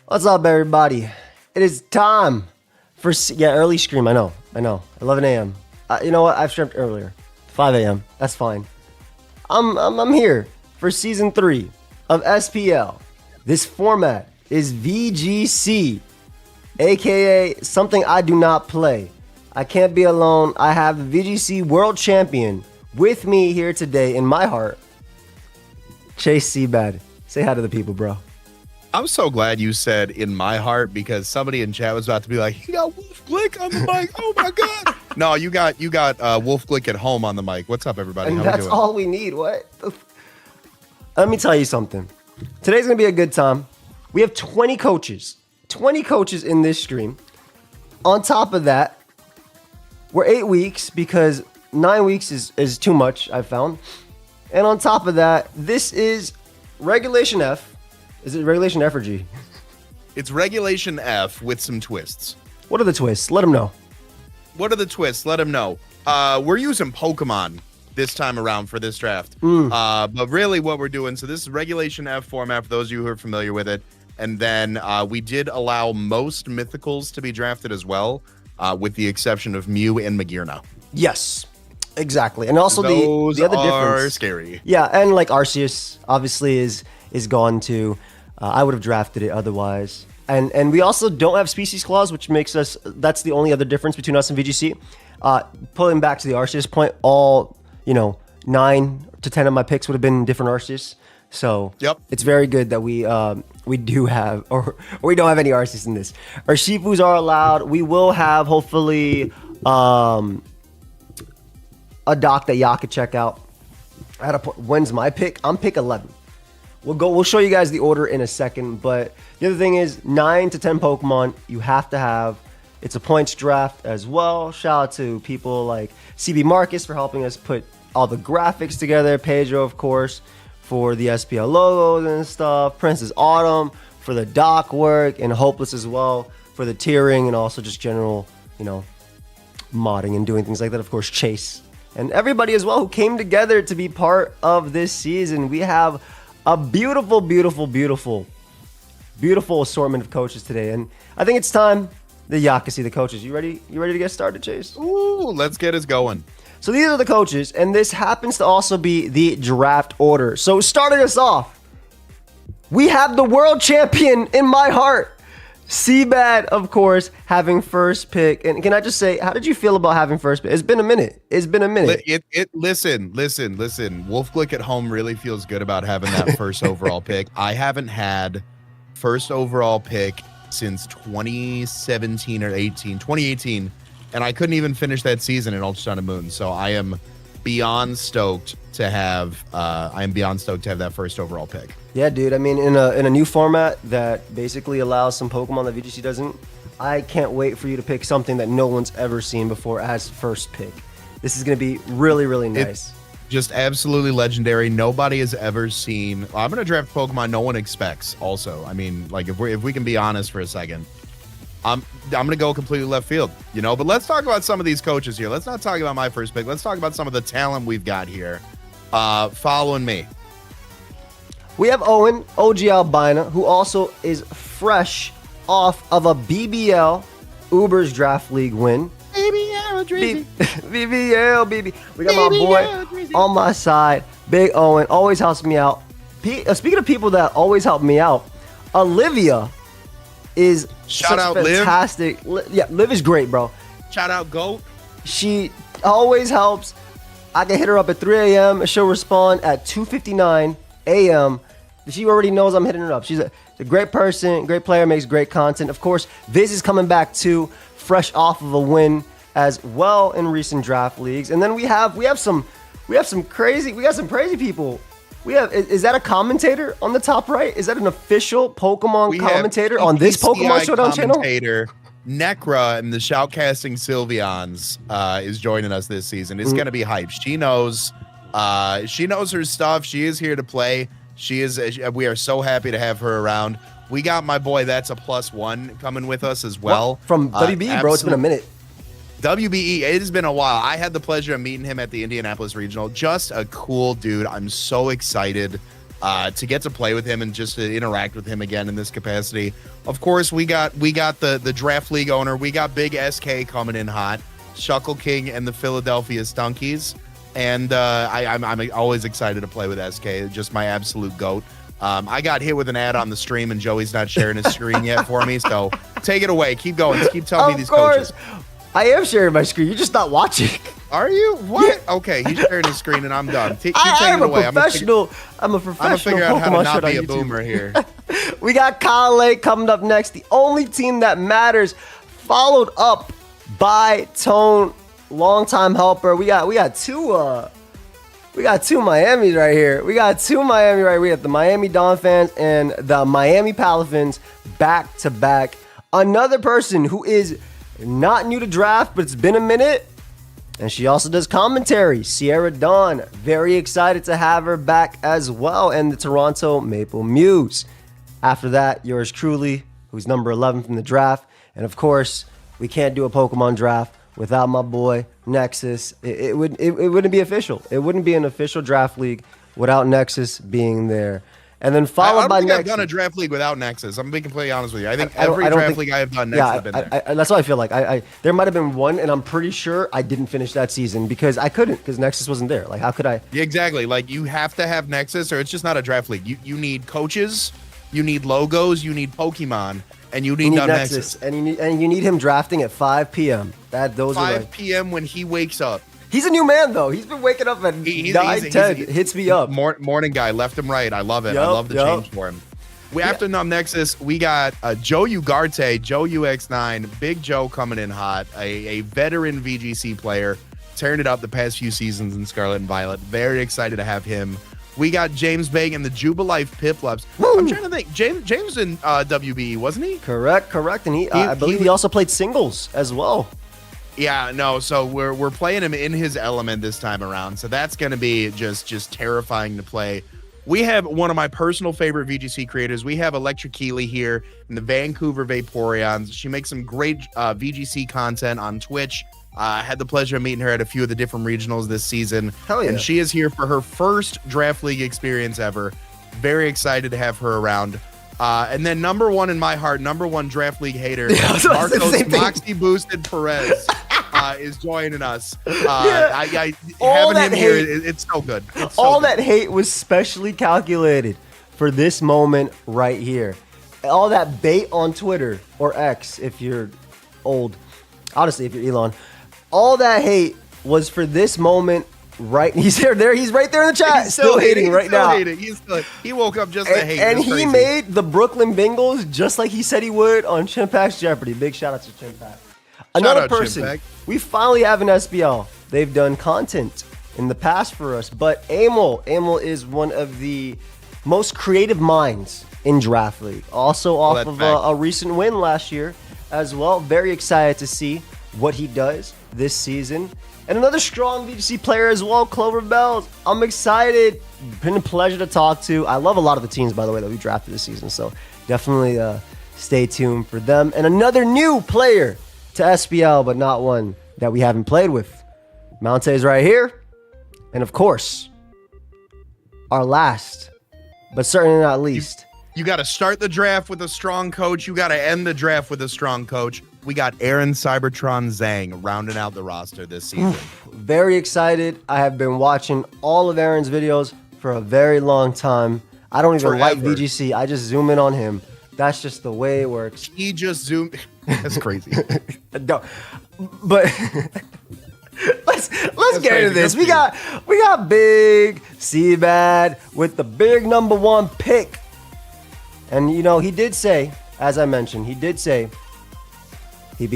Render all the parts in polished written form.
What's up, everybody? It is time for early stream. I know. 11 a.m. You know what? I've streamed earlier. 5 a.m. That's fine. I'm here for season 3 of SPL. This format is VGC, aka something I do not play. I can't be alone. I have the VGC World Champion with me here today in my heart, Chase Seabad. Say hi to the people, bro. I'm so glad you said in my heart, because somebody in chat was about to be like, he got Wolf Glick on the mic. Oh my God. No, you got Wolf Glick at home on the mic. What's up, everybody? And that's all we need. What? Let me tell you something. Today's going to be a good time. We have 20 coaches. 20 coaches in this stream. On top of that, we're 8 weeks because 9 weeks is too much, I've found. And on top of that, this is Regulation F. Is it Regulation F or G? It's Regulation F with some twists. What are the twists? Let them know. What are the twists? Let them know. We're using Pokemon this time around for this draft. But really what we're doing, so this is Regulation F format for those of you who are familiar with it. And then we did allow most Mythicals to be drafted as well, with the exception of Mew and Magearna. Yes, exactly. And also those the other are difference. Scary. Yeah, and like Arceus obviously is gone too. I would have drafted it otherwise. And we also don't have species clause, which makes us, that's the only other difference between us and VGC. Pulling back to the Arceus point, all, 9 to 10 of my picks would have been different Arceus. So It's very good that we do have, or we don't have any Arceus in this. Our Shifus are allowed. We will have, hopefully, a doc that y'all could check out. When's my pick? I'm pick 11. We'll show you guys the order in a second, but the other thing is 9 to 10 Pokemon you have to have. It's a points draft as well. Shout out to people like CB Marcus for helping us put all the graphics together. Pedro, of course, for the SPL logos and stuff. Princess Autumn for the doc work, and Hopeless as well for the tiering and also just general, modding and doing things like that. Of course, Chase and everybody as well who came together to be part of this season. We have a beautiful assortment of coaches today, and I think it's time that y'all can see the coaches. You ready to get started, Chase? Ooh, let's get us going. So these are the coaches, and this happens to also be the draft order. So starting us off, we have the world champion in my heart, Seabad, of course, having first pick. And can I just say, how did you feel about having first pick? It's been a minute. Listen. Wolf Glick at home really feels good about having that first overall pick. I haven't had first overall pick since 2017 or 2018, and I couldn't even finish that season in Ultra Sun and Moon. So I am beyond stoked to have that first overall pick. Yeah, dude. I mean, in a new format that basically allows some Pokemon that VGC doesn't, I can't wait for you to pick something that no one's ever seen before as first pick. This is going to be really, really nice. It's just absolutely legendary. Nobody has ever seen. I'm going to draft Pokemon no one expects. Also, I mean, like if we can be honest for a second, I'm going to go completely left field, But let's talk about some of these coaches here. Let's not talk about my first pick. Let's talk about some of the talent we've got here. Following me, we have Owen, OG Albina, who also is fresh off of a BBL Uber's Draft League win. BBL, BBL. We got my boy on my side, Big Owen, always helps me out. Speaking of people that always help me out, Olivia is shout out fantastic. Liv is great, bro. Shout out Goat. She always helps. I can hit her up at 3 a.m. She'll respond at 2:59 a.m. She already knows I'm hitting her up. She's a great person, great player, makes great content. Of course, Viz is coming back too, fresh off of a win as well in recent draft leagues. And then we got some crazy people. Is that a commentator on the top right? Is that an official Pokemon commentator on this Pokemon Showdown channel? Necra and the Shoutcasting Sylveons is joining us this season. It's gonna be hype. She knows her stuff. She is here to play. We are so happy to have her around. We got my boy, that's a +1 coming with us as well. From WBE, bro. It's been a minute. WBE, it has been a while. I had the pleasure of meeting him at the Indianapolis Regional. Just a cool dude. I'm so excited to get to play with him and just to interact with him again in this capacity. Of course, we got the Draft League owner. We got Big SK coming in hot, Shuckle King and the Philadelphia Stunkies. And I'm always excited to play with SK. Just my absolute GOAT. I got hit with an ad on the stream, and Joey's not sharing his screen yet for me. So take it away. Keep going. Keep telling me these coaches. I am sharing my screen. You're just not watching. Are you? What? Yeah. Okay, he's sharing his screen, and I'm done. Keep taking it away. I'm a professional. I'm gonna figure out how to not be a boomer here. We got Scarlet coming up next. The only team that matters, followed up by Tone, longtime helper. We got two. We got two Miamis right here. We got the Miami Dolphins and the Miami Pelicans back to back. Another person who is not new to draft, but it's been a minute. And she also does commentary. Sierra Dawn. Very excited to have her back as well. And the Toronto Maple Muse. After that, yours truly, who's number 11 from the draft. And of course, we can't do a Pokemon draft without my boy Nexus. It wouldn't be official. It wouldn't be an official draft league without Nexus being there. And then followed by Nexus. I've done a draft league without Nexus. I'm being completely honest with you. I think every draft league I have done, Nexus has been there. That's what I feel like. There might have been one, and I'm pretty sure I didn't finish that season because I couldn't, because Nexus wasn't there. Like, how could I? Yeah, exactly. Like, you have to have Nexus, or it's just not a draft league. You need coaches, you need logos, you need Pokemon, and you need Nexus. And you need him drafting at 5 p.m. 5 p.m. when he wakes up. He's a new man, though. He's been waking up at 9, 10. Hits me up. Morning guy, left him right. I love it. I love the change for him. After Nexus, we got Joe Ugarte, Joe UX9, Big Joe coming in hot, a veteran VGC player, tearing it up the past few seasons in Scarlet and Violet. Very excited to have him. We got James Bang and the Jubilife Piplups. I'm trying to think. James in WBE, wasn't he? Correct. And I believe he also played singles as well. Yeah, no, so we're playing him in his element this time around. So that's going to be just terrifying to play. We have one of my personal favorite VGC creators. We have Electric Keeley here in the Vancouver Vaporeons. She makes some great VGC content on Twitch. I had the pleasure of meeting her at a few of the different regionals this season. Hell yeah. And she is here for her first draft league experience ever. Very excited to have her around. And then number one in my heart, number one draft league hater, Marcos Moxie Boosted Perez is joining us. Having him here, it's so good. That hate was specially calculated for this moment right here. All that bait on Twitter or X, if you're old. Honestly, if you're Elon. All that hate was for this moment. Right, he's there. He's right there in the chat. He's still hating right now. He woke up just to hate. And he made the Brooklyn Bengals just like he said he would on Chimpak's Jeopardy. Big shout out to Chimpak. Another person. Chimpak. We finally have an SPL. They've done content in the past for us, but Amol is one of the most creative minds in Draft League. Also off of a recent win last year as well. Very excited to see what he does this season. And another strong VGC player as well, Clover Bells. I'm excited. Been a pleasure to talk to. I love a lot of the teams, by the way, that we drafted this season. So definitely stay tuned for them. And another new player to SPL, but not one that we haven't played with. Monte's right here. And of course, our last, but certainly not least. You got to start the draft with a strong coach. You got to end the draft with a strong coach. We got Aaron Cybertron Zhang rounding out the roster this season. Very excited. I have been watching all of Aaron's videos for a very long time. I don't even like VGC. I just zoom in on him. That's just the way it works. He just zoomed. That's crazy. No, but let's get into this. We got Big Seabad with the big number one pick. And, you know, he did say, as I mentioned, he'd be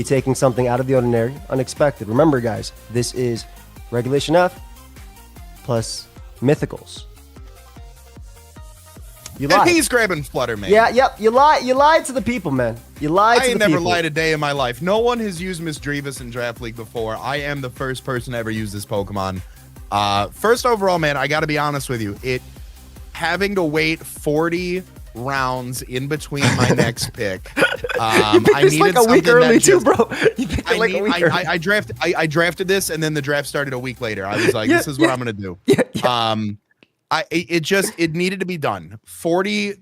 taking something out of the ordinary, unexpected. Remember, guys, this is Regulation F plus Mythicals. You lied. And he's grabbing Flutter, man. Yeah, yep. You lied to the people, man. You lied to the people. I ain't never lied a day in my life. No one has used Miss Drevis in Draft League before. I am the first person to ever use this Pokemon. First overall, man, I got to be honest with you. Having to wait 40 rounds in between my next pick. I needed like a week early too, bro. You picked it like a week early. I drafted this, and then the draft started a week later. I was like, this is what I'm gonna do. It needed to be done. 40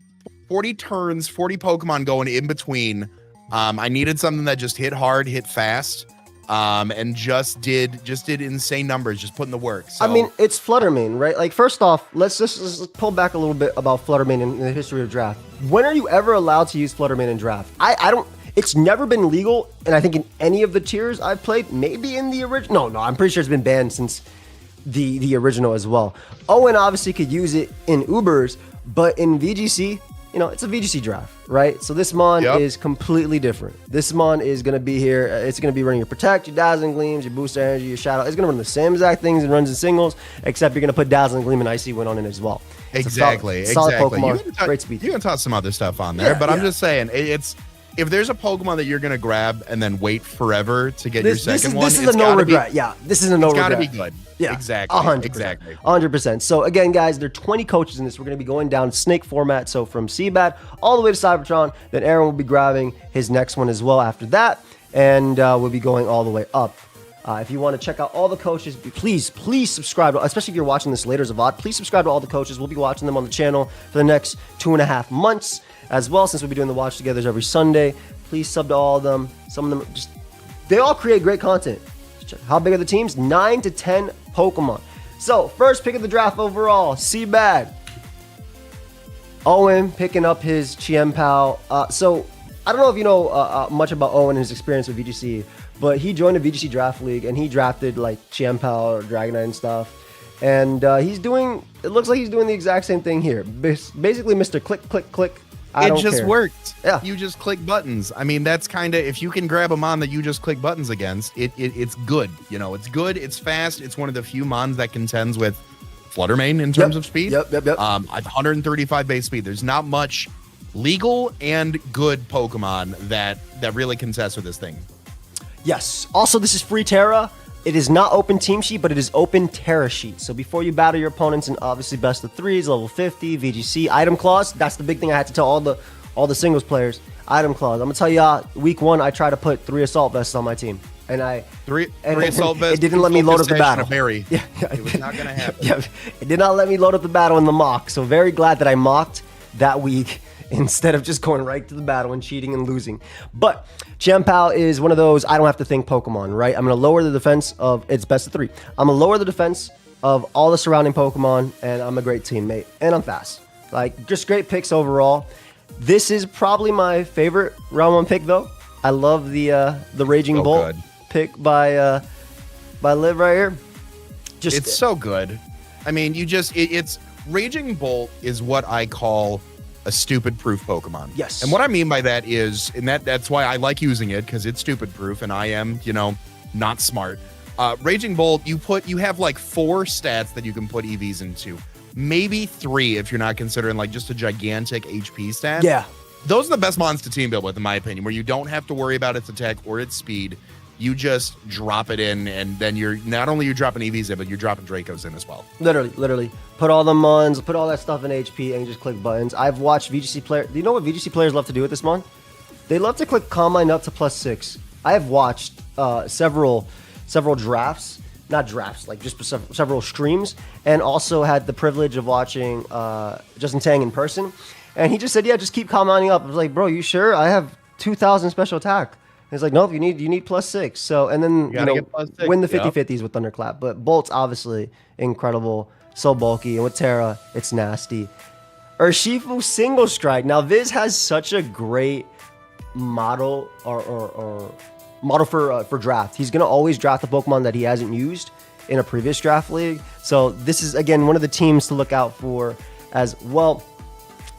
turns, 40 Pokemon going in between. I needed something that just hit hard, hit fast, and just did insane numbers, just putting the work. So, I mean, it's Fluttermane, right? Like, first off, let's just pull back a little bit about Fluttermane in the history of draft. When are you ever allowed to use Fluttermane in draft? I don't. It's never been legal, and I think in any of the tiers I've played, maybe in the original. No, I'm pretty sure it's been banned since the original as well. Owen obviously could use it in Ubers, but in VGC, it's a VGC draft, right? So this Mon is completely different. This Mon is going to be here. It's going to be running your Protect, your Dazzling Gleams, your Boost Energy, your Shadow. It's going to run the same exact things and runs in singles, except you're going to put Dazzling Gleam and Icy Wind on it as well. Exactly. Solid Pokemon, great speed. You can toss some other stuff on there, but I'm just saying, if there's a Pokemon that you're going to grab and then wait forever to get your second one, this is a no regret. This is a no regret. It's got to be good. Yeah, exactly. 100%. Exactly. 100%. So again, guys, there are 20 coaches in this. We're going to be going down snake format. So from Seabat all the way to Cybertron. Then Aaron will be grabbing his next one as well after that. And we'll be going all the way up. If you want to check out all the coaches, please subscribe. Especially if you're watching this later as a VOD, please subscribe to all the coaches. We'll be watching them on the channel for the next 2.5 months as well, since we'll be doing the watch togethers every Sunday. Please sub to all of them. Some of them they all create great content. How big are the teams? 9 to 10 Pokemon. So first pick of the draft overall, Seabad. Owen picking up his Chiempao. So I don't know if you know much about Owen and his experience with VGC, but he joined the VGC Draft League and he drafted like Chiempao or Dragonite and stuff. And it looks like he's doing the exact same thing here. Basically, Mr. Click, click, click. It just worked. Yeah. You just click buttons. I mean, that's kind of, if you can grab a Mon that you just click buttons against, it's good. It's good. It's fast. It's one of the few Mons that contends with Fluttermane in terms of speed. Yep. 135 base speed. There's not much legal and good Pokemon that really contests with this thing. Yes. Also, this is free Terra. It is not open team sheet, but it is open Terra sheet. So before you battle your opponents in obviously best of threes, level 50, VGC, item clause. That's the big thing I had to tell all the singles players. Item clause. I'm gonna tell y'all, week 1, I tried to put 3 assault vests on my team, and three assault vests. It didn't let me load up the battle. Yeah, it was not gonna happen. Yeah, it did not let me load up the battle in the mock. So very glad that I mocked that week instead of just going right to the battle and cheating and losing. But Chiempao is one of those I don't have to think Pokemon, right? I'm going to lower the defense of its best of 3. I'm going to lower the defense of all the surrounding Pokemon, and I'm a great teammate, and I'm fast. Like, just great picks overall. This is probably my favorite round 1 pick, though. I love the Raging Bolt pick by Liv right here. It's so good. I mean, it's Raging Bolt is what I call a stupid proof Pokemon. Yes. And what I mean by that is, and that's why I like using it, because it's stupid proof and I am, not smart. Raging Bolt, you have like 4 stats that you can put EVs into. Maybe 3 if you're not considering like just a gigantic HP stat. Yeah. Those are the best mons to team build with, in my opinion, where you don't have to worry about its attack or its speed. You just drop it in, and then you're not only you're dropping EVs in, but you're dropping Dracos in as well. Literally. Put all the Mons, put all that stuff in HP, and just click buttons. I've watched VGC players. Do you know what VGC players love to do with this Mon? They love to click Combine up to +6. I have watched several drafts, not drafts, like just several streams, and also had the privilege of watching Justin Tang in person. And he just said, "Yeah, just keep combining up." I was like, "Bro, you sure? I have 2,000 special attack." He's like, nope, you need +6. So, and then win the 50-50s with Thunderclap. But Bolt's obviously incredible, so bulky, and with Terra, it's nasty. Urshifu Single Strike. Now, Viz has such a great model or model for draft. He's gonna always draft the Pokemon that he hasn't used in a previous draft league. So this is again one of the teams to look out for as well.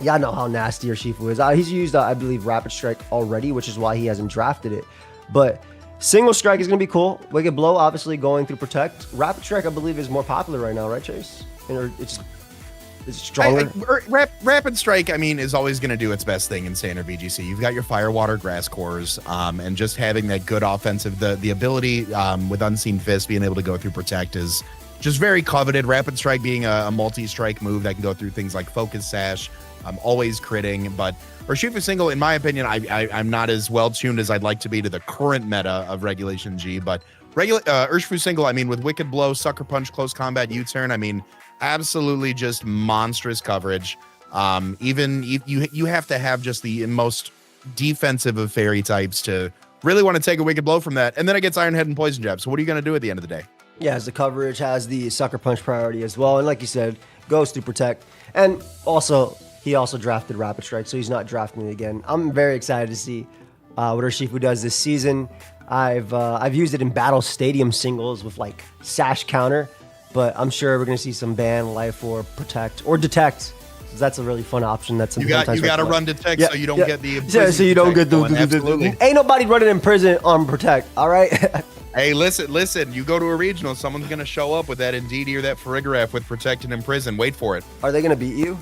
Yeah, I know how nasty Urshifu is. He's used, I believe, Rapid Strike already, which is why he hasn't drafted it. But Single Strike is going to be cool. Wicked Blow, obviously, going through Protect. Rapid Strike, I believe, is more popular right now, right, Chase? It's stronger. Rapid Strike, I mean, is always going to do its best thing in standard VGC. You've got your Fire, Water, Grass cores, and just having that good offensive, the ability with Unseen Fist being able to go through Protect is just very coveted. Rapid Strike being a multi-strike move that can go through things like Focus Sash, always critting, but Urshifu Single, in my opinion, I'm not as well tuned as I'd like to be to the current meta of Regulation G, but Urshifu Single, I mean, with Wicked Blow, Sucker Punch, Close Combat, U-Turn, I mean, absolutely just monstrous coverage. Even you have to have just the most defensive of fairy types to really want to take a wicked blow from that. And then it gets Iron Head and Poison Jab. So what are you going to do at the end of the day? Yeah, as the coverage has the Sucker Punch priority as well. And like you said, goes to protect. And also, he also drafted Rapid Strike, so he's not drafting it again. I'm very excited to see what Urshifu does this season. I've used it in Battle Stadium singles with like Sash counter, but I'm sure we're going to see some ban, life, or protect, or detect. That's a really fun option. That's you got to run detect so you don't get the so you don't get the ain't nobody running in prison on protect. All right. Hey, listen. You go to a regional, someone's gonna show up with that Indeedee or that Farigiraf with protect and imprison. Wait for it. Are they gonna beat you?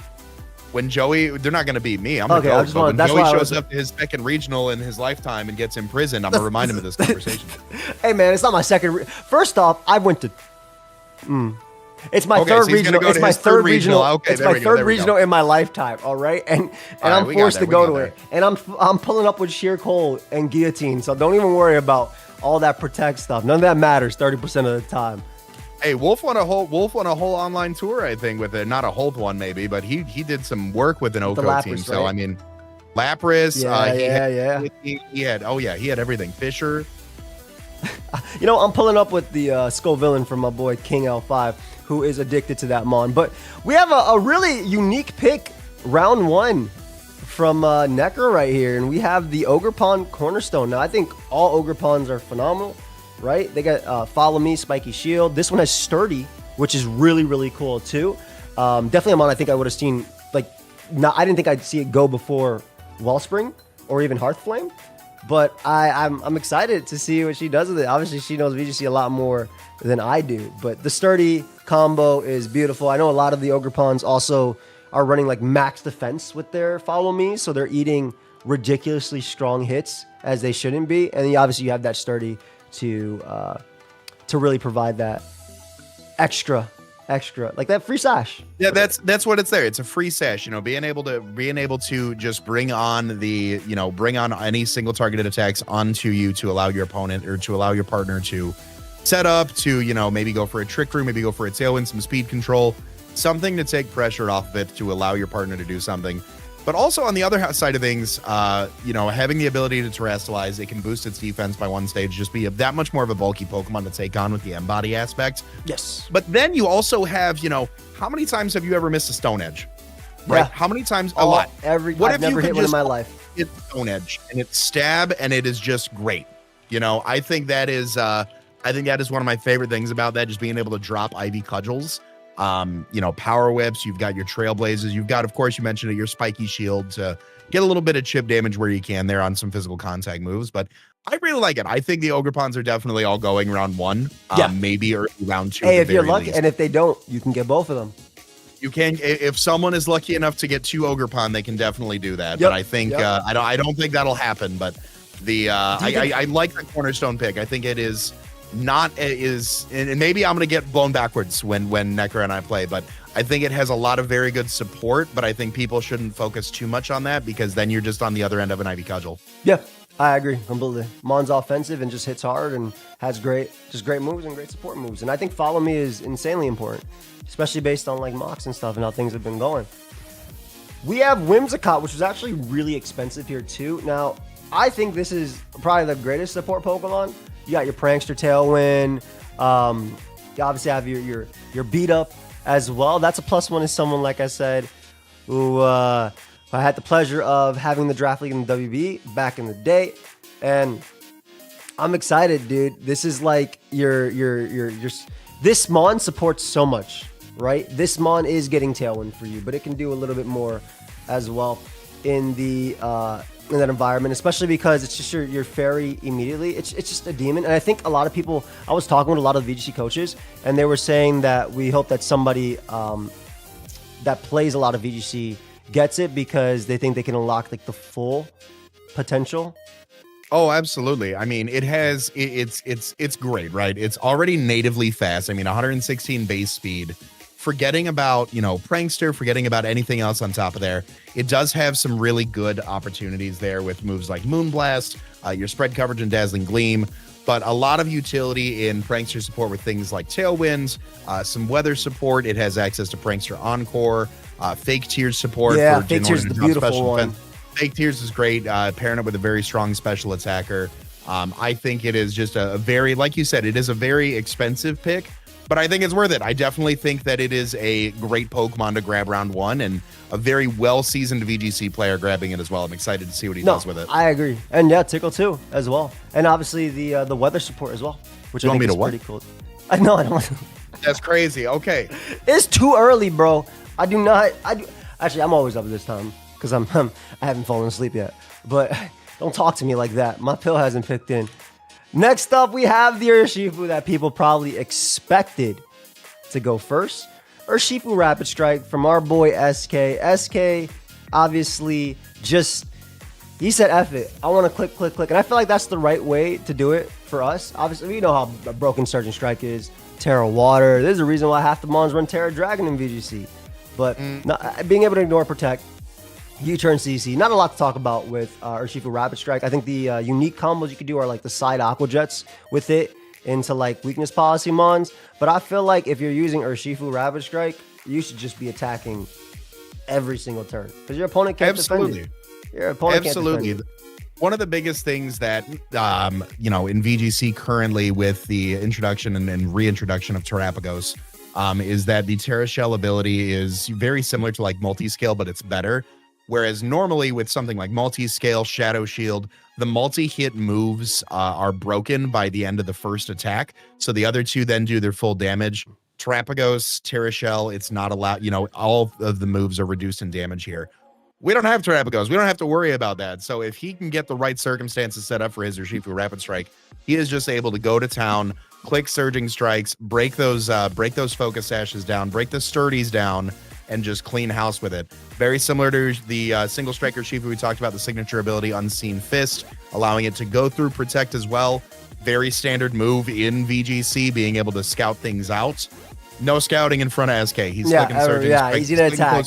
When Joey, they're not gonna beat me. I'm gonna go. But when Joey shows up to his second regional in his lifetime and gets imprisoned, I'm gonna remind him of this conversation. Hey man, it's not my second. First off, I went to. It's my third regional. It's my third regional. Okay, it's my third regional in my lifetime. All right, and I'm forced to go to it, and I'm pulling up with sheer cold and guillotine. So don't even worry about all that protect stuff. None of that matters 30% of the time. Hey, Wolf won a whole online tour, I think, with it. Not a whole one, maybe, but he did some work with an OCO team. So I mean, Lapras. He had everything. Fisher. You know, I'm pulling up with the Scovillain from my boy King L5, who is addicted to that mon. But we have a really unique pick, round one, from Necker right here. And we have the Ogerpon Cornerstone. Now, I think all Ogerpons are phenomenal, right? They got Follow Me, Spiky Shield. This one has Sturdy, which is really, really cool too. Definitely a mon I think I would have seen, I didn't think I'd see it go before Wellspring or even Hearthflame. But I'm excited to see what she does with it. Obviously, she knows VGC a lot more than I do. But the Sturdy combo is beautiful. I know a lot of the Ogerpons also are running like max defense with their Follow Me. So they're eating ridiculously strong hits as they shouldn't be. And then obviously you have that Sturdy to really provide that extra, like that free sash. Yeah, that's what it's there. It's a free sash, being able to just bring on any single targeted attacks onto you to allow your opponent or to allow your partner to set up to, maybe go for a Trick Room, maybe go for a Tailwind, some speed control, something to take pressure off of it to allow your partner to do something. But also on the other side of things, having the ability to terrestrialize, it can boost its defense by one stage, just be that much more of a bulky Pokemon to take on with the M-Body aspect. Yes. But then you also have, how many times have you ever missed a Stone Edge? Right? Yeah. How many times? A lot. I've never hit one in my life. It's Stone Edge and it's stab and it is just great. I think that is one of my favorite things about that, just being able to drop Ivy Cudgels. Power Whips, you've got your Trailblazers, you've got, of course, you mentioned it, your Spiky Shield to get a little bit of chip damage where you can there on some physical contact moves. But I really like it. I think the Ogerpons are definitely all going round one, maybe early round two. Hey, if you're lucky, and if they don't, you can get both of them. You can, if someone is lucky enough to get 2 Ogerpon, they can definitely do that. Yep. But I think I don't think that'll happen. But I like the Cornerstone pick. I think it is. And maybe I'm going to get blown backwards when Necker and I play, but I think it has a lot of very good support, but I think people shouldn't focus too much on that because then you're just on the other end of an Ivy Cudgel. Yeah, I agree completely. Mon's offensive and just hits hard and has great moves and great support moves. And I think Follow Me is insanely important, especially based on like mocks and stuff and how things have been going. We have Whimsicott, which was actually really expensive here too. Now, I think this is probably the greatest support Pokemon. You got your Prankster Tailwind. You obviously have your beat up as well. That's a +1 as someone, like I said, who I had the pleasure of having the Draft League in the WB back in the day. And I'm excited, dude. This is like this Mon supports so much, right? This Mon is getting Tailwind for you, but it can do a little bit more as well in that environment, especially because it's just your fairy immediately. It's just a demon. And I think a lot of people, I was talking with a lot of VGC coaches, and they were saying that we hope that somebody that plays a lot of VGC gets it because they think they can unlock like the full potential. Oh, absolutely. I mean, it's great, right? It's already natively fast. I mean, 116 base speed forgetting about, you know, Prankster, forgetting about anything else on top of there, it does have some really good opportunities there with moves like Moonblast, your spread coverage and Dazzling Gleam, but a lot of utility in Prankster support with things like Tailwinds, some weather support. It has access to Prankster Encore, Fake Tears support. Yeah, for Fake Tears is the beautiful one. defense. Fake Tears is great, pairing it with a very strong special attacker. I think it is just a very, like you said, it is a very expensive pick, but I think it's worth it. I definitely think that it is a great Pokemon to grab round one, and a very well-seasoned VGC player grabbing it as well. I'm excited to see what he does with it. I agree. And yeah, Tickle too, as well. And obviously the weather support as well, which I think is pretty cool. No, I don't. That's crazy. Okay. It's too early, bro. Actually, I'm always up at this time because I haven't fallen asleep yet. But don't talk to me like that. My pill hasn't kicked in. Next up, we have the Urshifu that people probably expected to go first. Urshifu Rapid Strike from our boy SK. SK, obviously, he said, F it. I want to click, click, click. And I feel like that's the right way to do it for us. Obviously, we know how broken Surgeon Strike is. Terra Water. There's a reason why half the Mons run Terra Dragon in VGC. But being able to ignore Protect, U-turn CC, not a lot to talk about with Urshifu Rapid Strike. I think the unique combos you could do are like the side Aqua Jets with it into like weakness policy Mons. But I feel like if you're using Urshifu Rapid Strike, you should just be attacking every single turn because your opponent can't defend it. Your opponent can't defend it. One of the biggest things that, you know, in VGC currently with the introduction and reintroduction of Terrapagos is that the Terra Shell ability is very similar to like multi-scale, but it's better. Whereas normally with something like multi-scale, Shadow Shield, the multi-hit moves are broken by the end of the first attack. So the other two then do their full damage. Terrapagos, Terra Shell, it's not allowed, you know, all of the moves are reduced in damage here. We don't have Terrapagos. We don't have to worry about that. So if he can get the right circumstances set up for his Urshifu Rapid Strike, he is just able to go to town, click Surging Strikes, break those Focus Sashes down, break the Sturdies down, and just clean house with it. Very similar to the single striker Urshifu we talked about, the signature ability Unseen Fist, allowing it to go through Protect as well. Very standard move in VGC, being able to scout things out. No scouting in front of SK. He's clicking Surging Strikes, he's gonna attack.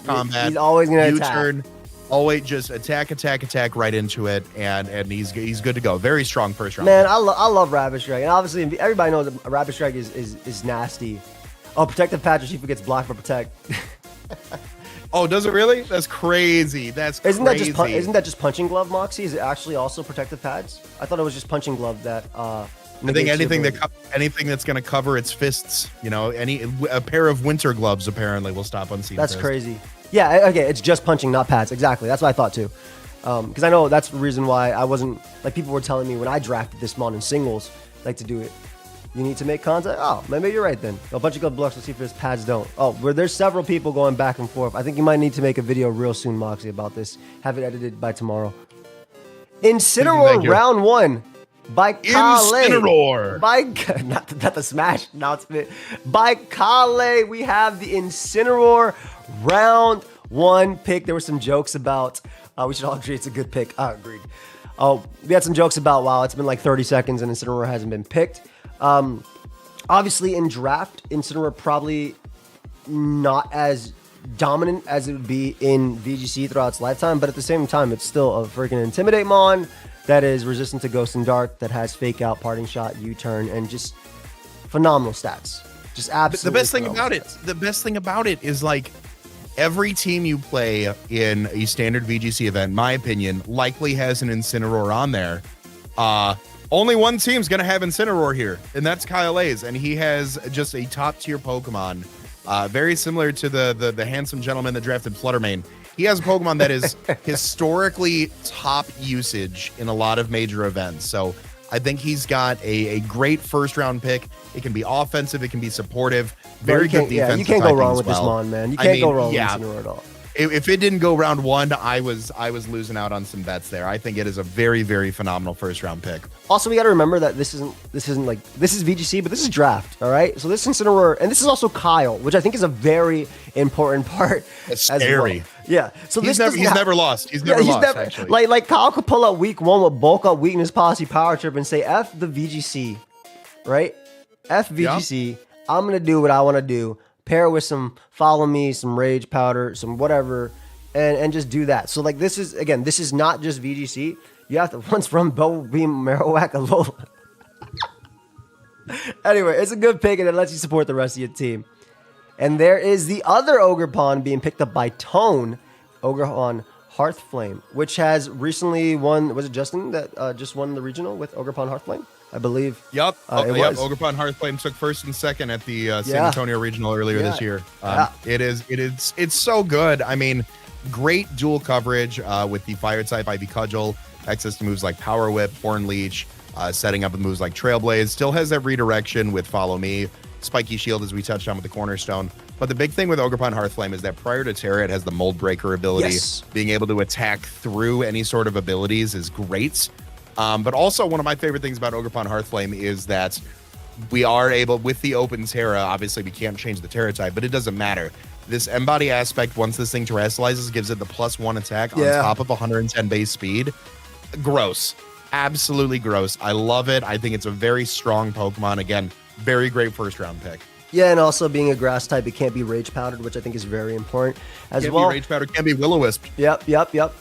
He's always gonna attack. U-turn, always just attack right into it, and he's good to go. Very strong first round. Man, I love Rapid Strike, and obviously everybody knows that Rapid Strike is nasty. Oh, Protective Patch Urshifu gets blocked for Protect. Oh, does it really? That's crazy. Isn't that just Punching Glove, Moxie? Is it actually also Protective Pads? I thought it was just Punching Glove that. I think anything that's going to cover its fists, you know, a pair of winter gloves apparently will stop Unseen. That's crazy. Yeah, okay, it's just punching, not pads. Exactly, that's what I thought too. Because I know that's the reason why I wasn't like people were telling me when I drafted this mon in singles, like to do it. You need to make contact. Oh, maybe you're right then. A bunch of good blocks. Let's see if his pads don't. Oh, there's several people going back and forth. I think you might need to make a video real soon, Moxie, about this. Have it edited by tomorrow. Incineroar round 1 by Kale. Incineroar. Not the Smash announcement. By Kale, we have the Incineroar round 1 pick. There were some jokes about. We should all agree it's a good pick. Agreed. We had some jokes about, wow, it's been like 30 seconds and Incineroar hasn't been picked. Obviously in draft, Incineroar probably not as dominant as it would be in VGC throughout its lifetime, but at the same time, it's still a freaking Intimidate Mon that is resistant to Ghost and Dark, that has Fake Out, Parting Shot, U-turn, and just phenomenal stats. Just absolutely. The best thing about it is like every team you play in a standard VGC event, in my opinion, likely has an Incineroar on there. Only one team's going to have Incineroar here, and that's Kyle's, and he has just a top-tier Pokemon, very similar to the handsome gentleman that drafted Fluttermane. He has a Pokemon that is historically top usage in a lot of major events, so I think he's got a great first-round pick. It can be offensive, it can be supportive, very good defense. Yeah, you can't go wrong with this Mon, man. You can't go wrong with Incineroar at all. If it didn't go round 1, I was losing out on some bets there. I think it is a very, very phenomenal first round pick. Also, we got to remember that this is VGC, but this is draft. All right, so this Incineroar, and this is also Kyle, which I think is a very important part. It's scary. Well. Yeah, so he's never lost. He's never lost. Actually, like Kyle could pull up week 1 with bulk up, weakness policy, power trip, and say F the VGC, right? F VGC. Yeah. I'm gonna do what I want to do. pair with some Follow Me, some Rage Powder, some whatever, and just do that. So like this is not just VGC. You have to once run Bubble Beam Marowak Alola. Anyway, it's a good pick and it lets you support the rest of your team. And there is the other Ogerpon being picked up by Tone, Ogerpon Hearthflame, which has recently won. Was it Justin that just won the regional with Ogerpon Hearthflame? I believe. Yep. Was. Ogerpon Hearthflame took first and second at the San Antonio regional earlier this year. It's so good. I mean, great dual coverage with the fire type Ivy Cudgel, access to moves like Power Whip, Horn Leech, setting up with moves like Trailblaze. Still has that redirection with Follow Me, Spiky Shield, as we touched on with the Cornerstone. But the big thing with Ogerpon Hearthflame is that prior to Terra, it has the Mold Breaker ability. Yes. Being able to attack through any sort of abilities is great. But also, one of my favorite things about Ogerpon Hearthflame is that we are able, with the open Terra, obviously we can't change the Terra type, but it doesn't matter. This Embody aspect, once this thing terrestrializes, gives it the +1 attack on top of 110 base speed. Gross. Absolutely gross. I love it. I think it's a very strong Pokemon. Again, very great first round pick. Yeah, and also being a grass type, it can't be Rage Powdered, which I think is very important as well. Can't be Rage Powdered, can't be Will-O-Wisp. Yep.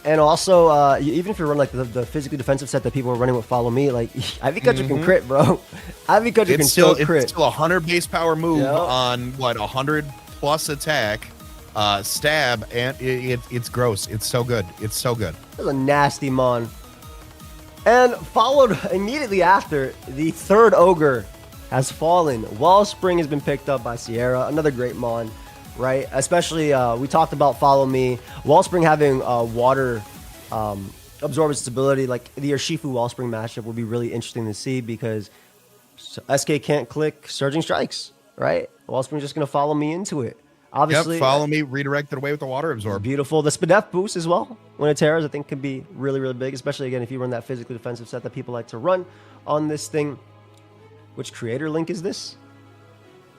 And also, even if you run like the physically defensive set that people are running with Follow Me, like Ivy Cudgel can crit, bro. Ivy Cudgel can still crit. It's still 100 base power move on what 100 plus attack, stab, and it's gross. It's so good. It's so good. That's a nasty mon. And followed immediately after, the third Ogre has fallen. Wellspring has been picked up by Sierra, another great mon, right? Especially, we talked about Follow Me. Wellspring having water absorbance ability, like the Urshifu Wellspring matchup will be really interesting to see because SK can't click Surging Strikes, right? Wellspring's just going to follow me into it. Obviously, Follow Me, redirected away with the Water Absorb. Beautiful. The Spadef boost as well, when it tears, I think can be really, really big, especially, again, if you run that physically defensive set that people like to run on this thing. Which creator link is this?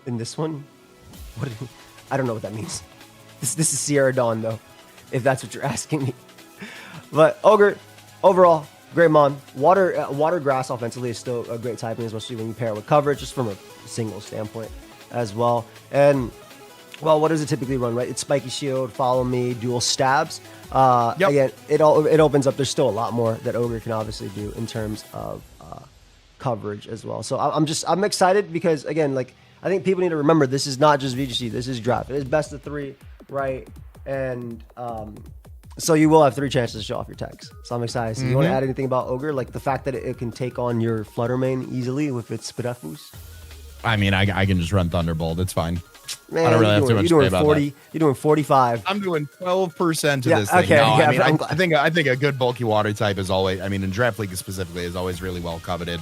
In this one? I don't know what that means. This is Sierra Dawn, though, if that's what you're asking me. But Ogre, overall, great mon. Water Grass offensively is still a great typing, especially when you pair it with coverage, just from a single standpoint as well. And well, what does it typically run, right? It's Spiky Shield, Follow Me, dual stabs. Again, it opens up. There's still a lot more that Ogre can obviously do in terms of coverage as well. So I'm excited because, again, like, I think people need to remember this is not just VGC. This is draft. It is best of 3, right? And so you will have 3 chances to show off your tags. So I'm excited. So you want to add anything about Ogre, like the fact that it can take on your Flutter Mane easily with its Spadef boost? I mean, I can just run Thunderbolt. It's fine. Man, I don't really have too much to say about that. You're doing 45. I'm doing 12% to this thing. Okay, no, yeah, I think a good bulky water type is always, I mean, in Draft League specifically, is always really well coveted.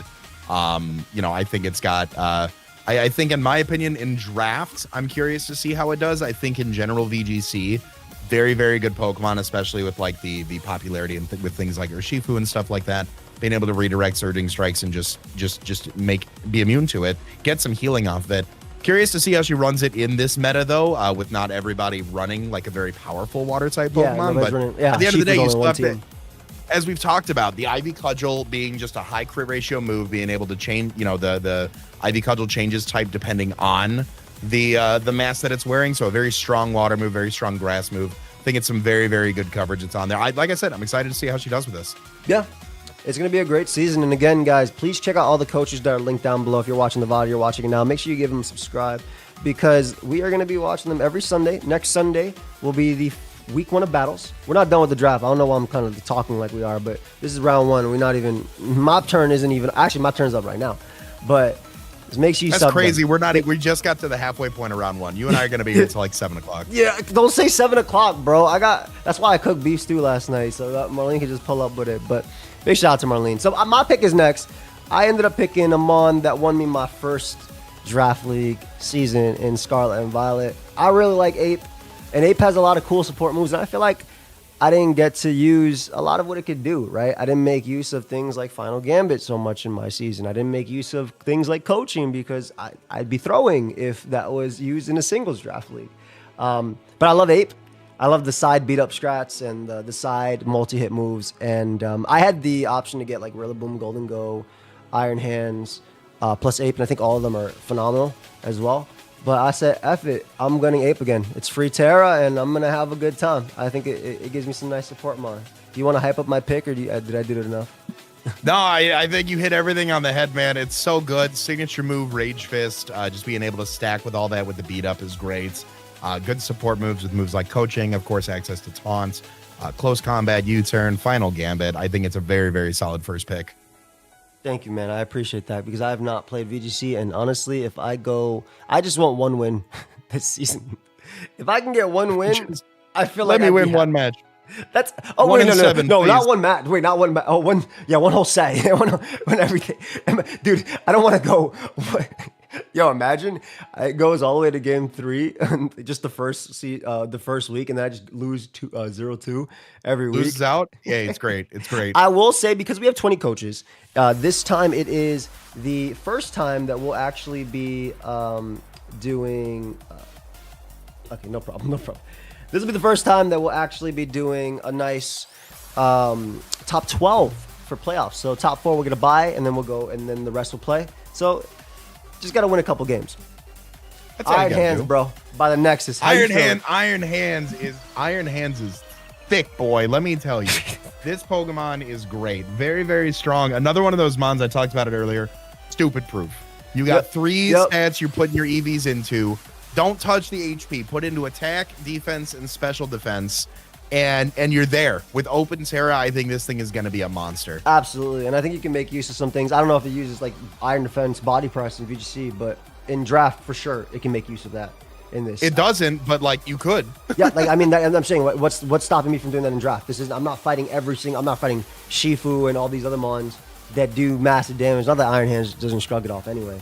I think it's got, I think, in my opinion, in draft, I'm curious to see how it does. I think in general, VGC, very, very good Pokemon, especially with like the popularity and with things like Urshifu and stuff like that. Being able to redirect Surging Strikes and just be immune to it, get some healing off of it. Curious to see how she runs it in this meta, though, with not everybody running like a very powerful water type Pokemon. But at the end of the day, you still have to, as we've talked about, the Ivy Cudgel being just a high crit ratio move, being able to change, the Ivy Cudgel changes type depending on the mask that it's wearing. So a very strong water move, very strong grass move. I think it's some very, very good coverage that's on there. Like I said, I'm excited to see how she does with this. Yeah. It's going to be a great season. And again, guys, please check out all the coaches that are linked down below. If you're watching the VOD, you're watching it now, make sure you give them a subscribe because we are going to be watching them every Sunday. Next Sunday will be the week 1 of battles. We're not done with the draft. I don't know why I'm kind of talking like we are, but this is round 1. We're not even, my turn isn't even, actually my turn's up right now, but just make sure you That's crazy. Them. We just got to the halfway point of round 1. You and I are going to be here until like 7 o'clock. Yeah, don't say 7 o'clock, bro. That's why I cooked beef stew last night, so that Marlene can just pull up with it, but big shout out to Marlene. So my pick is next. I ended up picking a mon that won me my first Draft League season in Scarlet and Violet. I really like Ape, and Ape has a lot of cool support moves, and I feel like I didn't get to use a lot of what it could do, right? I didn't make use of things like Final Gambit so much in my season. I didn't make use of things like coaching because I'd be throwing if that was used in a singles Draft League. But I love Ape. I love the side beat up strats and the side multi-hit moves. And I had the option to get like Rillaboom, Golden Go, Iron Hands, plus Ape, and I think all of them are phenomenal as well. But I said, F it. I'm going to Ape again. It's free Terra, and I'm going to have a good time. I think it gives me some nice support mon. Do you want to hype up my pick, or did I do it enough? No, I think you hit everything on the head, man. It's so good. Signature move, Rage Fist. Just being able to stack with all that with the beat up is great. Good support moves with moves like coaching, of course, access to taunts, close combat, U-turn, final gambit. I think it's a very, very solid first pick. Thank you, man. I appreciate that because I have not played VGC, and honestly, if I just want one win this season. If I can get one win, I feel like let me win one match. That's wait, no, not one match. Wait, not one match. Oh, one whole set. one everything, dude. I don't want to go. Yo, imagine it goes all the way to game 3, just the first week, and then I just lose 0-2 every week. Loses out. Yeah, it's great. It's great. I will say, because we have 20 coaches, this time it is the first time that we'll actually be doing. Okay, no problem. This will be the first time that we'll actually be doing a nice top 12 for playoffs. So top 4 we're gonna buy, and then we'll go, and then the rest will play. So just gotta win a couple games. That's all Iron Hands, bro. By the Nexus. Iron Hands is thick, boy. Let me tell you, this Pokemon is great. Very, very strong. Another one of those mons, I talked about it earlier. Stupid proof. You got 3 stats you're putting your EVs into. Don't touch the HP. Put into attack, defense, and special defense. And you're there. With Open Terra, I think this thing is going to be a monster. Absolutely. And I think you can make use of some things. I don't know if it uses like Iron Defense, Body Press in VGC, but in Draft, for sure, it can make use of that in this. It doesn't, but like you could. Yeah, like I mean, I'm saying what's stopping me from doing that in Draft? I'm not fighting I'm not fighting Shifu and all these other mons that do massive damage. Not that Iron Hands doesn't shrug it off anyway.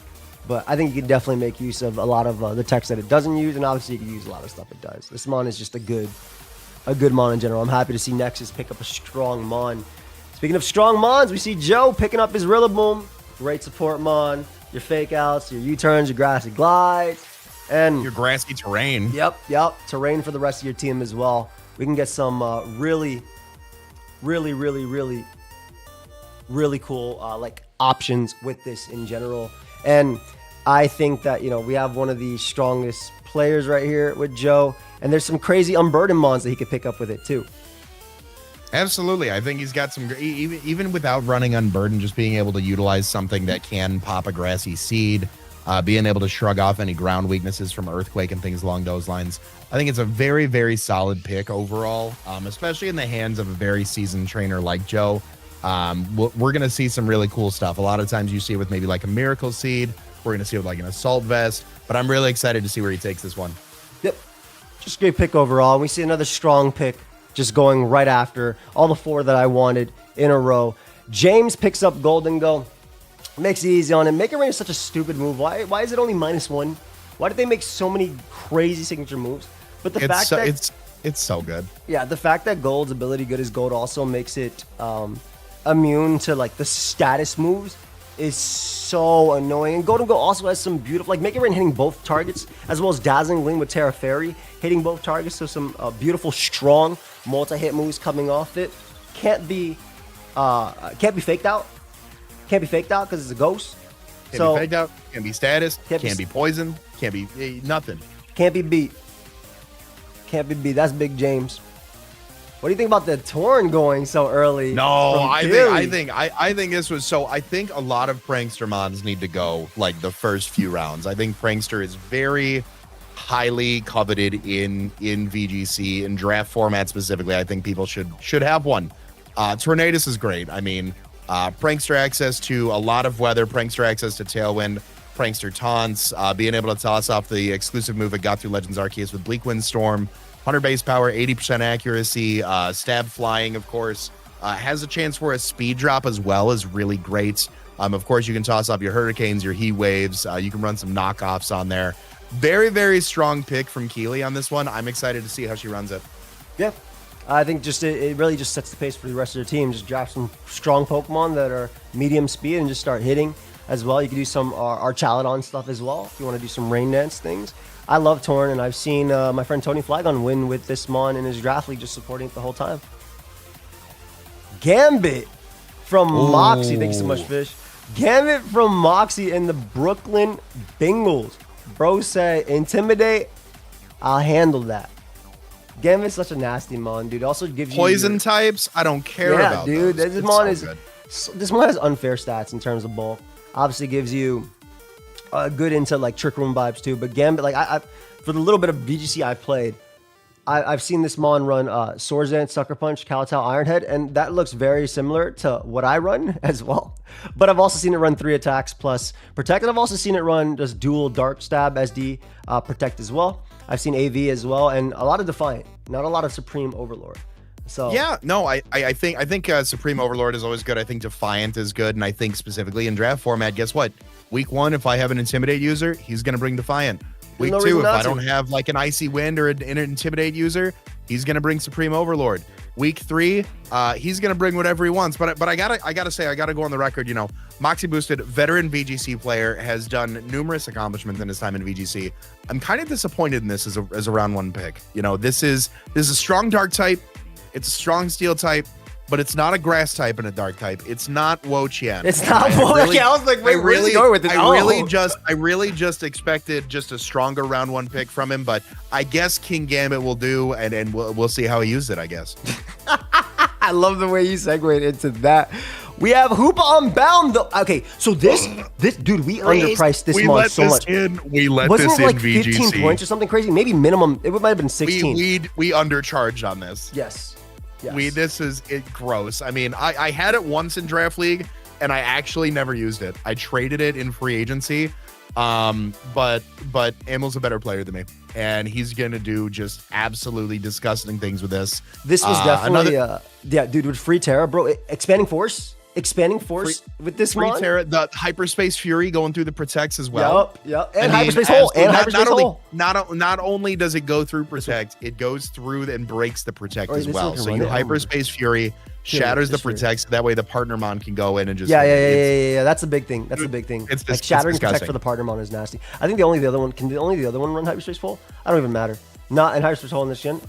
But I think you can definitely make use of a lot of the text that it doesn't use, and obviously you can use a lot of stuff it does. This mon is just a good mon in general. I'm happy to see Nexus pick up a strong mon. Speaking of strong mons, we see Joe picking up his Rillaboom. Great support mon. Your fake outs, your U-turns, your grassy glides, and your grassy terrain. Yep. Terrain for the rest of your team as well. We can get some really cool like options with this in general. And I think that, we have one of the strongest players right here with Joe, and there's some crazy unburdened mons that he could pick up with it too. Absolutely. I think he's got some, even without running unburdened, just being able to utilize something that can pop a grassy seed, being able to shrug off any ground weaknesses from Earthquake and things along those lines. I think it's a very, very solid pick overall, especially in the hands of a very seasoned trainer like Joe. We're going to see some really cool stuff. A lot of times you see it with maybe like a Miracle Seed. We're going to see it with like an Assault Vest, but I'm really excited to see where he takes this one. Yep. Just a great pick overall. We see another strong pick just going right after all the 4 that I wanted in a row. James picks up Golden Go. Makes it easy on him. Make It Rain is such a stupid move. Why is it only -1? Why did they make so many crazy signature moves? But the fact that it's so good. Yeah, the fact that Gold's ability good as Gold also makes it immune to like the status moves is so annoying. And Golden Go also has some beautiful, like Make It Rain hitting both targets, as well as Dazzling Gleam with Terra Fairy hitting both targets. So some beautiful, strong multi-hit moves coming off it. Can't be faked out. Can't be faked out because it's a ghost. Can't be faked out. Can't be status. Can't be poison. Can't be nothing. Can't be beat. Can't be beat. That's Big James. What do you think about the Torn going so early? No, I think this was so. I think a lot of Prankster mons need to go like the first few rounds. I think Prankster is very highly coveted in VGC in draft format specifically. I think people should have one. Tornadus is great. I mean, Prankster access to a lot of weather, Prankster access to Tailwind, Prankster taunts, being able to toss off the exclusive move it got through Legends Arceus with Bleak Wind Storm. 100 base power, 80% accuracy, stab flying, of course. Has a chance for a speed drop as well, is really great. Of course, you can toss off your Hurricanes, your Heat Waves. You can run some knockoffs on there. Very, very strong pick from Keely on this one. I'm excited to see how she runs it. Yeah, I think just it really just sets the pace for the rest of their team. Just draft some strong Pokemon that are medium speed and just start hitting as well. You can do some Archaladon stuff as well if you want to do some Rain Dance things. I love Torn, and I've seen my friend Tony Flagon win with this mon in his draft league, just supporting it the whole time. Gambit from Moxie. Thank you so much, Fish. Gambit from Moxie and the Brooklyn Bengals. Bro said, intimidate, I'll handle that. Gambit's such a nasty mon, dude. It also gives you Poison types, I don't care about dude. those. This mon so this mon has unfair stats in terms of bulk. Obviously gives you good into like Trick Room vibes too. But Gambit, like I for the little bit of VGC I played, I've seen this mon run Swordsdance, Sucker Punch, Kowtow, Ironhead, and that looks very similar to what I run as well. But I've also seen it run 3 attacks plus Protect, and I've also seen it run just dual Dark Stab, SD, Protect as well. I've seen AV as well, and a lot of Defiant, not a lot of Supreme Overlord. So yeah, no, I think Supreme Overlord is always good. I think Defiant is good, and I think specifically in draft format, guess what? Week 1, if I have an Intimidate user, he's gonna bring Defiant. Week 2, if I don't have like an Icy Wind or an Intimidate user, he's gonna bring Supreme Overlord. Week 3, he's gonna bring whatever he wants. But I gotta say, I gotta go on the record. You know, Moxie Boosted, veteran VGC player, has done numerous accomplishments in his time in VGC. I'm kind of disappointed in this as a round 1 pick. You know, this is a strong Dark type, it's a strong Steel type, but it's not a Grass type and a Dark type. It's not Wo-Chien. It's not Wo-Chien. I was like, wait, where's he going with this? I really just expected just a stronger round 1 pick from him, but I guess King Gambit will do, and we'll see how he used it, I guess. I love the way you segued into that. We have Hoopa Unbound though. Okay, so this dude, we underpriced this mon so much. We let Wasn't this it like in VGC. 15 points or something crazy? Maybe minimum. It might have been 16. We undercharged on this. Yes. Yes. This is gross. I mean, I had it once in Draft League, and I actually never used it. I traded it in free agency. But Emil's a better player than me, and he's gonna do just absolutely disgusting things with this. This was definitely yeah, dude, with free Terra, bro. Expanding force with this free mon. Terra, the Hyperspace Fury going through the protects as well. Yep. And Hyperspace Hole. And Hyperspace Hole. Not only does it go through Protect, it goes through and breaks the Protect as well. So your Hyperspace Fury shatters the Protects. That way the partner mon can go in and just yeah. That's a big thing. It's like shattering Protect for the partner mon is nasty. I think the only other one run Hyperspace Hole? I don't even matter. Not in Hyperspace Hole in this gen.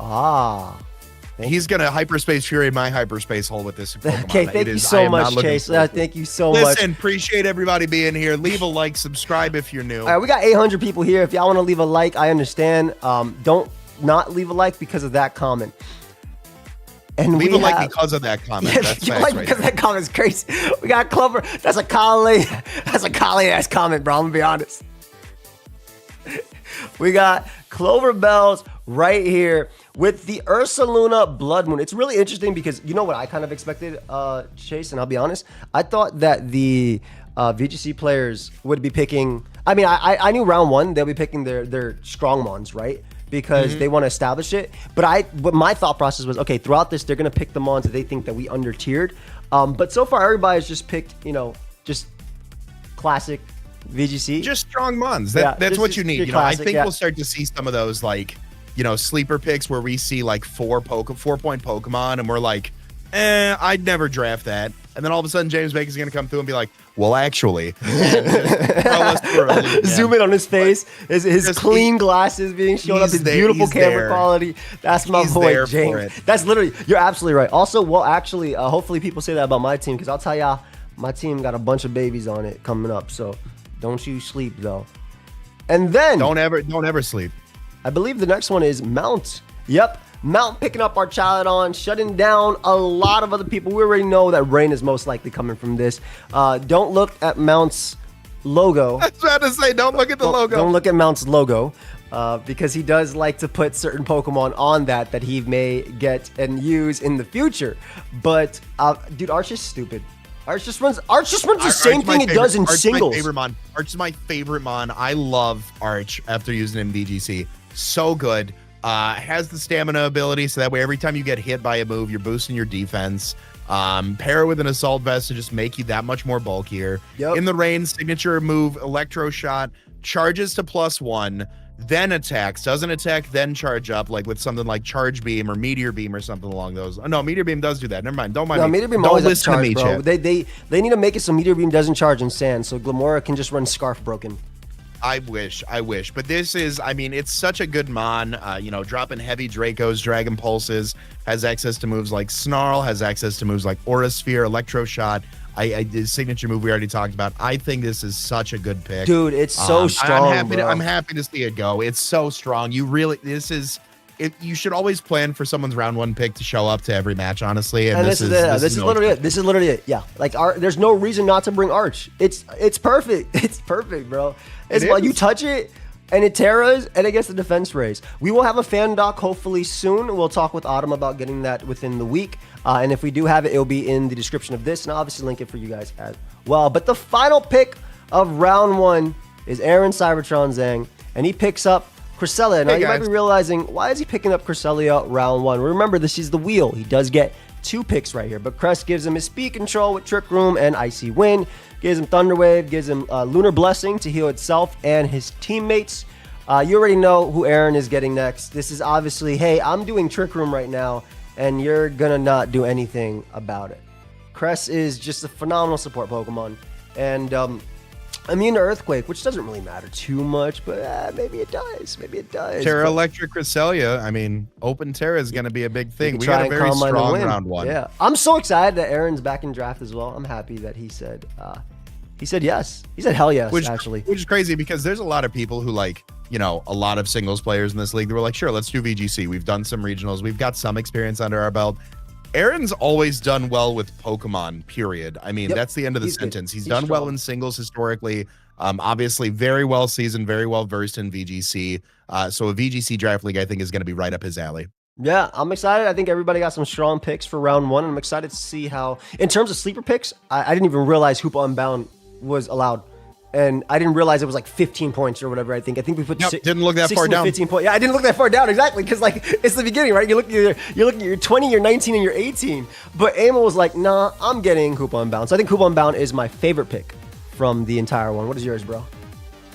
He's gonna Hyperspace Fury my Hyperspace Hole with this Pokemon. Okay, thank you so much, Chase. Thank you so much. Listen, appreciate everybody being here. Leave a like, subscribe if you're new. All right, we got 800 people here. If y'all want to leave a like, I understand. Don't not leave a like because of that comment. And leave a like because of that comment. Yeah, that's like because that comment is crazy. We got Clover. That's a Kali ass comment, bro. I'm gonna be honest. We got Clover Bells right here with the Ursaluna Blood Moon. It's really interesting because you know what I kind of expected, Chase, and I'll be honest. I thought that the VGC players would be picking. I mean, I knew round 1 they'll be picking their strong mons, right? Because they want to establish it. But my thought process was, okay, throughout this they're gonna pick the mons that they think that we under tiered. But so far everybody's just picked, just classic VGC, just strong mons. That's what you need. Classic, I think we'll start to see some of those like, sleeper picks where we see like 4-point Pokemon and we're like, I'd never draft that. And then all of a sudden James Baker's gonna come through and be like, well, actually, zoom in on his face, his clean glasses being shown up, his beautiful camera quality. That's my boy James. That's literally, you're absolutely right. Also, well, actually, hopefully people say that about my team because I'll tell y'all, my team got a bunch of babies on it coming up. So don't you sleep though. And then don't ever sleep. I believe the next one is Mount. Yep. Mount picking up our Chaladon, shutting down a lot of other people. We already know that rain is most likely coming from this. Don't look at Mount's logo. I was about to say, don't look at the logo. Don't look at Mount's logo because he does like to put certain Pokemon on that he may get and use in the future. But dude, Arch is stupid. Arch just runs the same thing it does in singles. Arch is my favorite mon. I love Arch after using him in VGC. So good. Has the stamina ability, so that way every time you get hit by a move, you're boosting your defense. Pair it with an assault vest to just make you that much more bulkier. Yep. In the rain, signature move, electro shot, charges to +1, then attacks. Doesn't attack, then charge up, like with something like Charge Beam or Meteor Beam or something along those. Oh, no, Meteor Beam does do that. Never mind. Don't mind. No, me. Meteor Beam don't always listen charge, to me, bro. Chad. They need to make it so Meteor Beam doesn't charge in sand, so Glamora can just run Scarf Broken. I wish, but this is, I mean, it's such a good mon, dropping heavy Dracos, Dragon Pulses, has access to moves like Snarl, has access to moves like Aura Sphere, Electro Shot. The signature move we already talked about. I think this is such a good pick. Dude, it's so strong, I'm happy to see it go. It's so strong. You should always plan for someone's round 1 pick to show up to every match, honestly. And this is literally it. This is literally it. Yeah. Like there's no reason not to bring Arch. It's perfect. It's perfect, bro. It's like you touch it and it terras and it gets the defense raise. We will have a fan doc hopefully soon. We'll talk with Autumn about getting that within the week. And if we do have it, it'll be in the description of this, and I'll obviously link it for you guys as well. But the final pick of round 1 is Aaron Cybertron Zhang, and he picks up Cresselia. Now, you might be realizing, why is he picking up Cresselia round 1? Remember, this is the wheel. He does get 2 picks right here, but Crest gives him his speed control with Trick Room and Icy Wind, gives him Thunder Wave, gives him Lunar Blessing to heal itself and his teammates. You already know who Aaron is getting next. This is obviously, hey, I'm doing Trick Room right now, and you're gonna not do anything about it. Crest is just a phenomenal support Pokemon, and immune to Earthquake, which doesn't really matter too much, but maybe it does. Terra Electric Cresselia. I mean, Open Terra is going to be a big thing. We got a very strong round 1. Yeah, I'm so excited that Aaron's back in draft as well. I'm happy that he said yes. He said hell yes, actually. Which is crazy because there's a lot of people who a lot of singles players in this league. They were like, sure, let's do VGC. We've done some regionals. We've got some experience under our belt. Aaron's always done well with Pokemon, period. I mean, that's the end of the sentence. He's done well in singles historically. Obviously, very well seasoned, very well versed in VGC. So a VGC Draft League, I think, is going to be right up his alley. Yeah, I'm excited. I think everybody got some strong picks for round 1. And I'm excited to see how, in terms of sleeper picks, I didn't even realize Hoop Unbound was allowed. And I didn't realize it was like 15 points or whatever. I think we put didn't look that far down. 15 points. Yeah, I didn't look that far down exactly because it's the beginning, right? You're looking at your 20, your 19, and your 18. But Emil was like, nah, I'm getting Hoop Unbound. So I think Hoop Unbound is my favorite pick from the entire one. What is yours, bro?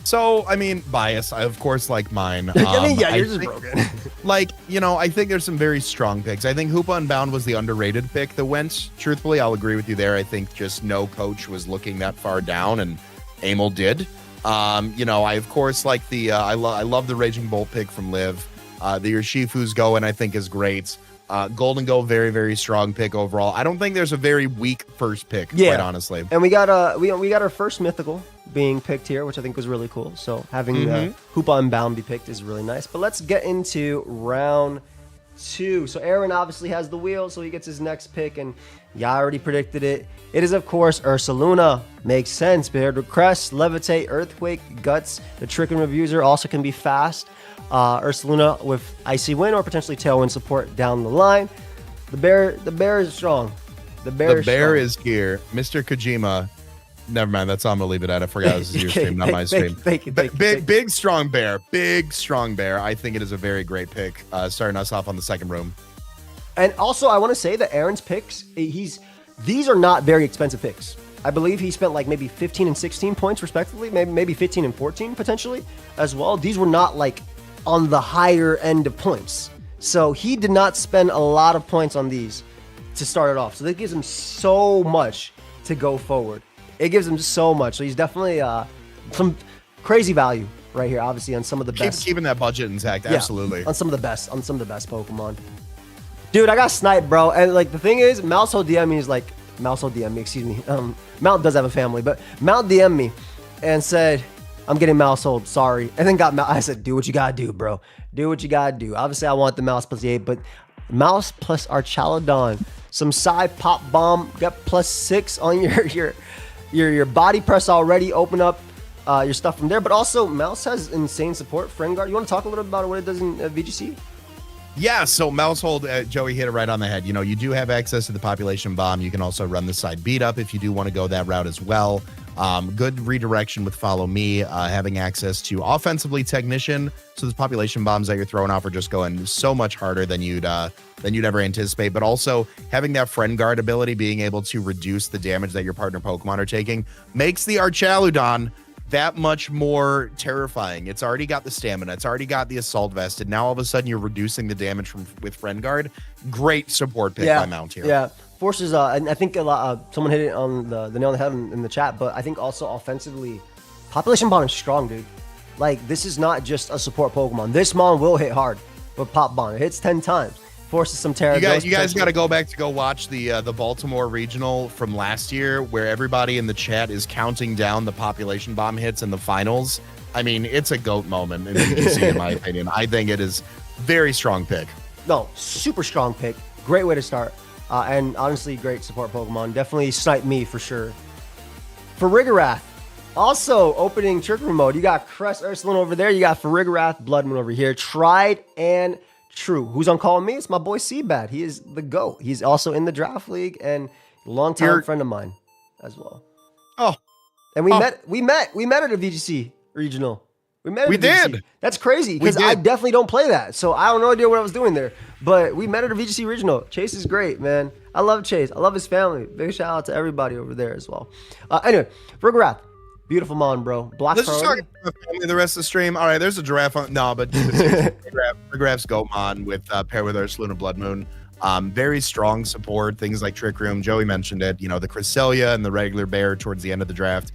So, I mean, bias. I, of course, like mine. Yours is broken. I think there's some very strong picks. I think Hoop Unbound was the underrated pick that went. Truthfully, I'll agree with you there. I think just no coach was looking that far down, and Emil did. I of course like I love the Raging Bolt pick from Liv. The Urshifu's Go, and I think is great. Golden Go, very, very strong pick overall. I don't think there's a very weak first pick, quite honestly. And we got our first mythical being picked here, which I think was really cool. So having Hoop Unbound be picked is really nice. But let's get into round 2. So Aaron obviously has the wheel, so he gets his next pick, and yeah, I already predicted it. It is, of course, Ursaluna. Makes sense. Paired with Crest, Levitate, Earthquake, Guts. The Trick and Refuser also can be fast. Ursaluna with Icy Wind or potentially Tailwind support down the line. The bear is strong. The bear is here. Mr. Kojima. Never mind. That's all I'm going to leave it at. I forgot this is your stream, not my stream. Thank you. Big, strong bear. Big, strong bear. I think it is a very great pick, starting us off on the second room. And also, I want to say that Aaron's picks, these are not very expensive picks. I believe he spent like maybe 15 and 16 points respectively, maybe 15 and 14 potentially as well. These were not like on the higher end of points. So he did not spend a lot of points on these to start it off. So that gives him so much to go forward. It gives him so much. So he's definitely some crazy value right here, obviously, on some of the best. Keeping that budget intact, absolutely. On some of the best Pokemon. Dude, I got sniped, bro. And like the thing is, Mousehole DM me is like, Mousehole DM me, excuse me. Mount does have a family, but Mount DM me and said, I'm getting Mousehole, sorry. And then I said, do what you gotta do, bro. Do what you gotta do. Obviously, I want the Mouse plus 8, but Mouse plus Archaludon. Some side pop bomb, got +6 on your body press already. Open up your stuff from there. But also, Mouse has insane support. Friend Guard. You want to talk a little bit about what it does in VGC? Yeah, so Mousehold, Joey hit it right on the head. You do have access to the population bomb. You can also run the side beat up if you do want to go that route as well. Good redirection with Follow Me, having access to offensively Technician. So the population bombs that you're throwing off are just going so much harder than you'd ever anticipate. But also having that Friend Guard ability, being able to reduce the damage that your partner Pokemon are taking, makes the Archaludon that much more terrifying. It's already got the stamina. It's already got the assault vest. And now all of a sudden you're reducing the damage with Friend Guard. Great support pick by Mount here. Yeah. Forces, and I think a lot, someone hit it on the nail on the head in the chat, but I think also offensively, population bomb is strong, dude. Like, this is not just a support Pokemon. This Mon will hit hard with Pop Bond. It hits 10 times. Forces some Terra. You guys got to go back to go watch the Baltimore regional from last year, where everybody in the chat is counting down the population bomb hits in the finals. I mean, it's a GOAT moment in VGC, in my opinion. I think it is very strong pick. No, super strong pick. Great way to start. And honestly, great support Pokemon. Definitely snipe me for sure. For Rigorath, also opening Trick Room mode. You got Crest Ursulin over there. You got Farigarath, Bloodmoon over here. Tried and true. Who's on calling me? It's my boy Seabad. He is the GOAT. He's also in the Draft League and longtime friend of mine as well. Oh. And we met at a VGC regional. We did. That's crazy because I definitely don't play that. So I have no idea what I was doing there. But we met at a VGC regional. Chase is great, man. I love Chase. I love his family. Big shout out to everybody over there as well. Anyway, Rigorath. Beautiful Mon, bro. Block Let's just talk about the rest of the stream. All right, there's a giraffe on. No, but Rigorath's Goat Mon with pair with Ursulin and Blood Moon. Very strong support. Things like Trick Room. Joey mentioned it. You know, the Cresselia and the regular bear towards the end of the draft.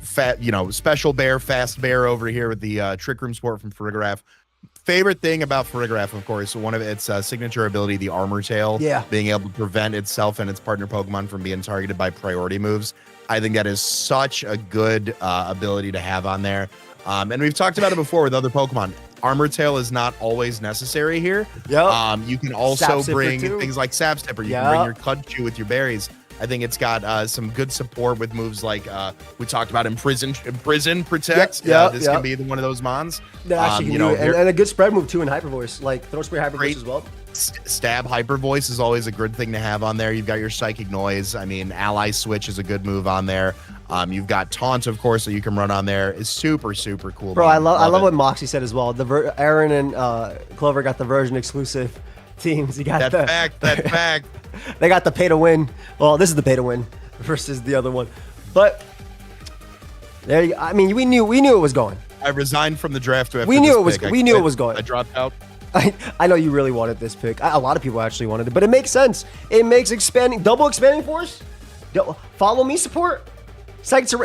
Special bear, fast bear over here with the Trick Room support from Farigarath. Favorite thing about Farigarath, of course, one of its signature ability, the Armor Tail, being able to prevent itself and its partner Pokemon from being targeted by priority moves. I think that is such a good ability to have on there. And we've talked about it before with other Pokemon. Armor Tail is not always necessary here. Yep. You can also bring things like Sap Stepper. You can bring your Cudchew with your berries. I think it's got some good support with moves like we talked about Imprison, Protect. This can be one of those Mons. That actually can do it. And a good spread move too in Hyper Voice, like Throw Spray Hyper Voice as well. Stab Hyper Voice is always a good thing to have on there. You've got your Psychic Noise. I mean, Ally Switch is a good move on there. You've got Taunt, of course, that you can run on there. It's super, super cool. Bro, I love what Moxie said as well. Aaron and Clover got the version exclusive teams. You got that fact. They got the pay to win. Well, this is the pay to win versus the other one. But there you go. I mean, we knew it was going. I resigned from the draft. We knew it was going. I dropped out. I know you really wanted this pick. A lot of people actually wanted it, but it makes sense. It makes double expanding force. Follow me support.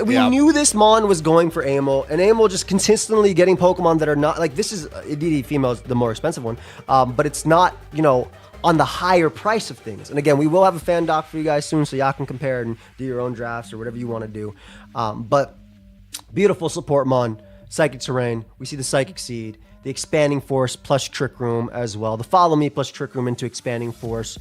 We knew this Mon was going for Amel, and Amel just consistently getting Pokemon that are not like this is indeed female is the more expensive one, but it's not on the higher price of things. And again, we will have a fan doc for you guys soon, so y'all can compare and do your own drafts or whatever you want to do. But beautiful support Mon, Psychic Terrain. We see the Psychic Seed. The Expanding Force plus Trick Room as well. The Follow Me plus Trick Room into Expanding Force.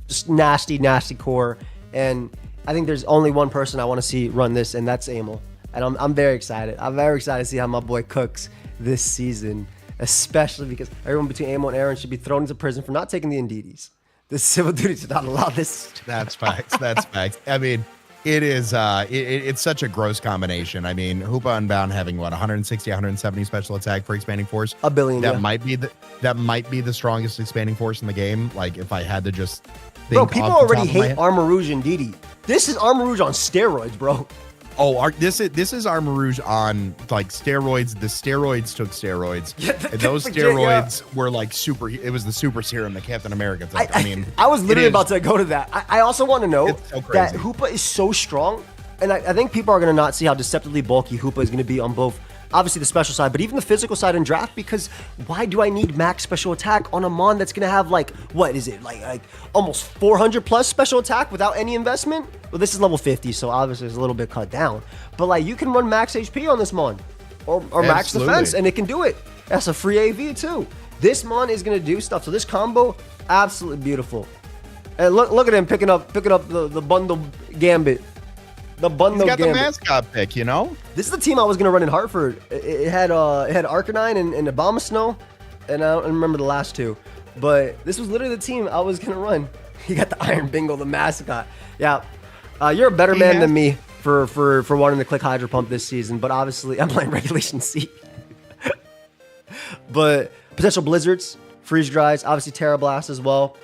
Just nasty, nasty core. And I think there's only one person I want to see run this, and that's Amel. And I'm very excited. I'm very excited to see how my boy cooks this season, especially because everyone between Amel and Aaron should be thrown into prison for not taking the Indeedis. The civil duty did not allow this. That's facts. That's facts. I mean, it is it's such a gross combination. I mean, Hoopa Unbound having 160, 170 special attack for expanding force. A billion. That might be the strongest expanding force in the game. Like if I had to just think. Bro, people already hate Armarouge and Didi. This is Armarouge on steroids, bro. Oh, this is Armarouge on like steroids. The steroids took steroids. And those steroids were like super. It was the super serum that Captain America took. I mean, I was literally about to go to that. I also want to know that Hoopa is so strong, and I think people are going to not see how deceptively bulky Hoopa is going to be on both. Obviously the special side, but even the physical side in draft, because why do I need max special attack on a Mon that's going to have like, what is it, like almost 400 plus special attack without any investment? Well, this is level 50, so obviously it's a little bit cut down. But like, you can run max HP on this Mon, or max defense, and it can do it. That's a free AV too. This Mon is going to do stuff. So this combo, absolutely beautiful. And look at him picking up the bundle Gambit. The bundle. He's got Gambit. the mascot pick, This is the team I was gonna run in Hartford. It had Arcanine and Abomasnow, and I don't remember the last two. But this was literally the team I was gonna run. He got the Iron Bingle, the mascot. Yeah, you're a better man than me for wanting to click Hydro Pump this season. But obviously, I'm playing Regulation C. But potential blizzards, freeze dries, obviously Terra Blast as well.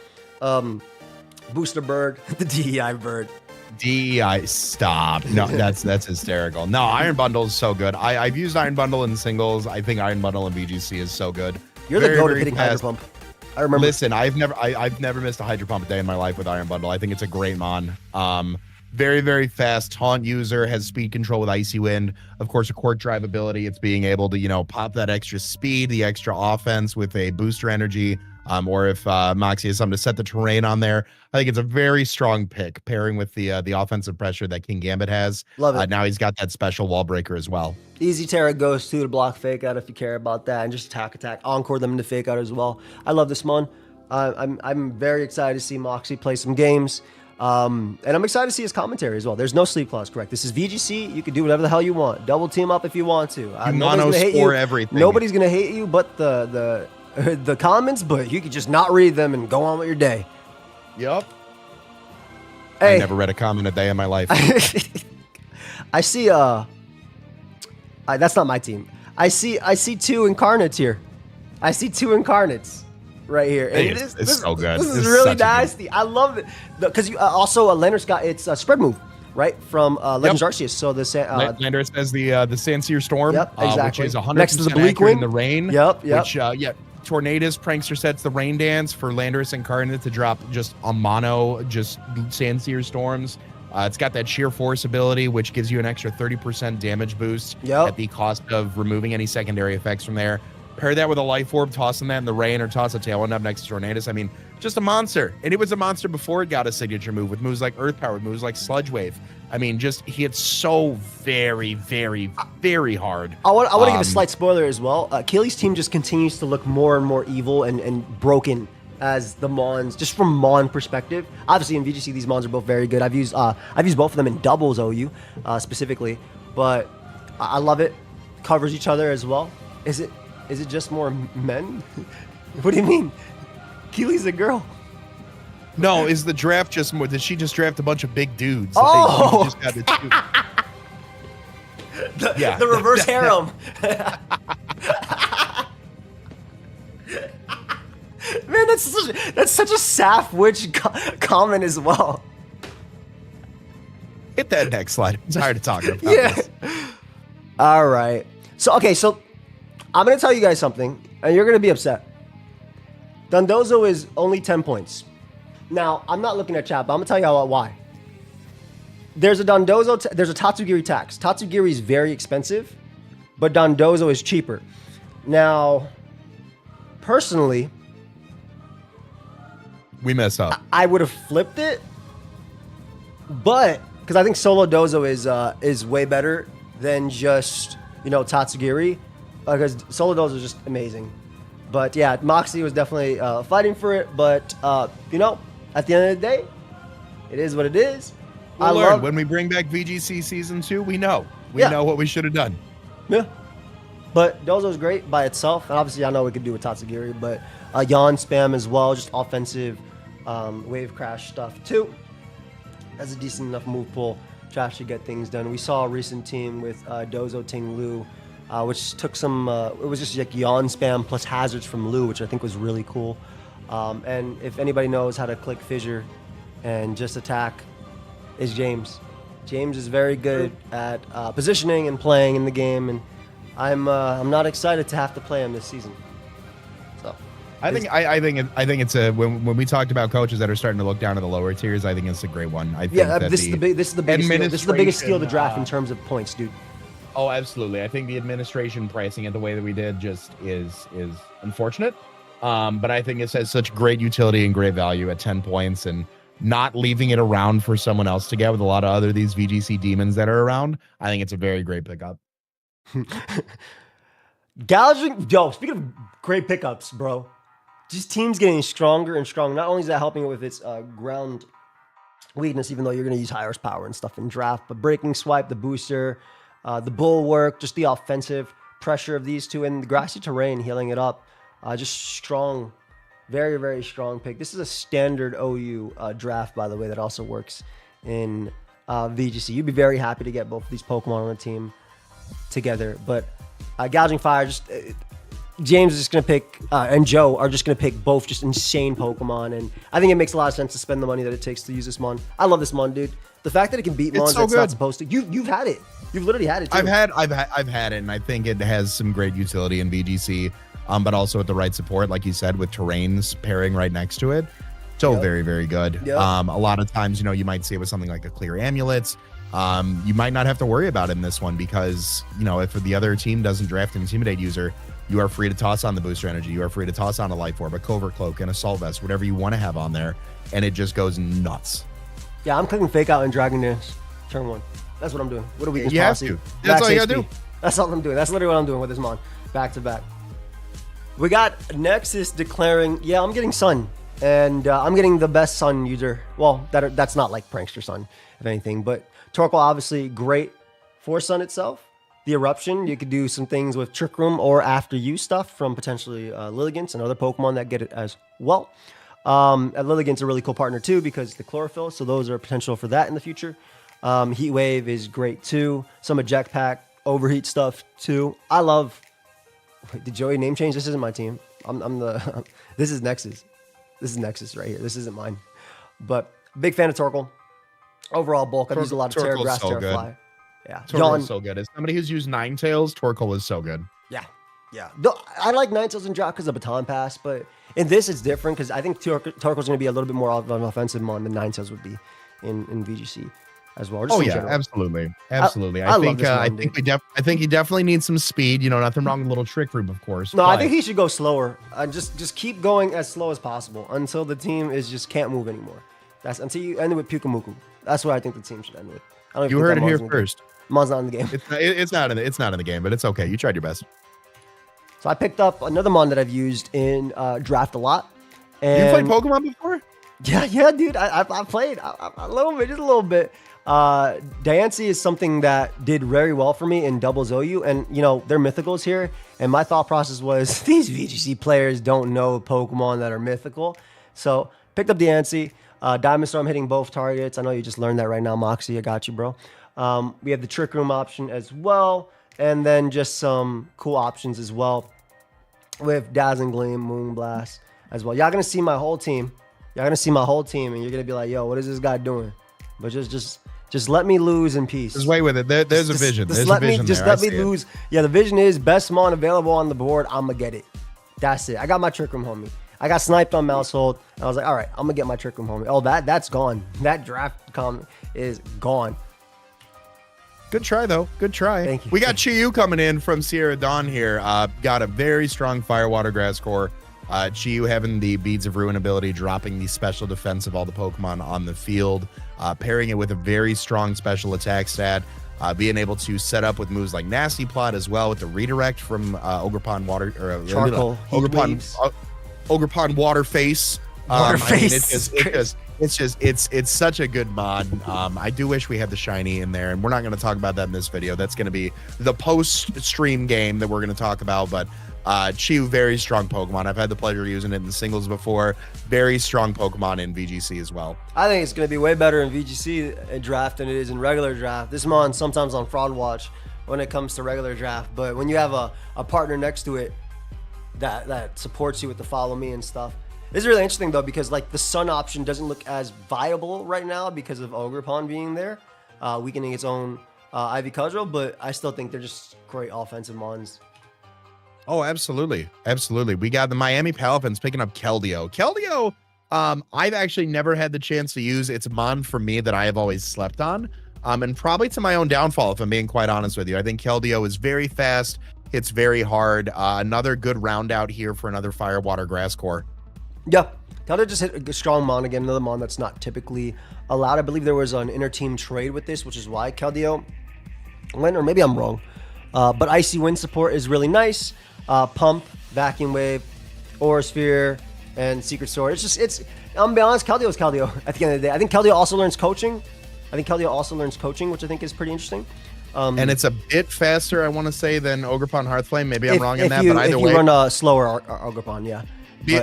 Booster Bird, the DEI Bird. DEI, stop. No, that's hysterical. No, Iron Bundle is so good. I've used Iron Bundle in singles. I think Iron Bundle in VGC is so good. You're the goat at hitting Hydro Pump. I remember. Listen, I've never missed a Hydro Pump a day in my life with Iron Bundle. I think it's a great Mon. Very, very fast taunt user, has speed control with Icy Wind. Of course, a court drive ability. It's being able to, you know, pop that extra speed, the extra offense with a booster energy. Or if Moxie has something to set the terrain on there. I think it's a very strong pick, pairing with the offensive pressure that King Gambit has. Love it. Now he's got that special wall breaker as well. Easy Terra goes to block fake out if you care about that, and just attack, encore them into fake out as well. I love this mon. I'm very excited to see Moxie play some games. And I'm excited to see his commentary as well. There's no sleep clause, correct? This is VGC. You can do whatever the hell you want. Double team up if you want to. Mono score everything. Nobody's gonna hate you, but the comments. But you could just not read them and go on with your day. Yep. Hey, I never read a comment a day in my life. I see. That's not my team. I see 2 incarnates here. I see 2 incarnates. Right here, and it's so good. This is really nasty. I love it because you also Landorus got its spread move right from Legends Arceus. So the Landorus has the Sanseer Storm, exactly. which is 100% next to the Bleak Wind in the rain. Yep. Which Tornadus Prankster sets the Rain Dance for Landorus Incarnate to drop just a mono, just Sanseer Storms. It's got that Sheer Force ability, which gives you an extra 30% damage boost at the cost of removing any secondary effects from there. Pair that with a Life Orb, tossing that in the rain, or toss a Tailwind up next to Tornadus. I mean, just a monster. And it was a monster before it got a signature move, with moves like Earth Power, with moves like Sludge Wave. I mean, just he hits so very, very, very hard. I want to give a slight spoiler as well. Keely's team just continues to look more and more evil and broken as the Mons, just from Mon perspective. Obviously, in VGC, these Mons are both very good. I've used both of them in doubles OU specifically, but I love it. Covers each other as well. Is it just more men? What do you mean? Keely's a girl. No, is the draft just more? Did she just draft a bunch of big dudes? Oh! Just got the reverse harem. Man, that's such a Saf Witch comment as well. Hit that next slide. I'm tired of talking about this. All right. So I'm going to tell you guys something, and you're going to be upset. Dondozo is only 10 points. Now, I'm not looking at chat, but I'm going to tell you why. There's a Dondozo, there's a Tatsugiri tax. Tatsugiri is very expensive, but Dondozo is cheaper. Now, personally, we mess up. I would have flipped it, but because I think Solo Dozo is way better than just, Tatsugiri. Because Solo Dozo is just amazing. But yeah, Moxie was definitely fighting for it. But, at the end of the day, it is what it is. We'll learn. When we bring back VGC Season 2, we know. We know what we should have done. Yeah. But Dozo's great by itself. And obviously, I know we could do with Tatsugiri. But Yawn spam as well. Just offensive wave crash stuff too. That's a decent enough move pool to actually get things done. We saw a recent team with Dozo Ting Lu. Which took some, it was just like yawn spam plus hazards from Lu, which I think was really cool. And if anybody knows how to click fissure and just attack, is James. James is very good at positioning and playing in the game, and I'm not excited to have to play him this season. So, I think it's a when we talked about coaches that are starting to look down at the lower tiers, I think it's a great one. I think this is the biggest steal. This is the biggest steal of the draft in terms of points, dude. Oh, absolutely. I think the administration pricing it the way that we did just is unfortunate. But I think it has such great utility and great value at 10 points, and not leaving it around for someone else to get with a lot of these VGC demons that are around. I think it's a very great pickup. Gouging, speaking of great pickups, bro, just teams getting stronger and stronger. Not only is that helping it with its ground weakness, even though you're going to use high horsepower and stuff in draft, but breaking swipe, the booster, the bulwark, just the offensive pressure of these two, and the grassy terrain healing it up. Just strong, very, very strong pick. This is a standard OU draft, by the way, that also works in VGC. You'd be very happy to get both of these Pokemon on the team together. But Gouging Fire, James is just going to pick, and Joe are just going to pick both just insane Pokemon. And I think it makes a lot of sense to spend the money that it takes to use this Mon. I love this Mon, dude. The fact that it can beat Mons that's not supposed to. You've had it. You've literally had it too. I've had it, and I think it has some great utility in VGC, but also with the right support, like you said, with terrains pairing right next to it. So very, very good. Yep. A lot of times, you know, you might see it with something like the clear amulets. You might not have to worry about it in this one because, you know, if the other team doesn't draft an Intimidate user, you are free to toss on the booster energy. You are free to toss on a life orb, a covert cloak, an assault vest, whatever you want to have on there, and it just goes nuts. Yeah, I'm clicking fake out and Dragon Dance turn 1. That's what I'm doing. What a weakness You have policy. to. That's Max all you gotta HP. do. That's all I'm doing. That's literally what I'm doing with this mon. Back to back. We got Nexus declaring, yeah, I'm getting Sun. And I'm getting the best Sun user. Well, that's not like Prankster Sun, if anything. But Torkoal, obviously, great for Sun itself. The Eruption, you could do some things with Trick Room or after you stuff from potentially Lilligant's and other Pokemon that get it as well. Lilligant's a really cool partner too because the Chlorophyll, so those are potential for that in the future. Heat Wave is great too. Some Eject Pack, Overheat stuff too. I love... Wait, did Joey name change? This isn't my team. I'm the... This is Nexus. This is Nexus right here. This isn't mine. But big fan of Torkoal. Overall bulk, I've used a lot of Terra Grass, so Terra good. Fly. Yeah. Torkoal is so good. As somebody who's used Ninetales, Torkoal is so good. Yeah. Yeah. I like Ninetales in draft because of Baton Pass, but in this it's different because I think Torkoal's going to be a little bit more of an offensive mon than Ninetales would be in VGC as well. Oh yeah, absolutely, absolutely. I think he definitely needs some speed. You know, nothing wrong with a little Trick Room, of course. No, I think he should go slower. Just keep going as slow as possible until the team just can't move anymore. That's until you end with Pyukumuku. That's what I think the team should end with. I don't even You think heard it here first. Mon's not in the game. It's not in the game, but it's okay. You tried your best. So I picked up another mon that I've used in draft a lot. And You played Pokemon before? Yeah, dude. I played a little bit, just a little bit. Diancie is something that did very well for me in Doubles OU, and you know they're mythicals here. And my thought process was these VGC players don't know Pokemon that are mythical, so picked up Diancie. Diamond Storm hitting both targets. I know you just learned that right now, Moxie. I got you, bro. We have the Trick Room option as well, and then just some cool options as well with Dazzling Gleam, Moonblast as well. Y'all gonna see my whole team. Y'all gonna see my whole team, and you're gonna be like, "Yo, what is this guy doing?" But just let me lose in peace. Just wait with it. There's a vision. Just let me lose. Yeah, the vision is best mon available on the board. I'm gonna get it. That's it. I got my Trick Room homie. I got sniped on Mousehold. And I was like, all right, I'm gonna get my Trick Room homie. Oh, that's gone. That draft comment is gone. Good try though. Good try. Thank you. We got Chiyu coming in from Sierra Dawn here. Got a very strong Firewater Grass core. Chiyu having the Beads of Ruin ability, dropping the special defense of all the Pokemon on the field, pairing it with a very strong special attack stat, being able to set up with moves like Nasty Plot as well with the redirect from Ogerpon Water or Charcoal. Ogerpon Water Face. Water I mean, Face. it's such a good mod. I do wish we had the shiny in there, and we're not going to talk about that in this video. That's going to be the post-stream game that we're going to talk about, but Chiyu, very strong Pokemon. I've had the pleasure of using it in the singles before. Very strong Pokemon in VGC as well. I think it's going to be way better in VGC draft than it is in regular draft. This mon sometimes on Fraud Watch when it comes to regular draft, but when you have a partner next to it that supports you with the follow me and stuff. This is really interesting though because like the Sun option doesn't look as viable right now because of Ogerpon being there, weakening its own Ivy Cudgel, but I still think they're just great offensive mons. Oh, absolutely. Absolutely. We got the Miami Palafins picking up Keldeo. Keldeo, I've actually never had the chance to use. It's a mon for me that I have always slept on. And probably to my own downfall, if I'm being quite honest with you. I think Keldeo is very fast. It's very hard. Another good round out here for another Firewater Grass core. Yeah. Keldeo just hit a strong mon again, another mon that's not typically allowed. I believe there was an inter-team trade with this, which is why Keldeo went, or maybe I'm wrong. But Icy Wind support is really nice. Pump, Vacuum Wave, Aura Sphere, and Secret Sword. I'm gonna be honest, Keldeo is Keldeo at the end of the day. I think Keldeo also learns coaching. Which I think is pretty interesting. And it's a bit faster, I want to say, than Ogerpon Hearthflame. Maybe I'm wrong in that, but either way. If you run a slower Ogerpon, yeah.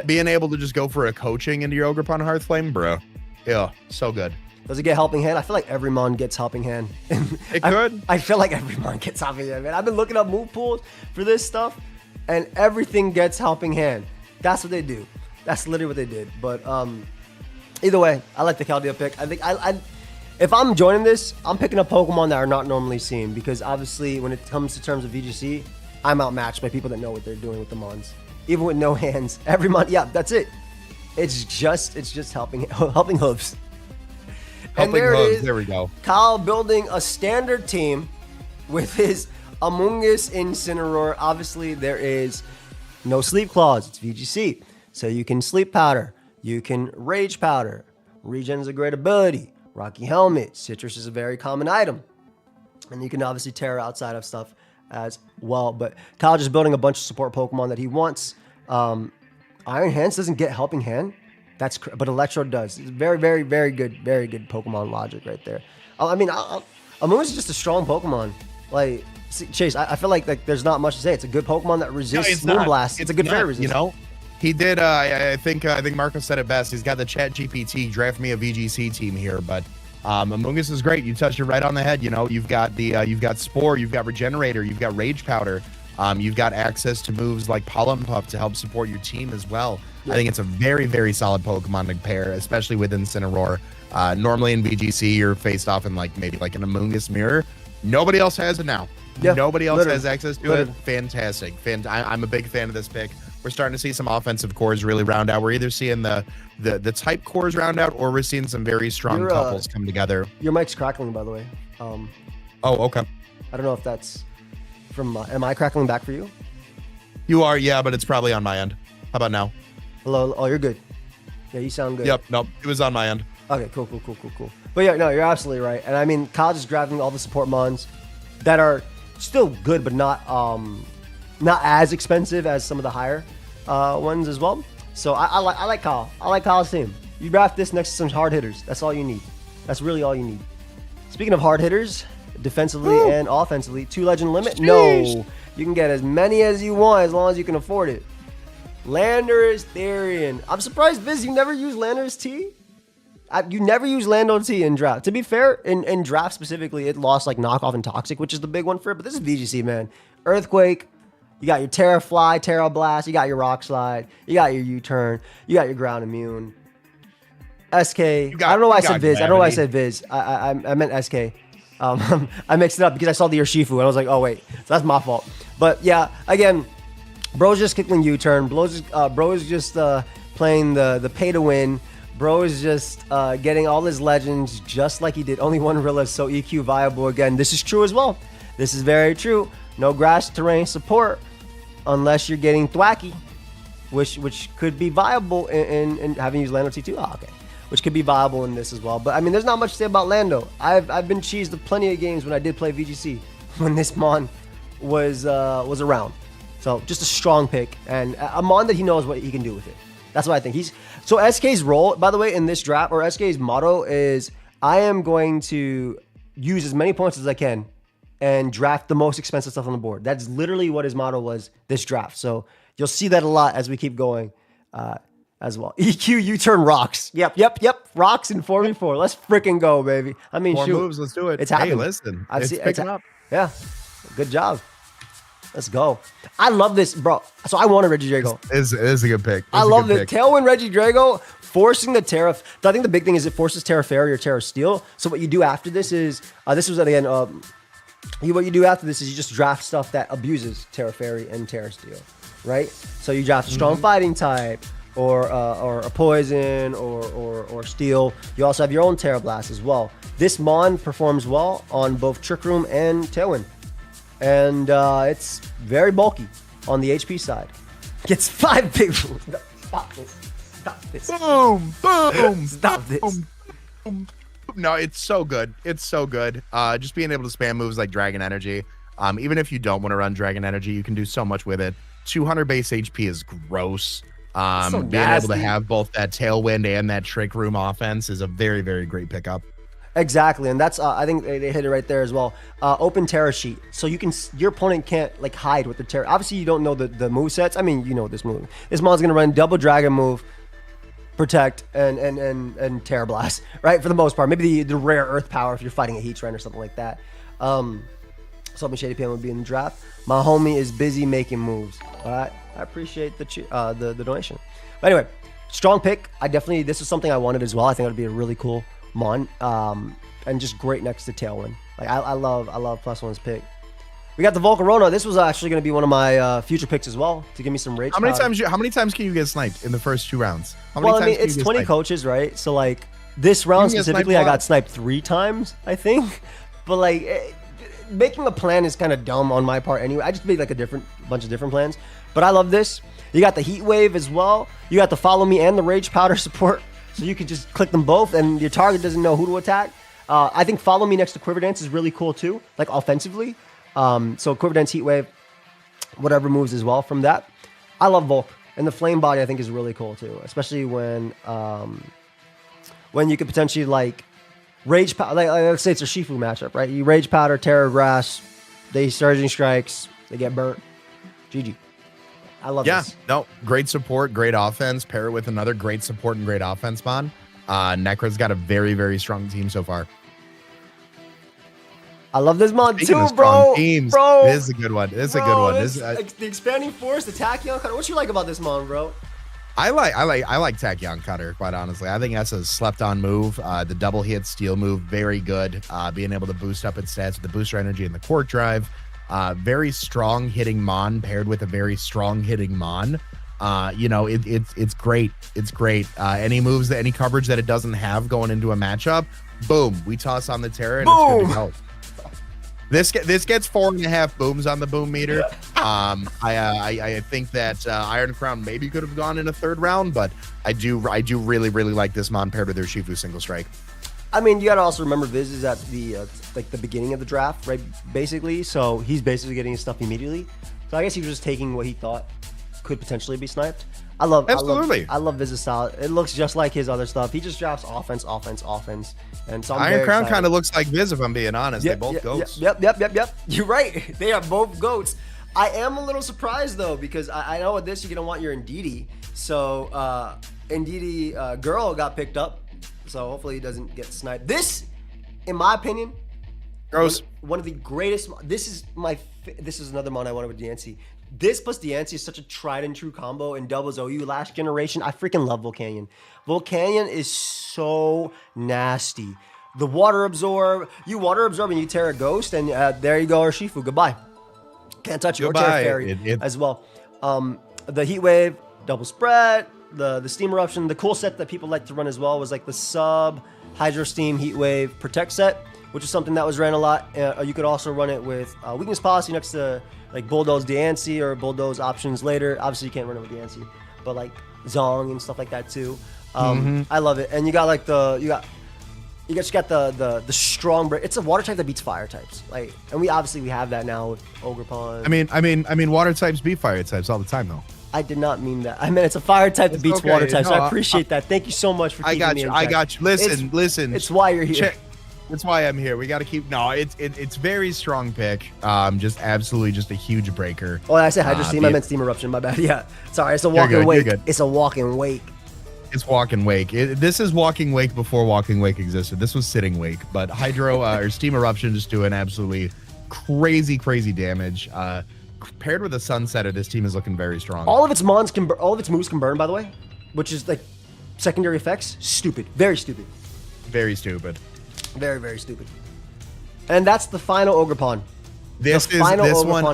Being able to just go for a coaching into your Ogerpon Hearthflame, bro. Yeah, so good. Does it get Helping Hand? I feel like every mon gets Helping Hand. It could. I feel like every mon gets Helping Hand, man. I've been looking up move pools for this stuff, and everything gets Helping Hand. That's what they do. That's literally what they did. But either way, I like the Keldeo pick. I think if I'm joining this, I'm picking up Pokemon that are not normally seen because obviously when it comes to terms of VGC, I'm outmatched by people that know what they're doing with the mons. Even with no hands, every mon, yeah, that's it. It's just helping helping hooves. And Helping there it hooves. is. There we go. Kyle building a standard team with his Among Us Incineroar. Obviously, there is no sleep clause. It's VGC. So you can sleep powder. You can rage powder. Regen is a great ability. Rocky Helmet. Citrus is a very common item. And you can obviously tear outside of stuff as well. But Kyle just building a bunch of support Pokemon that he wants. Iron Hands doesn't get Helping Hand. But Electrode does. It's very, very, very good Pokemon logic right there. I mean, Among Us is just a strong Pokemon. Like, Chase, I feel like there's not much to say. It's a good Pokemon that resists Moonblast. It's a good fairy resist. You know, he did. I think Marco said it best. He's got the Chat GPT draft me a VGC team here, but Among Us is great. You touched it right on the head. You know, you've got Spore, you've got Regenerator, you've got Rage Powder. You've got access to moves like Pollen Puff to help support your team as well. I think it's a very, very solid Pokemon to pair, especially with Incineroar. Normally in VGC, you're faced off in maybe an Among Us mirror. Nobody else has it now. Yeah, nobody else has access to it. Fantastic. I'm a big fan of this pick. We're starting to see some offensive cores really round out. We're either seeing the type cores round out, or we're seeing some very strong couples come together. Your mic's crackling, by the way. Oh, okay. I don't know if that's from. Am I crackling back for you? You are, yeah, but it's probably on my end. How about now? Hello. Oh, you're good. Yeah, you sound good. Yep. Nope. It was on my end. Okay. Cool. But yeah, no, you're absolutely right. And I mean, Kyle just grabbing all the support mons that are still good, but not as expensive as some of the higher ones as well. So I like Kyle. I like Kyle's team. You draft this next to some hard hitters. That's all you need. That's really all you need. Speaking of hard hitters, defensively and offensively, 2 legend limit? Jeez. No. You can get as many as you want as long as you can afford it. Landorus Therian. I'm surprised, Viz, you never use Landorus T? You never use Lando T in draft. To be fair, in draft specifically, it lost knockoff and toxic, which is the big one for it. But this is VGC, man. Earthquake. You got your Terra Fly, Terra Blast. You got your Rock Slide. You got your U-Turn. You got your Ground Immune. SK. I don't know why I said Viz. I don't know why I said Viz. I meant SK. I mixed it up because I saw the Urshifu and I was like, oh wait, so that's my fault. But yeah, again, bro's just kicking U-turn. Bro is just playing the pay to win. Bro is just getting all his legends just like he did. Only one Rilla, so EQ viable again. This is true as well. This is very true. No grass terrain support unless you're getting Thwacky, which could be viable in having used Lando T2. Oh, okay. Which could be viable in this as well. But I mean, there's not much to say about Lando. I've been cheesed plenty of games when I did play VGC when this Mon was around. So just a strong pick and a Mon that he knows what he can do with it. That's what I think. So SK's role, by the way, in this draft, or SK's motto is, I am going to use as many points as I can and draft the most expensive stuff on the board. That's literally what his motto was this draft. So you'll see that a lot as we keep going as well. EQ U-turn rocks. Yep. Rocks in 4v4. Let's freaking go, baby. I mean, More shoot. moves. Let's do it. It's happening. Hey, listen. It's picking up. Yeah. Good job. Let's go. I love this, bro. So I wanted Reggie Drago. It is a good pick. I love it. Tailwind Reggie Drago forcing the Terra. I think the big thing is it forces Terra Fairy or Terra Steel. So what you do after this is, what you do after this is you just draft stuff that abuses Terra Fairy and Terra Steel, right? So you draft a strong fighting type or a poison or steel. You also have your own Terra Blast as well. This Mon performs well on both Trick Room and Tailwind. And it's very bulky on the HP side. Gets 5 big moves. Stop this. Boom. Stop this. Boom. No, it's so good. Just being able to spam moves like Dragon Energy. Even if you don't want to run Dragon Energy, you can do so much with it. 200 base HP is gross. Being able to have both that Tailwind and that Trick Room offense is a very, very great pickup. Exactly, and that's I think they hit it right there as well. Open Terra sheet, so your opponent can't hide with the Terra. Obviously, you don't know the move sets. I mean, you know this move. This Mon's gonna run double Dragon move, Protect, and Terra Blast, right? For the most part, maybe the rare Earth Power if you're fighting a Heat Trend or something like that. Something Shady PM would be in the draft. My homie is busy making moves. All right, I appreciate the donation. But anyway, strong pick. This is something I wanted as well. I think it would be a really cool Mon, and just great next to Tailwind. I love +1's pick. We got the Volcarona. This was actually going to be one of my future picks as well to give me some rage. How many times can you get sniped in the first 2 rounds? How many Well, I times mean, can it's you get 20 sniped? coaches, right? So like this round You can get specifically, sniped I a lot. got sniped 3 times, I think. But like making a plan is kind of dumb on my part anyway. I just made like a bunch of different plans. But I love this. You got the heat wave as well. You got the follow me and the rage powder support. So you can just click them both and your target doesn't know who to attack. I think follow me next to Quiver Dance is really cool too, like offensively. So Quiver Dance, heat wave, whatever moves as well from that. I love Volk. And the flame body I think is really cool too, especially when you could potentially like rage powder, like let's say it's a Shifu matchup, right? You rage powder, Terror Grass, they surging strikes, they get burnt. GG. I love this. No, great support, great offense. Pair it with another great support and great offense mon. Necra's got a very, very strong team so far. I love this mon Speaking too, of strong bro. teams, Bro, this is a good one. This is a good one. This it's, the expanding force, the tachyon cutter. What you like about this mon, bro? I like Tachyon Cutter, quite honestly. I think that's a slept on move. The double hit steal move, very good. Being able to boost up its stats with the booster energy and the court drive. Very strong hitting mon paired with a very strong hitting mon. It's great. It's great. Any coverage that it doesn't have going into a matchup, boom, we toss on the Terra and Boom. it's good to go. This gets 4.5 booms on the boom meter. I think that Iron Crown maybe could have gone in a 3rd round, but I do really like this mon paired with their Shifu single strike. I mean, you got to also remember Viz is at the like the beginning of the draft, right? Basically, so he's basically getting his stuff immediately. So I guess he was just taking what he thought could potentially be sniped. Absolutely. I love Viz's style. It looks just like his other stuff. He just drafts offense, and so Iron Crown kind of looks like Viz, if I'm being honest. They both goats. Yep. You're right. They are both goats. I am a little surprised though because I know with this you're gonna want your Ndidi. So Ndidi girl got picked up. So hopefully he doesn't get sniped. This, in my opinion, Gross. One of the greatest. This is another mon I wanted with Diancie. This plus Diancie is such a tried and true combo in doubles OU last generation. I freaking love Volcanion. Volcanion is so nasty. The water absorb. You water absorb and you Terra Ghost, and there you go, or Shifu. Goodbye. Can't touch you. Or Terra Fairy as well. The heat wave, double spread. The steam eruption, the cool set that people like to run as well was like the sub hydro steam heat wave protect set, which is something that was ran a lot. You could also run it with weakness policy next to like bulldoze Diancie or bulldoze options later. Obviously you can't run it with Diancie, but like Zong and stuff like that too. I love it. And you got like you got the strong break. It's a water type that beats fire types. Like, and we have that now with Ogerpon. I mean water types beat fire types all the time though. I did not mean that. I meant it's a fire type that beats water type, so I appreciate that. Thank you so much for keeping me in check. I got you. Listen. It's why you're here. That's why I'm here. We got to keep. No, it's very strong pick. Just absolutely just a huge breaker. Oh, I said Hydro Steam. I meant Steam Eruption. My bad. Yeah. Sorry. It's a walking wake. It's a walking wake. It's walking wake. This is walking wake before walking wake existed. This was sitting wake, but Hydro or Steam Eruption just doing absolutely crazy damage. Paired with a Sunsetter, this team is looking very strong. All of its mons can, all of its moves can burn, by the way, which is like secondary effects. Stupid. Very stupid. Very stupid. Very stupid. And that's the final Ogerpon. This one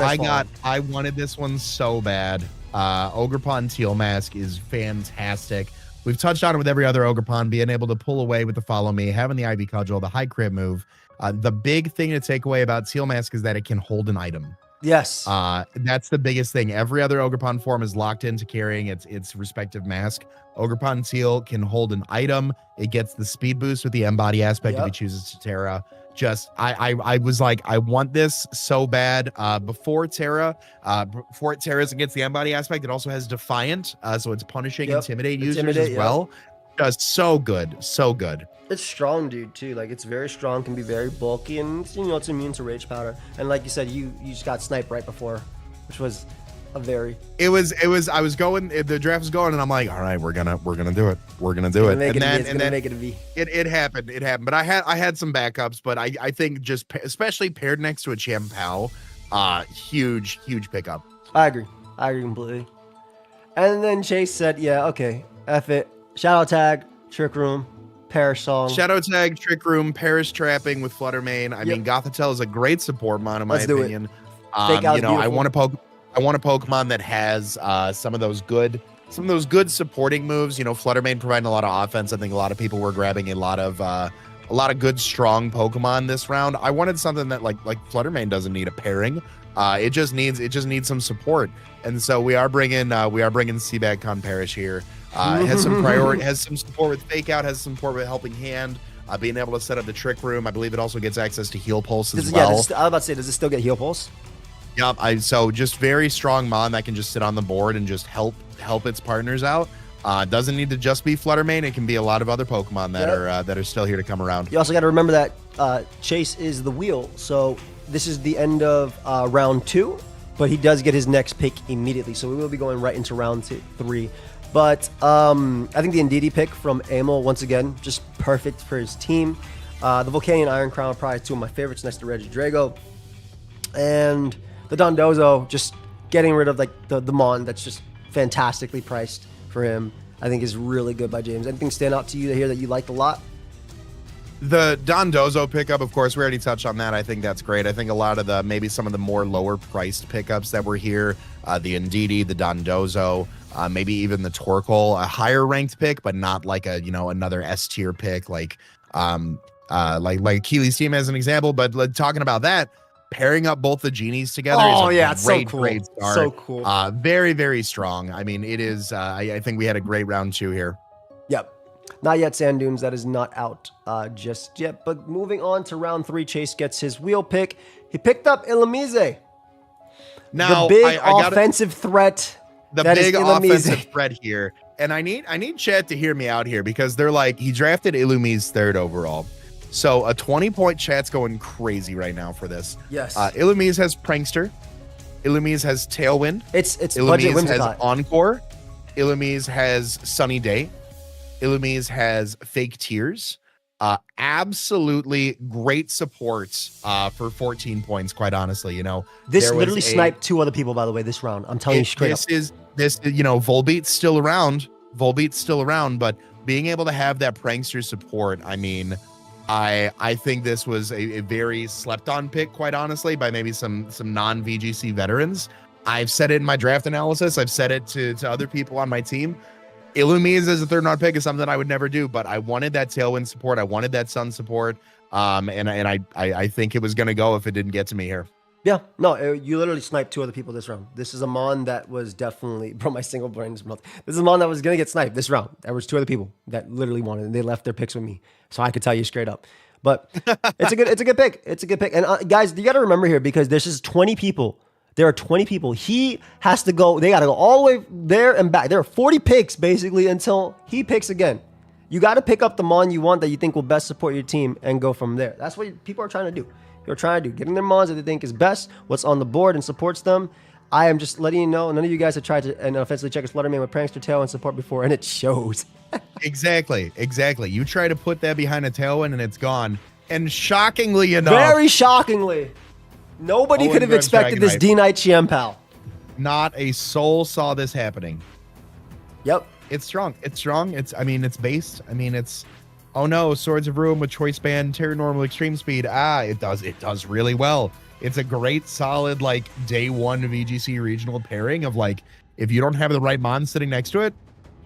I wanted this one so bad. Ogerpon Teal Mask is fantastic. We've touched on it with every other Ogerpon, being able to pull away with the follow me, having the Ivy Cudgel, the high crit move. The big thing to take away about Teal Mask is that it can hold an item. Yes. That's the biggest thing. Every other Ogerpon form is locked into carrying its respective mask. Ogerpon Teal can hold an item. It gets the speed boost with the embody aspect if he chooses to Terra. Just I was like, I want this so bad. Before it Terras against the embody aspect, it also has Defiant, so it's punishing Intimidate users as well. Just so good. It's strong, dude, too. Like, it's very strong, can be very bulky, and it's immune to Rage Powder. And like you said, you just got sniped right before, which was a very. It was. I was going. The draft was going, and I'm like, all right, we're gonna do it. We're gonna do it. And then make it a V. It happened. But I had some backups. But I think just especially paired next to a Cham Pao, huge pickup. I agree completely. And then Chase said, yeah, okay, F it. Shadow Tag, Trick Room, Perish Song. Shadow Tag, Trick Room, Perish Trapping with Fluttermane. I mean, Gothitelle is a great support mon, in my opinion. Fake out's You know, I beautiful. want a Pokemon that has some of those good supporting moves. You know, Fluttermane providing a lot of offense. I think a lot of people were grabbing a lot of good strong Pokemon this round. I wanted something that like Fluttermane doesn't need a pairing. It just needs some support. And so we are bringing Seabag Con Parish here. It has some priority, has some support with Fake Out, has some support with Helping Hand, being able to set up the Trick Room. I believe it also gets access to Heal Pulse as well. Yeah, I was about to say, does it still get Heal Pulse? Yep. So just very strong mon that can just sit on the board and just help its partners out. Doesn't need to just be Fluttermane. It can be a lot of other Pokemon that are still here to come around. You also got to remember that Chase is the wheel. So this is the end of round 2, but he does get his next pick immediately. So we will be going right into round 3. But I think the Indeedee pick from Amel, once again, just perfect for his team. The Volcanion Iron Crown are probably 2 of my favorites next to Regidrago. And the Dondozo, just getting rid of like the Mon that's just fantastically priced for him, I think is really good by James. Anything stand out to you here that you liked a lot? The Dondozo pickup, of course, we already touched on that. I think that's great. I think a lot of maybe some of the more lower priced pickups that were here, the Indeedee, the Dondozo, maybe even the Torkoal, a higher ranked pick, but not like another S tier pick like Keely's team as an example. But talking about that, pairing up both the genies together is a great start. So cool. Very, very strong. I mean, it is. I think we had a great round 2 here. Yep. Not yet, Sand Dunes. That is not out just yet. But moving on to round 3, Chase gets his wheel pick. He picked up Illumise. Now, the big offensive threat. The big offensive threat here. And I need Chad to hear me out here because they're like, he drafted Illumise 3rd overall. So a 20-point chat's going crazy right now for this. Yes. Illumise has Prankster. Illumise has Tailwind. It's budget Illumise has Whimsicott. Encore. Illumise has Sunny Day. Illumise has Fake Tears. Absolutely great supports for 14 points, quite honestly. This literally sniped 2 other people, by the way, this round. I'm telling you straight up. Volbeat's still around, but being able to have that Prankster support, I mean, I think this was a very slept on pick, quite honestly, by maybe some non-VGC veterans. I've said it in my draft analysis. I've said it to other people on my team. Illumise as a 3rd round pick is something I would never do, but I wanted that Tailwind support. I wanted that Sun support. And I think it was going to go if it didn't get to me here. Yeah, no, you literally sniped 2 other people this round. This is a Mon that was definitely, bro, my single brain is melting. This is a Mon that was going to get sniped this round. There was 2 other people that literally wanted, and they left their picks with me. So I could tell you straight up. But it's a good pick. It's a good pick. And guys, you got to remember here, because there's just 20 people. There are 20 people. He has to go. They got to go all the way there and back. There are 40 picks basically until he picks again. You got to pick up the Mon you want that you think will best support your team and go from there. That's what people are trying to do. You're trying to do. Getting their Mons that they think is best, what's on the board and supports them. I am just letting you know, none of you guys have tried to offensively check a Fluttermane with Prankster Tail and support before, and it shows. Exactly. You try to put that behind a Tailwind and it's gone. And shockingly enough, very shockingly, nobody could have expected this D-Knight Chiempao. Not a soul saw this happening. Yep. It's strong. It's based. It's oh no, Swords of Ruin with Choice Band, Terra Normal Extreme Speed. It does really well. It's a great solid like day 1 VGC regional pairing of like, if you don't have the right Mon sitting next to it,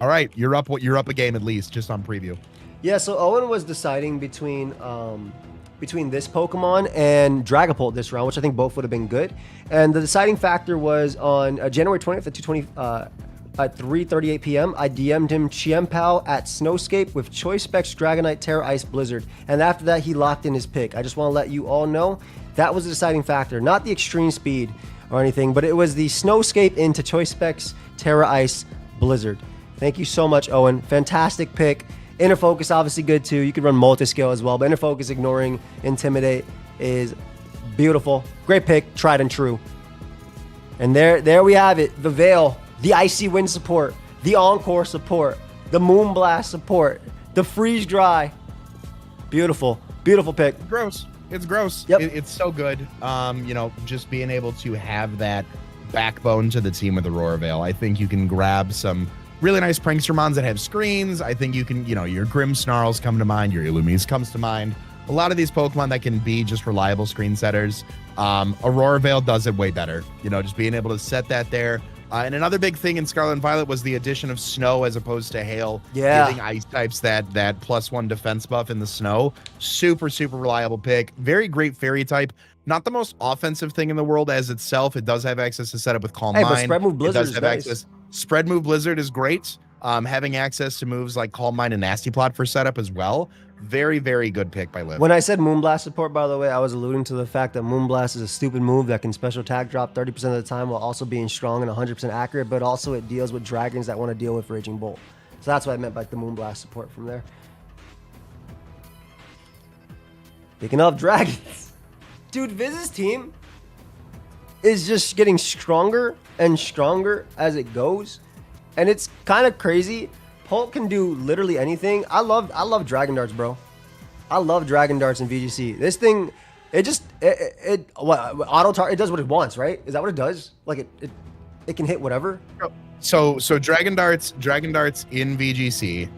all right, you're up a game at least just on preview. Yeah, so Owen was deciding between this Pokemon and Dragapult this round, which I think both would have been good. And the deciding factor was on January 20th at 3:38 p.m. I DM'd him Chiempao at Snowscape with Choice Specs, Dragonite, Terra Ice, Blizzard. And after that, he locked in his pick. I just want to let you all know that was the deciding factor. Not the extreme speed or anything, but it was the Snowscape into Choice Specs, Terra Ice, Blizzard. Thank you so much, Owen. Fantastic pick. Inner Focus, obviously good too. You could run Multiscale as well, but Inner Focus ignoring Intimidate is beautiful. Great pick, tried and true. And there we have it. The Veil, the Icy Wind support, the Encore support, the Moonblast support, the Freeze Dry. Beautiful, beautiful pick. It's gross. Yep. It's so good. Just being able to have that backbone to the team with Aurora Veil. I think you can grab some really nice Prankster Mons that have screens. I think you can, your Grim Snarls come to mind, your Illumise comes to mind. a lot of these Pokemon that can be just reliable screen setters. Aurora Veil does it way better. You know, just being able to set that there. And another big thing in Scarlet and Violet was the addition of snow as opposed to hail, giving ice types that +1 defense buff in the snow. Super, super reliable pick. Very great fairy type. Not the most offensive thing in the world as itself. It does have access to set up with Calm Mind. But Spread Move Blizzard is nice. Spread Move Blizzard is great. Having access to moves like Calm Mind and Nasty Plot for setup as well. Very, very good pick by Liv. When I said Moonblast support, by the way, I was alluding to the fact that Moonblast is a stupid move that can special attack drop 30% of the time while also being strong and 100% accurate, but also it deals with dragons that want to deal with Raging Bolt. So that's what I meant by the Moonblast support from there. Picking up dragons. Dude, Viz's team is just getting stronger and stronger as it goes. And it's kind of crazy. Polk can do literally anything. I love Dragon Darts, bro. I love Dragon Darts in VGC. This thing, auto target. It does what it wants, right? Is that what it does? Like it can hit whatever. So Dragon Darts in VGC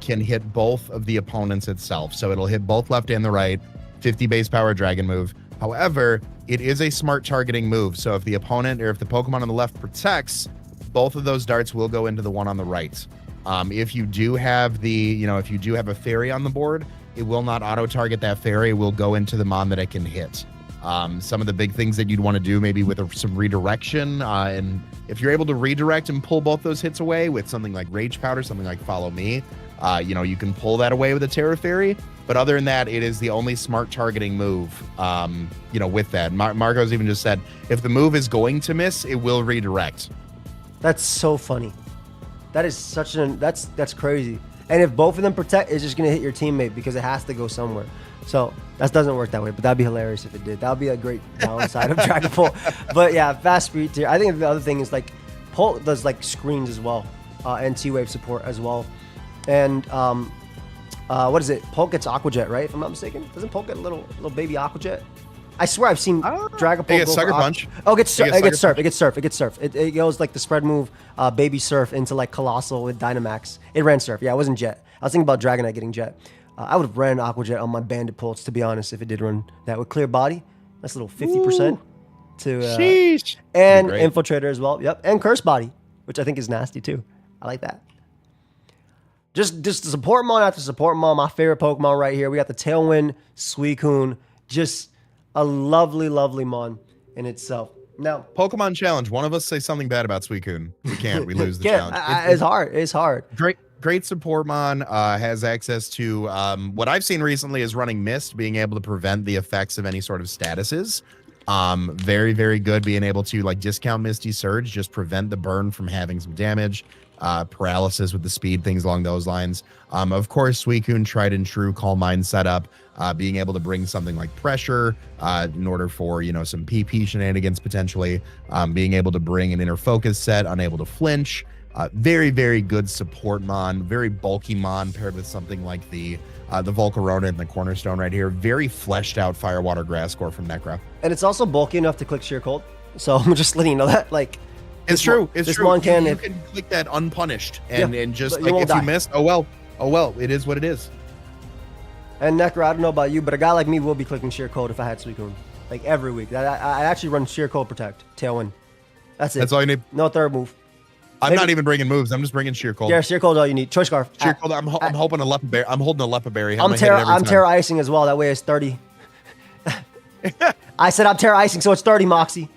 can hit both of the opponents itself. So it'll hit both left and the right. 50 base power dragon move. However, it is a smart targeting move. So if the opponent or if the Pokemon on the left protects, both of those darts will go into the one on the right. If you do have if you do have a fairy on the board, it will not auto target that fairy. It will go into the mon that it can hit. Some of the big things that you'd want to do maybe with some redirection. And if you're able to redirect and pull both those hits away with something like Rage Powder, something like Follow Me, you can pull that away with a Terra Fairy. But other than that, it is the only smart targeting move, with that. Marco's even just said, if the move is going to miss, it will redirect. That's so funny. That is that's crazy. And if both of them protect, it's just gonna hit your teammate because it has to go somewhere. So that doesn't work that way, but that'd be hilarious if it did. That'd be a great downside of Dragon Pole. But yeah, fast speed tier. I think the other thing is like Pole does like screens as well, and T-Wave support as well. And what is it? Polk gets Aqua Jet, right? If I'm not mistaken. Doesn't Polk get a little baby Aqua Jet? I swear I've seen Dragon Pole go for Sucker Punch. Oh, it gets Surf. It goes like the spread move, Baby Surf into like Colossal with Dynamax. It ran Surf. Yeah, it wasn't Jet. I was thinking about Dragonite getting Jet. I would have ran Aqua Jet on my Bandit Pulse, to be honest, if it did run that with Clear Body. That's a little 50% to sheesh. And Infiltrator as well. Yep, and Curse Body, which I think is nasty too. I like that. Just support Mon after support Mon. My favorite Pokemon right here. We got the Tailwind Suicune. Just a lovely, lovely Mon in itself. Now, Pokemon Challenge. One of us say something bad about Suicune. We can't. We lose the challenge. It's hard. It's hard. Great support Mon. Has access to what I've seen recently is running Mist, being able to prevent the effects of any sort of statuses. Very, very good being able to like discount Misty Surge, just prevent the burn from having some damage. Paralysis with the speed, things along those lines. Of course, Suicune tried and true Calm Mind setup, being able to bring something like pressure in order for some PP shenanigans potentially, being able to bring an inner focus set, unable to flinch. Very, very good support Mon, very bulky Mon paired with something like the Volcarona and the Cornerstone right here. Very fleshed out Firewater Grass Core from Necro. And it's also bulky enough to click Sheer Cold. So I'm just letting you know that, like. It's true. It's true. You can click that unpunished and just like if you missed, oh well, it is what it is. And Necro, I don't know about you, but a guy like me will be clicking Sheer Cold if I had Suicune. Like every week. I actually run Sheer Cold Protect, Tailwind. That's it. That's all you need. No third move. I'm not even bringing moves. I'm just bringing Sheer Cold. Yeah, Sheer Cold all you need. Choice Scarf. Sheer Cold. I'm hoping a Lepa Berry. I'm holding a Lepa Berry. I'm Terra Icing as well. That way it's 30. I said I'm Terra Icing, so it's 30, Moxie.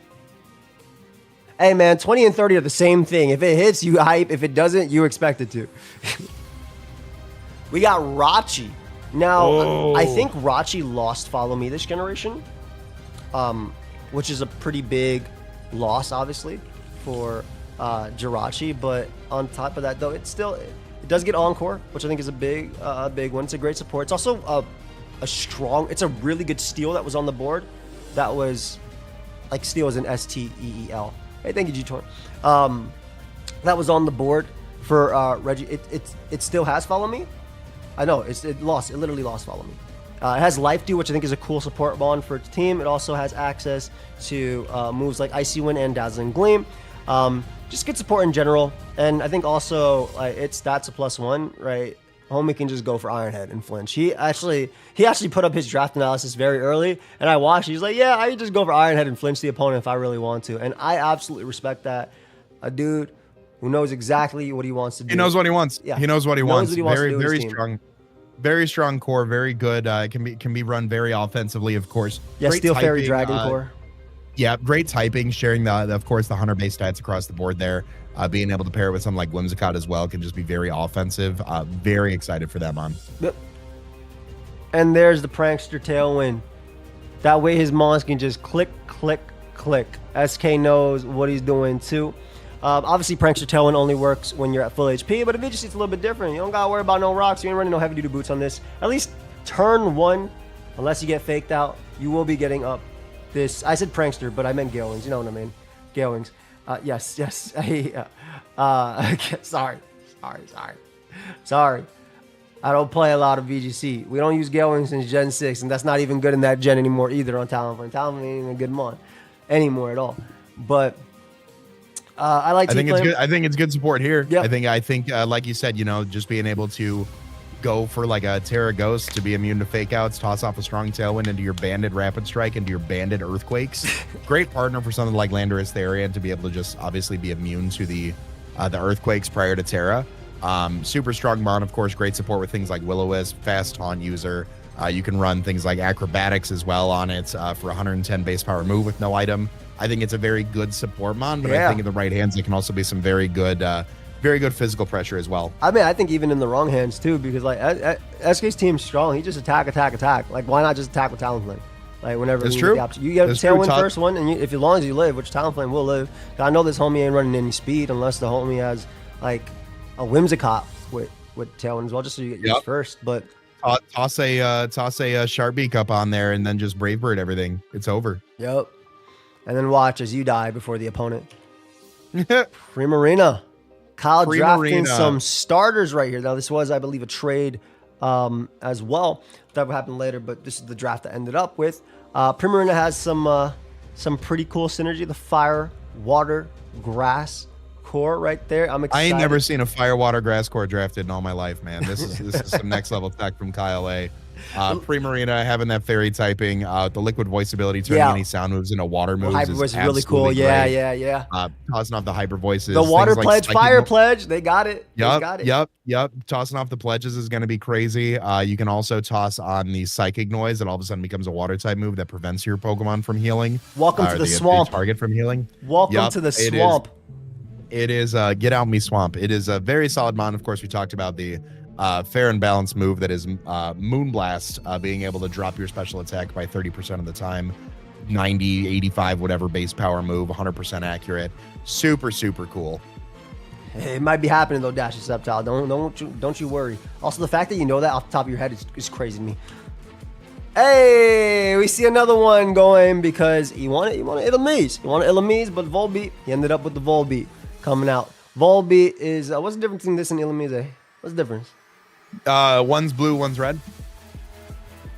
Hey man, 20 and 30 are the same thing. If it hits, you hype. If it doesn't, you expect it to. We got Rachi. Now, I think Rachi lost Follow Me this generation, which is a pretty big loss, obviously, for Jirachi. But on top of that, though, it does get Encore, which I think is a big one. It's a great support. It's also it's a really good steal that was on the board. That was like steal is an STEEL. Hey, thank you, G-Torn. That was on the board for Reggie. It still has Follow Me. I know it literally lost Follow Me. It has Life Dew, which I think is a cool support bond for its team. It also has access to moves like Icy Wind and Dazzling Gleam. Just good support in general. And I think also it's stats a +1, right? homie can just go for Iron Head and flinch. He actually put up his draft analysis very early, and I watched. He's like, yeah, I can just go for Iron Head and flinch the opponent if I really want to, and I absolutely respect that. A dude who knows exactly what he wants to do. He knows what he wants. Yeah, he knows what he wants. Very strong. Very strong core, very good. Can be run very offensively, of course. Yeah, great Steel typing, Fairy Dragon core. Yeah, great typing, sharing of course, the hunter-based stats across the board there. Being able to pair it with something like Whimsicott as well can just be very offensive. Very excited for that, Mon. Yep. And there's the Prankster Tailwind. That way his Mons can just click, click, click. SK knows what he's doing too. Obviously, Prankster Tailwind only works when you're at full HP, but in VGC it's a little bit different. You don't gotta worry about no rocks. You ain't running no heavy duty boots on this. At least turn 1, unless you get faked out, you will be getting up this. I said Prankster, but I meant Gale Wings. You know what I mean? Gale Wings. Yes. Sorry. I don't play a lot of VGC. We don't use Gale Wings since Gen 6, and that's not even good in that gen anymore either on Talonflame. Talonflame ain't even a good mon anymore at all. But I think it's good. I think it's good support here. Yep. I think like you said, just being able to go for like a Terra Ghost to be immune to fake outs, toss off a strong Tailwind into your banded Rapid Strike, into your banded Earthquakes. Great partner for something like Landorus Therian to be able to just obviously be immune to the Earthquakes prior to Terra. Super strong mon, of course, great support with things like Will-O-Wisp, fast taunt user. You can run things like Acrobatics as well on it for 110 base power move with no item. I think it's a very good support mon, but I think in the right hands, it can also be some very good physical pressure as well. I mean, I think even in the wrong hands too, because like SK's team's strong. He just attack. Like, why not just attack with Talonflame? Like, whenever it's true. The option. You get a Tailwind first one, and as long as you live, which Talonflame will live. I know this homie ain't running any speed unless the homie has like a Whimsicott with Tailwind as well, just so you get yours first. But toss a Sharpbeak up on there, and then just Brave Bird everything. It's over. Yep. And then watch as you die before the opponent. Primarina. Kyle drafting some starters right here. Now, this was, I believe, a trade as well. That will happen later, but this is the draft that ended up with. Primarina has some pretty cool synergy. The fire, water, grass core right there. I'm excited. I ain't never seen a fire, water, grass core drafted in all my life, man. This is some next level tech from Kyle A. Primarina having that fairy typing, the liquid voice ability, turning any sound moves into water moves. Hyper voice is really cool. Yeah. Tossing off the hyper voices. The water pledge, fire pledge, they got it. Yep. Tossing off the pledges is going to be crazy. You can also toss on the psychic noise that all of a sudden becomes a water type move that prevents your Pokemon from healing. Welcome to the swamp. Target from healing. Welcome to the swamp. It is get out me swamp. It is a very solid mon. Of course, we talked about the fair and balanced move that is Moonblast, being able to drop your special attack by 30% of the time, 90, 85, whatever base power move, 100% accurate. Super cool. It might be happening though, Dash Sceptile. Don't you worry. Also, the fact that you know that off the top of your head is crazy to me. Hey, we see another one going because he wanted Illumise. He wanted Illumise, but Volbeat, he ended up with the Volbeat coming out. Volbeat is what's the difference between this and Illumise? What's the difference? One's blue, one's red.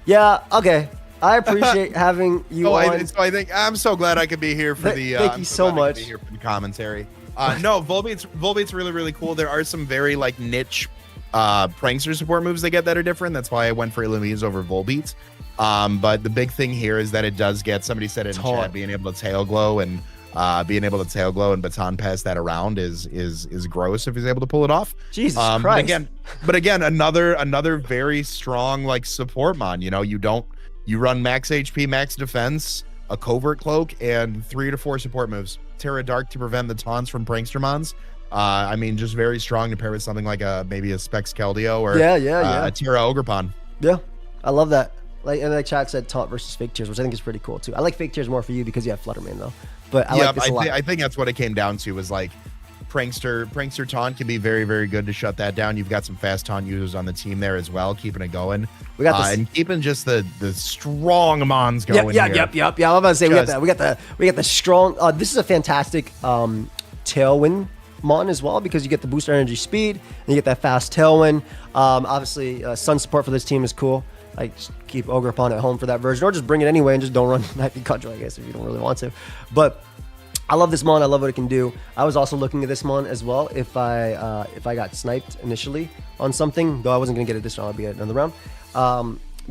Yeah, okay. I appreciate having you on. So I think I'm so glad I could be here for the. Thank you so much. Be here for the commentary. No, Volbeat's really cool. There are some very like niche prankster support moves they get that are different. That's why I went for Illumise over Volbeat. But the big thing here is that it does get, somebody said it in chat, being able to tail glow and baton pass that around is gross if he's able to pull it off. Jesus Christ. But again, another very strong like support mon. You run max HP, max defense, a covert cloak, and 3 to 4 support moves. Terra Dark to prevent the taunts from prankster mons. I mean, just very strong to pair with something like maybe a Specs Keldeo or a Terra Ogrepon. Yeah, I love that. Like, and the chat said taunt versus fake tears, which I think is pretty cool too. I like fake tears more for you because you have Fluttermane though. But I like this a lot. I think that's what it came down to, was like prankster taunt can be very, very good to shut that down. You've got some fast taunt users on the team there as well, keeping it going. We got this, and keeping just the strong mons going. Yep. I'm about to say we got the strong. This is a fantastic Tailwind mon as well, because you get the booster energy speed and you get that fast Tailwind. Obviously, Sun support for this team is cool. Like, just keep Ogrepon at home for that version, or just bring it anyway and just don't run Knifey Cudgel, I guess, if you don't really want to. But I love this mon. I love what it can do. I was also looking at this mon as well. If I got sniped initially on something, though I wasn't gonna get it this round, I'll be at another round.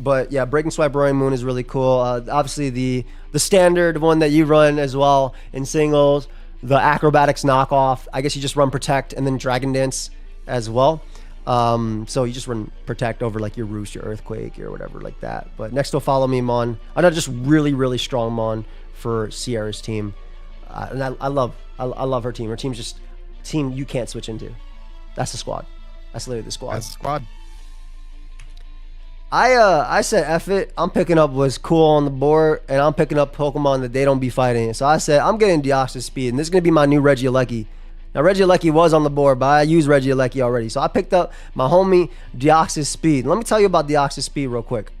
But yeah, Breaking Swipe Roaring Moon is really cool. Obviously the standard one that you run as well in singles, the Acrobatics knockoff. I guess you just run Protect and then Dragon Dance as well. So you just run Protect over like your Roost, your Earthquake, or whatever like that. But next to Follow Me mon, another just really strong mon for Sierra's team. And I love her team. Her team's just a team you can't switch into. That's the squad. That's literally the squad. That's the squad. I said F it. I'm picking up what's cool on the board, and I'm picking up Pokemon that they don't be fighting. So I said I'm getting Deoxys Speed, and this is gonna be my new Regieleki. Now Regieleki was on the board, but I used Regieleki already. So I picked up my homie Deoxys Speed. Let me tell you about Deoxys Speed real quick.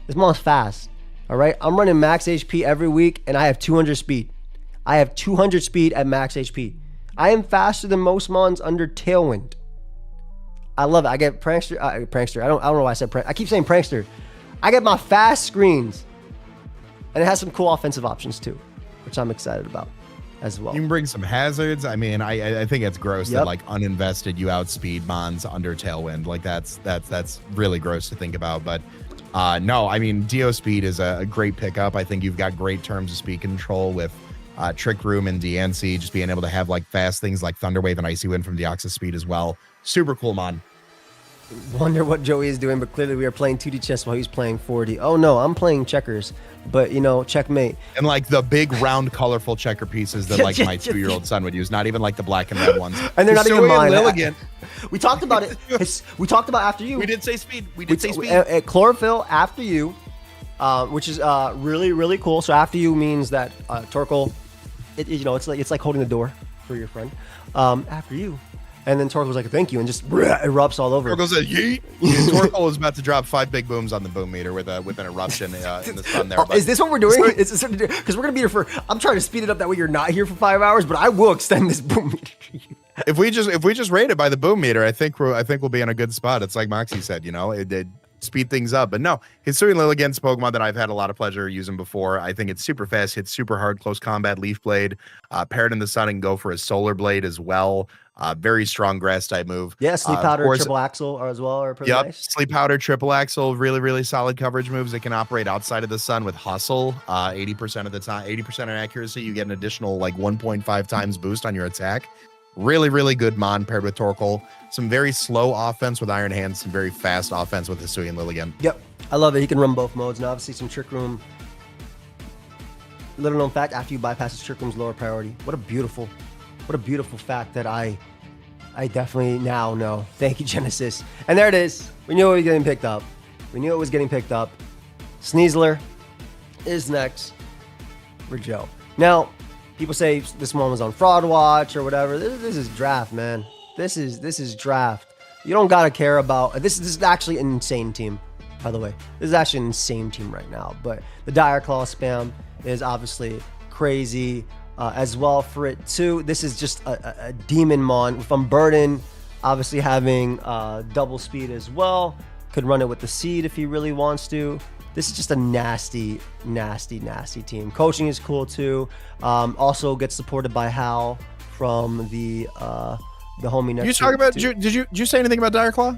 This mon's fast. All right, I'm running max HP every week, and I have 200 speed. I have 200 speed at max HP. I am faster than most mons under Tailwind. I love it. I get Prankster. Prankster. I don't know why I said Prank. I keep saying Prankster. I get my fast screens, and it has some cool offensive options too, which I'm excited about as well. You can bring some hazards. I mean, I think it's gross that like uninvested you outspeed mons under Tailwind. Like that's really gross to think about, but. No, I mean, Dio Speed is a great pickup. I think you've got great terms of speed control with Trick Room and DNC, just being able to have like fast things like Thunder Wave and Icy Wind from Deoxys Speed as well. Super cool, mon. Wonder what Joey is doing, but clearly we are playing 2D chess while he's playing 4D. Oh no, I'm playing checkers, but you know, checkmate. And like the big round colorful checker pieces that like my 2-year-old son would use, not even like the black and red ones. And they're not even mine. Lilligant. We talked about it. We talked about after you. We did say speed. We did say speed. At Chlorophyll after you, which is really cool. So after you means that Torkoal, you know, it's like holding the door for your friend. After you. And then Torkoal was like, thank you, and just erupts all over. Torkoal said, yeet. Torkoal was about to drop 5 big booms on the boom meter with an eruption in the sun there. Is this what we're doing? Because we're going to be here for, I'm trying to speed it up that way you're not here for 5 hours, but I will extend this boom meter to you. If we just rate it by the boom meter, I think we'll be in a good spot. It's like Moxie said, you know, it speed things up. But no, Hisuian Lilligant's Pokemon that I've had a lot of pleasure using before. I think it's super fast, hits super hard, close combat, Leaf Blade, Parrot in the Sun, and go for a Solar Blade as well. Very strong grass type move. Yeah, Sleep Powder, Triple Axle as well are pretty nice. Sleep Powder, Triple Axle, really solid coverage moves that can operate outside of the sun with Hustle. 80% of the time, 80% in accuracy, you get an additional like 1.5 times boost on your attack. Really good mon paired with Torkoal. Some very slow offense with Iron Hands, some very fast offense with Hisuian Lilligant. Yep, I love it. He can run both modes. And obviously some Trick Room. Little known fact, after you bypass his Trick Room's lower priority. What a beautiful fact that I definitely now know. Thank you, Genesis. And there it is. We knew it was getting picked up. Sneasler is next for Joe. Now, people say this one was on Fraud Watch or whatever. This is draft, man. This is draft. You don't gotta care about this. This is actually an insane team, by the way. This is actually an insane team right now. But the Dire Claw spam is obviously crazy as well for it too. This is just a demon mon from Burden, obviously having double speed as well. Could run it with the seed if he really wants to. This is just a nasty team. Coaching is cool too. Also gets supported by Hal from the homie next. You talk about? Did you say anything about Dire Claw?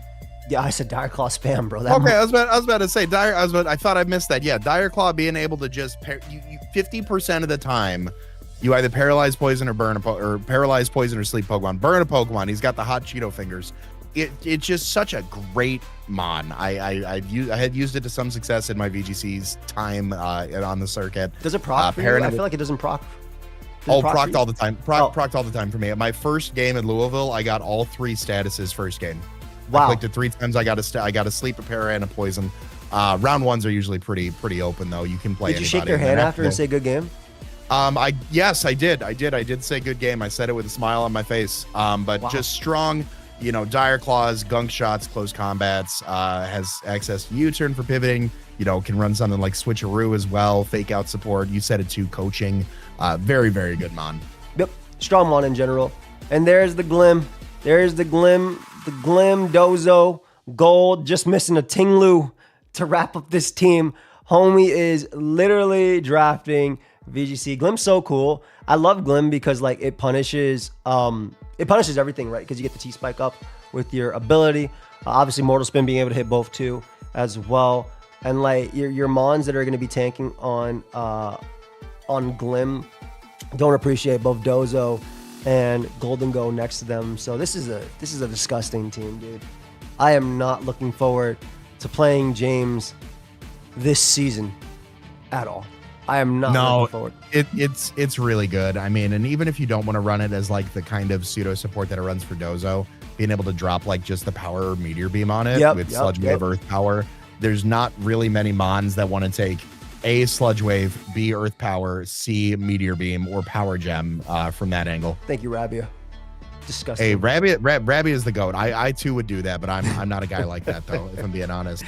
Yeah, I said Dire Claw spam, bro. Okay, I was about to say I thought I missed that. Yeah, Dire Claw being able to just 50% of the time, you either paralyze poison or paralyze poison or sleep Pokemon. Burn a Pokemon. He's got the hot Cheeto fingers. It's just such a great mon. I had used it to some success in my VGC's time on the circuit. Does it proc for you? I feel like it doesn't proc. Procced all the time. Procced all the time for me. At my first game in Louisville, I got all 3 statuses first game. Wow. I clicked it 3 times. I got a sleep, a para, and a poison. Round ones are usually pretty open though. You can play. Did you shake your hand after and say good game? Yes, I did. I did say good game. I said it with a smile on my face. But wow. Just strong. You know, Dire Claws, gunk shots, close combats, has access to U-turn for pivoting, you know, can run something like Switcheroo as well, fake out support. You said it too, coaching. Very good mon. Yep, strong mon in general. And there's the Glim. There's the Glim Dozo Gold, just missing a Tinglu to wrap up this team. Homie is literally drafting VGC. Glim's so cool. I love Glim because like it punishes everything, right? Because you get the T-Spike up with your ability. Obviously, Mortal Spin being able to hit both too as well. And like your Mons that are going to be tanking on Glim don't appreciate both Dozo and Golden Go next to them. So this is a disgusting team, dude. I am not looking forward to playing James this season at all. I am not looking forward. It's really good. I mean, and even if you don't want to run it as like the kind of pseudo support that it runs for Dozo, being able to drop like just the power or meteor beam on it with Sludge Wave Earth Power, there's not really many Mons that want to take A, Sludge Wave, B, Earth Power, C, Meteor Beam, or Power Gem from that angle. Thank you, Rabia. Disgusting. Hey, Rabia is the GOAT. I too would do that, but I'm not a guy like that, though, if I'm being honest.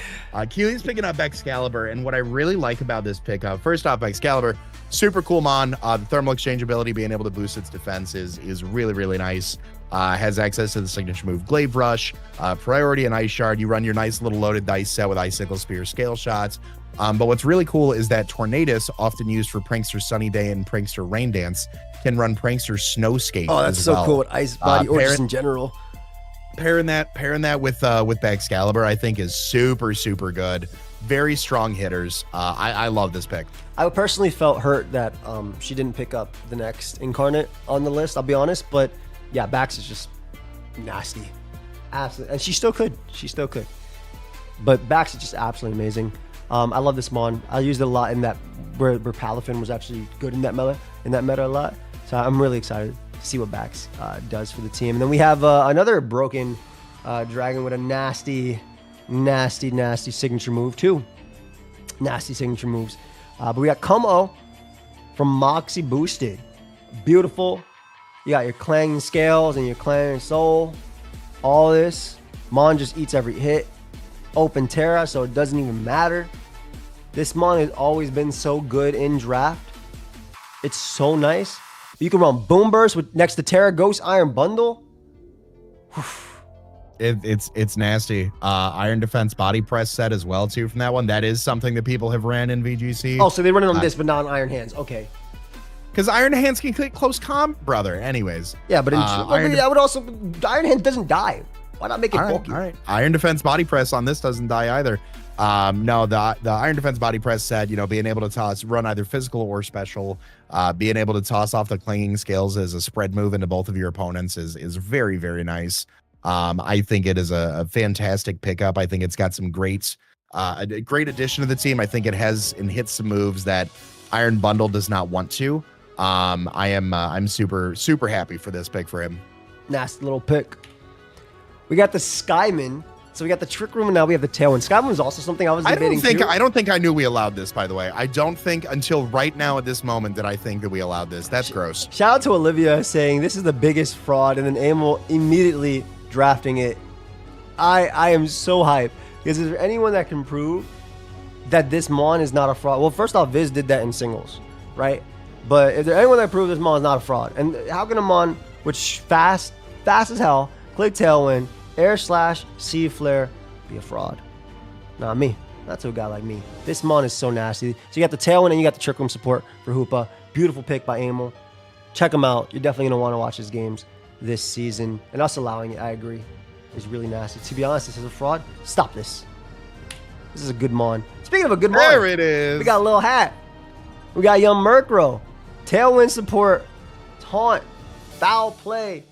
Keely's picking up Excalibur, and what I really like about this pickup, first off, Excalibur, super cool Mon. The thermal exchange ability, being able to boost its defense is really, really nice. Has access to the signature move Glaive Rush, priority and Ice Shard. You run your nice little loaded dice set with Icicle Spear scale shots. But what's really cool is that Tornadus, often used for Prankster Sunny Day and Prankster Rain Dance, can run Prankster Snow Skate. Oh, that's so cool with Ice Body or just in general. Pairing that with Excalibur, I think is super, super good. Very strong hitters. I love this pick. I personally felt hurt that she didn't pick up the next Incarnate on the list, I'll be honest. But yeah, Bax is just nasty. Absolutely. And she still could. But Bax is just absolutely amazing. I love this Mon. I used it a lot in that where Palafin was actually good in that meta a lot. So I'm really excited to see what Bax does for the team. And then we have another broken dragon with a nasty signature move too. Nasty signature moves. But we got Como from Moxie Boosted. Beautiful. You got your clanging scales and your clanging soul. All this. Mon just eats every hit. Open Terra, so it doesn't even matter. This Mon has always been so good in draft. It's so nice. You can run Boom Burst with next to Terra Ghost Iron Bundle. It's nasty. Iron Defense Body Press set as well too from that one. That is something that people have ran in VGC. Oh, so they run it on this, but not on Iron Hands. Okay. Because Iron Hands can click close comp, brother. Anyways. Yeah, but Iron Hand doesn't die. Why not make it bulky? All right. Iron Defense Body Press on this doesn't die either. No, the Iron Defense Body Press said, being able to run either physical or special, being able to toss off the clanging scales as a spread move into both of your opponents is very, very nice. I think it is a fantastic pickup. I think it's got some a great addition to the team. I think it hits some moves that Iron Bundle does not want to. I'm super, super happy for this pick for him. Nasty little pick. We got the Skyman. So we got the Trick Room, and now we have the Tailwind. Skyman was also something I was debating too. I don't think I knew we allowed this, by the way. I don't think until right now at this moment that I think that we allowed this. That's gross. Shout out to Olivia saying this is the biggest fraud, and then Amel immediately drafting it. I am so hyped. Because is there anyone that can prove that this Mon is not a fraud? Well, first off, Viz did that in singles, right? But is there anyone that proves this Mon is not a fraud? And how can a Mon, which fast as hell, click Tailwind, Air Slash, Sea Flare, be a fraud? Not me. Not to a guy like me. This Mon is so nasty. So you got the Tailwind and you got the Trick Room support for Hoopa. Beautiful pick by Amel. Check him out. You're definitely going to want to watch his games this season. And us allowing it, I agree, is really nasty. To be honest, this is a fraud. Stop this. This is a good Mon. Speaking of a good Mon, there it is. We got a little hat. We got Young Murkrow. Tailwind support. Taunt. Foul play.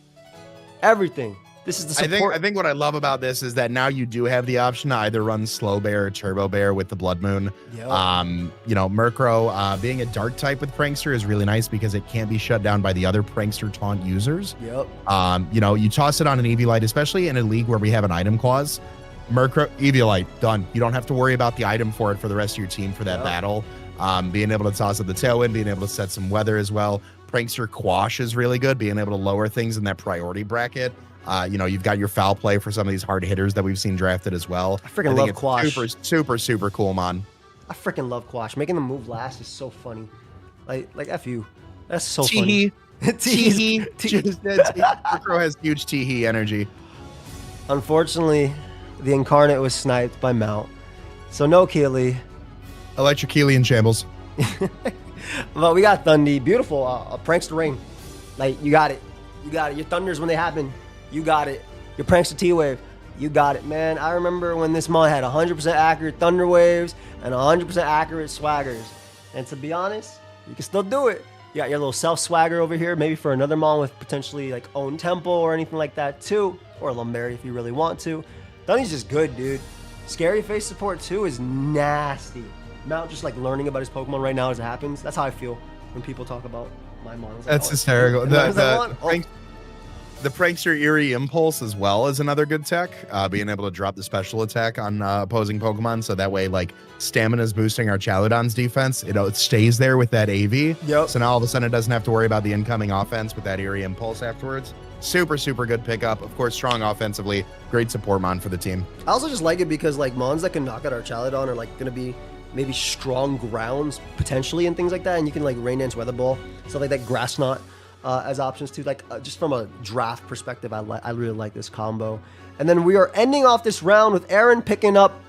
Everything. This is the support. I think what I love about this is that now you do have the option to either run Slow Bear or Turbo Bear with the Blood Moon. Yep. Murkrow being a dark type with Prankster is really nice because it can't be shut down by the other Prankster taunt users. Yep. You toss it on an Eviolite, especially in a league where we have an item clause. Murkrow, Eviolite, done. You don't have to worry about the item for it for the rest of your team for that battle. Being able to toss up the Tailwind, being able to set some weather as well. Prankster Quash is really good, being able to lower things in that priority bracket. You've got your foul play for some of these hard hitters that we've seen drafted as well. I freaking love Quash. Super, super cool, Mon. I freaking love Quash. Making them move last is so funny. Like F you. That's so funny. Teehee. Murkrow has huge teehee energy. Unfortunately, the Incarnate was sniped by Mount. So no Keely. Electric Keely in shambles. But we got Thundy. Beautiful. Prankster Rain. Like, you got it. You got it. Your Thunders, when they happen, you got it. Your Prankster T-Wave, you got it, man. I remember when this mon had 100% accurate Thunder Waves and 100% accurate Swaggers. And to be honest, you can still do it. You got your little self-swagger over here, maybe for another mon with potentially, like, own tempo or anything like that, too. Or Lumberry if you really want to. Thundy's just good, dude. Scary Face support, too, is nasty. Mount just, like, learning about his Pokemon right now as it happens. That's how I feel when people talk about my mon. Like, That's hysterical. The Prankster Eerie Impulse as well is another good tech. Being able to drop the special attack on opposing Pokemon, so that way, like, stamina is boosting our Chaludon's defense. It stays there with that AV. Yep. So now all of a sudden it doesn't have to worry about the incoming offense with that Eerie Impulse afterwards. Super, super good pickup. Of course, strong offensively. Great support mon for the team. I also just like it because, like, mons that can knock out our Chaludon are, like, going to be maybe strong grounds potentially and things like that. And you can, like, Rain Dance Weather Ball, stuff like that, Grass Knot. As options too, like just from a draft perspective, I really like this combo. And then we are ending off this round with Aaron picking up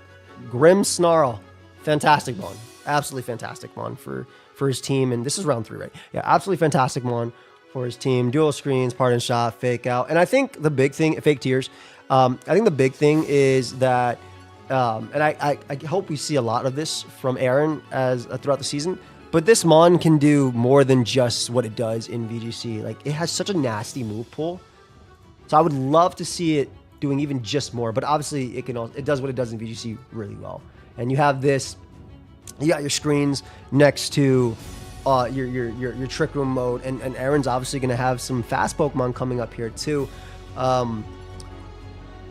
Grim Snarl. Fantastic mon, absolutely fantastic mon for his team. And this is round 3, right? Yeah, absolutely fantastic mon for his team. Dual screens, pardon shot, fake out, and I think the big thing, fake tears. I think the big thing is that, and I hope we see a lot of this from Aaron as throughout the season. But this mon can do more than just what it does in VGC. Like, it has such a nasty move pool. So I would love to see it doing even just more. But obviously, it does what it does in VGC really well. And you have this, you got your screens next to your Trick Room mode. And Aaron's obviously going to have some fast Pokemon coming up here too. I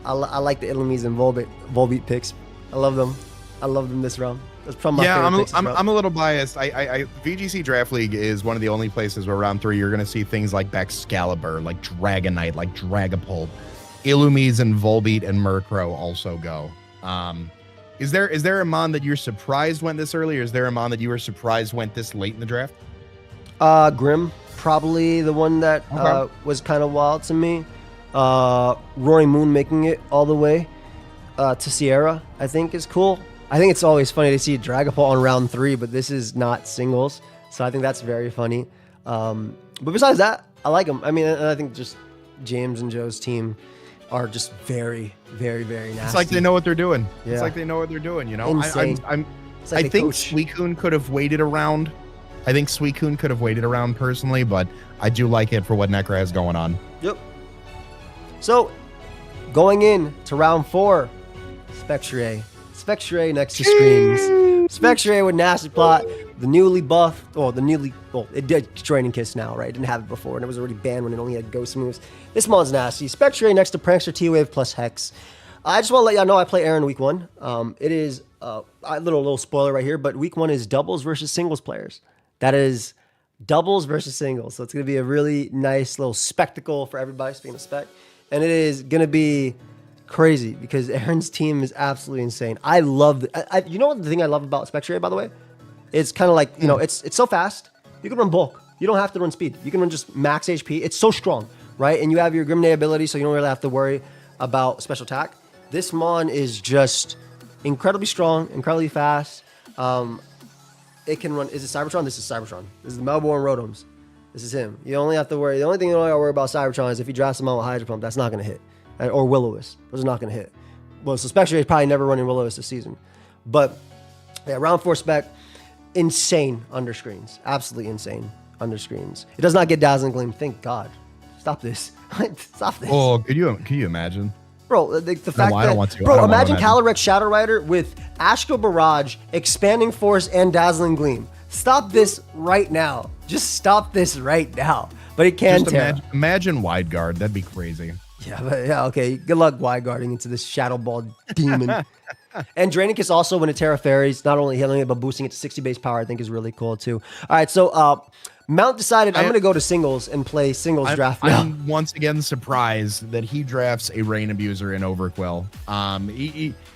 like the Illumise and Volbeat picks. I love them. I love them this round. That's probably my favorite picks I'm a little biased. VGC Draft League is one of the only places where round 3 you're going to see things like Excalibur, like Dragonite, like Dragapult, Illumise and Volbeat and Murkrow also go. Is there a mon that you're surprised went this early, or is there a mon that you were surprised went this late in the draft? Grim, probably the one that was kind of wild to me. Roaring Moon making it all the way to Sierra, I think is cool. I think it's always funny to see Dragapult on round 3, but this is not singles, so I think that's very funny. But besides that, I like them. I mean, and I think just James and Joe's team are just very, very, very nasty. It's like they know what they're doing. Yeah. It's like they know what they're doing, you know? Insane. I think Suicune could have waited around. I think Suicune could have waited around personally, but I do like it for what Necra has going on. Yep. So, going in to round 4, Spectre next to screens. Spectre with Nasty Plot, the newly buffed, it did Training Kiss now, right? It didn't have it before, and it was already banned when it only had ghost moves. This mon's nasty. Spectre next to Prankster T-Wave plus Hex. I just want to let y'all know I play Aaron week 1. It is a little spoiler right here, but week 1 is doubles versus singles players. That is doubles versus singles. So it's going to be a really nice little spectacle for everybody, speaking of spec. And it is going to be crazy because Aaron's team is absolutely insane. I love you know what the thing I love about Spectre, by the way? It's kind of like, you know, it's so fast. You can run bulk. You don't have to run speed. You can run just max HP. It's so strong, right? And you have your Grimday ability, so you don't really have to worry about special attack. This mon is just incredibly strong, incredibly fast. It can run. Is it Cybertron? This is Cybertron. This is the Melbourne Rotoms. This is him. You only have to worry. The only thing you don't have to worry about Cybertron is if you draft him out with Hydro Pump, that's not going to hit. Or Will-O-Wisp. Those are not going to hit. Well, so Spectre is probably never running Will-O-Wisp this season. But yeah, round 4 spec, insane under screens. Absolutely insane under screens. It does not get Dazzling Gleam. Thank God. Stop this. Stop this. Oh, can you imagine? Bro, the fact I don't want to. Bro, imagine Calyrex Shadow Rider with Astral Barrage, Expanding Force, and Dazzling Gleam. Stop this right now. Just stop this right now. But it can tear. Imagine Wide Guard. That'd be crazy. Yeah, okay. Good luck wide guarding into this Shadow Ball demon. And Draining Kiss also, when it Terra Fairies, not only healing it, but boosting it to 60 base power, I think is really cool too. All right, so Mount decided I'm going to go to singles and play singles draft now. I'm once again surprised that he drafts a Rain Abuser in Overquill.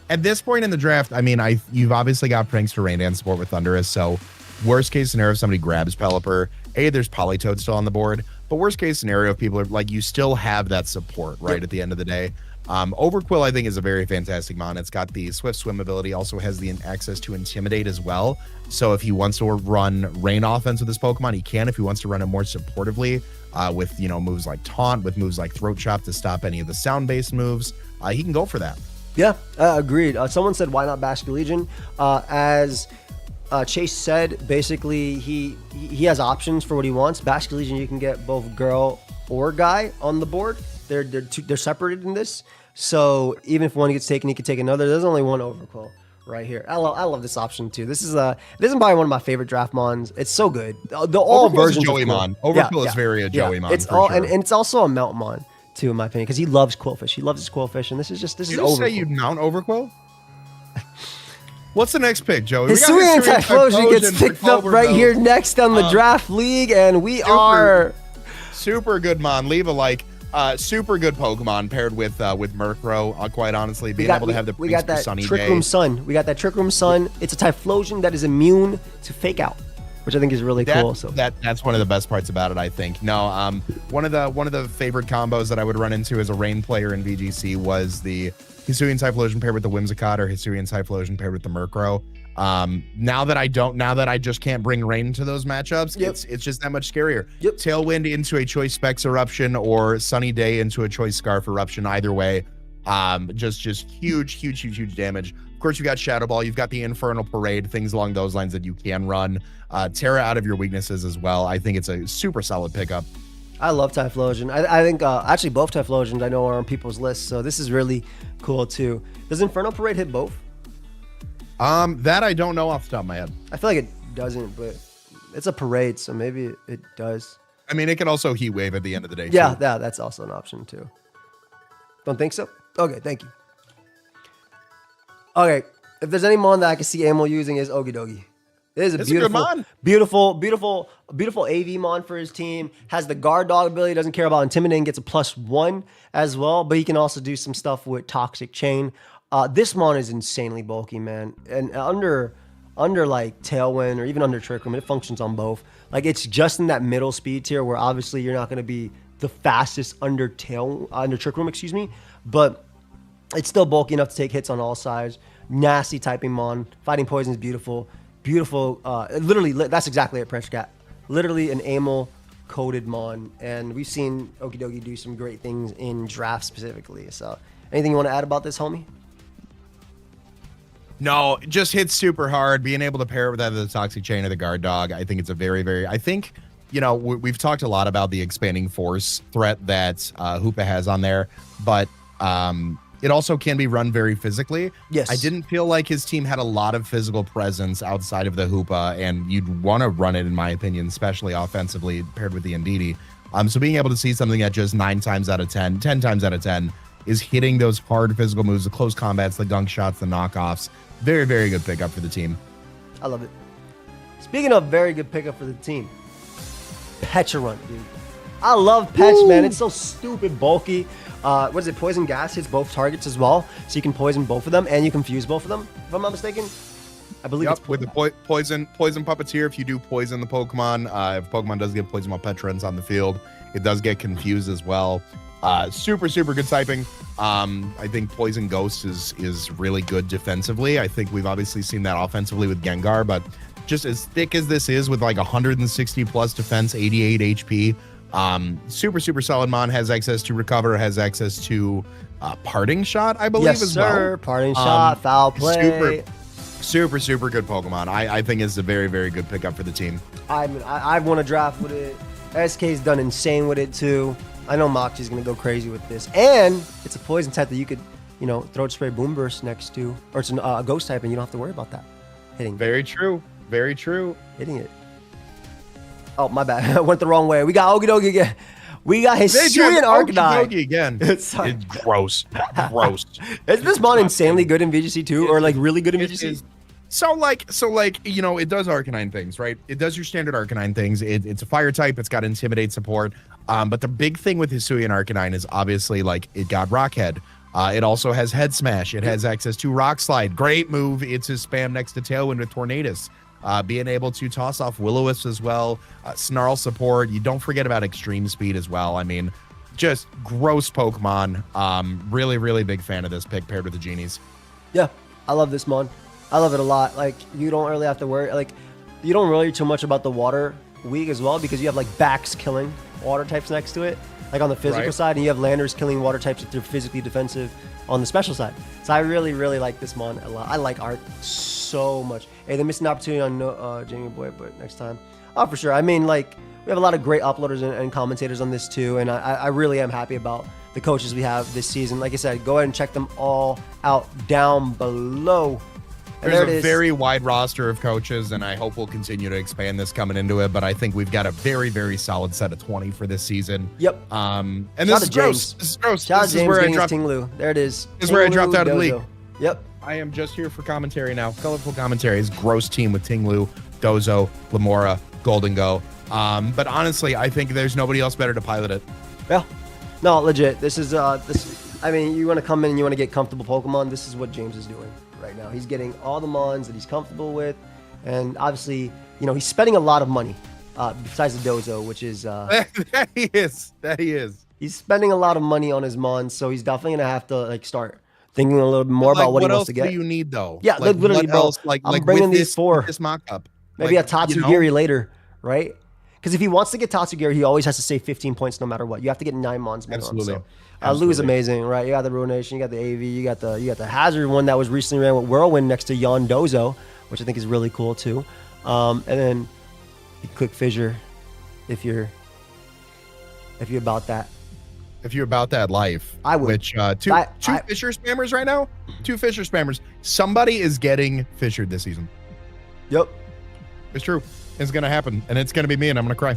At this point in the draft, I mean, you've obviously got Prankster Rain Dance support with Thundurus, so worst case scenario, if somebody grabs Pelipper, there's Politoed still on the board, but worst case scenario, if people are like, you still have that support, right, at the end of the day. Overquill, I think, is a very fantastic mon. It's got the Swift Swim ability, also has the access to Intimidate as well. So if he wants to run Rain offense with this Pokemon, he can. If he wants to run it more supportively with, moves like Taunt, with moves like Throat Chop to stop any of the sound-based moves, he can go for that. Yeah, agreed. Someone said, why not Basket Legion? As Chase said, basically, he has options for what he wants. Basket Legion, you can get both girl or guy on the board. They're separated in this. So even if one gets taken, he can take another. There's only one Overquill right here. I love this option too. This is probably one of my favorite draft mons. It's so good. All versions Joey of mon. Overquill is very a Joey mon. It's all, and it's also a mount mon too, in my opinion, because he loves Quillfish. He loves his Quillfish, and this is Overquill. Say you'd mount Overquill? What's the next pick, Joey? Hisuian Typhlosion gets picked up right here next on the Draft League, and we are super good mon. Leave a like. Super good Pokemon paired with Murkrow, quite honestly. Being able to have we got that Trick Room Sun. We got that Trick Room Sun. It's a Typhlosion that is immune to Fake Out, which I think is really cool. So that's one of the best parts about it, I think. No, one of the favorite combos that I would run into as a Rain player in VGC was the Hisuian Typhlosion paired with the Whimsicott or Hisuian Typhlosion paired with the Murkrow. Now that I just can't bring Rain into those matchups, it's just that much scarier. Tailwind into a Choice Specs Eruption or Sunny Day into a Choice Scarf Eruption, either way, just huge damage. Of course, you got Shadow Ball, you've got the Infernal Parade, things along those lines that you can run. Terra out of your weaknesses as well. I think it's a super solid pickup. I love Typhlosion. I think actually both Typhlosions I know are on people's lists, so this is really cool too. Does Infernal Parade hit both? That I don't know off the top of my head. I feel like it doesn't, but it's a parade, so maybe it does. I mean, it can also Heat Wave at the end of the day. Yeah, too. that's also an option too. Don't think so? Okay, thank you. Okay, if there's any mon that I can see Amel using is Okidogi. It is a beautiful AV mon for his team. Has the guard dog ability, doesn't care about intimidating, gets a +1 as well, but he can also do some stuff with Toxic Chain. This mon is insanely bulky, man. And under like Tailwind or even under Trick Room, it functions on both. Like it's just in that middle speed tier where obviously you're not going to be the fastest under Trick Room, excuse me, but it's still bulky enough to take hits on all sides. Nasty typing mon. Fighting Poison is beautiful. Literally, that's exactly it, Preshcat. Literally an Amel coated mon. And we've seen Okidogi do some great things in draft specifically. So anything you want to add about this, homie? No, it just hits super hard. Being able to pair it with either the Toxic Chain or the Guard Dog, I think it's a very, I think, we've talked a lot about the expanding force threat that Hoopa has on there, but it also can be run very physically. Yes. I didn't feel like his team had a lot of physical presence outside of the Hoopa, and you'd want to run it, in my opinion, especially offensively paired with the Indeedee. So being able to see something that just 9 times out of 10 times out of 10 is hitting those hard physical moves, the close combats, the gunk shots, the knockoffs. Very, very good pickup for the team. I love it. Speaking of very good pickup for the team, Pecharunt, dude. I love Petch, man. It's so stupid bulky. What is it? Poison Gas hits both targets as well, so you can poison both of them and you can fuse both of them, if I'm not mistaken. I believe it's with the poison Puppeteer. If you do poison the Pokemon, if Pokemon does get poisoned while Pecharunt's on the field, it does get confused as well. Super good typing. I think Poison Ghost is really good defensively. I think we've obviously seen that offensively with Gengar, but just as thick as this is with like 160 plus defense, 88 HP, super solid mon. Has access to Recover, has access to Parting Shot, I believe, yes, as sir. well. Parting Shot, Foul Play. Super good Pokemon. I think it's a very good pickup for the team. I've won a draft with it. SK's done insane with it too. I know Moxie's going to go crazy with this. And it's a poison type that you could, Throat Spray Boom Burst next to. Or it's a ghost type and you don't have to worry about that hitting. Very true. Hitting it. Oh, my bad. I went the wrong way. We got Okidogi again. We got Hisuian Arcanine. Okidogi again. It's gross. Is this mon insanely good in VGC too? Or like really good in VGC? So it does Arcanine things, right? It does your standard Arcanine things. It's a fire type. It's got Intimidate support. But the big thing with Hisuian Arcanine is obviously it got Rock Head. It also has Head Smash. It has access to Rock Slide. Great move. It's his spam next to Tailwind with Tornadus. being able to toss off Will-O-Wisp as well, Snarl support. You don't forget about extreme speed as well. I mean, just gross Pokemon. Really, really big fan of this pick paired with the Genies. Yeah, I love this mon. I love it a lot. Like, you don't really have to worry. Like, you don't worry too much about the water weak as well, because you have like backs killing water types next to it, like on the physical side, and you have landers killing water types if they're physically defensive on the special side. So I really, really like this mon a lot. I like art so much. Hey, they're missing an opportunity on Jamie Boy, but next time. Oh, for sure. I mean, like, we have a lot of great uploaders and commentators on this too, and I really am happy about the coaches we have this season. Like I said, go ahead and check them all out down below. And there's a very wide roster of coaches, and I hope we'll continue to expand this coming into it. But I think we've got a very, very solid set of 20 for this season. Yep. And this is gross. This is gross. Shout out this James is where I dropped Tinglu. There it is. This is where I dropped out of the league. Yep. I am just here for commentary now. Colorful commentary is gross team with Tinglu, Dozo, Lamora, Golden Go. But honestly, I think there's nobody else better to pilot it. Yeah. No, legit. This is I mean, you want to come in and you want to get comfortable Pokemon. This is what James is doing right now. He's getting all the mons that he's comfortable with, and obviously, you know, he's spending a lot of money besides the Dozo, which is that he is. He's spending a lot of money on his mons, so he's definitely gonna have to like start thinking a little bit more about what he wants to get. What else do you need though? Yeah, like, literally, bro. Else, like I'm bringing these four. This mock-up. Maybe like, a Tatsugiri later, right? Because if he wants to get Tatsugiri, he always has to save 15 points no matter what. You have to get 9 mons minimum. Absolutely. So, Lou is amazing, right? You got the Ruination, you got the AV, you got the Hazard one that was recently ran with Whirlwind next to Yon Dozo, which I think is really cool too. And then you click Fissure if you're about that. If you're about that life, I would. Which two Fissure spammers right now? 2 Fissure spammers. Somebody is getting fissured this season. Yep. It's true. It's gonna happen, and it's gonna be me, and I'm gonna cry.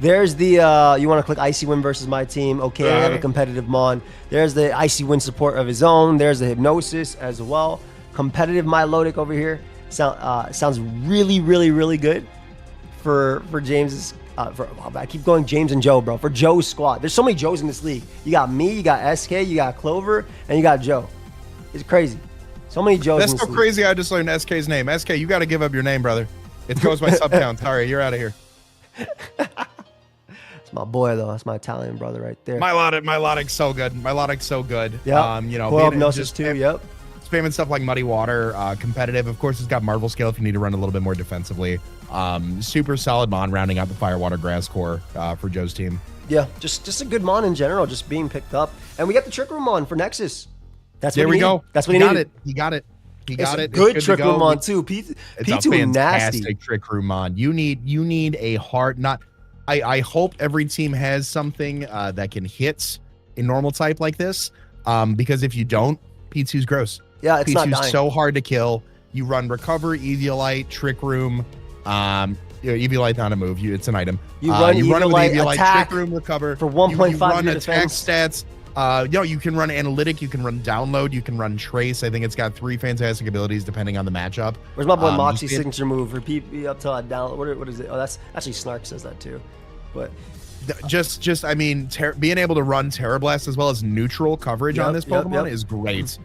There's the you want to click Icy Wind versus my team. Okay, I have a competitive mon. There's the Icy Wind support of his own. There's the Hypnosis as well. Competitive Milotic over here. Sounds really, really, really good for James's. I keep going James and Joe, bro. For Joe's squad. There's so many Joes in this league. You got me, you got SK, you got Clover, and you got Joe. It's crazy. So many Joes. That's so crazy. I just learned SK's name. SK, you got to give up your name, brother. It goes by sub count. Sorry, you're out of here. It's my boy though. That's my Italian brother right there. Milotic's so good. Milotic's so good. Yeah. You know, Hypnosis too. Yep. Spamming stuff like Muddy Water, competitive. Of course, it's got Marvel Scale if you need to run a little bit more defensively. Super solid mon rounding out the Fire Water Grass core for Joe's team. Yeah, just a good mon in general, just being picked up. And we got the Trick Room mon for Nexus. That's there what we go. That's what he needed. He got it. He got it. Good Trick Room mon too. It's P2 a fantastic nasty. Trick Room mon. You need a hard not. I hope every team has something that can hit a normal type like this. Because if you don't, P2's gross. Yeah, it's not P2's dying. so hard to kill. You run Recover, Eviolite, Trick Room. Eviolite not a move. It's an item. You run Eviolite, attack Trick Room, Recover for 1.5 you run your attack defense. stats. You can run Analytic, you can run Download, you can run Trace. I think it's got 3 fantastic abilities depending on the matchup. Where's my boy Moxie's signature move for PP up till I download? What is it? Oh, that's actually Snark says that too. But just I mean, being able to run Terra Blast as well as neutral coverage on this Pokemon is great.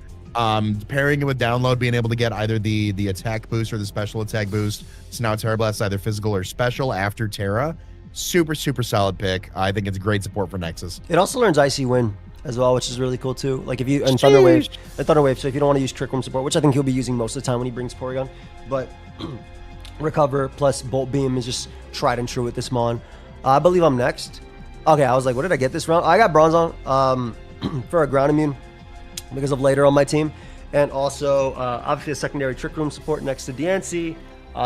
Pairing it with Download, being able to get either the attack boost or the special attack boost. So now Terra Blast is either physical or special after Terra. Super solid pick. I think it's great support for Nexus. it also learns Icy Wind as well, which is really cool too. Like if you and Thunder Wave. So if you don't want to use Trick Room support, which I think he'll be using most of the time when he brings Porygon, but Recover plus Bolt Beam is just tried and true with this mon. I believe I'm next. Okay, I was like, what did I get this round? I got Bronzong for a ground immune because of later on my team, and also obviously a secondary Trick Room support next to DNC.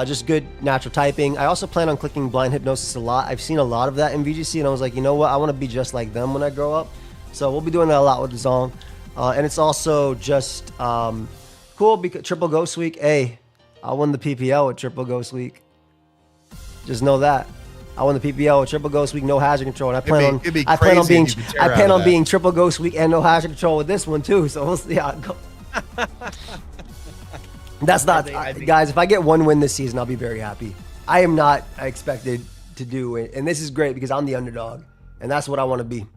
Just good natural typing. I also plan on clicking Blind Hypnosis a lot. I've seen a lot of that in VGC, and I was like, you know what? I want to be just like them when I grow up. So we'll be doing that a lot with the Zong. And it's also just cool because Triple Ghost Week. Hey, I won the PPL with Triple Ghost Week. Just know that. I won the PPL with Triple Ghost Week, no hazard control. And I plan on being Triple Ghost Week and no hazard control with this one too. So we'll see how it goes. That's not, guys. If I get 1 win this season, I'll be very happy. I am not expected to do it, and this is great because I'm the underdog, and that's what I want to be.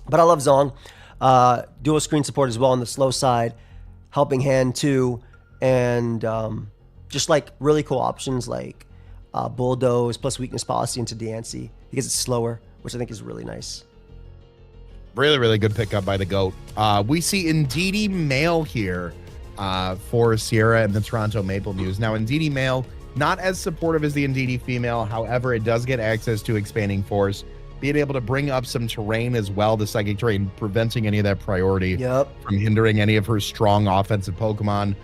But I love Zong. Dual screen support as well on the slow side, helping hand too, and just like really cool options like Bulldoze plus weakness policy into Diancie because it's slower, which I think is really nice. Really, really good pickup by the GOAT. We see Indeedee Male here for Sierra and the Toronto Maple News. Now, Indeedee Male, not as supportive as the Indeedee Female. However, it does get access to Expanding Force, being able to bring up some terrain as well, the Psychic Terrain, preventing any of that priority from hindering any of her strong offensive Pokemon,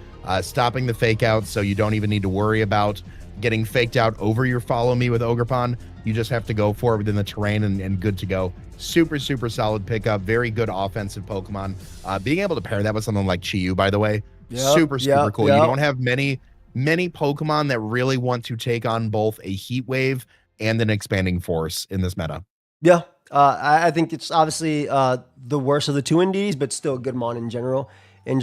stopping the fake out so you don't even need to worry about getting faked out over your Follow Me with Ogerpon. You just have to go for it within the terrain and good to go. Super, super solid pickup. Very good offensive Pokemon. Being able to pair that with something like Chi-Yu, by the way, super cool. You don't have many Pokemon that really want to take on both a Heat Wave and an Expanding Force in this meta. Yeah, I think it's obviously the worst of the two Indies, but still a good mon in general. And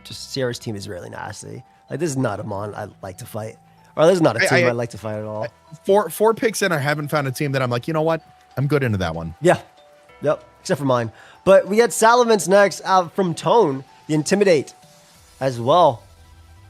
just Sierra's team is really nasty. Like, this is not a mon I like to fight. Or this is not a team I like to fight at all. Four picks in, I haven't found a team that I'm like, you know what? I'm good into that one. Yeah. Yep. Except for mine. But we had Salamence next from Tone, the Intimidate as well.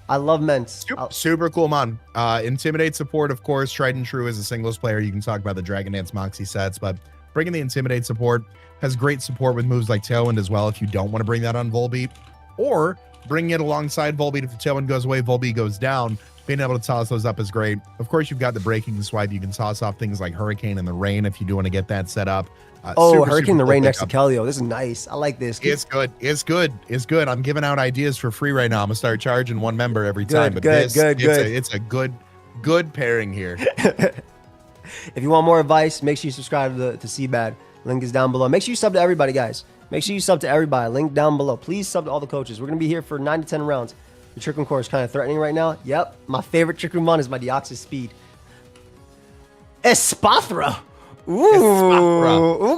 I love Ments. Super cool, mon. Intimidate support, of course, tried and true as a singles player. You can talk about the Dragon Dance Moxie sets, but bringing the Intimidate support has great support with moves like Tailwind as well if you don't want to bring that on Volbeat. Or bringing it alongside Volbeat if the Tailwind goes away, Volbeat goes down. Being able to toss those up is great. Of course, you've got the Breaking Swipe. You can toss off things like Hurricane and the Rain if you do want to get that set up. Hurricane in the Rain next to Kelio. This is nice. I like this. It's good. It's good. It's good. I'm giving out ideas for free right now. I'm going to start charging one member every time. But good. It's a good pairing here. If you want more advice, make sure you subscribe to CBAD. Link is down below. Make sure you sub to everybody, guys. Make sure you sub to everybody. Link down below. Please sub to all the coaches. We're going to be here for 9 to 10 rounds. The Trick Room core is kind of threatening right now. Yep. My favorite Trick Room mon is my Deoxys Speed. Espathra. Ooh,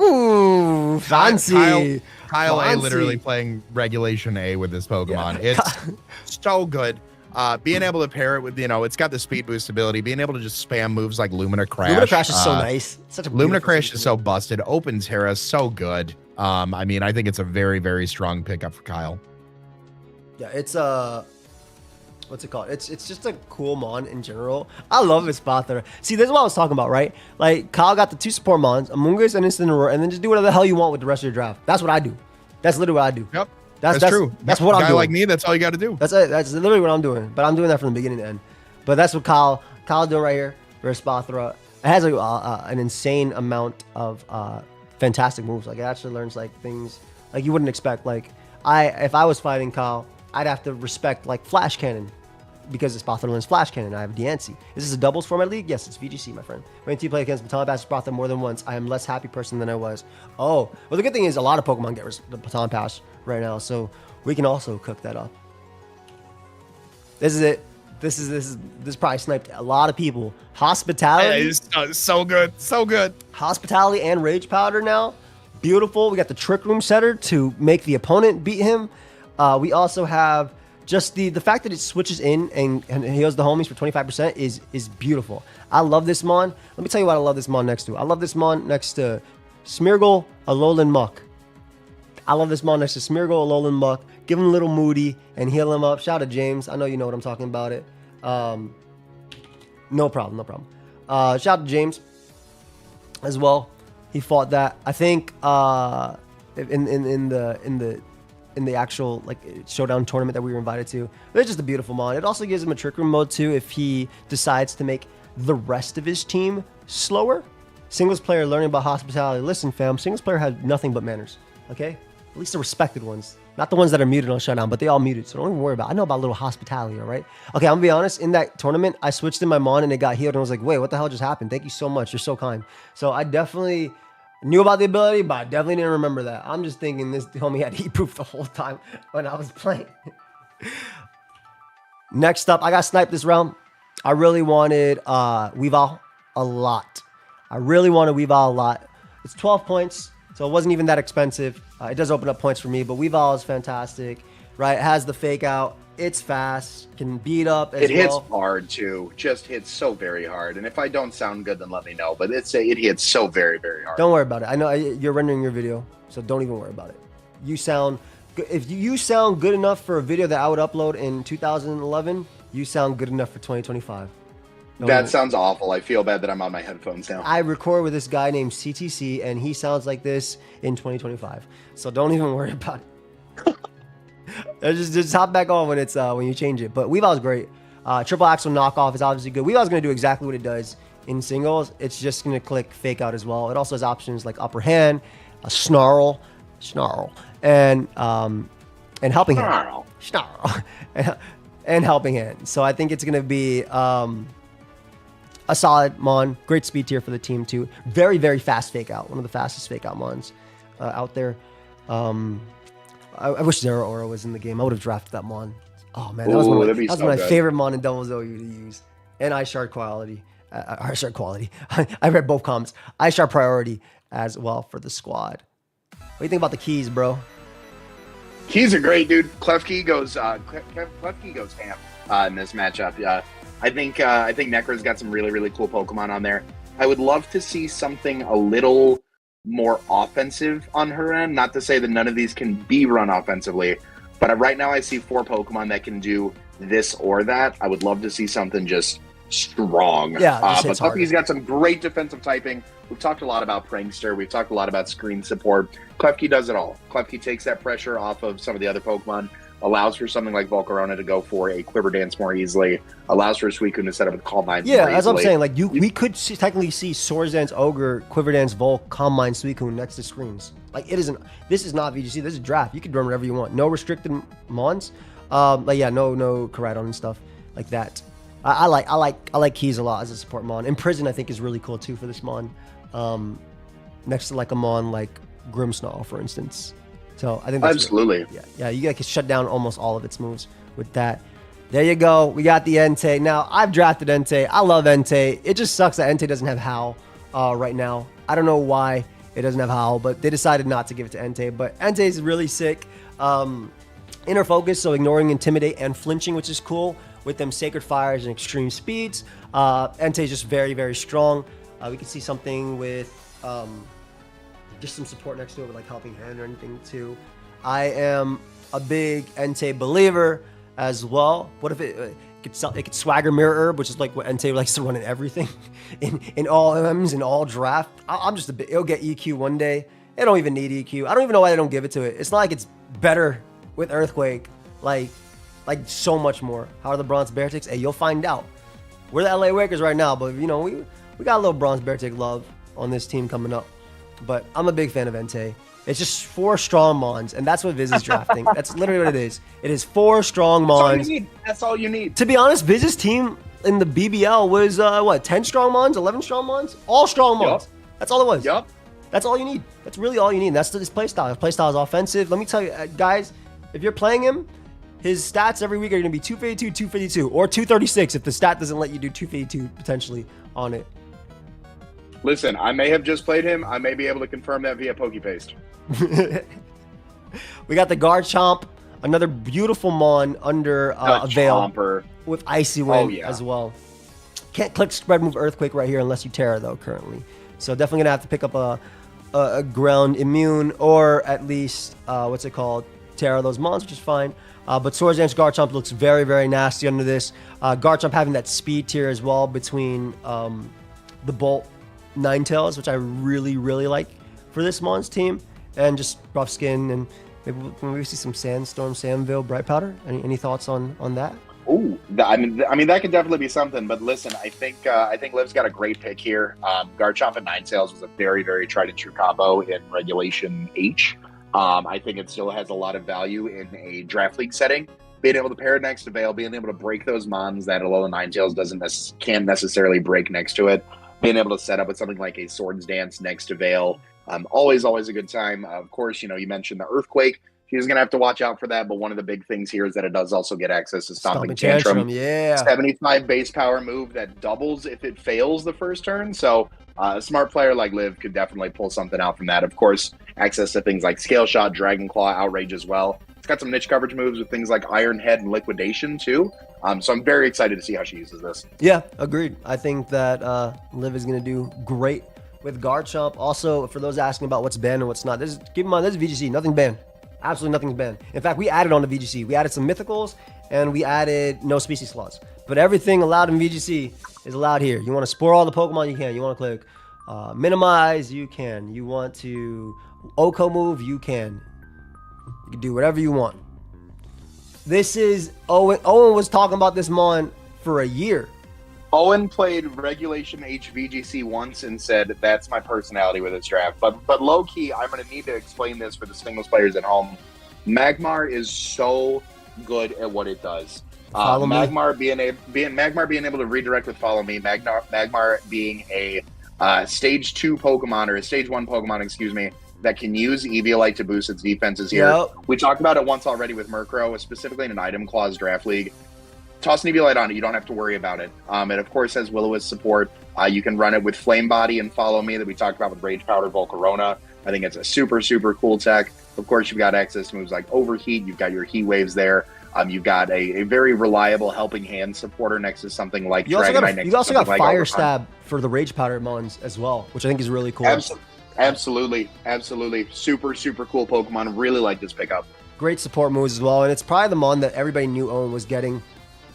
fancy. Kyle A literally playing Regulation A with this Pokemon. Yeah. It's so good. Being able to pair it with, it's got the speed boost ability. Being able to just spam moves like Lumina Crash. Lumina Crash is so nice. Such a Lumina Crash is so busted. Open Terra is so good. I mean, I think it's a very, very strong pickup for Kyle. Yeah, it's what's it called? It's just a cool mon in general. I love Espathra. See, this is what I was talking about, right? Like, Kyle got the 2 support mons, Amoonguss and Incineroar, and then just do whatever the hell you want with the rest of your draft. That's what I do. That's literally what I do. Yep. That's true. That's what I'm doing. A guy like me, that's all you got to do. That's literally what I'm doing. But I'm doing that from the beginning to end. But that's what Kyle doing right here for Espathra. It has an insane amount of fantastic moves. Like, it actually learns like things like you wouldn't expect. Like, if I was fighting Kyle, I'd have to respect like Flash Cannon. Because Espathra learns Flash Cannon, I have Diancie. Is this a doubles format league? Yes, it's VGC, my friend. When you play against Baton Pass Espathra more than once, I am less happy person than I was. Oh, well, the good thing is a lot of Pokemon get the Baton Pass right now, so we can also cook that up. This is it. This probably sniped a lot of people. Hospitality. It's so good, so good. Hospitality and Rage Powder now. Beautiful. We got the Trick Room setter to make the opponent beat him. We also have just the fact that it switches in and heals the homies for 25% is beautiful. I love this mon. Let me tell you what I love this mon next to. I love this mon next to Smeargle, Alolan Muck. I love this mon next to Smeargle, Alolan Muck. Give him a little moody and heal him up. Shout out to James. I know you know what I'm talking about it. No problem. Shout out to James as well. He fought that. I think in the actual like showdown tournament that we were invited to. It's just a beautiful mon. It also gives him a Trick Room mode too if he decides to make the rest of his team slower. Singles player learning about hospitality. Listen, fam, singles player had nothing but manners. Okay, at least the respected ones, not the ones that are muted on shutdown, but they all muted. So don't even worry about it. I know about little hospitality, all right? Okay, I'm gonna be honest. In that tournament, I switched in my mon and it got healed, and I was like, wait, what the hell just happened? Thank you so much. You're so kind. So I definitely knew about the ability, but I definitely didn't remember that. I'm just thinking this homie had heat proof the whole time when I was playing. Next up, I got sniped this round. I really wanted Weavile a lot. It's 12 points, so it wasn't even that expensive. It does open up points for me, but Weavile is fantastic, right? It has the fake out. It's fast, can beat up as well. It hits hard too, just hits so very hard. And if I don't sound good, then let me know. But it hits so very, very hard. Don't worry about it. I know you're rendering your video, so don't even worry about it. If you sound good enough for a video that I would upload in 2011, You sound good enough for 2025. That sounds awful. I feel bad that I'm on my headphones now. I record with this guy named CTC, and he sounds like this in 2025. So don't even worry about it. just hop back on when it's when you change it. But Weavile's great. Triple Axel knockoff is obviously good. Weavile's going to do exactly what it does in singles. It's just going to click fake out as well. It also has options like upper hand, a snarl, and helping hand, snarl, and helping hand. So I think it's going to be a solid mon. Great speed tier for the team too. Very, very fast fake out. One of the fastest fake out mons out there. I wish Zero Aura was in the game. I would have drafted that mon. Oh man, that was one of my favorite mon in Devil's OU to use. And eye shard quality. Eye shard quality. I read both comments. Eye shard priority as well for the squad. What do you think about the keys, bro? Keys are great, dude. Klefki goes ham in this matchup. Yeah, I think Necro's got some really, really cool Pokemon on there. I would love to see something a little more offensive on her end. Not to say that none of these can be run offensively, but right now I see 4 Pokemon that can do this or that. I would love to see something just strong. Yeah, but Klefki's got some great defensive typing. We've talked a lot about Prankster. We've talked a lot about screen support. Klefki does it all. Klefki takes that pressure off of some of the other Pokemon, allows for something like Volcarona to go for a Quiver Dance more easily, allows for Suicune to set up with Calm Mind more easily. That's what I'm saying. Like we could technically see Swords Dance Ogre, Quiver Dance Volk, Calm Mind Suicune next to screens. Like this is not VGC, this is draft. You can run whatever you want. No restricted mons. No Koraidon and stuff like that. I like Keys a lot as a support mon. Imprison I think is really cool too for this mon. Next to like a mon like Grimmsnarl, for instance. So I think that's absolutely really, yeah. You can shut down almost all of its moves with that. There you go. We got the Entei. Now I've drafted Entei. I love Entei. It just sucks that Entei doesn't have Howl right now. I don't know why it doesn't have Howl, but they decided not to give it to Entei. But Entei is really sick. Inner focus, so ignoring Intimidate and flinching, which is cool with them Sacred Fires and extreme speeds. Entei is just very, very strong. We can see something with just some support next to it with like helping hand or anything too. I am a big Entei believer as well. What if it could swagger Mirror Herb, which is like what Entei likes to run in everything, in all MMs, in all draft. I'm just it'll get EQ one day. It don't even need EQ. I don't even know why they don't give it to it. It's not like it's better with Earthquake, like so much more. How are the Bronze Bearticks? Hey, you'll find out. We're the LA Wakers right now, but you know we got a little Bronze Beartick love on this team coming up. But I'm a big fan of Entei. It's just 4 strong mons, and that's what Viz is drafting. That's literally what it is. It is 4 strong mons. That's all you need. To be honest, Viz's team in the BBL was 10 strong mons, 11 strong mons, all strong mons. Yep. That's all it was. Yep. That's all you need. That's really all you need. That's his playstyle. His playstyle is offensive. Let me tell you, guys, if you're playing him, his stats every week are going to be 252, 252, or 236 if the stat doesn't let you do 252 potentially on it. Listen, I may have just played him. I may be able to confirm that via PokePaste. We got the Garchomp, another beautiful mon under a veil with Icy Wind as well. Can't click spread move Earthquake right here unless you Terra though currently. So definitely gonna have to pick up a ground immune or at least Terra those mons, which is fine. But Swords Dance Garchomp looks very, very nasty under this. Garchomp having that speed tier as well between the Bolt Ninetales, which I really, really like for this Mons team, and just rough skin, and maybe we see some Sandstorm, Sandville, Bright Powder. Any thoughts on that? Oh, I mean that could definitely be something. But listen, I think Liv's got a great pick here. Garchomp and Ninetales was a very, very tried and true combo in Regulation H. I think it still has a lot of value in a draft league setting. Being able to pair it next to Veil, being able to break those mons that Alola Ninetales can't necessarily break next to it. Being able to set up with something like a Swords Dance next to Veil, always a good time. Of course, you mentioned the Earthquake. He's going to have to watch out for that, but one of the big things here is that it does also get access to Stomping Tantrum. Yeah. 75 base power move that doubles if it fails the first turn. So a smart player like Liv could definitely pull something out from that. Of course, access to things like Scale Shot, Dragon Claw, Outrage as well. It's got some niche coverage moves with things like Iron Head and Liquidation too. So I'm very excited to see how she uses this. Yeah, agreed. I think that Liv is going to do great with Garchomp. Also, for those asking about what's banned and what's not, keep in mind, this is VGC. Nothing banned. Absolutely nothing's banned. In fact, we added on to VGC. We added some Mythicals and we added no species slots. But everything allowed in VGC is allowed here. You want to spore all the Pokemon, you can. You want to click minimize, you can. You want to Oko move, you can. You can do whatever you want. This is Owen. Owen was talking about this mon for a year. Owen played Regulation HVGC once and said, that's my personality with this draft. But low-key, I'm going to need to explain this for the singles players at home. Magmar is so good at what it does. Magmar being able to redirect with Follow Me, Magmar being a Stage 2 Pokemon, or a Stage 1 Pokemon, excuse me, that can use Eviolite to boost its defenses here. Yep. We talked about it once already with Murkrow, specifically in an Item Clause Draft League. Toss an Eviolite on it. You don't have to worry about it. It, of course, has Will-O-Wisp support. You can run it with Flame Body and Follow Me that we talked about with Rage Powder, Volcarona. I think it's a super, super cool tech. Of course, you've got access to moves like Overheat. You've got your Heat Waves there. You've got a very reliable Helping Hand supporter next to something like Dragonite. You also got Fire Stab for the Rage Powder mons as well, which I think is really cool. Absolutely. Super, super cool Pokemon. Really like this pickup. Great support moves as well, and it's probably the mon that everybody knew Owen was getting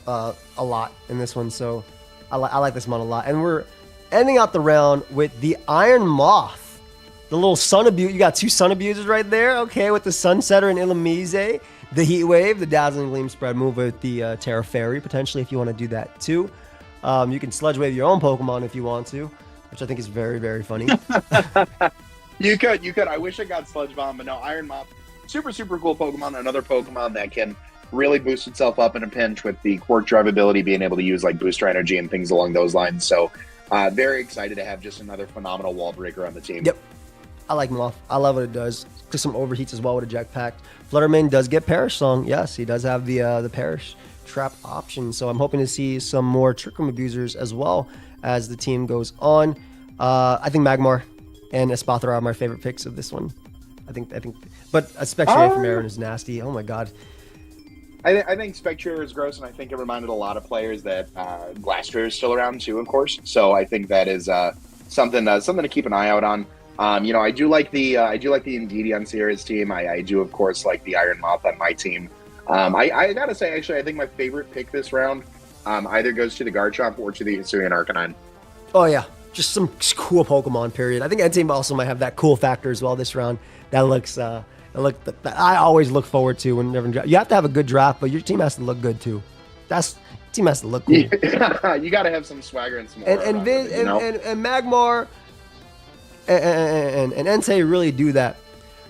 a lot in this one, so I like this mon a lot. And we're ending out the round with the Iron Moth, the little Sun Abuser. You got two Sun Abusers right there, okay, with the Sunsetter and Illumise, the Heat Wave, the Dazzling Gleam spread move with the Terra Fairy, potentially, if you want to do that too. You can Sludge Wave your own Pokemon if you want to, which I think is very, very funny. You could. I wish I got Sludge Bomb, but no, Iron Moth, super, super cool Pokemon. Another Pokemon that can really boost itself up in a pinch with the Quark Drive ability, being able to use like Booster Energy and things along those lines. So very excited to have just another phenomenal wall breaker on the team. Yep. I like Moth. I love what it does. Just some overheats as well with a Jetpack. Fluttermane does get Perish Song. Yes, he does have the Perish Trap option. So I'm hoping to see some more Trick Room Abusers as well as the team goes on. I think Magmar and Espathra are my favorite picks of this one. I think, but a Spectre from Aaron is nasty. Oh my god. I think Spectre is gross, and I think it reminded a lot of players that Glastrier is still around too, of course. So I think that is something to keep an eye out on. I do like the Indeedee on Sierra's team. I do, of course, like the Iron Moth on my team. I gotta say, actually, I think my favorite pick this round either goes to the Garchomp or to the Hisuian Arcanine. Oh yeah, just some cool Pokemon. Period. I think Ed team also might have that cool factor as well this round. That looks. I always look forward to whenever you have to have a good draft, but your team has to look good too. Your team has to look cool. You got to have some swagger and some. And Magmar and Entei really do that.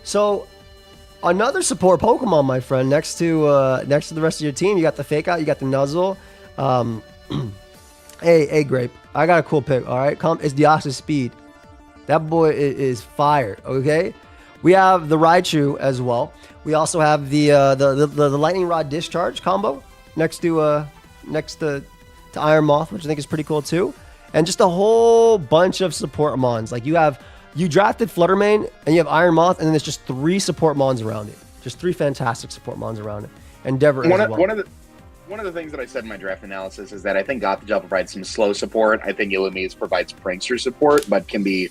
So another support Pokemon, my friend, next to the rest of your team, you got the Fake Out, you got the Nuzzle. Hey, Grape, I got a cool pick. All right, it's Deoxys Speed. That boy is fire. Okay. We have the Raichu as well. We also have the Lightning Rod Discharge combo next to Iron Moth, which I think is pretty cool too. And just a whole bunch of support mons. Like you drafted Fluttermane and you have Iron Moth, and then there's just 3 support mons around it. Just 3 fantastic support mons around it. Endeavor as well. One of the things that I said in my draft analysis is that I think Gothitelle provides some slow support. I think Illumise provides prankster support, but can be,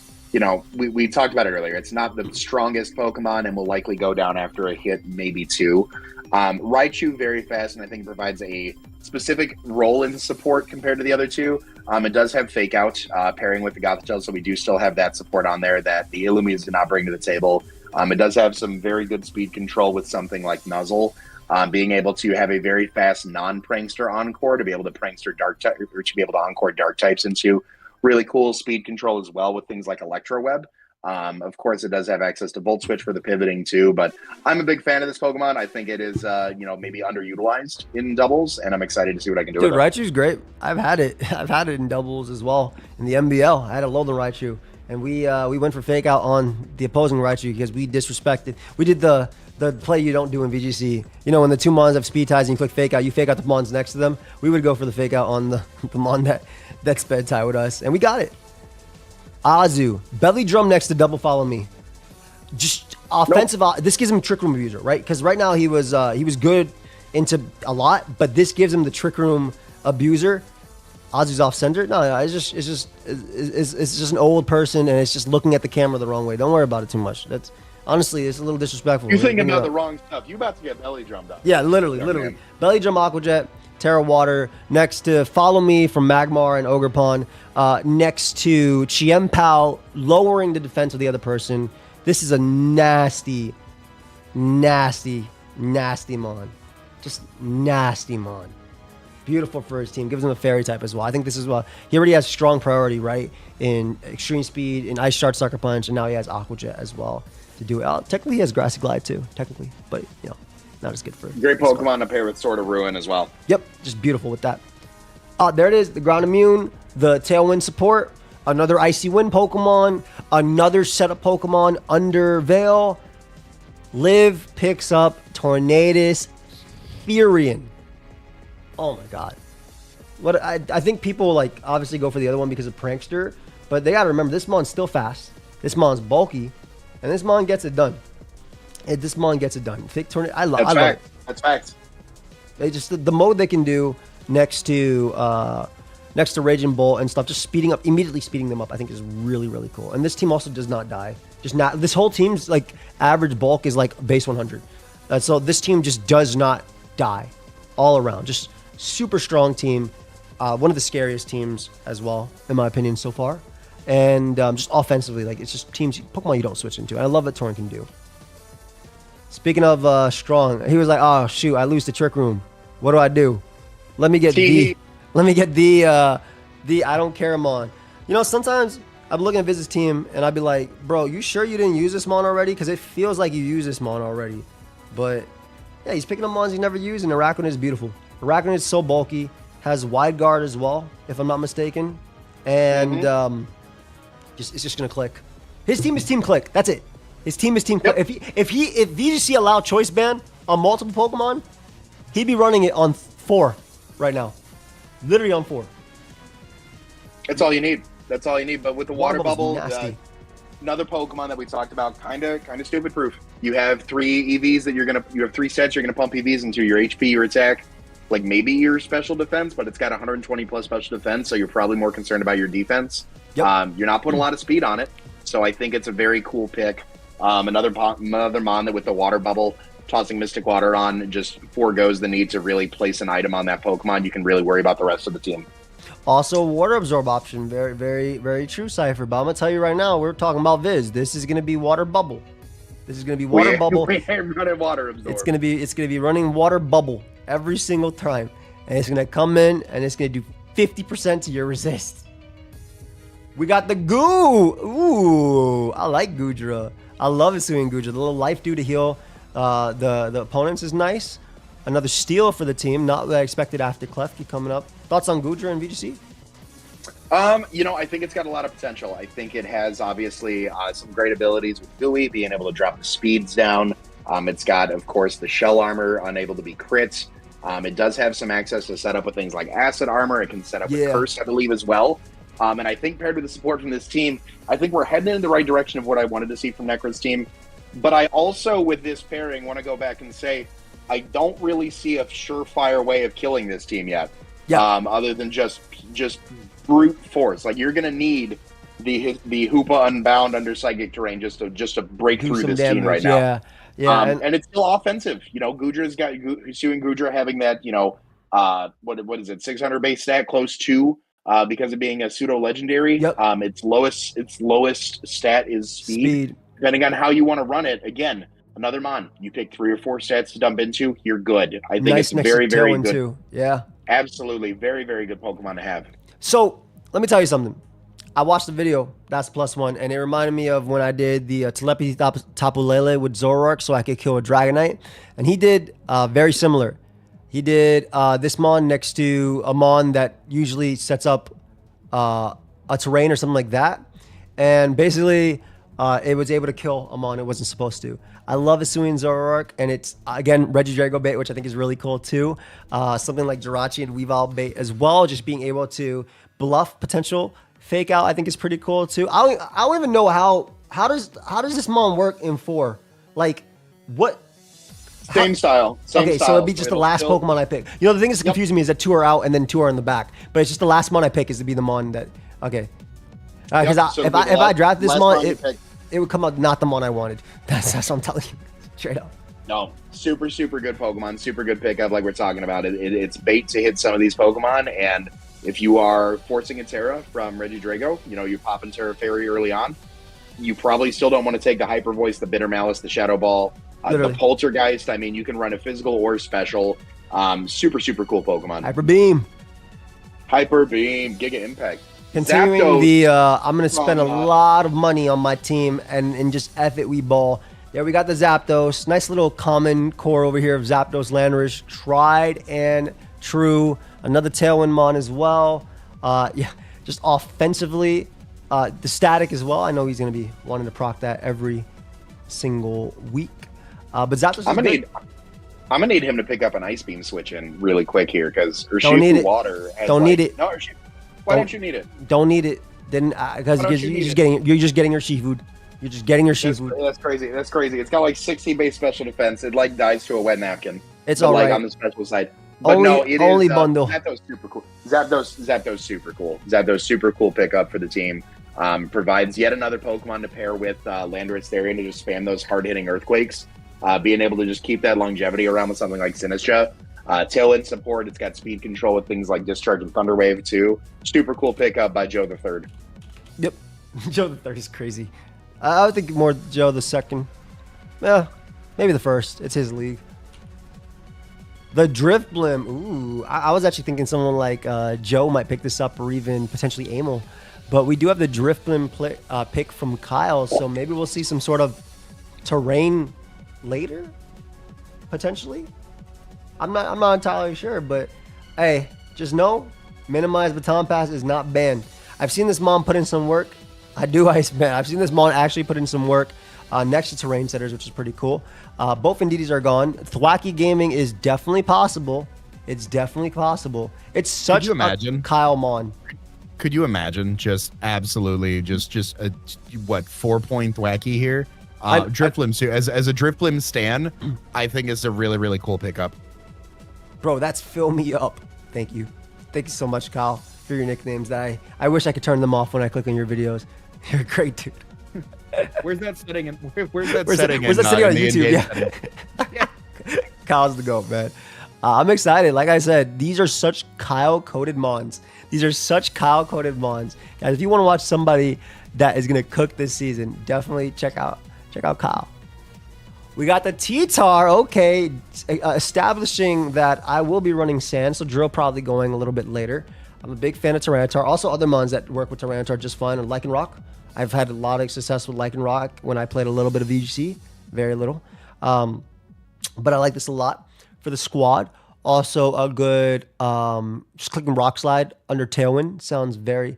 we talked about it earlier. It's not the strongest Pokemon and will likely go down after a hit, maybe 2. Raichu, very fast, and I think it provides a specific role in support compared to the other 2. It does have Fake Out pairing with the Gothitelle, so we do still have that support on there that the Illumise did not bring to the table. It does have some very good speed control with something like Nuzzle. Being able to have a very fast non-prankster encore to be able to prankster dark type, or to be able to encore dark types into really cool speed control as well with things like Electro Web. Of course, it does have access to Volt Switch for the pivoting too, but I'm a big fan of this Pokemon. I think it is, maybe underutilized in doubles, and I'm excited to see what I can do with it. Raichu's great. I've had it in doubles as well. In the MBL, I had a Alolan Raichu, and we went for Fake Out on the opposing Raichu because we disrespected. We did the play you don't do in VGC. When the 2 mons have speed ties and you click Fake Out, you Fake Out the mons next to them. We would go for the Fake Out on the mon that sped tie with us, and we got it. Azu, Belly Drum next to Double Follow Me. Just offensive. Nope. This gives him Trick Room Abuser, right? Because right now he was good into a lot, but this gives him the Trick Room Abuser. Azu's off center. No, it's just an old person, and it's just looking at the camera the wrong way. Don't worry about it too much. Honestly, it's a little disrespectful. You're thinking about the wrong stuff. You about to get belly drummed up. Yeah, literally. Belly Drum Aqua Jet, Terra Water, next to Follow Me from Magmar and Ogerpon, next to Chiem Pao, lowering the defense of the other person. This is a nasty mon. Just nasty mon. Beautiful for his team. Gives him a fairy type as well. I think this is well. He already has strong priority, right? In extreme speed, in Ice Shard, Sucker Punch, and now he has Aqua Jet as well to do it. Technically, he has Grassy Glide too, technically. But, not as good for Great Pokemon to pair with Sword of Ruin as well. Yep, just beautiful with that. There it is, the Ground Immune, the Tailwind support, another Icy Wind Pokemon, another set of Pokemon under Veil. Liv picks up Tornadus Therian. Oh my god. What I think people obviously go for the other one because of Prankster, but they gotta remember this mon's still fast. This mon's bulky, and this mon gets it done. This mon gets it done. Thick Tornado. I love it. That's facts. They just the mode they can do next to Raging Bolt and stuff, just immediately speeding them up, I think is really, really cool. And this team also does not die. This whole team's average bulk is base 100. So this team just does not die all around. Just super strong team. One of the scariest teams as well, in my opinion, so far. And just offensively, it's just teams, Pokemon you don't switch into. And I love what Torn can do. Speaking of strong, he was like, oh shoot, I lose the Trick Room. What do I do? Let me get the I don't care mon. Sometimes I'm looking at Viz's team and I'd be like, bro, you sure you didn't use this mon already? Because it feels like you used this mon already. But yeah, he's picking up mons he never used, and the Araquanid is beautiful. Araquanid is so bulky, has wide guard as well, if I'm not mistaken. And it's just gonna click. His team is team click. That's it. His team is team click. If VGC allowed choice ban on multiple Pokemon, he'd be running it on 4 right now. Literally on 4. That's all you need. That's all you need. But with the water bubble, another Pokemon that we talked about, kind of stupid proof. You have 3 EVs that you have 3 sets you're gonna pump EVs into: your HP, your attack, maybe your special defense, but it's got 120 plus special defense, so you're probably more concerned about your defense. Yep. You're not putting a lot of speed on it, so I think it's a very cool pick. Another mon that with the water bubble, tossing Mystic Water on just foregoes the need to really place an item on that Pokemon. You can really worry about the rest of the team. Also, Water Absorb option. Very, very, very true, Cypher. But I'm going to tell you right now, we're talking about Viz. This is going to be Water Bubble. This is going to be Water Bubble. We ain't running Water Absorb. It's going to be running Water Bubble every single time. And it's going to come in, and it's going to do 50% to your resist. We got the Goo. Ooh, I like Goodra. I love Hisuian Goodra. The little life due to heal the opponents is nice. Another steal for the team. Not what I expected after Klefki coming up. Thoughts on Goodra and VGC? I think it's got a lot of potential. I think it has obviously some great abilities with Gooey, being able to drop the speeds down. It's got, of course, the shell armor, unable to be crits. It does have some access to set up with things like acid armor. It can set up with curse, I believe, as well. And I think paired with the support from this team, I think we're heading in the right direction of what I wanted to see from Necro's team. But I also, with this pairing, want to go back and say, I don't really see a surefire way of killing this team yet. Yeah. Other than just brute force. You're going to need the Hoopa Unbound under Psychic Terrain just to break through this team right now. Yeah. And it's still offensive. Goodra's got Hisuian Goodra having that, what is it, 600 base stat, close to, because of being a pseudo legendary. Yep. Its lowest stat is speed. Depending on how you want to run it, again, another mon. You pick 3 or 4 stats to dump into, you're good. I think it's very, very good. Too. Yeah. Absolutely. Very, very good Pokemon to have. So, let me tell you something. I watched the video, that's +1, and it reminded me of when I did the Telepathy Tapu Lele with Zoroark so I could kill a Dragonite. And he did very similar. He did this mon next to a mon that usually sets up a terrain or something like that. And basically, it was able to kill a mon it wasn't supposed to. I love Hisuian Zoroark, and it's, again, Regidrago bait, which I think is really cool too. Something like Jirachi and Weavile bait as well, just being able to bluff potential fake out, I think is pretty cool too. I don't even know how does this mon work in 4? What? Same style. So it'd be just the last Pokemon I pick. The thing that's confusing me is that 2 are out and then 2 are in the back. But it's just the last mon I pick is to be the mon that, okay. Because if I draft this mon, it would come out not the mon I wanted. That's what I'm telling you, straight up. No, super good Pokemon, super good pickup. Like we're talking about, it's bait to hit some of these Pokemon, and if you are forcing a Terra from Regidrago, you pop in Terra Fairy early on. You probably still don't want to take the Hyper Voice, the Bitter Malice, the Shadow Ball, the Poltergeist. I mean, you can run a physical or special. Super cool Pokemon. Hyper Beam, Giga Impact. Continuing Zapdos I'm going to spend a lot of money on my team and just F it, we ball. Yeah, we got the Zapdos. Nice little common core over here of Zapdos Landorus. Tried and true. Another Tailwind Mon as well. Yeah, just offensively. The static as well. I know he's going to be wanting to proc that every single week. But Zapdos I'm gonna need him to pick up an Ice Beam switch in really quick here because Urshifu Water has don't need it. No, Urshifu. Why don't you need it? Don't need it. Then because you're just getting your seafood. You're just getting your seafood. That's crazy. That's crazy. It's got like 60 base special defense. It like dies to a wet napkin. It's all right. Like on the special side. But no, it only is bundle. Zapdos super cool. Zapdos super cool. Zapdos super cool pickup for the team. Provides yet another Pokemon to pair with Landorus Therian to just spam those hard-hitting Earthquakes. Being able to just keep that longevity around with something like Sinistra. Tailwind support. It's got speed control with things like Discharge and Thunder Wave too. Super cool pickup by Joe the Third. Yep, Joe the Third is crazy. I would think more Joe the Second. Yeah, maybe the first. It's his league. The Drifblim. Ooh, I was actually thinking someone like Joe might pick this up, or even potentially Amel. But we do have the Drifblim pick from Kyle, so maybe we'll see some sort of terrain later, potentially. I'm not entirely sure, but hey, just know minimize baton pass is not banned. I've seen this Mon put in some work. I've seen this Mon actually put in some work next to terrain setters, which is pretty cool. Both Indeedys are gone. Thwacky Gaming is definitely possible. It's definitely possible. It's such a Kyle Mon. Could you imagine just absolutely just a 4-point Thwacky here? Drifblim too. As a Drifblim stan, I think it's a really cool pickup. Bro, that's fill me up. Thank you so much, Kyle, for your nicknames. That I wish I could turn them off when I click on your videos. You're a great dude. Where's that setting? Where's that setting on YouTube? Yeah. Kyle's the GOAT, man. I'm excited. Like I said, these are such Kyle-coded Mons. Guys, if you want to watch somebody that is going to cook this season, definitely check out Kyle. We got the T-Tar, okay, establishing that I will be running Sand, so Drill probably going a little bit later. I'm a big fan of Tyranitar. Also, other Mons that work with Tyranitar just fine, and Lycanroc. I've had a lot of success with Lycanroc when I played a little bit of VGC, very little. But I like this a lot for the squad. Also, a good just clicking Rock Slide under Tailwind sounds very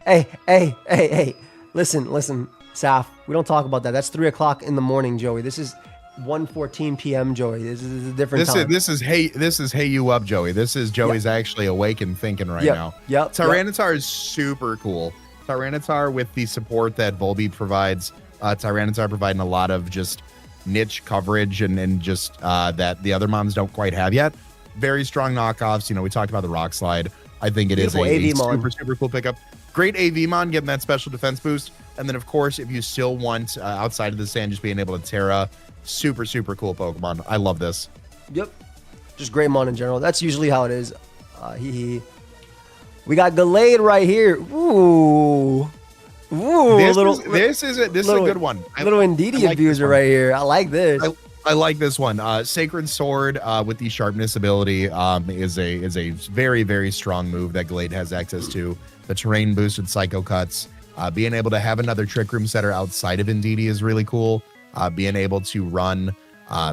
Hey, listen, Saf. We don't talk about that. That's 3 o'clock in the morning, Joey. This is 1:14 p.m., Joey. This is a different time. This is hey you up, Joey. This is Joey's actually awake and thinking right now. Yep. Tyranitar is super cool. Tyranitar with the support that Volbeat provides. Tyranitar providing a lot of just niche coverage and just that the other moms don't quite have yet. Very strong knockoffs. We talked about the Rock Slide. I think it Beautiful is a AV super cool pickup. Great AV Mon getting that special defense boost. And then, of course, if you still want outside of the sand, just being able to Terra, super cool Pokemon. I love this. Yep. Just great Mon in general. That's usually how it is. We got Gallade right here. Ooh. This is a good one. Little Indeedee abuser right here. I like this. I like this one. Sacred Sword with the sharpness ability is a very strong move that Gallade has access to. The terrain boosted Psycho Cuts. Being able to have another Trick Room setter outside of Indeedee is really cool. Being able to run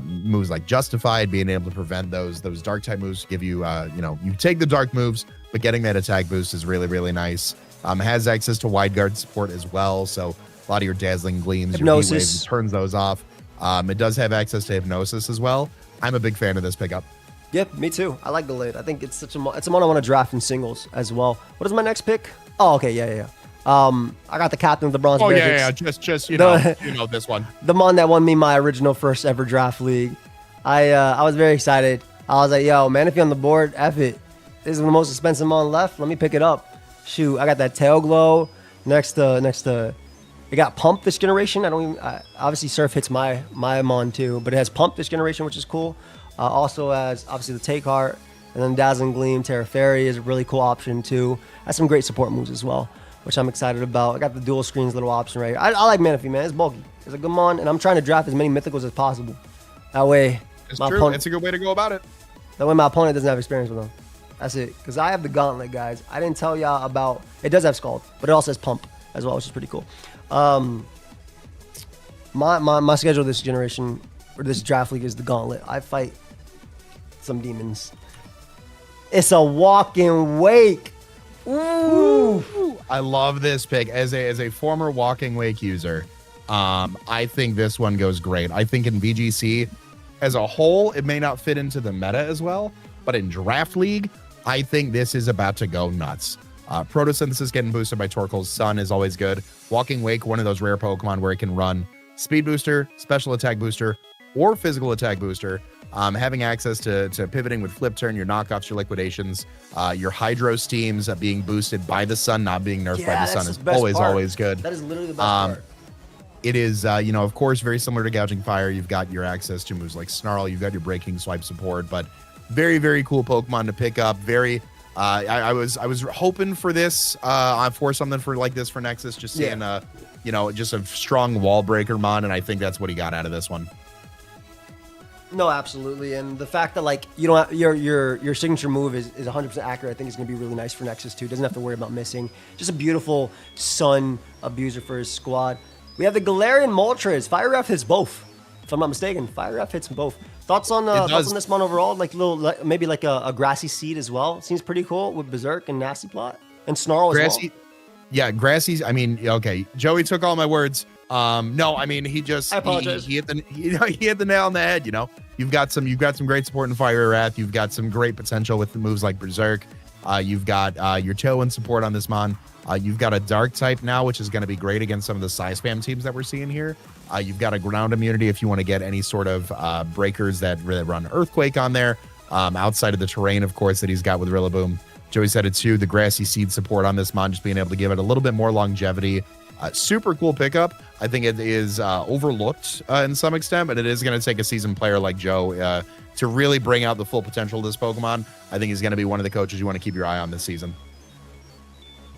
moves like Justified, being able to prevent those dark type moves, give you you take the dark moves, but getting that attack boost is really nice. Has access to wide guard support as well, so a lot of your Dazzling Gleams, Hypnosis. your Heat Waves, turns those off. It does have access to Hypnosis as well. I'm a big fan of this pickup. Yep, me too. I like Gallade. I think it's a mon I want to draft in singles as well. What is my next pick? Oh, okay, yeah. I got the captain of the Bronze Bears. Just you know this one. The Mon that won me my original first ever draft league. I was very excited. I was like, yo, man, if you're on the board, F it. This is the most expensive Mon left. Let me pick it up. Shoot, I got that Tail Glow. It got Pump this generation. Obviously Surf hits my mon too, but it has Pump this generation, which is cool. Also has obviously the Take Heart, and then Dazzling Gleam, Terra Fairy is a really cool option too. Has some great support moves as well, which I'm excited about. I got the dual screens little option right here. I like Manaphy, man. It's bulky. It's a good mon, and I'm trying to draft as many mythicals as possible. That way, it's true. It's a good way to go about it. That way my opponent doesn't have experience with them. That's it. Because I have the Gauntlet, guys. I didn't tell y'all about... It does have Scald, but it also has Pump as well, which is pretty cool. My schedule this generation, or this draft league, is the Gauntlet. I fight some demons. It's a walking wake. Ooh. I love this pick. As a former walking wake user, I think this one goes great. I think in VGC as a whole, it may not fit into the meta as well, but in draft league, I think this is about to go nuts. Photosynthesis getting boosted by Torkoal's Sun is always good. Walking Wake, one of those rare Pokemon where it can run speed booster, special attack booster, or physical attack booster. Having access to pivoting with Flip Turn, your knockoffs, your liquidations, your Hydro Steams being boosted by the Sun, not being nerfed by the Sun is always good. That is literally the best part. It is, of course, very similar to Gouging Fire. You've got your access to moves like Snarl. You've got your Breaking Swipe support, but very, very cool Pokemon to pick up. Very, I was hoping for this, for something for like this for Nexus. Just seeing, just a strong wall breaker mon, and I think that's what he got out of this one. No, absolutely, and the fact that like you don't have, your signature move is 100% accurate, I think is going to be really nice for Nexus too. Doesn't have to worry about missing. Just a beautiful Sun abuser for his squad. We have the Galarian Moltres. Fire Ref hits both, if I'm not mistaken. Fire Ref hits both. Thoughts on this one overall? Like maybe like a Grassy Seed as well. Seems pretty cool with Berserk and Nasty Plot and Snarl as well. Yeah, Grassy's. I mean, okay. Joey took all my words. No, I mean he just. I apologize. He hit the nail on the head. You've got some great support in Fire Wrath. You've got some great potential with the moves like Berserk. You've got your Tailwind support on this mon. You've got a Dark type now, which is going to be great against some of the Psy Spam teams that we're seeing here. You've got a ground immunity if you want to get any sort of breakers that run Earthquake on there. Outside of the terrain, of course, that he's got with Rillaboom. Joey said it too. The Grassy Seed support on this mon, just being able to give it a little bit more longevity. Super cool pickup. I think it is overlooked in some extent, but it is going to take a seasoned player like Joe to really bring out the full potential of this Pokemon. I think he's going to be one of the coaches you want to keep your eye on this season.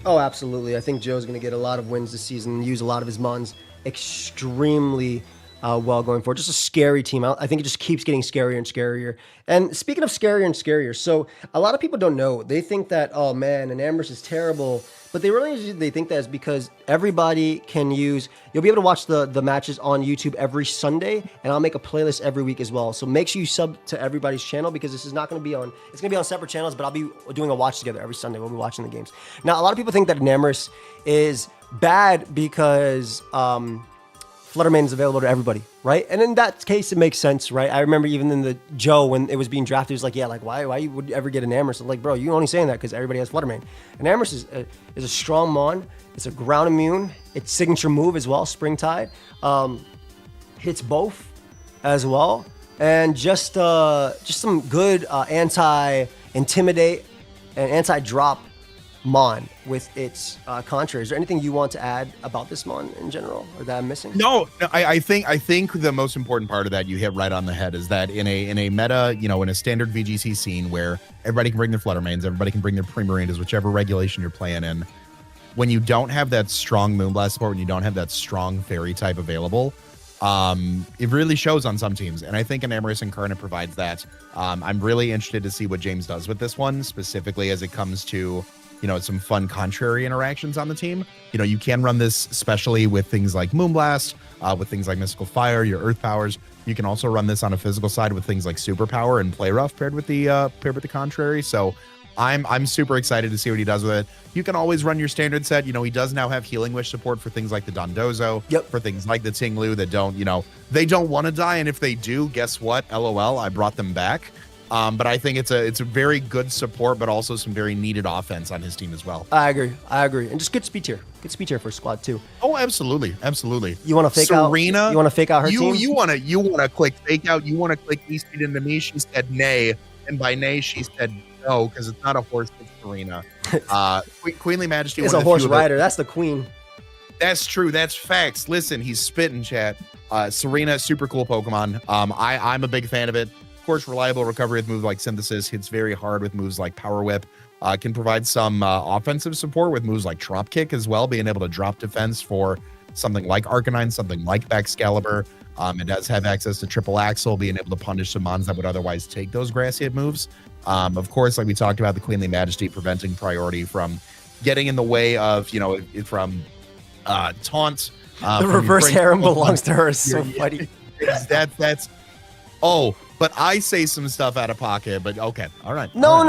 Oh, absolutely. I think Joe's going to get a lot of wins this season and use a lot of his mons extremely well going forward. Just a scary team. I think it just keeps getting scarier and scarier. And speaking of scarier and scarier, so a lot of people don't know. They think that, oh man, an Amherst is terrible. But they think that is because everybody can use... You'll be able to watch the matches on YouTube every Sunday, and I'll make a playlist every week as well. So make sure you sub to everybody's channel because this is not going to be on... It's going to be on separate channels, but I'll be doing a watch together every Sunday. We'll be watching the games. Now, a lot of people think that Namorous is bad because... Fluttermane is available to everybody, right? And in that case, it makes sense, right? I remember even in the Joe, when it was being drafted, it was like, yeah, like why you would ever get an Amherst? Like, bro, you're only saying that because everybody has Fluttermane. An Amherst is a strong mon. It's a ground immune. Its signature move as well, Springtide. Hits both as well. And just some good anti-intimidate and anti-drop mon with its contrary. Is there anything you want to add about this mon in general, or that I'm missing? No, I think the most important part of that you hit right on the head is that in a meta, in a standard VGC scene where everybody can bring their Fluttermanes, everybody can bring their Primarinas, whichever regulation you're playing in. When you don't have that strong Moonblast support, when you don't have that strong Fairy type available, it really shows on some teams, and I think an Amorous Incarnate provides that. I'm really interested to see what James does with this one, specifically as it comes to some fun contrary interactions on the team. You can run this especially with things like Moonblast, with things like Mystical Fire, your Earth powers. You can also run this on a physical side with things like Superpower and Play Rough paired with the contrary. So I'm super excited to see what he does with it. You can always run your standard set. He does now have Healing Wish support for things like the Dondozo, for things like the Tinglu that they don't want to die. And if they do, guess what? LOL, I brought them back. But I think it's a very good support, but also some very needed offense on his team as well. I agree, and just good speed tier for squad too. Oh, absolutely. You want to fake Serena, out? You want to fake out her team? You want to click fake out? You want to click E-speed into me? She said nay, and by nay she said no because it's not a horse. It's Serena. Queenly Majesty is a horse rider. That's the queen. That's true. That's facts. Listen, he's spitting, chat. Serena, super cool Pokemon. I'm a big fan of it. Of course, reliable recovery with moves like Synthesis, hits very hard with moves like Power Whip. Can provide some offensive support with moves like Drop Kick as well, being able to drop defense for something like Arcanine, something like Excalibur. It does have access to Triple Axle, being able to punish some mons that would otherwise take those grass hit moves. Of course, like we talked about, the Queenly Majesty preventing priority from getting in the way of, from taunt. The reverse harem belongs to her. Is so funny. That's but I say some stuff out of pocket, but okay. All right. No.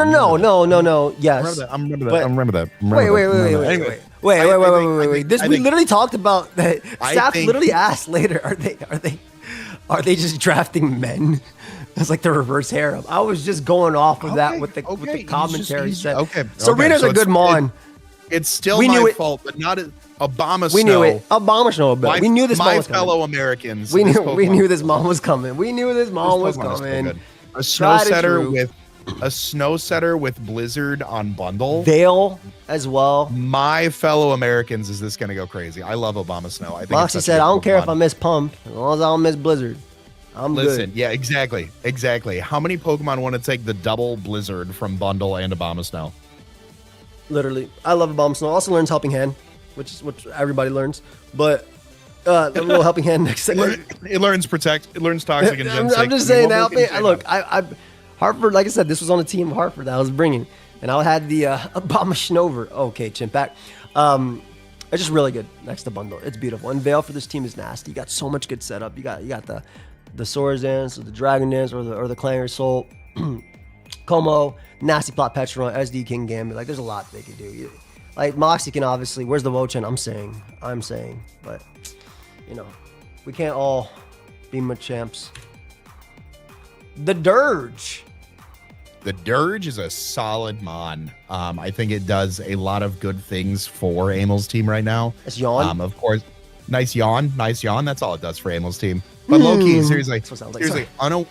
Yes. I remember that. Wait. We literally talked about that. Staff literally asked later, are they just drafting men? It's like the reverse harem. I was just going off of that with the commentary. Serena's a good mon. It's still my fault, but not Obama. We knew it. Obama Snow. We knew this. My fellow Americans. We knew this mom was coming. A snow setter with Blizzard on bundle. Veil as well. My fellow Americans, is this going to go crazy? I love Obama Snow. I think Moxie said, "I don't care if I miss Pump, as long as I don't miss Blizzard. I'm good." Yeah, exactly. How many Pokemon want to take the double Blizzard from bundle and Obama Snow? Literally, I love Obama Snow. Also learns Helping Hand, which is what everybody learns. But the little Helping Hand next second. It learns Protect. It learns Toxic and Gem. I'm just saying that. Look, I Hartford, like I said, this was on the team of Hartford that I was bringing, and I had the Obama Schnover. Okay, Chimpack. It's just really good next to bundle. It's beautiful. And Veil for this team is nasty. You got so much good setup. You got the Swords Dance, or the Dragon Dance, or the Clanger Soul. Como, Nasty Plot Petron, SD King Gambit. Like, there's a lot they could do. Like, Moxie can obviously, where's the Wochen? I'm saying. But, we can't all be Machamps. The Dirge. The Dirge is a solid mon. I think it does a lot of good things for Amel's team right now. It's Yawn. Of course, nice yawn. That's all it does for Amel's team. But low key, seriously,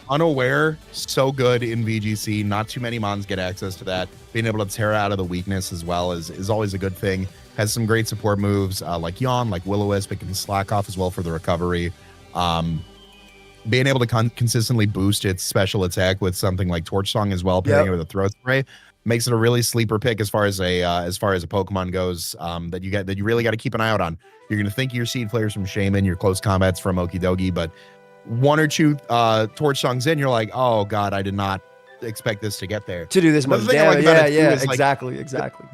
unaware, so good in VGC. Not too many mons get access to that. Being able to tear out of the weakness as well is always a good thing. Has some great support moves like Yawn, like Will-O-Wisp. It can slack off as well for the recovery. Being able to consistently boost its special attack with something like Torch Song as well, pairing it with a Throat Spray, makes it a really sleeper pick as far as a Pokemon goes. That you really got to keep an eye out on. You're gonna think your seed players from Shaman, your close combats from Okidogi, but one or two Torch Songs in, you're like, oh god, I did not expect this to get there. To do this much damage. Exactly.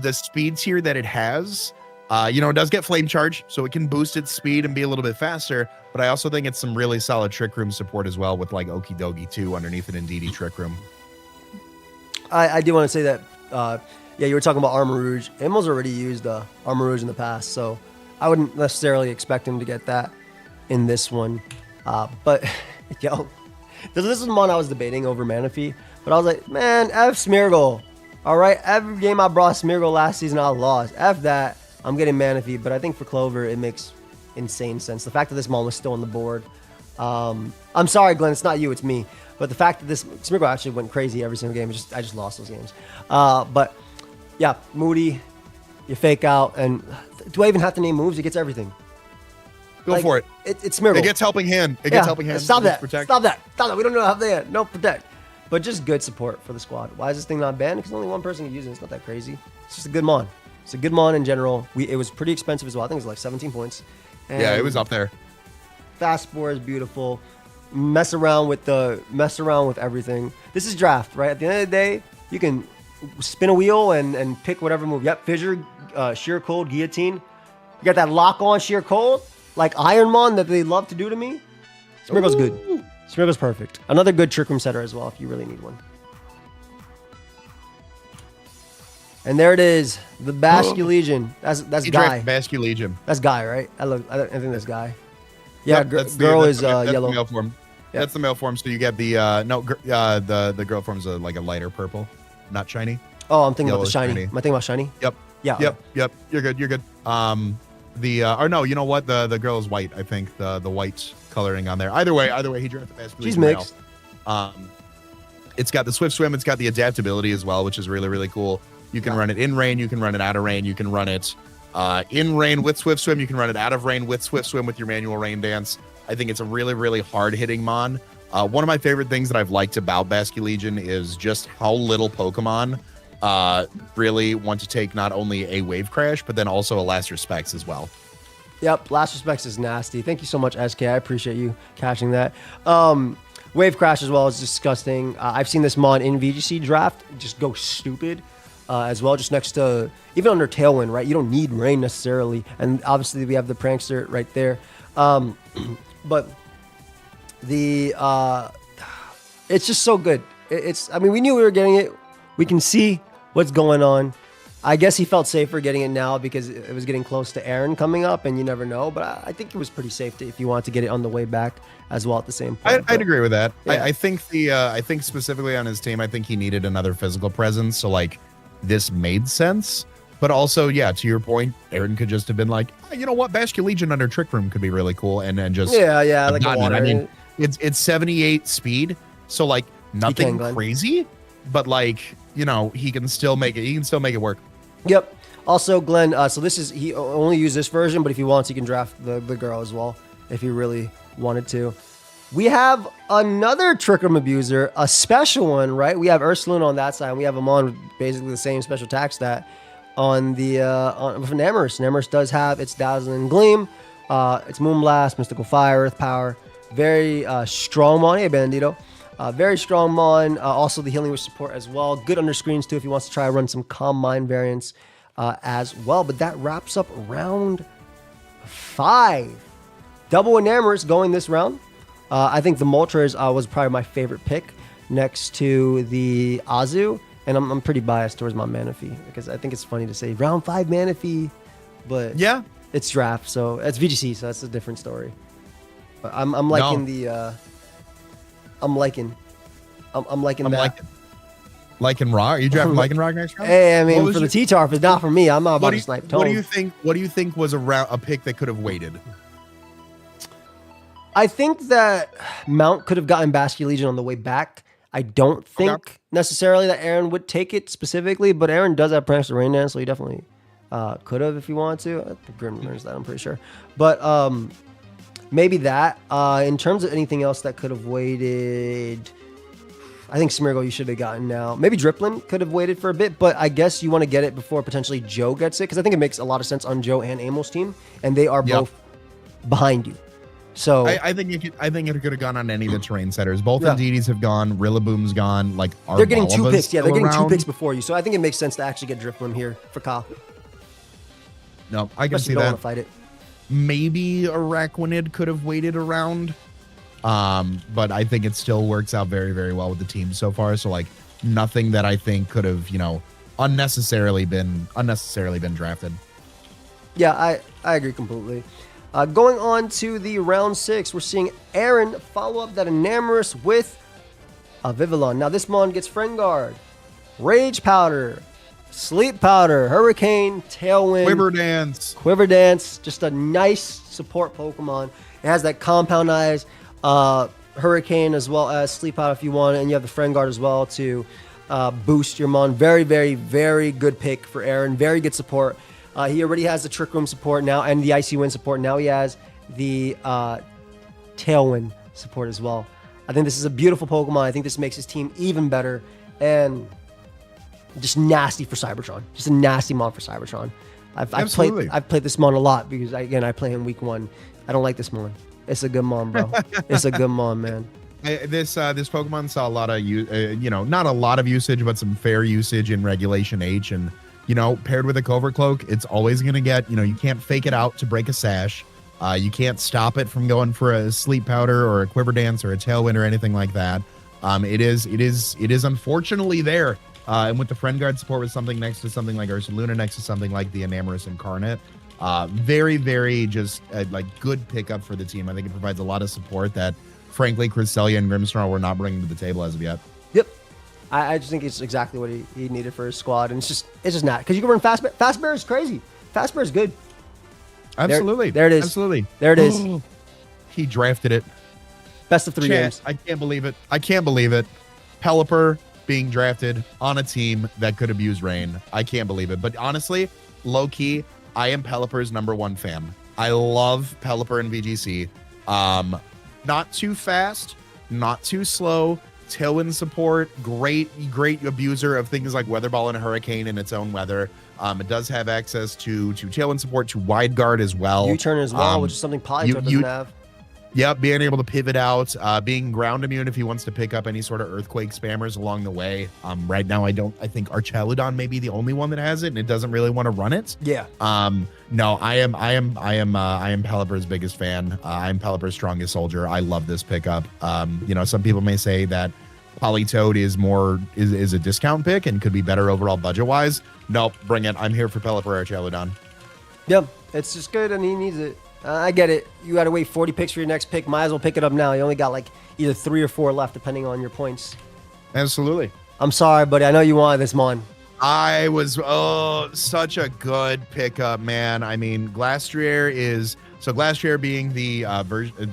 The speed tier that it has, it does get Flame Charge, so it can boost its speed and be a little bit faster. But I also think it's some really solid Trick Room support as well with like Okidogi 2 underneath an Indeedee Trick Room. I do want to say that, you were talking about Armor Rouge. Amel's already used Armor Rouge in the past, so I wouldn't necessarily expect him to get that in this one. But, this is one I was debating over Manaphy, but I was like, man, F Smeargle. All right, every game I brought Smeargle last season, I lost. F that. I'm getting Manaphy, but I think for Clover, it makes insane sense. The fact that this mon was still on the board. I'm sorry, Glenn, it's not you, it's me. But the fact that this Smeargle actually went crazy every single game, I just lost those games. But yeah, Moody, you fake out, and do I even have to name moves? It gets everything. Go for it. It's Smeargle. It gets Helping Hand. Stop that. Stop that. We don't know how they had. No Protect. But just good support for the squad. Why is this thing not banned? Because only one person can use it. It's not that crazy. It's just a good mon. It's a good mon in general. It was pretty expensive as well. I think it was like 17 points. And yeah, it was up there. Fast Spore is beautiful. Mess around with everything. This is draft, right? At the end of the day, you can spin a wheel and pick whatever move. Yep, Fissure, Sheer Cold, Guillotine. You got that lock on Sheer Cold, like Ironmon that they love to do to me. Smeargle's good. Smeargle's perfect. Another good Trick Room setter as well if you really need one. And there it is, the Basculegion. That's Guy. Basculegion. That's Guy, right? I think that's Guy. Yeah, girl is yellow. That's the male form. Yep. That's the male form. So you get the the girl form's like a lighter purple, not shiny. Oh, I'm thinking about the shiny. Am I thinking about shiny? Yep. Yeah. Yep. You're good. Or no, you know what? The girl is white. I think the white coloring on there. Either way, he drafted Basculegion. She's mixed. It's got the Swift Swim. It's got the adaptability as well, which is really really cool. You can run it in rain. You can run it out of rain. You can run it in rain with Swift Swim. You can run it out of rain with Swift Swim with your manual rain dance. I think it's a really, really hard hitting mon. One of my favorite things that I've liked about Basculegion is just how little Pokemon really want to take not only a Wave Crash, but then also a Last Respects as well. Yep, Last Respects is nasty. Thank you so much, SK. I appreciate you catching that. Wave Crash as well is disgusting. I've seen this mon in VGC draft just go stupid as well, just next to, even under Tailwind, right? You don't need rain necessarily. And obviously we have the Prankster right there. But it's just so good. I mean, we knew we were getting it. We can see what's going on. I guess he felt safer getting it now because it was getting close to Aaron coming up, and you never know. But I think it was pretty safe if you wanted to get it on the way back as well at the same point. I'd agree with that. Yeah. I think I think specifically on his team, I think he needed another physical presence. So like this made sense. But also, yeah, to your point, Aaron could just have been like, oh, you know what, Basculegion under Trick Room could be really cool, and then just like a water. I mean, it's 78 speed, so like nothing crazy, but like, you know, he can still make it. He can still make it work. Yep. Also, Glenn, so this is, he only used this version, but if he wants, he can draft the girl as well, if he really wanted to. We have another Trick Room abuser, a special one, right? We have Ursulune on that side, and we have him on basically the same special attack stat on the with Namorous. Namorous does have its Dazzling Gleam, its Moonblast, Mystical Fire, Earth Power. Very strong mon. Hey, Bandito. Very strong mon. Also the Healing Wish support as well. Good under screens too if he wants to try to run some Calm Mind variants as well. But that wraps up round 5. Double Enamorous going this round. I think the Moltres was probably my favorite pick next to the Azu. And I'm pretty biased towards my Manaphy because I think it's funny to say round 5 Manaphy, but yeah, it's draft, so it's VGC, so that's a different story. But I'm liking I'm liking that. Liking Rock? Are you drafting Liking Rock next round? Hey, I mean, for the T-Tarp, it's not for me. I'm not about to snipe Tone. What do you think was a pick that could have waited? I think that Mount could have gotten Basculegion on the way back. I don't think necessarily that Aaron would take it specifically, but Aaron does have Prankster Rain Dance, so he definitely could have if he wanted to. I think Grim learns that, I'm pretty sure. But maybe that. In terms of anything else that could have waited, I think Smeargle you should have gotten now. Maybe Dripplin could have waited for a bit, but I guess you want to get it before potentially Joe gets it, because I think it makes a lot of sense on Joe and Amel's team, and they are both behind you. So I think it could have gone on any of the terrain setters. Both Indeedys have gone. Rillaboom's gone. Like they're getting 2 picks. Yeah, they're getting 2 picks before you. So I think it makes sense to actually get Drifloon here for Kyle. No, I can see you don't that. Want to fight it. Maybe a Araquanid could have waited around, but I think it still works out very, very well with the team so far. So like nothing that I think could have, you know, unnecessarily been drafted. Yeah, I agree completely. Going on to the round 6, we're seeing Aaron follow up that Enamorous with a Vivillon. Now this mon gets Friend Guard, Rage Powder, Sleep Powder, Hurricane, Tailwind, Quiver Dance. Just a nice support Pokemon. It has that Compound Eyes, Hurricane as well as Sleep Powder if you want, and you have the Friend Guard as well to boost your mon. Very, very, very good pick for Aaron. Very good support. He already has the Trick Room support now and the Icy Wind support. Now he has the Tailwind support as well. I think this is a beautiful Pokemon. I think this makes his team even better. And just nasty for Cybertron. Just a nasty mon for Cybertron. I've played this mon a lot because, I play him week 1. I don't like this mon. It's a good mon, bro. It's a good mon, man. This Pokemon saw a lot of, not a lot of usage, but some fair usage in Regulation H. And paired with a Covert Cloak, it's always going to get, you can't fake it out to break a sash. You can't stop it from going for a Sleep Powder or a Quiver Dance or a Tailwind or anything like that. It is unfortunately there. And with the Friend Guard support with something next to something like Ursaluna, next to something like the Enamorous Incarnate, very, very just good pickup for the team. I think it provides a lot of support that, frankly, Cresselia and Grimmsnarl were not bringing to the table as of yet. Yep. I just think it's exactly what he needed for his squad, and it's just not, because you can run Fast Bear. Fast Bear is crazy. Fast Bear is good. Absolutely. There it is. Absolutely. There it is. He drafted it. Best of 3 games. I can't believe it. Pelipper being drafted on a team that could abuse rain. I can't believe it. But honestly, low key, I am Pelipper's #1 fan. I love Pelipper and VGC. Not too fast, not too slow. Tailwind support, great abuser of things like Weather Ball and Hurricane in its own weather. It does have access to Tailwind support, to Wide Guard as well. U-turn as well, which is something Politoed doesn't have. Yep, being able to pivot out, being ground immune if he wants to pick up any sort of earthquake spammers along the way. Right now, I think Archeludon may be the only one that has it, and it doesn't really want to run it. Yeah. No, I am Pelipper's biggest fan. I'm Pelipper's strongest soldier. I love this pickup. Some people may say that Politoed is a discount pick and could be better overall budget wise. Nope, bring it. I'm here for Pelipper Archeludon. Yep, it's just good, and he needs it. I get it. You got to wait 40 picks for your next pick. Might as well pick it up now. You only got like either 3 or 4 left, depending on your points. Absolutely. I'm sorry, buddy. I know you wanted this, Mon. I was such a good pickup, man. I mean, Glastrier being the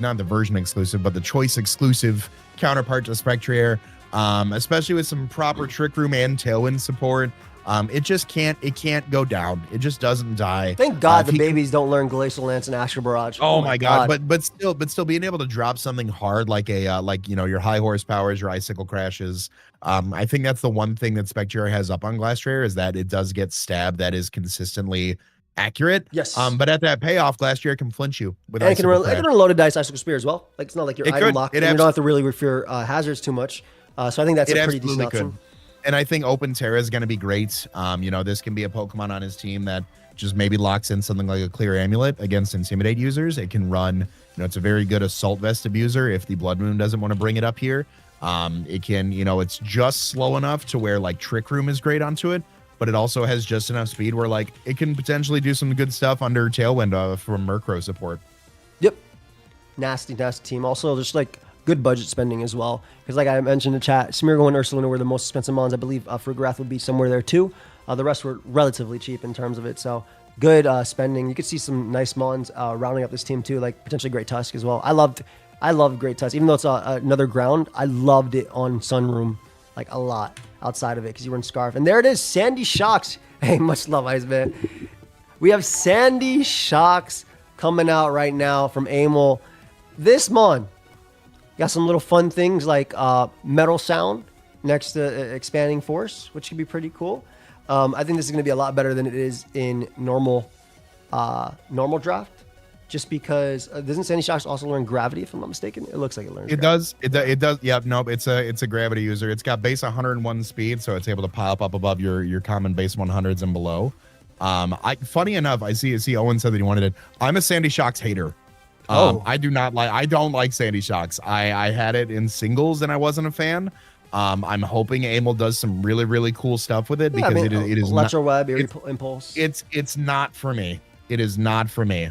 not the version exclusive, but the choice exclusive counterpart to Spectrier, especially with some proper Trick Room and Tailwind support. It can't go down. It just doesn't die. Thank God the babies don't learn Glacial Lance and Astral Barrage. Oh my God. But still being able to drop something hard like your high horsepowers, your icicle crashes. I think that's the one thing that Spectrier has up on Glastrier is that it does get stab that is consistently accurate. Yes. But at that payoff, Glastrier can flinch you with and it can run loaded dice Icicle Spear as well. Like it's not like you're item locked. You don't have to really fear hazards too much. So I think that's a pretty decent option. And I think Open Terra is going to be great. This can be a Pokemon on his team that just maybe locks in something like a Clear Amulet against Intimidate users. It can run, it's a very good Assault Vest abuser if the Blood Moon doesn't want to bring it up here. It can, it's just slow enough to where like Trick Room is great onto it, but it also has just enough speed where like it can potentially do some good stuff under Tailwind from Murkrow support. Yep. Nasty team. Also, just like good budget spending as well. Because like I mentioned in the chat, Smeargle and Ursaluna were the most expensive mons. I believe Frugrath would be somewhere there too. The rest were relatively cheap in terms of it. So good spending. You could see some nice mons rounding up this team too, like potentially Great Tusk as well. I loved Great Tusk. Even though it's another ground, I loved it on Sunroom like a lot outside of it because you were in Scarf. And there it is, Sandy Shocks. Hey, much love, Iceman. We have Sandy Shocks coming out right now from Amel. This mon got some little fun things like Metal Sound next to Expanding Force, which could be pretty cool. I think this is going to be a lot better than it is in normal draft, just because doesn't Sandy Shocks also learn Gravity? If I'm not mistaken, it looks like it learns. It does. It does. Yeah. Nope. It's a Gravity user. It's got base 101 speed, so it's able to pop up above your common base 100s and below. Funny enough, I see Owen said that he wanted it. I'm a Sandy Shocks hater. I don't like Sandy Shocks. I had it in singles and I wasn't a fan. I'm hoping Amel does some really, really cool stuff with it because it is Electro Web, Impulse. It's not for me. It is not for me.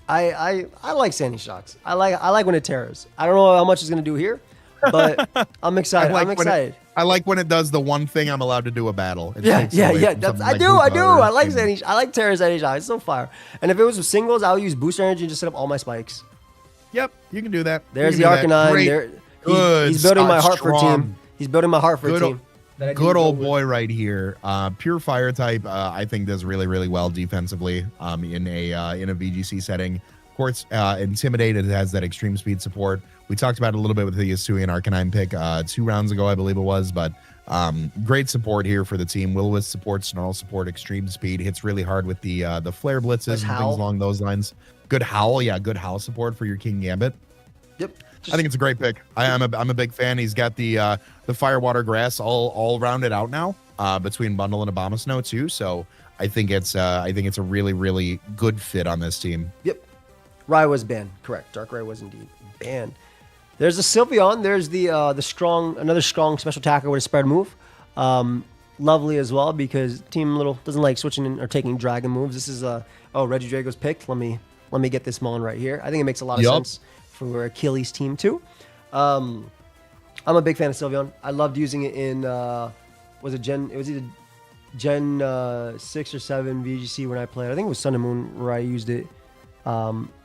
I like Sandy Shocks. I like when it tears. I don't know how much it's gonna do here, but I'm excited. I'm excited. I like when it does the one thing I'm allowed to do a battle. Yeah. I do. I like Sandy. I like Terra Sandy Shocks. It's so fire. And if it was with singles, I would use Booster Energy and just set up all my spikes. Yep, you can do that. There's the Arcanine. He's building my Hartford team. He's building my Hartford team. Good old boy right here. Pure Fire type, I think does really, really well defensively in a VGC setting. Of course, Intimidate, it has that extreme speed support. We talked about it a little bit with the Yasui and Arcanine pick 2 rounds ago, I believe it was, but great support here for the team. Will-O-Wisp support, Snarl support, extreme speed, hits really hard with the flare blitzes and things along those lines. Good Howl, good Howl support for your King Gambit. Yep. I think it's a great pick. I'm a big fan. He's got the Fire Water Grass all rounded out now between Bundle and Abomasnow too. So I think it's a really, really good fit on this team. Yep. Rai was banned. Correct. Darkrai was indeed banned. There's a Sylveon. There's another strong special attacker with a spread move. Lovely as well because Team Little doesn't like switching in or taking dragon moves. This is Reggie Drago's picked. Let me get this mon right here. I think it makes a lot of sense for Achilles team too. I'm a big fan of Sylveon. I loved using it in was it either Gen 6 or 7 VGC when I played. I think it was Sun and Moon where I used it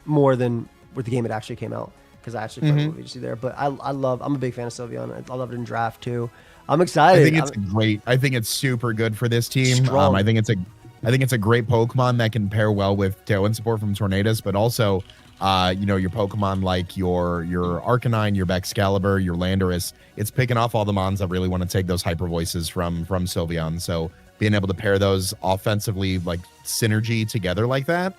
more than with the game it actually came out because I actually played VGC there. But I'm a big fan of Sylveon. I love it in draft too. I'm excited. I think it's I think it's super good for this team. I think I think it's a great Pokemon that can pair well with Tailwind support from Tornadus, but also, your Pokemon like your Arcanine, your Excalibur, your Landorus, it's picking off all the mons that really want to take those hyper voices from Sylveon. So being able to pair those offensively, like synergy together like that,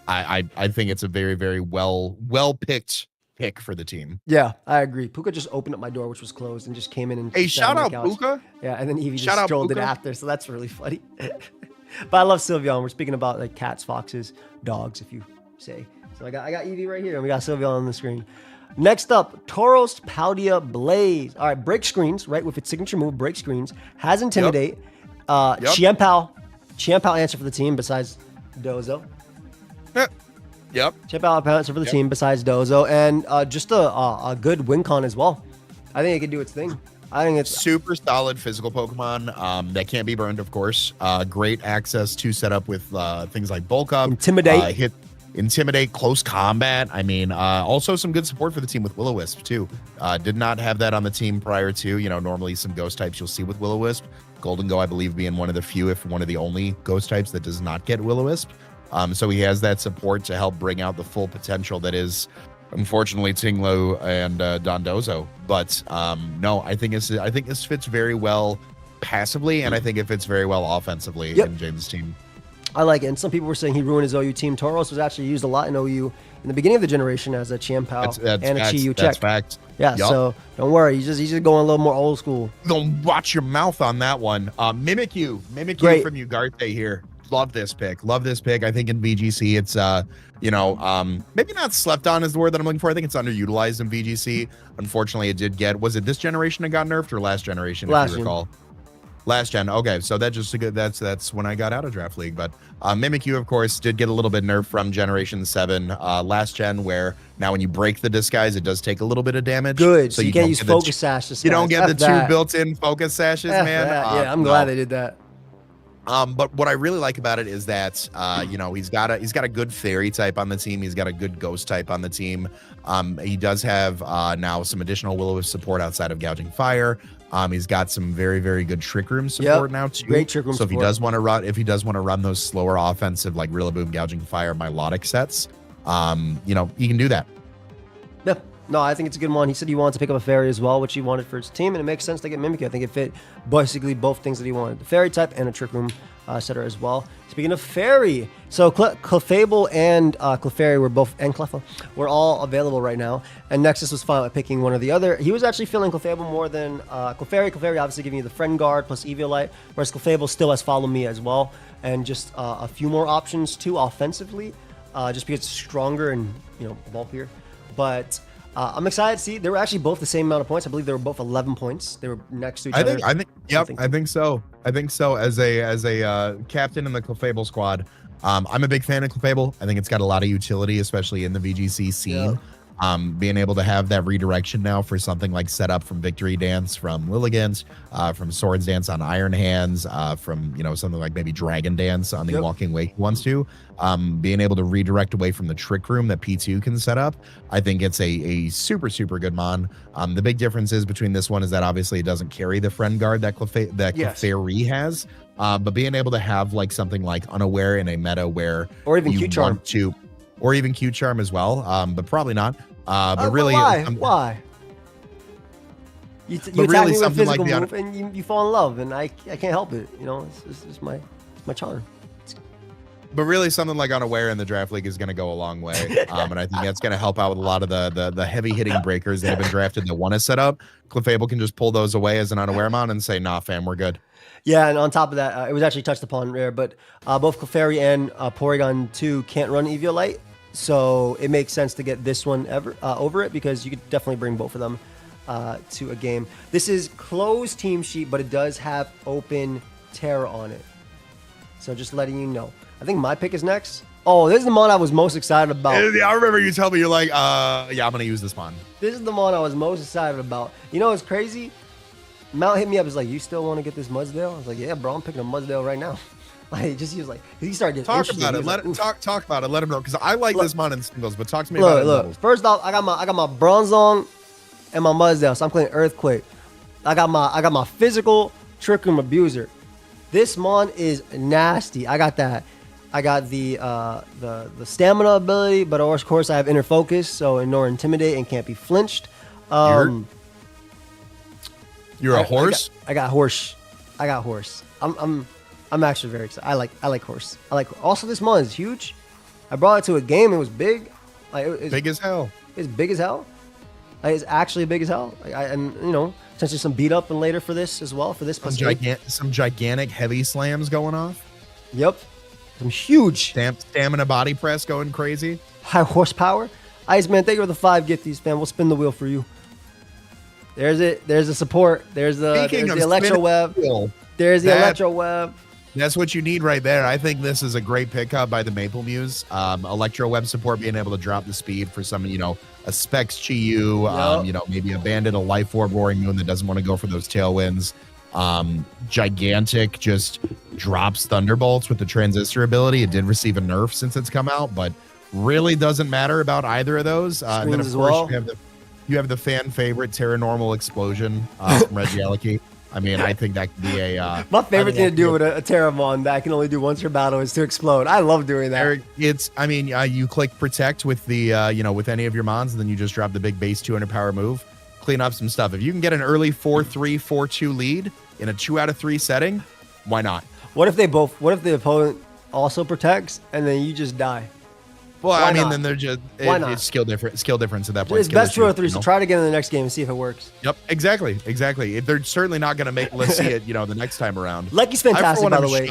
I think it's a very, very well picked pick for the team. Yeah, I agree. Puka just opened up my door, which was closed, and just came in and Hey, sat shout on my out couch. Puka. Yeah, and then Evie Shout just out strolled in Puka. after, so that's really funny. But I love Sylveon. We're speaking about like cats, foxes, dogs, if you say. So I got Evie right here, and we got Sylveon on the screen. Next up, Tauros Paldia Blaze. All right, break screens, right? With its signature move, break screens. Has Intimidate. Chien-Pao answer for the team besides Dozo. Yep. Chien-Pao answer for the team besides Dozo. And just a good win con as well. I think it can do its thing. I think it's super solid physical Pokemon that can't be burned, of course. Great access to set up with things like bulk up, intimidate, close combat. I mean, also some good support for the team with Will-O-Wisp too. Did not have that on the team prior to, normally some ghost types you'll see with Will-O-Wisp. Golden Go, I believe, being one of the few, if one of the only ghost types that does not get Will-O-Wisp. So he has that support to help bring out the full potential that is, unfortunately, Tinglo and Dondozo. But no, I think this fits very well passively, and I think it fits very well offensively in James' team. I like it. And some people were saying he ruined his OU team. Tauros was actually used a lot in OU in the beginning of the generation as a Chien-Pao and a Chi-Yu check. That's fact. Yeah, so don't worry. He's just going a little more old school. Don't watch your mouth on that one. Mimikyu from Ugarte here. Love this pick. I think in VGC, it's maybe not slept on is the word that I'm looking for. I think it's underutilized in VGC. Unfortunately, it did get. Was it this generation that got nerfed or last generation? If you recall. Last gen. Okay, so that's when I got out of Draft League. But Mimikyu, of course, did get a little bit nerfed from Generation 7 last gen, where now when you break the disguise, it does take a little bit of damage. Good. So you can't use Focus Sash disguise. You don't get the two built-in Focus Sashes, man. Yeah, I'm glad they did that. But what I really like about it is that he's got a good fairy type on the team. He's got a good ghost type on the team. He does have now some additional Will-O-Wisp support outside of Gouging Fire. He's got some very, very good Trick Room support now too. Great Trick Room support. If he does want to run those slower offensive like Rillaboom, Gouging Fire, Milotic sets, he can do that. Yeah. No, I think it's a good one. He said he wanted to pick up a fairy as well, which he wanted for his team, and it makes sense to get Mimikyu. I think it fit basically both things that he wanted, the fairy type and a Trick Room setter as well. Speaking of fairy, so Clefable and Clefairy were all available right now, and Nexus was fine with picking one or the other. He was actually feeling Clefable more than Clefairy. Clefairy obviously giving you the Friend Guard plus Eviolite, whereas Clefable still has Follow Me as well, and just a few more options too offensively, just because it's stronger and bulkier. But I'm excited to see. They were actually both the same amount of points. I believe they were both 11 points. They were next to each other. I think so. As a captain in the Clefable squad, I'm a big fan of Clefable. I think it's got a lot of utility, especially in the VGC scene. Yeah. Being able to have that redirection now for something like setup from Victory Dance, from Lilligant, from Swords Dance on Iron Hands, from something like maybe Dragon Dance on the Walking Way he wants to. Being able to redirect away from the Trick Room that P2 can set up, I think it's a super, super good mon. The big difference is between this one is that obviously it doesn't carry the Friend Guard that Clefairy has, but being able to have like something like Unaware in a meta where or even Q-Charm or even Q-Charm as well, but probably not. But really, why? You attack me with a physical move and you fall in love, and I can't help it. It's my charm. But really, something like Unaware in the Draft League is going to go a long way, and I think that's going to help out with a lot of the heavy hitting breakers that have been drafted that want to set up. Clefable can just pull those away as an Unaware mon and say, "Nah, fam, we're good." Yeah, and on top of that, it was actually touched upon rare, but both Clefairy and Porygon 2 can't run Eviolite. So it makes sense to get this one over it because you could definitely bring both of them to a game. This is closed team sheet, but it does have open Terra on it. So just letting you know. I think my pick is next. Oh, this is the mon I was most excited about. Yeah, I remember you telling me you're like, I'm going to use this mon. This is the mon I was most excited about. It's crazy. Mount hit me up. He's like, you still want to get this Mudsdale? I was like, yeah, bro, I'm picking a Mudsdale right now. He started getting talk about it. Talk about it. Let him know because I like this mon in singles. But talk to me about it. Look, first off, I got my Bronzong and my Mudsdale, so I'm playing Earthquake. I got my physical Trick Room Abuser. This mon is nasty. I got that. I got the stamina ability, but of course I have inner focus, so ignore intimidate and can't be flinched. You're a horse. I got horse. I'm actually very excited. I like horse. Also this mon is huge. I brought it to a game. It was big. Big as hell. It's big as hell. It's actually big as hell. And you know, essentially some beat up and later for this as well for this. Some gigantic heavy slams going off. Yep. Some huge stamina body press going crazy. High horsepower. Iceman, thank you for the 5 gifties, fam. We'll spin the wheel for you. There's it. There's the support. There's the electro web. There's the electro web. That's what you need right there. I think this is a great pickup by the Maple Muse. Electro web support, being able to drop the speed for some, you know, a Specs Chi-Yu, you know, maybe a Bandit, a Life Orb, Roaring Moon that doesn't want to go for those tailwinds. Gigantic just drops Thunderbolts with the Transistor ability. It did receive a nerf since it's come out, but really doesn't matter about either of those. And then of course you have the fan favorite Terranormal Explosion from Regieleki. I mean, I think that could be a my favorite thing to do with a Terramon that I can only do once per battle is to explode. I love doing that. I mean, you click protect with the you know, with any of your mons, and then you just drop the big base 200 power move, clean up some stuff. If you can get an early 4-3, 4-2 lead in a 2 out of 3 setting, why not? What if the opponent also protects and then you just die? Well, I mean, then they're just it's skill difference at that point. It's best 2 or 3, so try it again in the next game and see if it works. Yep, exactly. They're certainly not going to make. Let's see it, you know, the next time around. Lecky's fantastic, by the way.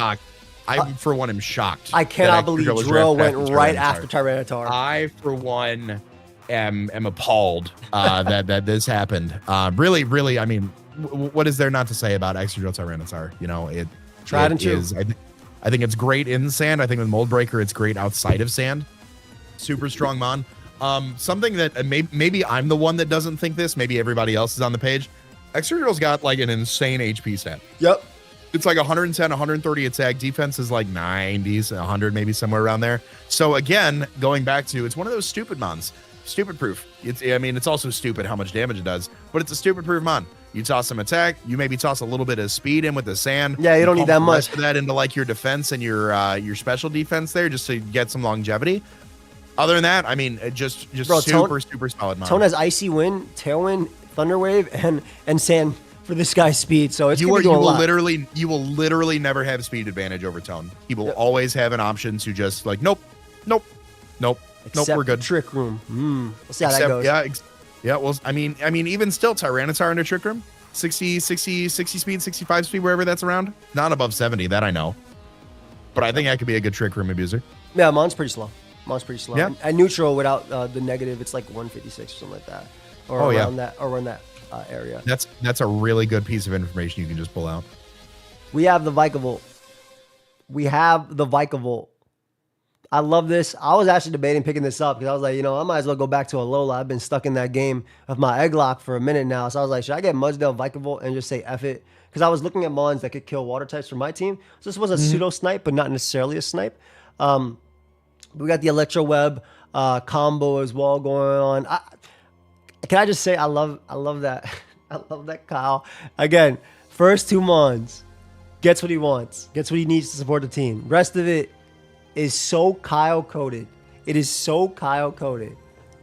I for one am shocked. I cannot believe Drill went right after Tyranitar. I for one am appalled that this happened. Really, I mean, what is there not to say about Extra Drill Tyranitar? You know, it tried and true. I think it's great in sand. I think with Mold Breaker, it's great outside of sand. Super strong mon. Something that maybe I'm the one that doesn't think this. Maybe everybody else is on the page. Extradrill's got like an insane HP stat. Yep. It's like 110, 130 attack. Defense is like 90s, 100 maybe somewhere around there. So again, going back to, it's one of those stupid mons. Stupid proof. I mean, it's also stupid how much damage it does, but it's a stupid proof mon. You toss some attack. You maybe toss a little bit of speed in with the sand. Yeah, you don't need that much. Of that into like your defense and your special defense there, just to get some longevity. Other than that, I mean, just Bro, super solid mon. Tone has Icy Wind, Tailwind, Thunder Wave, and Sand for this guy's speed. So it's you will literally never have speed advantage over Tone. He will always have an option to just like nope, we're good. Trick Room. We'll see how that goes. Yeah. Well, I mean, even still, Tyranitar under Trick Room, 60 speed, 65 speed, wherever that's around. Not above 70, that I know. But I think that could be a good Trick Room abuser. Yeah, Mon's pretty slow. Yeah. And neutral without the negative, it's like 156 or something like that, or around that area. That's a really good piece of information you can just pull out. We have the Vikavolt. I love this. I was actually debating picking this up because I was like, you know, I might as well go back to Alola. I've been stuck in that game of my Egglock for a minute now. So I was like, should I get Mudsdale Vikavolt and just say F it? Because I was looking at mons that could kill water types for my team. So this was a pseudo snipe, but not necessarily a snipe. We got the Electro Web combo as well going on. Can I just say I love that. I love that Kyle. Again, first 2 mons gets what he wants, gets what he needs to support the team. Rest of it is so Kyle coded. It is so Kyle coded.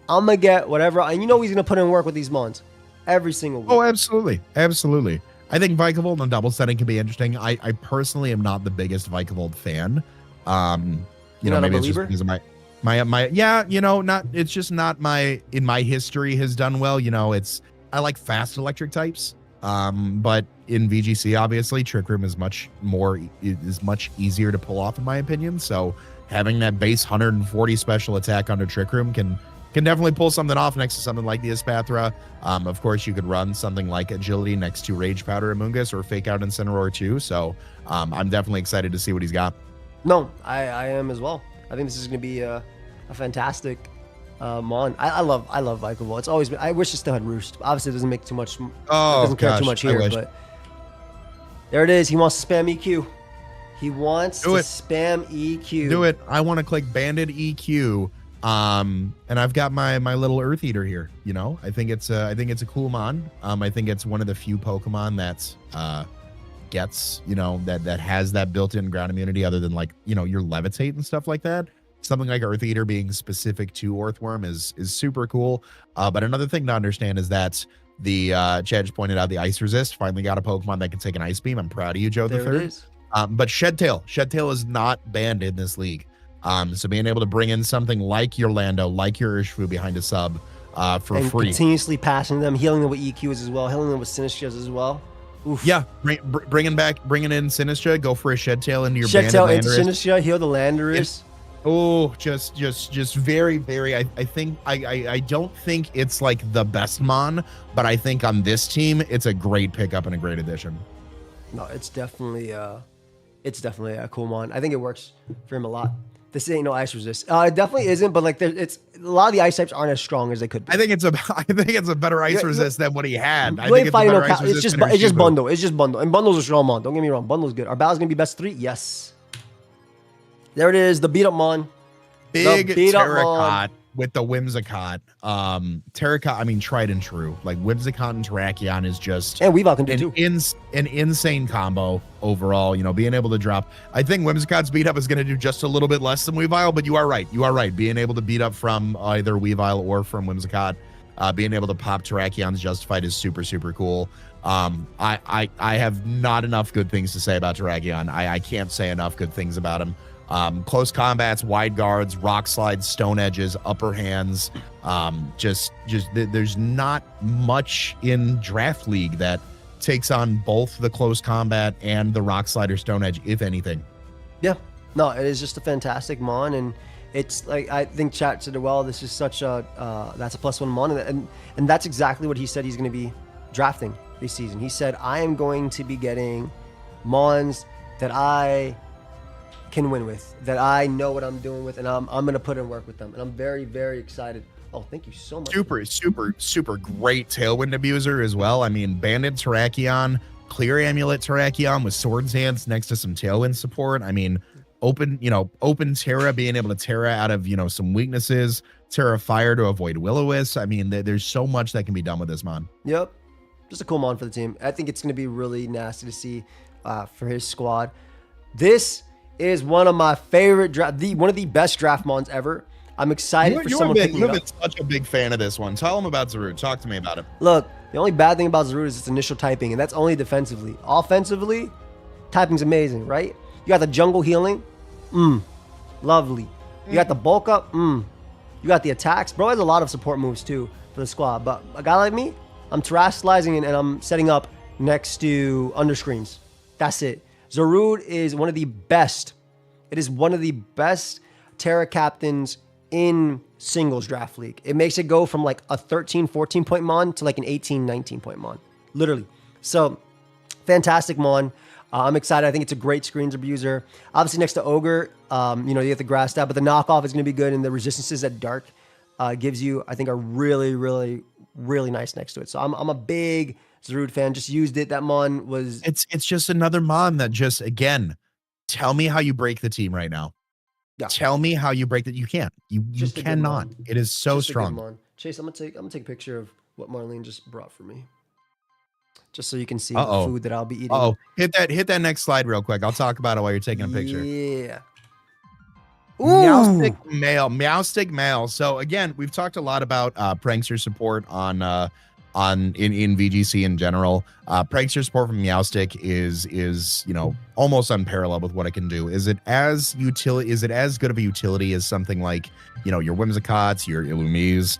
I'm gonna get whatever, and you know he's gonna put in work with these mons every single week. Oh, absolutely. I think Vikavolt on double setting can be interesting. I personally am not the biggest Vikavolt fan. You know, maybe it's just because of my yeah, you know, it's just not in my history has done well. You know, I like fast electric types. But in VGC, obviously, Trick Room is much easier to pull off, in my opinion. So having that base 140 special attack under Trick Room can definitely pull something off next to something like the Espathra. Of course, you could run something like Agility next to Rage Powder Amoonguss or Fake Out Incineroar too. So I'm definitely excited to see what he's got. No, I am as well. I think this is going to be a fantastic mon. I love Vikavolt. It's always been. I wish it still had Roost. Obviously, it doesn't make too much. Doesn't care too much here, but there it is. He wants to spam EQ. He wants to spam EQ. Do it. I want to click Banded EQ. And I've got my little Earth Eater here. You know, I think it's a cool mon. I think it's one of the few Pokemon that's gets, that has that built-in ground immunity other than like, your levitate and stuff like that. Something like Earth Eater being specific to Earthworm is super cool. But another thing to understand is that the Chad just pointed out the Ice Resist finally got a Pokemon that can take an Ice Beam. I'm proud of you, Joe the Third. But Shed-Tail is not banned in this league. So being able to bring in something like your Lando, like your Urshifu behind a sub for and free. Continuously passing them, healing them with EQs as well, healing them with Sinistras as well. Oof. Yeah, bringing in Sinistra, go for a Shed-Tail into your Shed-Tail into Sinistra, heal the Landorus. Just very, very. I think I don't think it's like the best mon, but I think on this team it's a great pickup and a great addition. No, it's definitely a cool mon. I think it works for him a lot. This ain't no Ice Resist. It definitely isn't, but like it's a lot of the ice types aren't as strong as they could be. I think it's a better Ice Resist than what he had. It's just bundle. It's just bundle. And bundle's a strong mon. Don't get me wrong. Bundle's good. Our battle's gonna be best 3. Yes. There it is. The beat up mon. Big Terracotta with the Whimsicott. Terracotta, I mean, tried and true. Like Whimsicott and Terrakion is just and Weavile can do an insane combo overall. Being able to drop. I think Whimsicott's beat up is going to do just a little bit less than Weavile, but you are right. Being able to beat up from either Weavile or from Whimsicott, being able to pop Terrakion's Justified is super, super cool. I have not enough good things to say about Terrakion. I can't say enough good things about him. Close combats, wide guards, rock slides, stone edges, upper hands. There's not much in Draft League that takes on both the close combat and the rock slide or stone edge, if anything. Yeah, no, it is just a fantastic mon, and it's like I think chat said it well. This is such a that's a +1 mon, and that's exactly what he said he's going to be drafting this season. He said I am going to be getting mons that I can win with, that I know what I'm doing with, and I'm gonna put in work with them, and I'm very, very excited. Oh, thank you so much. Super great Tailwind abuser as well. I mean, Banded Terrakion, Clear Amulet Terrakion with Swords Dance next to some Tailwind support. I mean, open Terra, being able to Terra out of some weaknesses, Terra Fire to avoid Will-O-Wisp. I mean, there's so much that can be done with this mon. Yep, just a cool mon for the team. I think it's gonna be really nasty to see for his squad. This is one of my favorite one of the best draft mons ever. I'm excited for someone picking it up. You've been such a big fan of this one. Tell him about Zarude. Talk to me about it. Look, the only bad thing about Zarude is its initial typing, and that's only defensively. Offensively, typing's amazing, right? You got the jungle healing, lovely. You got the bulk up, You got the attacks. Bro has a lot of support moves too for the squad, but a guy like me, I'm terrestrializing and I'm setting up next to underscreens. That's it. Zarude is one of the best. It is one of the best Terra captains in singles Draft League. It makes it go from like a 13, 14 point mon to like an 18, 19 point mon. Literally. So, fantastic mon. I'm excited. I think it's a great screens abuser. Obviously, next to Ogre, you get the grass stab, but the knockoff is going to be good, and the resistances that Dark gives you, I think, are really, really, really nice next to it. So, I'm a big Zarude fan. Just used it. That mon was... It's just another mon that just, again, tell me how you break the team right now. Yeah. Tell me how you break that. You can't. You cannot. It is so just strong. Chase, I'm gonna take a picture of what Marlene just brought for me, just so you can see the food that I'll be eating. Hit that next slide real quick. I'll talk about it while you're taking a picture. Yeah. Meowstick male. So again, we've talked a lot about prankster support in VGC in general. Prankster support from Meowstick is almost unparalleled with what it can do. Is it as good of a utility as something like your Whimsicotts, your Illumise,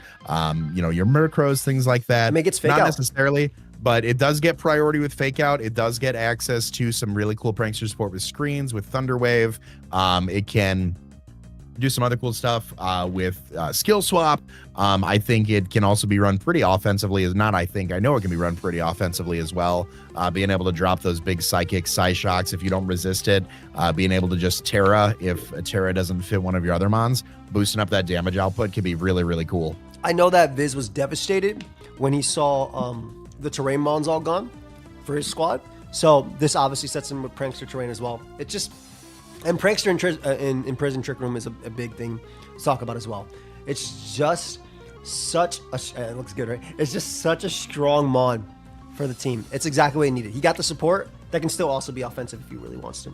your Murkrows, things like that? I mean, it gets fake Not out. necessarily, but it does get priority with fake out. It does get access to some really cool prankster support with screens, with Thunderwave. It can do some other cool stuff with skill swap. I think it can also be run pretty offensively. I know it can be run pretty offensively as well. Being able to drop those big psychic Psyshocks if you don't resist it. Being able to just Terra if a Terra doesn't fit one of your other mons. Boosting up that damage output can be really, really cool. I know that Viz was devastated when he saw the terrain mons all gone for his squad. So this obviously sets him with Prankster terrain as well. It just... And Prankster in Prison Trick Room is a big thing to talk about as well. It's just such a... It looks good, right? It's just such a strong mon for the team. It's exactly what he needed. He got the support that can still also be offensive if he really wants to.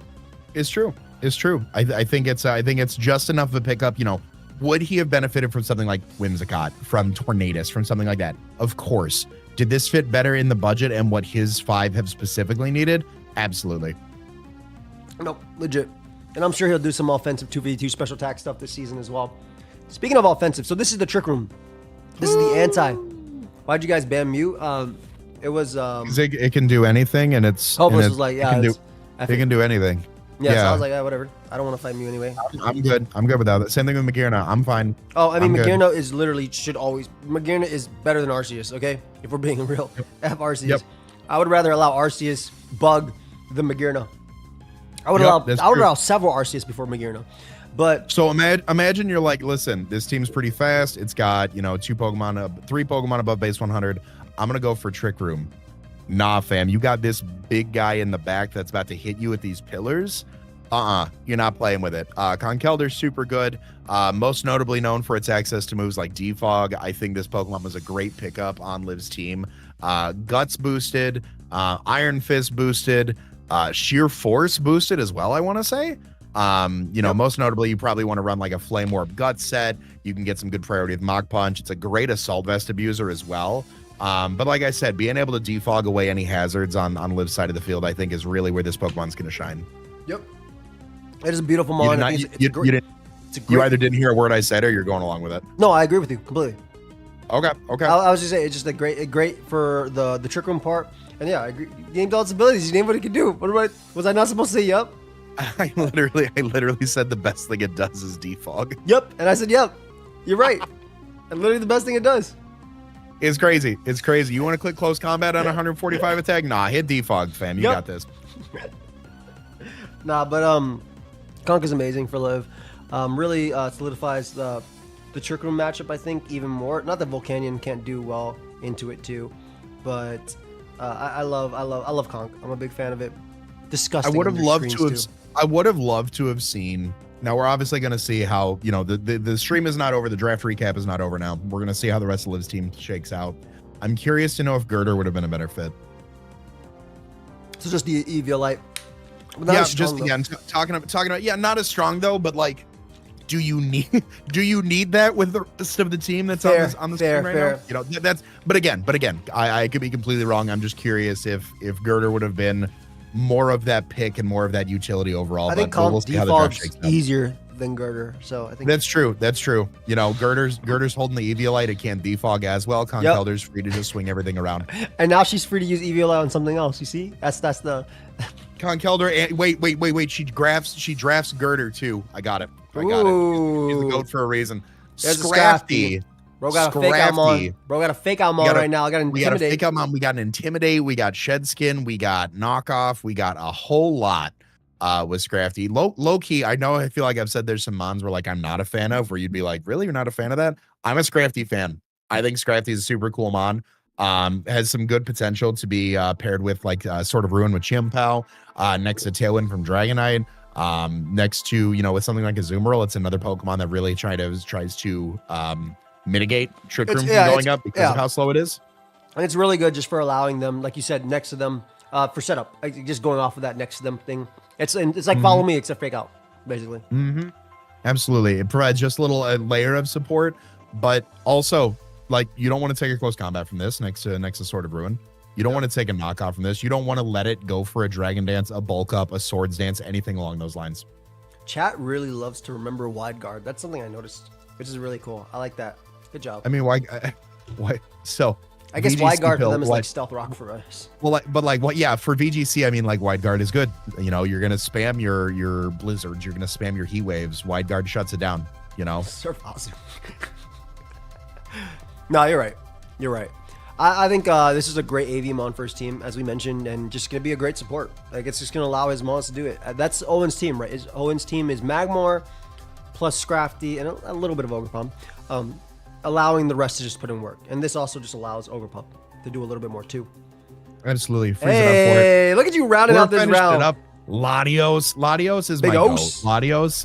It's true. It's true. I think it's just enough of a pickup. You know, would he have benefited from something like Whimsicott, from Tornadus, from something like that? Of course. Did this fit better in the budget and what his 5 have specifically needed? Absolutely. Nope, legit. And I'm sure he'll do some offensive 2v2 special attack stuff this season as well. Speaking of offensive, so this is the Trick Room. This is the anti. Why'd you guys ban Mew? It was 'Cause it can do anything, and it's Hopeless was like, yeah, it can do anything. Yeah, so I was like, yeah, whatever. I don't want to fight Mew anyway. I'm good. I'm good without it. Same thing with Magearna. I'm fine. Oh, I mean, I'm good. Magearna is literally Magearna is better than Arceus, okay? If we're being real. F Arceus. Yep. I would rather allow Arceus bug than Magearna. I would allow several Arceus before Magearna. But so imagine you're like, listen, this team's pretty fast. It's got, 3 Pokemon above base 100. I'm going to go for Trick Room. Nah, fam, you got this big guy in the back that's about to hit you with these pillars. You're not playing with it. Conkeldur's super good. Most notably known for its access to moves like Defog. I think this Pokemon was a great pickup on Liv's team. Guts boosted, Iron Fist boosted, Sheer Force boosted as well, I want to say. Most notably, you probably want to run like a Flame Orb Gut set. You can get some good priority with Mach Punch. It's a great Assault Vest abuser as well. But like I said, being able to defog away any hazards on Liv's side of the field, I think is really where this Pokemon's going to shine. Yep. It is a beautiful mon. You either didn't hear a word I said or you're going along with it. No, I agree with you completely. Okay. I was just saying, it's just great for the Trick Room part. And yeah, I agree. You named all its abilities. You named what it could do. Was I not supposed to say yep? I literally said the best thing it does is defog. Yep. And I said, yep. You're right. And literally the best thing it does. It's crazy. You want to click close combat on 145 attack? Nah, hit defog, fam. You got this. Nah, but Conk is amazing for Liv. Really solidifies the Trick Room matchup, I think, even more. Not that Volcanion can't do well into it too, but I love Conk. I'm a big fan of it. Disgusting. I would have loved to have seen. Now we're obviously going to see how, the stream is not over. The draft recap is not over now. We're going to see how the rest of Liv's team shakes out. I'm curious to know if Girder would have been a better fit. So just the Eviolite. Talking about not as strong though, but like, do you need that with the rest of the team that's on the stream right now? But again, I could be completely wrong. I'm just curious if Girder would have been more of that pick and more of that utility overall. I think we'll default's easier than Girder, so I think that's true. Girder's holding the Eviolite. It can't defog as well. Conkeldur's free to just swing everything around. And now she's free to use Eviolite on something else. You see, that's the Conkeldur. And wait. She drafts Girder too. I got it. He's a goat for a reason. Scrafty. Bro got a fake Almon. Bro got a fake Almon right now. I got an Intimidate. We got a fake Almon. We got an Intimidate. We got Shedskin. We got Knockoff. We got a whole lot with Scrafty. Low key, I feel like I've said there's some mons where like I'm not a fan of, where you'd be like, really? You're not a fan of that? I'm a Scrafty fan. I think Scrafty is a super cool mon. Has some good potential to be paired with like Sword of Ruin with Chimpao, next to Tailwind from Dragonite. Next to, with something like Azumarill, it's another Pokemon that really tries to mitigate Trick Room from going up because of how slow it is. And it's really good just for allowing them, like you said, next to them for setup. Like just going off of that next to them thing. It's like follow me except fake out, basically. Absolutely. It provides just a layer of support, but also like you don't want to take a close combat from this next to Sword of Ruin. You don't want to take a knockoff from this. You don't want to let it go for a Dragon Dance, a Bulk Up, a Swords Dance, anything along those lines. Chat really loves to remember Wide Guard. That's something I noticed, which is really cool. I like that. Good job. I mean, why? So I guess VGC Wide Guard for them is like Stealth Rock for us. Well, for VGC, I mean, like Wide Guard is good. You're gonna spam your blizzards. You're gonna spam your heat waves. Wide Guard shuts it down. Surf awesome. No, you're right. I think this is a great AV mon for his team, as we mentioned, and just going to be a great support. Like, it's just going to allow his mons to do it. That's Owen's team, right? Owen's team is Magmar plus Scrafty and a little bit of Ogerpump, allowing the rest to just put in work. And this also just allows Ogerpump to do a little bit more, too. Absolutely. Freeze it up for it. Look at you rounding out this round. Latios is my goat. Latios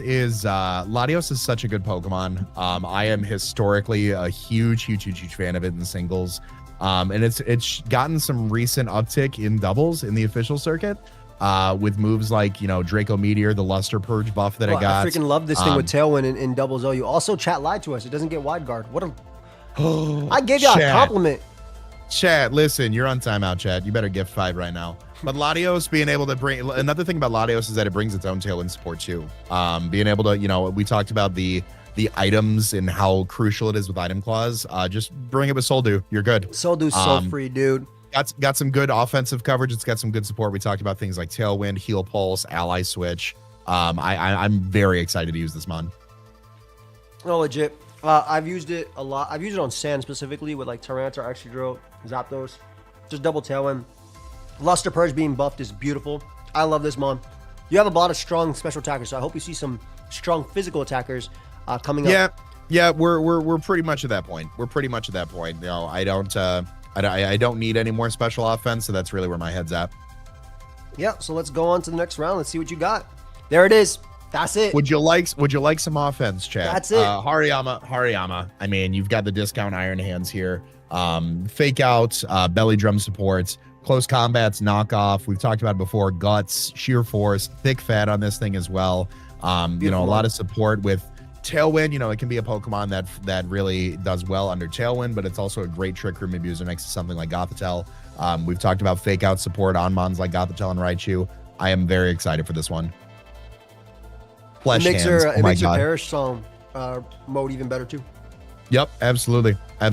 is such a good Pokemon. I am historically a huge fan of it in singles. And it's gotten some recent uptick in doubles in the official circuit. with moves like, you know, Draco Meteor, the Luster Purge buff that I got. I freaking love this thing with Tailwind in double O. You also, chat lied to us. It doesn't get wide guard. What a... I gave you a compliment. Chat, listen, you're on timeout, chat. You better gift 5 right now. But Latios being able to bring, another thing about Latios is that it brings its own Tailwind support too. Being able to, you know, we talked about the items and how crucial it is with item clause. Just bring it with Soldu. You're good. Soldu's so free, dude. Got some good offensive coverage. It's got some good support. We talked about things like Tailwind, Heal Pulse, Ally Switch. I'm very excited to use this mon. No, legit. I've used it a lot. I've used it on Sand specifically with like Tyranitar, Excadrill, Zapdos. Just double Tailwind. Luster Purge being buffed is beautiful. I love this mon. You have a lot of strong special attackers, so I hope you see some strong physical attackers coming up. Yeah, we're pretty much at that point. We're pretty much at that point. You know, I don't need any more special offense, so that's really where my head's at. Yeah, so let's go on to the next round. Let's see what you got. There it is. That's it. Would you like some offense, chat? That's it. Hariyama. I mean, you've got the discount Iron Hands here. Fake out, belly drum supports, close combats, knockoff. We've talked about it before. Guts, sheer force, thick fat on this thing as well. You know, a lot of support with Tailwind. You know, it can be a Pokemon that really does well under Tailwind, but it's also a great Trick Room abuser next to something like Gothitelle. We've talked about fake out support on mons like Gothitelle and Raichu. I am very excited for this one. Flesh hands. It makes your Perish Song mode even better too. Yep, absolutely. I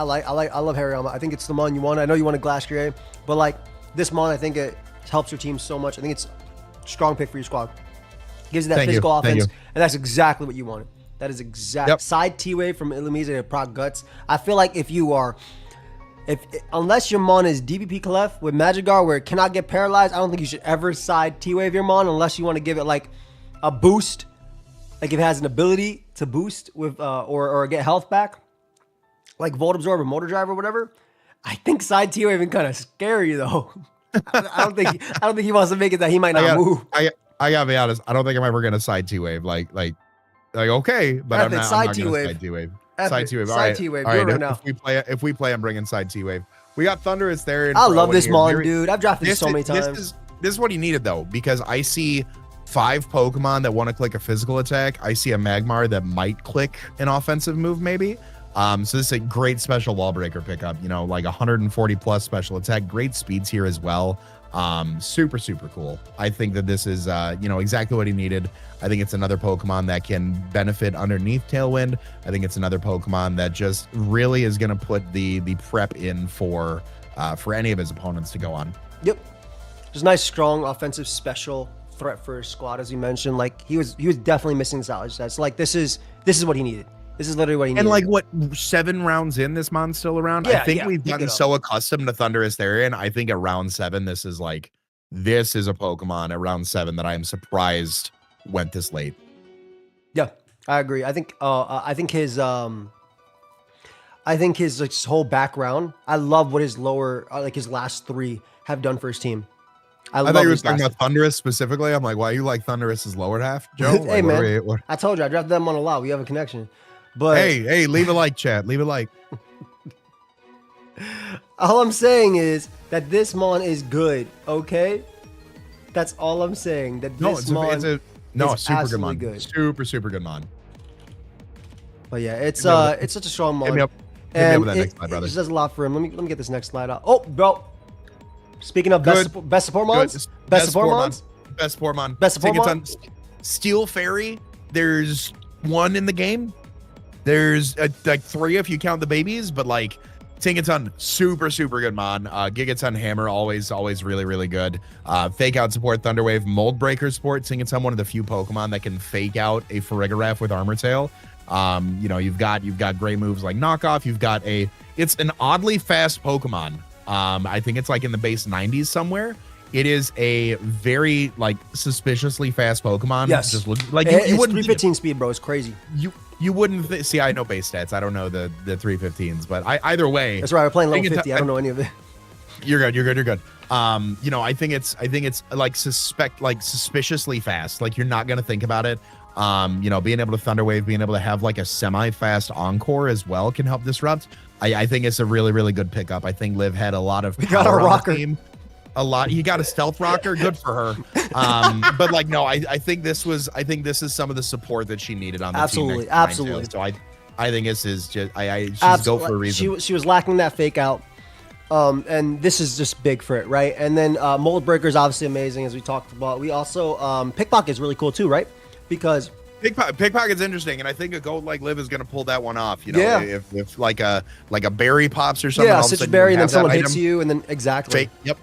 love Hariyama. I think it's the mon you want. I know you want a Glastrier, but like this mon, I think it helps your team so much. I think it's a strong pick for your squad. Gives you that physical offense, and that's exactly what you wanted. That is exact. Side T-Wave from Illumise to proc Guts. I feel like unless your mon is DPP Clef with Magikarp where it cannot get paralyzed, I don't think you should ever side T-Wave your mon unless you want to give it like a boost, like if it has an ability to boost with or get health back, like Volt Absorb or Motor Drive or whatever. I think side T-Wave is kind of scary though. I don't think he wants to make it that he might not move. I gotta be honest. I don't think I'm ever gonna side T-Wave. Like okay, but I'm not gonna side T-Wave. Side T-Wave. All right. T-Wave. All right. Right now. If we play, I'm bringing side T-Wave. We got Thundurus there. I love this mon, dude. I've drafted this so many times. This is what he needed though, because I see 5 Pokemon that want to click a physical attack. I see a Magmar that might click an offensive move, maybe. So this is a great special wall breaker pickup. You know, like 140 plus special attack. Great speeds here as well. Super cool. I think that this is you know, exactly what he needed. I think it's another Pokemon that can benefit underneath Tailwind. I think it's another Pokemon that just really is going to put the prep in for any of his opponents to go on. Yep, just nice strong offensive special threat for his squad, as you mentioned. Like he was definitely missing the salvage stats. Like this is what he needed. This is literally what he needed. And like what 7 rounds in, this mon's still around. I think we've gotten so accustomed to Thundurus Therian. I think at round 7, this is a Pokemon at round 7 that I am surprised went this late. Yeah, I agree. I think his like whole background. I love what his lower like his last 3 have done for his team. I thought you were talking about Thundurus specifically. I'm like, why you like Thundurus's lower half, Joe? Like, hey man, I told you I drafted them on a lot. We have a connection. But hey, leave a like, chat. Leave a like. All I'm saying is that this mon is good. Okay, that's all I'm saying. That this mon is super good mon. Good. Super good mon. But yeah, it's such a strong mon. Hit me up with that next slide, brother. It just does a lot for him. Let me get this next slide out. Oh, bro. Speaking of best support mons, best support mon. Steel Fairy. There's 1 in the game. There's like 3 if you count the babies, but like Tinkaton, super good mon. Gigaton Hammer, always really good. Fake out support, Thunderwave, Mold Breaker support. Tinkaton, one of the few Pokemon that can fake out a Farigiraf with Armor Tail. You know, you've got great moves like Knockoff. You've got it's an oddly fast Pokemon. I think it's like in the base 90s somewhere. It is a very like suspiciously fast Pokemon. Yes, just like you wouldn't 315 speed, bro. It's crazy. You wouldn't see. I know base stats. I don't know the 315s, but either way. That's right. We're playing level 50. I don't know any of it. You're good. You know, I think it's like suspiciously fast. Like you're not gonna think about it. You know, being able to Thunderwave, being able to have like a semi-fast Encore as well can help disrupt. I think it's a really good pickup. I think Liv had a lot of we got our rocker. a lot. You got a stealth rocker, good for her. But like, no, I think this is some of the support that she needed on the Absolutely, team. absolutely. So I think this is just she's Absolutely. go for a reason. She was lacking that fake out. And this is just big for it, right? And then Mold Breaker is obviously amazing, as we talked about. We also Pickpocket is really cool too, right? Because Pickpocket's interesting, and I think a gold like Liv is going to pull that one off. You know, Yeah. if like a berry pops or something. yeah, all of a Citrus sudden Berry, you and then have that someone hits item. you, and then exactly. Yep.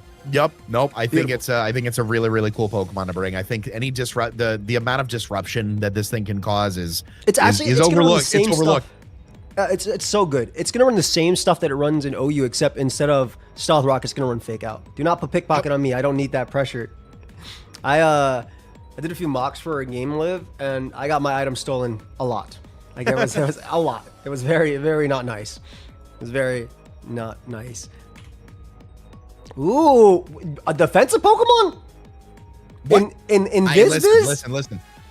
Nope. I think Beautiful. it's a really, really cool Pokemon to bring. I think any the amount of disruption that this thing can cause is Gonna run the overlooked. same It's overlooked. stuff. It's so good. It's gonna run the same stuff that it runs in OU, except instead of Stealth Rock, it's gonna run Fake Out. Do not put Pickpocket on me. I don't need that pressure. I did a few mocks for a game live, and I got my item stolen a lot. Like it was a lot. It was very, very not nice. It was very not nice. Ooh, a defensive Pokemon? What? In this?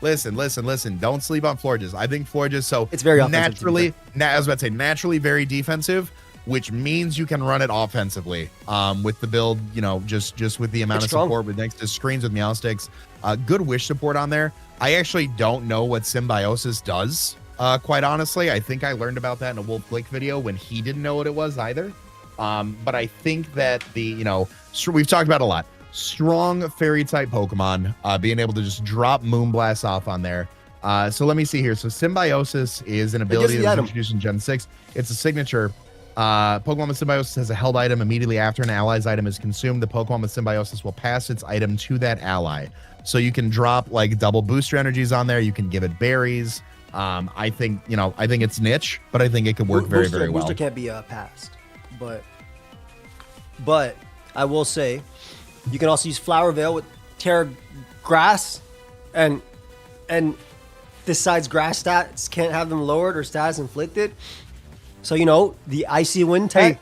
Listen. Don't sleep on Florges. I think Florges It's very offensive, I was about to say naturally very defensive, which means you can run it offensively. With the build, you know, just with the amount It's of strong. support with next to screens with Meowsticks, good wish support on there. I actually don't know what Symbiosis does. Quite honestly, I think I learned about that in a Wolf Blake video when he didn't know what it was either. But I think that we've talked about a lot. Strong fairy type Pokemon, being able to just drop Moonblast off on there. So let me see here. So Symbiosis is an ability the that's item. introduced in Gen 6. It's a signature. Pokemon with Symbiosis has a held item immediately after an ally's item is consumed. The Pokemon with Symbiosis will pass its item to that ally. So you can drop like double booster energies on there. You can give it berries. I think it's niche, but I think it could work very well. Booster can't be passed, but I will say you can also use Flower Veil with Terra Grass, and besides grass stats can't have them lowered or status inflicted. So you know the Icy Wind type. Hey,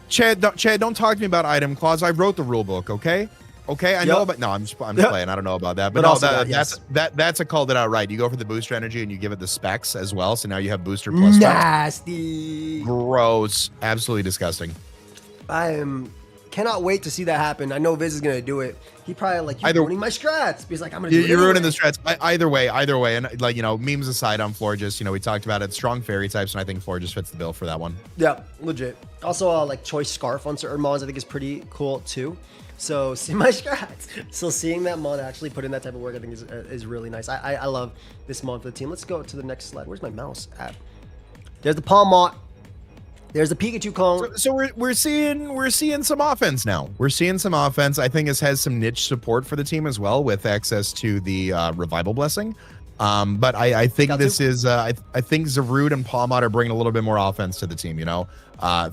Chad, don't talk to me about item clause. I wrote the rule book, okay? Okay, I know about. No, I'm just playing. I don't know about that, but no, also that's a called it out right. You go for the booster energy and you give it the specs as well. So now you have booster plus specs. Nasty. Gross, absolutely disgusting. Cannot wait to see that happen. I know Viz is gonna do it. He probably like you're ruining my strats. He's like, I'm gonna. You're ruining the strats. Either way, and like memes aside on Florges, we talked about it. Strong fairy types, and I think Florges fits the bill for that one. Yeah, legit. Also, like Choice Scarf on certain mons, I think is pretty cool too. So see my strats. So seeing that mon actually put in that type of work, I think is really nice. I love this mon for the team. Let's go to the next slide. Where's my mouse at? There's the Palmot. There's the Pikachu clone. So we're seeing some offense now. We're seeing some offense. I think this has some niche support for the team as well with access to the revival blessing. But I think I think Zarude and Palmot are bringing a little bit more offense to the team.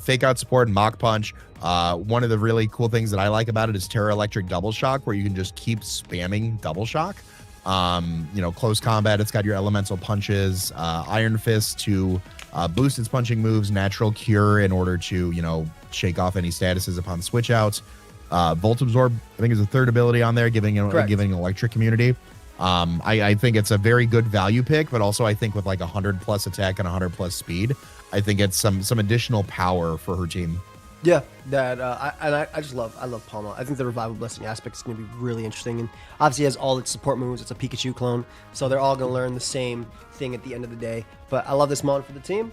Fake out support, Mach Punch. One of the really cool things that I like about it is Terra Electric Double Shock, where you can just keep spamming Double Shock. Close combat. It's got your elemental punches, Iron Fist to boost its punching moves, Natural Cure in order to shake off any statuses upon switch outs. Volt Absorb, I think, is a third ability on there, giving electric immunity. I think it's a very good value pick, but also I think with like 100 plus attack and 100 plus speed, I think it's some additional power for her team. Yeah, that I love Palma. I think the revival blessing aspect is going to be really interesting, and obviously it has all its support moves. It's a Pikachu clone, so they're all going to learn the same thing at the end of the day. But I love this mon for the team.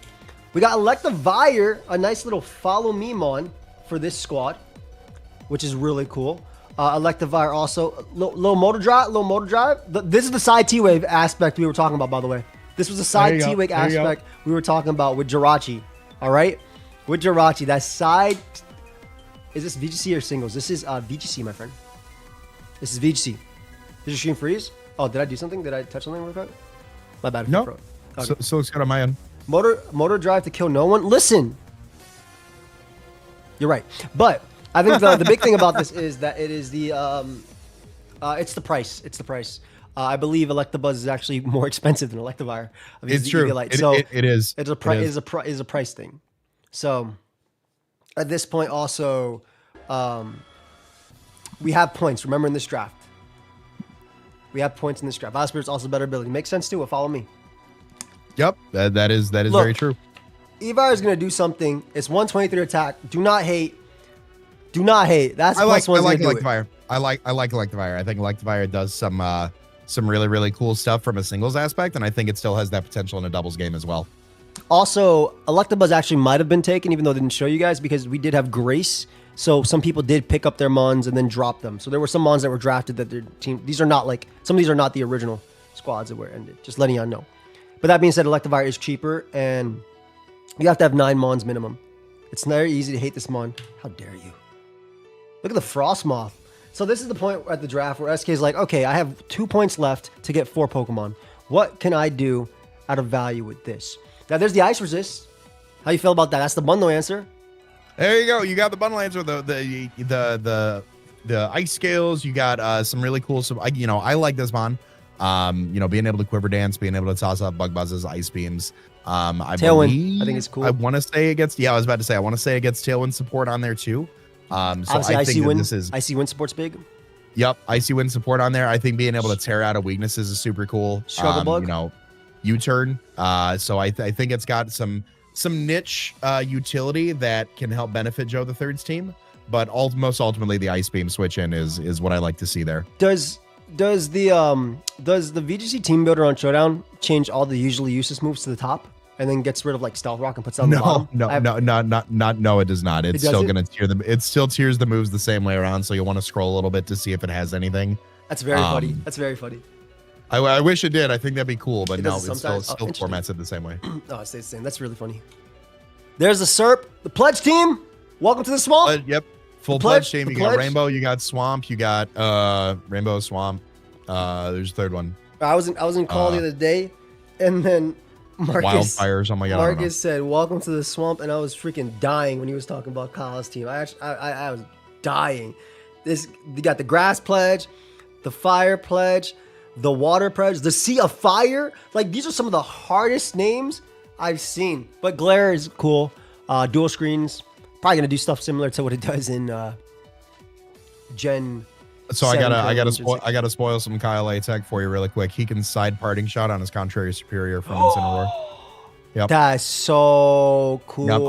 We got Electivire, a nice little follow me mon for this squad, which is really cool. Electivire also low motor drive. This is the side T-wave aspect we were talking about, by the way. This was a side T-wave aspect we were talking about with Jirachi. All right. With Jirachi, that side, is this VGC or singles? This is VGC, my friend. This is VGC. Did your stream freeze? Oh, did I do something? Did I touch something real quick? My bad. No. Okay. So it's good on my end. Motor drive to kill no one. Listen. You're right. But I think the big thing about this is that it is it's the price. It's the price. I believe Electabuzz is actually more expensive than Electivire. I mean, it's true. It is. It's a price thing. So at this point also, we have points. Remember in this draft. We have points in this draft. Vileplume also better ability. Makes sense too. Follow me. Yep, that is very true. Evar is going to do something. It's 123 attack. Do not hate. Do not hate. That's I like +1's Electivire. I like Electivire. I think Electivire does some really, really cool stuff from a singles aspect, and I think it still has that potential in a doubles game as well. Also, Electabuzz actually might have been taken, even though it didn't show you guys, because we did have Grace. So some people did pick up their Mons and then drop them. So there were some Mons that were drafted that their team. These are not like, some of these are not the original squads that were ended. Just letting y'all know. But that being said, Electivire is cheaper, and you have to have 9 Mons minimum. It's very easy to hate this Mon. How dare you? Look at the Frostmoth. So this is the point at the draft where SK is like, okay, I have 2 points left to get 4 Pokemon. What can I do out of value with this? Now there's the Ice Resist. How you feel about that? That's the bundle answer. There you go. You got the bundle answer. The ice scales. You got some really cool. I like this Mon. Being able to quiver dance, being able to toss up bug buzzes, ice beams. Tailwind. I think it's cool. I want to say it gets. Yeah, I was about to say. I want to say it gets Tailwind support on there too. So obviously, I Icy think Wind. this is Icy Wind support's big. Yep, Icy Wind support on there. I think being able to tear out of weaknesses is super cool. Struggle bug. U-turn. So I think it's got some niche utility that can help benefit Joe the Third's team. But most ultimately, the Ice Beam switch in is what I like to see there. Does the VGC team builder on Showdown change all the usually useless moves to the top and then gets rid of like Stealth Rock and puts it on the bottom? No, it does not. It's still doesn't? gonna tier them. It still tiers the moves the same way around. So you'll want to scroll a little bit to see if it has anything. That's very funny. That's very funny. I wish it did. I think that'd be cool, but no, does it still sometimes. formats it the same way. Oh, it stays the same. That's really funny. There's the SERP, the Pledge team. Welcome to the swamp. Yep, full pledge team. You got Rainbow, you got Swamp, you got Rainbow, Swamp. There's a third one. I was in call the other day, and then Marcus Wildfires. Oh my god! Marcus said, "Welcome to the swamp," and I was freaking dying when he was talking about Kyle's team. I was dying. You got the Grass Pledge, the Fire Pledge, the Water Pledge, the Sea of Fire. Like, these are some of the hardest names I've seen. But Glare is cool. Dual screens. Probably gonna do stuff similar to what it does in Gen. So I gotta spoil some Kyle A tech for you really quick. He can side parting shot on his contrary superior from Incineroar. Yep. That's so cool. Yep.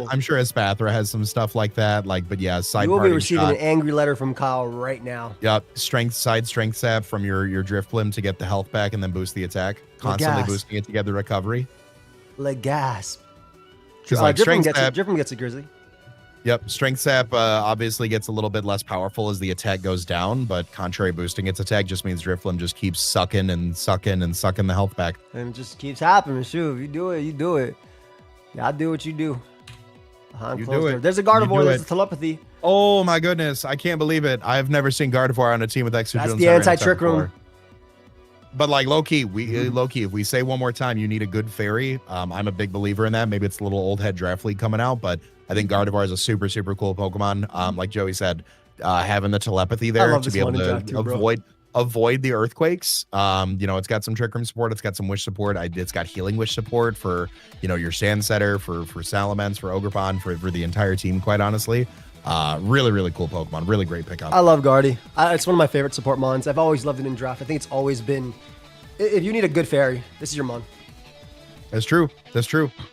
I'm sure Espathra has some stuff like that. But yeah, side you will parting be receiving shot. an angry letter from Kyle right now. Yep. Side strength sap from your Drifblim to get the health back and then boost the attack. Constantly boosting it to get the recovery. Legasp. Drifblim gets a Grizzly. Yep, Strength Sap obviously gets a little bit less powerful as the attack goes down, but contrary boosting its attack just means Drifblim just keeps sucking the health back. And it just keeps happening. Shoot, if you do it, you do it. Yeah, I do what you do. You do it. There's a Gardevoir, there's a Telepathy. Oh my goodness, I can't believe it. I've never seen Gardevoir on a team with extra. That's the anti-trick room. But low-key, if we say one more time, you need a good fairy. I'm a big believer in that. Maybe it's a little old head draft league coming out, but I think Gardevoir is a super, super cool Pokemon. Like Joey said, having the telepathy there to be able to avoid the earthquakes. It's got some Trick Room support. It's got some Wish support. It's got Healing Wish support for, your Sand Setter, for Salamence, for Ogerpon, for the entire team, quite honestly. Really, really cool Pokemon. Really great pickup. I love Guardy. It's one of my favorite support Mons. I've always loved it in draft. I think it's always been, if you need a good fairy, this is your Mon. That's true.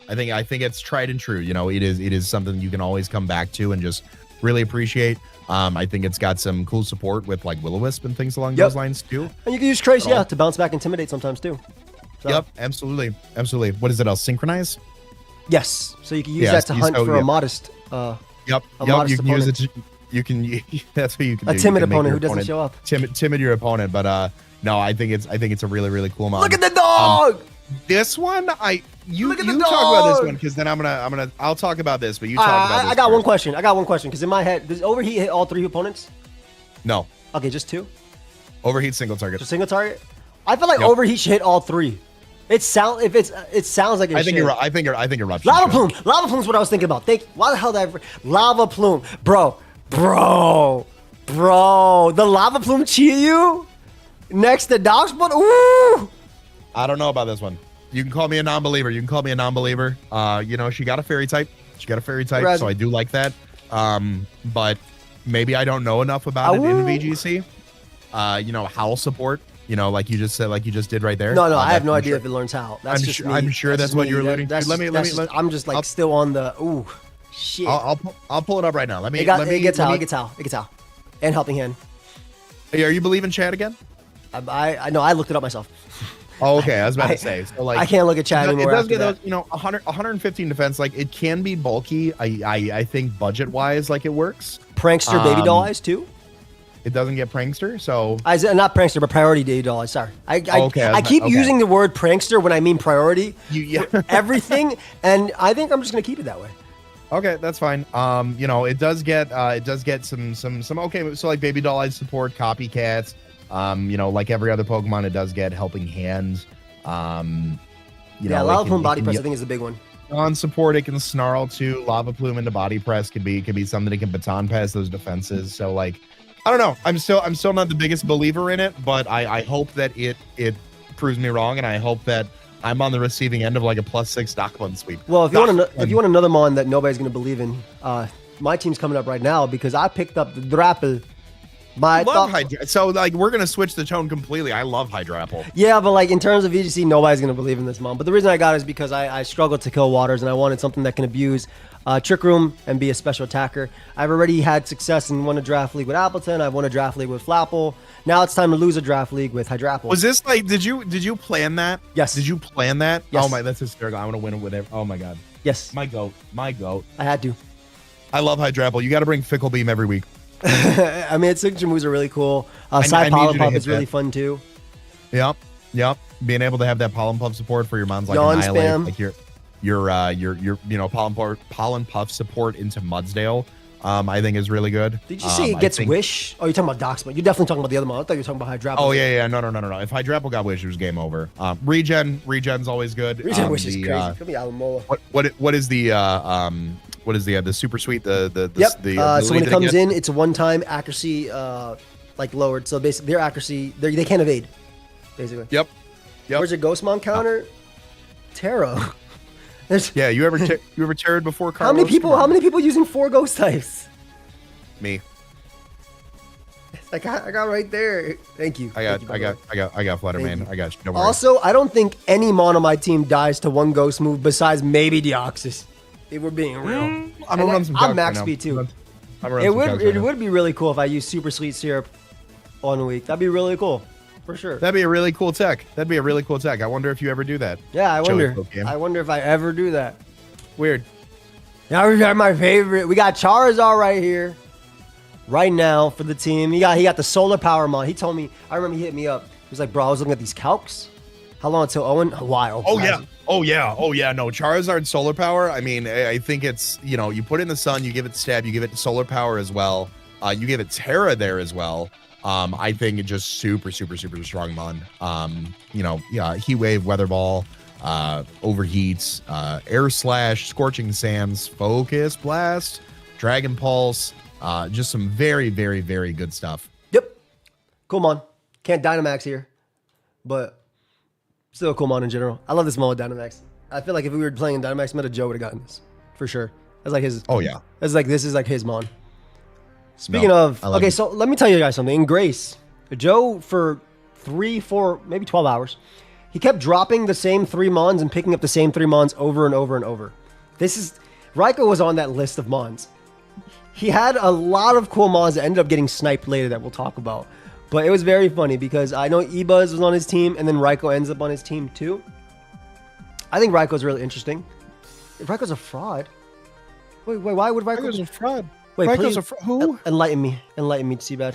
I think it's tried and true. It is something you can always come back to and just really appreciate. I think it's got some cool support with like Will-O-Wisp and things along those lines too. And you can use Trace, to bounce back Intimidate sometimes too. So. Yep, absolutely. What is it? Synchronize? Yes. So you can use that to hunt for a modest. Yep. You can use it. That's what you can do. A timid opponent who doesn't show up. Timid your opponent, but no, I think it's a really, really cool Mon. Look at the dog. This one, you talk about this one because then I'll talk about this, but you talk about this. I got one question because in my head, does Overheat hit all 3 opponents? No. Okay, just 2. Overheat single target. Just single target. I feel like Overheat should hit all 3. It sounds like it I think you're right. Lava Plume. Lava Plume's what I was thinking about. Why the hell did Lava Plume, bro? The Lava Plume cheat you next to Dogsbot. Ooh. I don't know about this one. You can call me a non-believer. She got a fairy type. So I do like that. But maybe I don't know enough about it in VGC. Howl support. Like you just said, like you just did right there. No, I have no idea if it learns how. I'm sure that's what you're alluding to. I'm just still on the ooh. Shit. I'll pull it up right now. Let me. It gets out. And helping hand. Hey, are you believing Chad again? I know. I looked it up myself. Oh, okay. I was about to say. So like, I can't look at Chad anymore. It does get that. those, 115 defense. Like, it can be bulky. I think budget wise, like it works. Prankster baby doll eyes too. It doesn't get prankster, so not prankster, but priority baby doll eyes. Sorry, I keep using the word prankster when I mean priority. For everything, and I think I'm just gonna keep it that way. Okay, that's fine. It does get some okay. So like baby doll eyes support copycats. Like every other Pokemon, it does get helping hand. Lava Plume body press I think is the big one. On support, it can snarl too. Lava Plume into body press could be something that can baton pass those defenses. So like, I don't know. I'm still not the biggest believer in it, but I hope that it proves me wrong, and I hope that I'm on the receiving end of like a +6 Dockbun sweep. Well, if you want another mon that nobody's gonna believe in, my team's coming up right now because I picked up the Drapple. So like we're gonna switch the tone completely. I love Hydrapple. Yeah, but like in terms of VGC, nobody's gonna believe in this mon. But the reason I got it is because I struggled to kill waters and I wanted something that can abuse Trick Room and be a special attacker. I've already had success and won a draft league with Appleton. I've won a draft league with Flapple. Now it's time to lose a draft league with Hydrapple. Was this like did you plan that? Yes. Did you plan that? Yes. Oh my, that's hysterical. I want to win it with it. Oh my god. Yes. My goat. I had to. I love Hydrapple. You got to bring Fickle Beam every week. I mean, its signature moves are really cool. Side Pollen Puff is really fun too. Yep. Being able to have that Pollen Puff support for your mons like Yawn Annihilate, spam. like your Pollen Puff support into Mudsdale, I think is really good. Did you say it gets Wish? Oh, you're talking about Doxman. You're definitely talking about the other one. I thought you were talking about Hydrapple. Oh yeah. No. If Hydrapple got Wish, it was game over. Regen's always good. Regen Wish is crazy. Could be Alamola. What is the super sweet so when it comes in, it's a one-time accuracy like lowered. So basically, their accuracy they can't evade. Basically. Yep. Where's your Ghostmon counter? Taro. Yeah, you ever terrored before? Carlos? How many people using 4 ghost types? Me. I got right there. Thank you. I got Fluttermane. I got you. Don't worry. Also, I don't think any mon on my team dies to 1 ghost move besides maybe Deoxys. If we're being real. I'm max speed too. It would be really cool if I used Super Sweet Syrup on a week. That'd be really cool. For sure. That'd be a really cool tech. I wonder if you ever do that. Yeah, I wonder if I ever do that. Weird. Now we got my favorite. We got Charizard right here. Right now for the team. He got the solar power mon. He told me, I remember he hit me up. He was like, bro, I was looking at these calcs. How long until Owen? A while. Oh yeah. No, Charizard solar power. I mean, I think it's, you put in the sun, you give it stab, you give it solar power as well. You give it Terra there as well. I think it's just super strong mon. Heat Wave, Weather Ball, Overheats, Air Slash, Scorching Sands, Focus Blast, Dragon Pulse, just some very good stuff. Yep. Cool mon. Can't Dynamax here, but still a cool mon in general. I love this mon with Dynamax. I feel like if we were playing in Dynamax meta, Joe would have gotten this for sure. That's like his. Oh yeah. This is like his mon. Speaking of, okay, so let me tell you guys something. In Grace, Joe for 3, 4, maybe 12 hours, he kept dropping the same 3 mons and picking up the same 3 mons over and over and over. Raikou was on that list of mons. He had a lot of cool mons that ended up getting sniped later that we'll talk about. But it was very funny because I know Ebuzz was on his team and then Raikou ends up on his team too. I think Raikou's really interesting. Raikou's a fraud. Wait, why would Raikou be a fraud? Wait, please, who? Enlighten me, Seabad.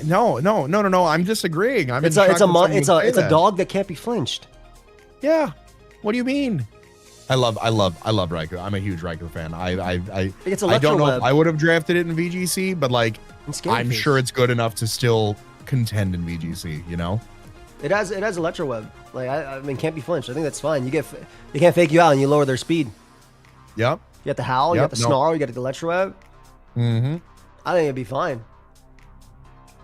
No. I'm disagreeing. It's a dog that can't be flinched. Yeah. What do you mean? I love Raikou. I'm a huge Raikou fan. I don't know if I would have drafted it in VGC, but like I'm sure it's good enough to still contend in VGC. It has Electro Web. Like I mean, can't be flinched. I think that's fine. They can't fake you out and you lower their speed. Yep. You got the Howl. You got the Snarl. You got the Electro Web. Mm-hmm. I think it'd be fine.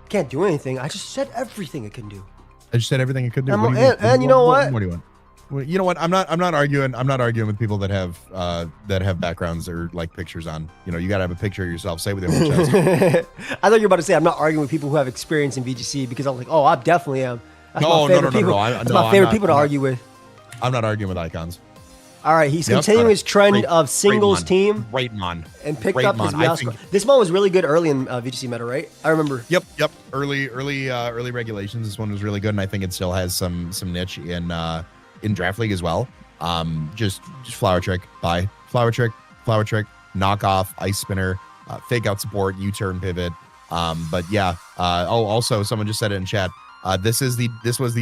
Can't do anything. I just said everything it can do. I just said everything it could do. And you know what? What do you want? Well, you know what? I'm not arguing. I'm not arguing with people that have backgrounds or like pictures on. You gotta have a picture of yourself. Say with your chest. I thought you were about to say I'm not arguing with people who have experience in VGC because I'm like, oh, I definitely am. That's No. my favorite people to argue with. I'm not arguing with icons. All right, he's Yep, continuing got it. his trend Great- of singles great team Great mon. and picked Great up his mon. I Meowscarada. think- This one was really good early in VGC meta, right? I remember. Yep. Early regulations. This one was really good, and I think it still has some niche in Draft League as well. Just flower trick, buy flower trick, knock off, ice spinner, fake out support, U-turn pivot. But yeah. Also someone just said it in chat. This was the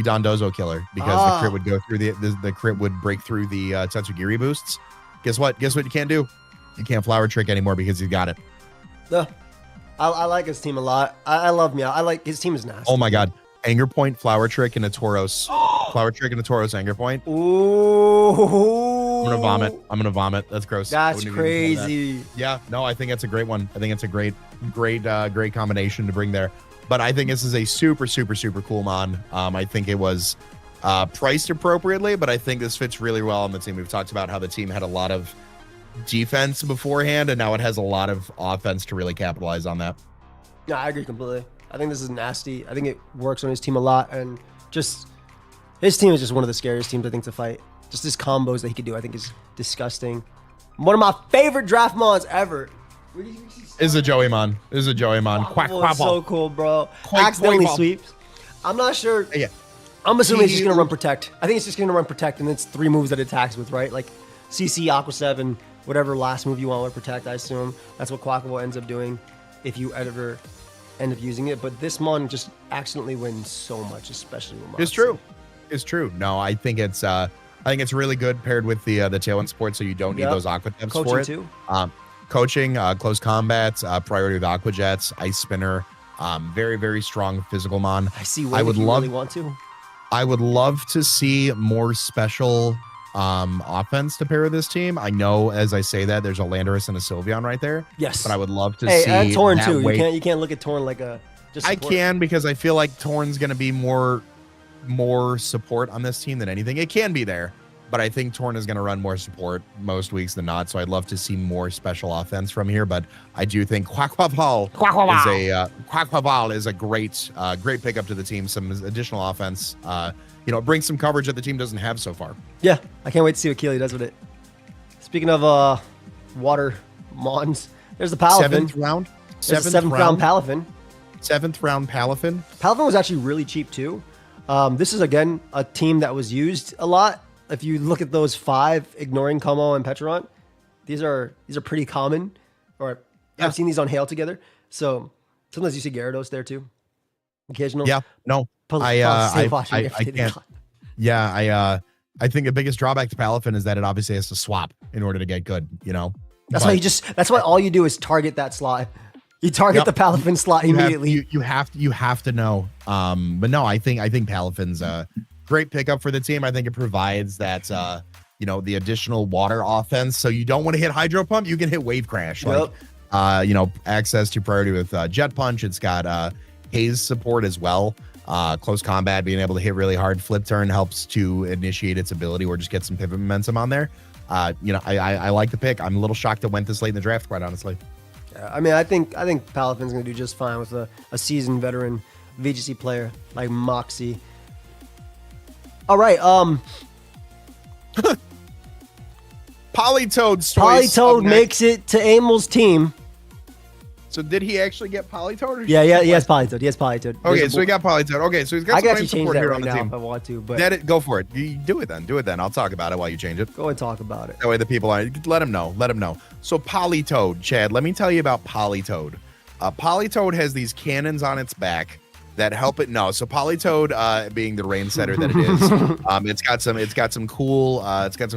Dondozo killer because the crit would go through the crit would break through the Tatsugiri boosts. Guess what you can't do? You can't flower trick anymore because you got it. Yeah. I like his team a lot. I love Meow. I like his team is nasty. Oh my god. Anger point, flower trick, and a Tauros. Flower trick and a Tauros anger point. Ooh. I'm gonna vomit. That's gross. That's crazy. That. Yeah, no, I think that's a great one. I think it's a great combination to bring there. But I think this is a super cool mon. I think it was priced appropriately, but I think this fits really well on the team. We've talked about how the team had a lot of defense beforehand, and now it has a lot of offense to really capitalize on that. Yeah, I agree completely. I think this is nasty. I think it works on his team a lot, and just his team is just one of the scariest teams I think to fight. Just his combos that he could do, I think, is disgusting. One of my favorite draft mons ever. Is a Joey mon. Quack quack. So cool, bro. Quack, Accidentally quack. sweeps. I'm not sure. Yeah. I'm assuming it's just gonna run protect. I think it's just gonna run protect, and it's 3 moves that it attacks with, right? Like CC, Aqua 7, whatever last move you want with protect. I assume that's what Quackable ends up doing if you ever end up using it. But this mon just accidentally wins so much, especially with Moxie. It's true. No, I think it's really good paired with the tailwind support, so you don't need those aqua tips for it. Too. Coaching, close combats, priority with aqua jets, ice spinner, very strong physical mon. I see. I would really want to. I would love to see more special offense to pair with this team. I know as I say that there's a Landorus and a Sylveon right there. Yes. But I would love to see and Torn that too. way. You can't look at Torn like a just I support. can, because I feel like Torn's going to be more support on this team than anything. It can be there, but I think Torn is going to run more support most weeks than not. So I'd love to see more special offense from here. But I do think Quackquaval is a great pickup to the team. Some additional offense. It brings some coverage that the team doesn't have so far. Yeah, I can't wait to see what Keely does with it. Speaking of water mons, there's the Palafin. Seventh round Palafin. 7th round Palafin. Palafin was actually really cheap too. This is again a team that was used a lot. If you look at those 5, ignoring Como and Petron, these are pretty common. Or I've seen these on Hail together. So sometimes you see Gyarados there too. Occasional. Yeah. No. I can't. Yeah. I think the biggest drawback to Palafin is that it obviously has to swap in order to get good. That's why all you do is target that slot. You target the Palafin slot immediately. You have to know. But no, I think Palafin's a great pickup for the team. I think it provides that the additional water offense. So you don't want to hit Hydro Pump, you can hit Wave Crash. Yep. Access to priority with Jet Punch. It's got Haze support as well. Close combat, being able to hit really hard. Flip turn helps to initiate its ability or just get some pivot momentum on there. I like the pick. I'm a little shocked it went this late in the draft, quite honestly. I mean, I think Palafin's gonna do just fine with a seasoned veteran VGC player like Moxie. All right, Polytoad makes it to Amel's team. So did he actually get Polytoad? Yeah, he has Polytoad. Okay, so he got Polytoad. Okay, so he's got I some can lane actually change support that here right on the now team. if I want to, but Go for it. You do it then. I'll talk about it while you change it. Go and talk about it. That way the people let him know. So Polytoad, Chad, let me tell you about Polytoad. Polytoad has these cannons on its back that help it. No, so Polytoad, being the rain setter that it is, it's got some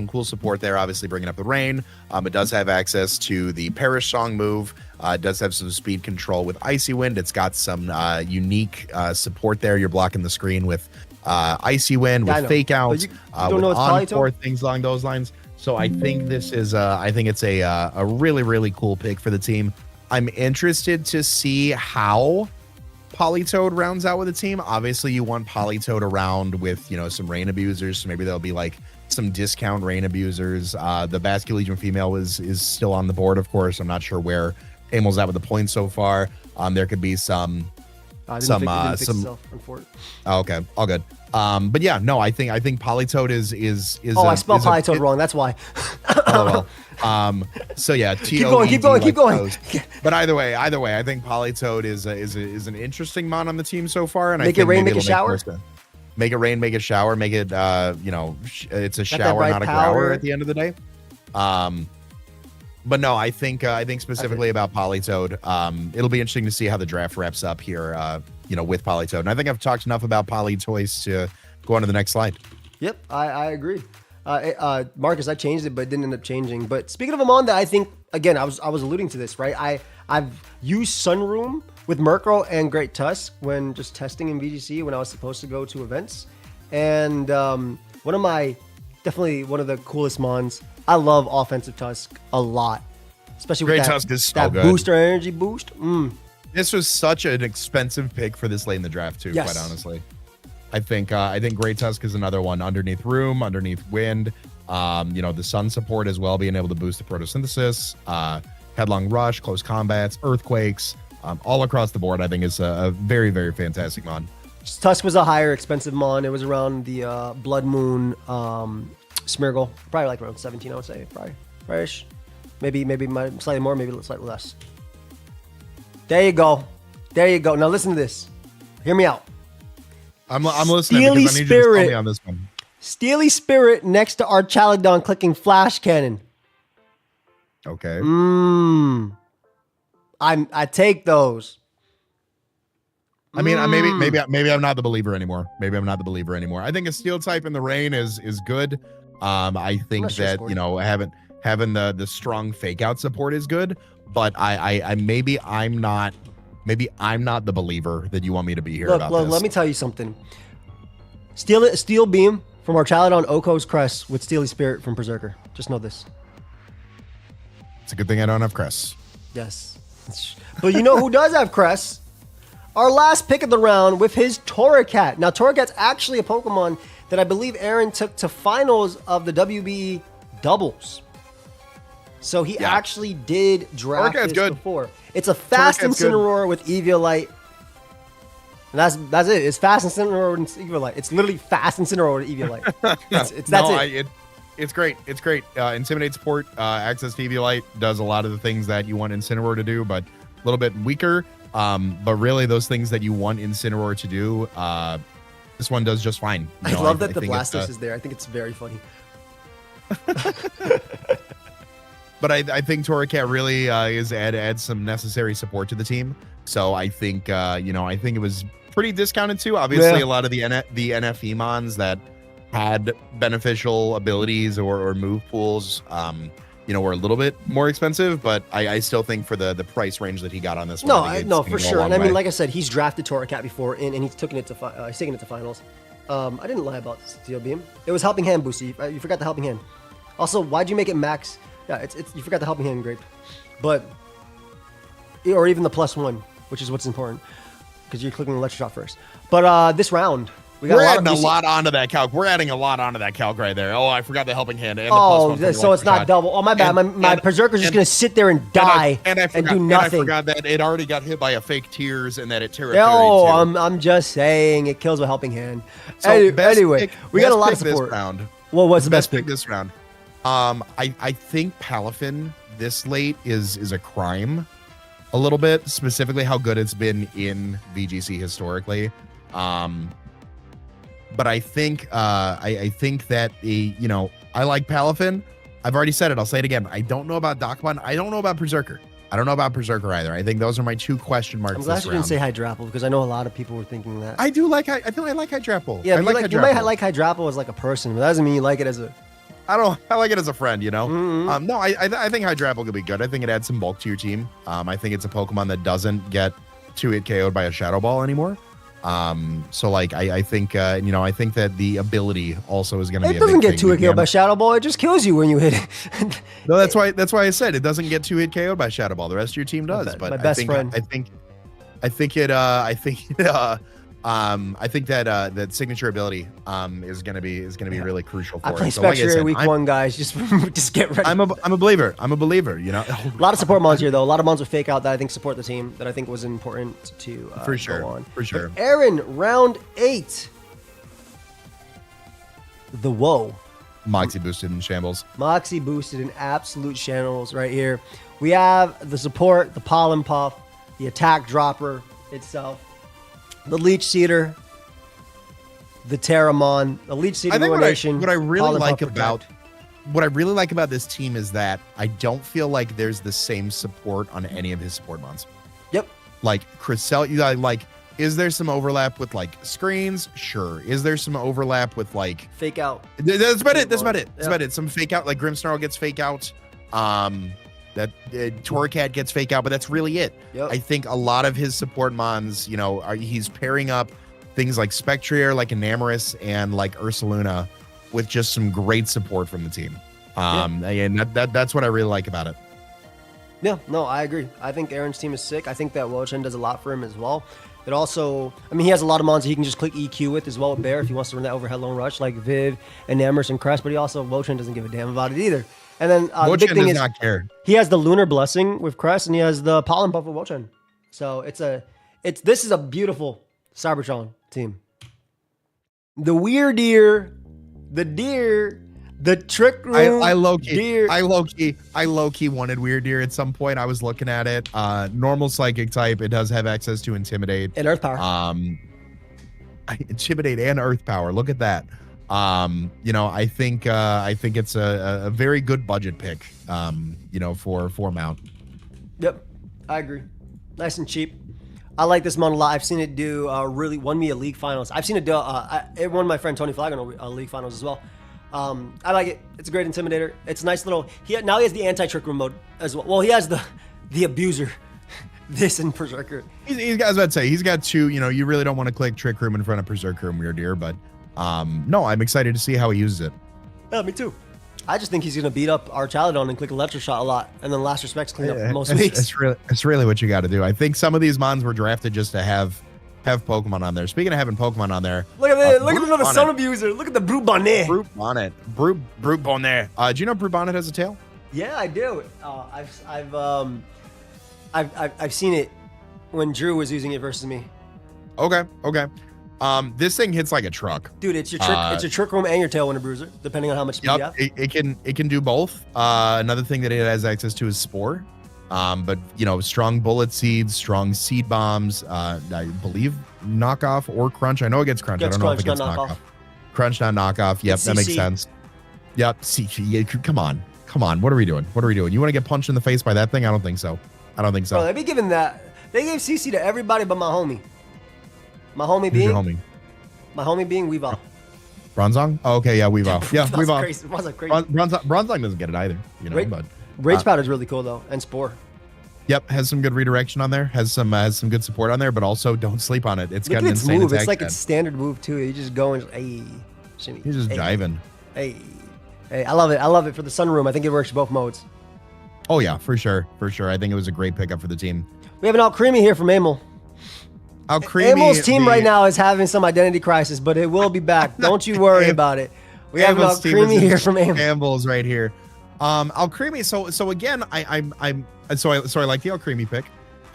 cool support there. Obviously, bringing up the rain. It does have access to the Perish Song move. It does have some speed control with Icy Wind. It's got some unique support there. You're blocking the screen with Icy Wind, with Fake Outs, you don't know with it's Encore, Polytoad? things along those lines. So I think this is, it's a really cool pick for the team. I'm interested to see how Polytoad rounds out with the team. Obviously, you want Polytoad around with, some rain abusers. So maybe there'll be like some discount rain abusers. The Basque Legion female is still on the board, of course. I'm not sure where Amel's at with the points so far. There could be some. Okay, all good. But yeah, no, I think Politoed is Oh, I spelled Politoed wrong. That's why. Oh well. So yeah, keep going. But either way, I think Politoed is an interesting mon on the team so far, and make I it think rain, maybe make it it'll shower. Make it rain, make it shower, make it it's a shower, right not a power. grower at the end of the day. But no, I think specifically about Politoed, it'll be interesting to see how the draft wraps up here, with Politoed. And I think I've talked enough about Politoys to go on to the next slide. Yep, I agree. Marcus, I changed it, but it didn't end up changing. But speaking of a mon that I think, again, I was alluding to this, right? I've used Sunroom with Murkrow and Great Tusk when just testing in VGC when I was supposed to go to events. And definitely one of the coolest mons. I love offensive Tusk a lot, especially with Great Tusk is so that good. booster energy boost. This was such an expensive pick for this late in the draft too, Yes. quite honestly. I think Great Tusk is another one underneath Room, underneath Wind. The Sun support as well, being able to boost the photosynthesis, Headlong Rush, close combats, Earthquakes, all across the board. I think is a very, very fantastic mon. Tusk was a higher expensive mon. It was around the Blood Moon Smeargle, probably like around 17, I would say, probably ish. Maybe slightly more, maybe slightly less. There you go. Now listen to this. Hear me out. I'm listening Steely because I need you to tell Spirit. me on this one. Steely Spirit next to Archaludon clicking Flash Cannon. Okay. I take those. I mean, maybe I'm not the believer anymore. I think a Steel type in the rain is good. I think that having the strong fake out support is good, but I'm not the believer that you want me to be here about this. Let me tell you something. Steel Beam from Archaludon Oko's Crest with Steely Spirit from Berserker. Just know this. It's a good thing I don't have Crest. Yes. But you know who does have Crest? Our last pick of the round with his Torracat. Now, Torracat's actually a Pokemon that I believe Aaron took to finals of the WB doubles. So he actually did draft Torracat's this good. before. It's a fast Torracat's good. Incineroar with Eviolite. And that's it. It's fast Incineroar with Eviolite. It's literally fast Incineroar with Eviolite. It's great. Intimidate support, access to Eviolite does a lot of the things that you want Incineroar to do, but a little bit weaker. But really, those things that you want Incineroar to do, this one does just fine. I love that the Blastoise is there. I think it's very funny. But I think Torracat really adds some necessary support to the team. So I think I think it was pretty discounted too. Obviously, a lot of the NFE mons that had beneficial abilities or move pools, were a little bit more expensive, but I still think for the price range that he got on this one. No, for sure. And I mean, like I said, he's drafted Torracat before, and he's taken it to finals. I didn't lie about Steel Beam. It was Helping Hand boosty. You forgot the Helping Hand. Also, why'd you make it max? Yeah, it's you forgot the Helping Hand grape, or even the +1, which is what's important because you're clicking Electro Shot first. But this round. We're adding a lot onto that calc. We're adding a lot onto that calc right there. Oh, I forgot the Helping Hand. And the so it's not double. Oh, my bad. My Berserker's just going to sit there and die and do nothing. I forgot that it already got hit by a fake Tears and that it Terra. Oh, I'm just saying it kills with Helping Hand. So anyway, we got a lot of support. Well, what's the best pick this round? I think Palafin this late is a crime a little bit, specifically how good it's been in VGC historically. But I think that I like Palafin. I've already said it. I'll say it again. I don't know about Docmon. I don't know about Berserker. I don't know about Berserker either. I think those are my two question marks. I'm glad you didn't say Hydrapple because I know a lot of people were thinking that. I do like. I feel I like Hydrapple. Yeah, you might like Hydrapple as like a person, but that doesn't mean you like it as a. I like it as a friend, Mm-hmm. No, I think Hydrapple could be good. I think it adds some bulk to your team. I think it's a Pokemon that doesn't get 2-hit KO'd by a Shadow Ball anymore. So like I think I think that the ability also is going to be. It doesn't get 2-hit KO'd by Shadow Ball. It just kills you when you hit it. No, that's why I said it doesn't get 2-hit KO'd by Shadow Ball. The rest of your team does. But my best friend. I think that signature ability is gonna be really crucial for I play it. So like Spectre week 1, guys. Just get ready. I'm a believer. A lot of support mons here, though. A lot of mons with fake out that I think support the team that I think was important to for sure. go on. For sure. But Aaron, round 8. the Woe. Moxie boosted in shambles. Moxie boosted in absolute channels right here. We have the support, the Pollen Puff, the attack dropper itself, the Leech Seeder, the Terramon, the Leech Seeder Ruination. What I really Pollen like Puff about this team is that I don't feel like there's the same support on any of his support mons. Yep. Like Cresselia, like, is there some overlap with like screens? Sure. Is there some overlap with like Fake Out? That's about it. That's about it. Yeah. That's about it. Some fake out, like Grimmsnarl gets fake out. That Torracat gets fake out, but that's really it. Yep. I think a lot of his support mons, you know, he's pairing up things like Spectrier, like Enamorus, and like Ursaluna with just some great support from the team. And that's what I really like about it. Yeah, no, I agree. I think Aaron's team is sick. I think that Wochen does a lot for him as well. It also, I mean, he has a lot of mons that he can just click EQ with as well with Bear if he wants to run that overhead lone rush like Viv and Enamorus and Crest, but he also, Wochen doesn't give a damn about it either. And then the big thing is not care. He has the Lunar Blessing with Crest, and he has the Pollen Puff with Wochen. So this is a beautiful Cybertron team. The Deer, the Trick Room. I low-key, Deer. I low-key wanted Weird Deer at some point. I was looking at it. Normal Psychic type. It does have access to Intimidate And Earth Power. Intimidate and Earth Power. Look at that. You know, I think it's a very good budget pick. You know, for mount. Yep, I agree. Nice and cheap. I like this mon a lot. I've seen it do really won me a league finals. I've seen it do. It won my friend Tony Flanagan a league finals as well. I like it. It's a great intimidator. It's a nice little. Now he has the anti-trick room mode as well. Well, he has the abuser. This and Berserker. He's got, I was about to say, he's got two. You know, you really don't want to click Trick Room in front of Berserker and Weird Deer, but no, I'm excited to see how he uses it. Yeah, me too. I just think he's gonna beat up our Chaladon and click Electro Shot a lot, and then Last Respects clean up most weeks. It's really what you got to do. I think some of these mons were drafted just to have Pokemon on there. Speaking of having Pokemon on there, look at that! Look at another Sun Abuser. Look at the Brute Bonnet. Brute Bonnet. Do you know Brute Bonnet has a tail? Yeah, I do. I've seen it when Drew was using it versus me. Okay. This thing hits like a truck, dude. It's your trick room and your tailwind bruiser, depending on how much speed you have. It can do both. Another thing that it has access to is Spore. But you know, strong bullet seeds, strong seed bombs. I believe knockoff or crunch. I know it gets crunch. I don't know if it gets knockoff. Crunch, not knockoff. Yep, that makes sense. Yep. Come on. What are we doing? You want to get punched in the face by that thing? I don't think so. Bro, they be giving that. They gave CC to everybody but my homie. My homie Who's being your homie? My homie being Weavile. Bronzong? Oh, okay, yeah, Weavile. Yeah, Weavile. Crazy. Bronzong doesn't get it either. You know, but Rage Powder is really cool though, and Spore. Yep, has some good redirection on there. Has some good support on there, but also don't sleep on it. It's got an its insane move. attack. It's like its standard move too. You just go and shimmy. He's just diving. Hey, I love it. I love it for the sunroom. I think it works both modes. Oh yeah, for sure. I think it was a great pickup for the team. We have an Alcremie here from Amel. Amel's team right now is having some identity crisis, but it will be back. Don't you worry about it. We have an Alcremie here from Amel. Amels right here. Alcremie. So again, I like the Alcremie pick.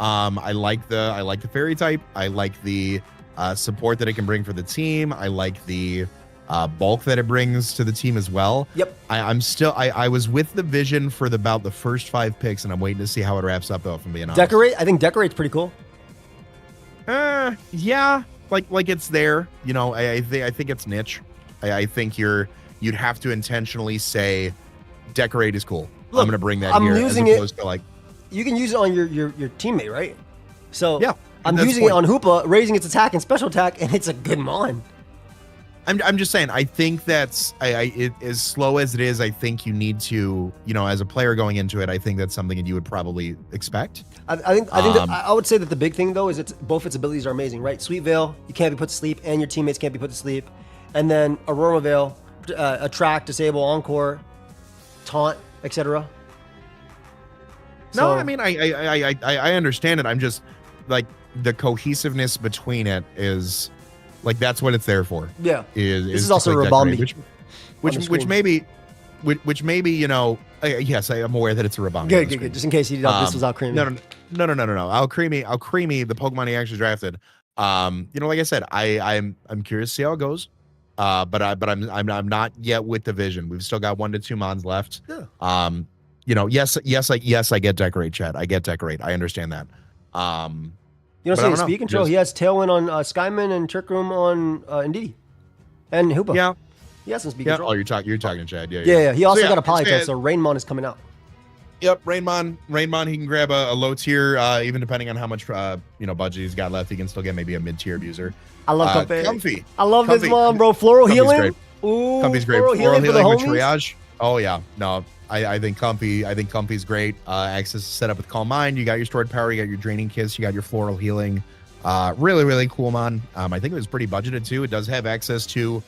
I like the fairy type. I like the support that it can bring for the team. I like the bulk that it brings to the team as well. Yep. I was with the vision for about the first 5 picks, and I'm waiting to see how it wraps up though, if I'm being honest. Decorate. I think Decorate's pretty cool. Yeah, like it's there. You know, I think it's niche. I think you'd have to intentionally say Decorate is cool. Look, I'm gonna bring that here. Using it to like, you can use it on your teammate, right? So yeah, I'm using it on Hoopa, raising its attack and special attack, and it's a good mon. I'm just saying, I think that's it, as slow as it is, I think you need to, you know, as a player going into it, I think that's something that you would probably expect. I think I would say that the big thing though is both its abilities are amazing, right? Sweet Veil, you can't be put to sleep, and your teammates can't be put to sleep, and then Aroma Veil, attract, disable, encore, taunt, etc. No, I mean I understand it. I'm just like the cohesiveness between it is. Like that's what it's there for. Yeah. This is also Rabambi. Which maybe, you know, yes, I am aware that it's a Rabambi. Good. Just in case you thought this was Alcremie. No. Alcremie he actually drafted. You know, like I said, I'm curious to see how it goes. but I'm not yet with the vision. We've still got 1 to 2 mons left. Yeah. You know, yes, I get decorate, chat. I get decorate. I understand that. You don't see speed control. He has Tailwind on Skyman and Trick Room on Indeedee. And Hoopa. Yeah. He has some speed control. Oh, you're talking to Chad. Yeah. Yeah. He also got a Polytone, so Rainmon is coming out. Yep, Rainmon, he can grab a low tier, even depending on how much budget he's got left. He can still get maybe a mid-tier abuser. I love Comfy. I love this mon, bro. Floral Healing. Great. Ooh, Comfy's great. Floral Healing with homies? triage. Oh yeah. No, I think Comfy's great. Access set up with Calm Mind. You got your stored power, you got your Draining Kiss, you got your Floral Healing. Really, really cool mon. I think it was pretty budgeted too. It does have access to,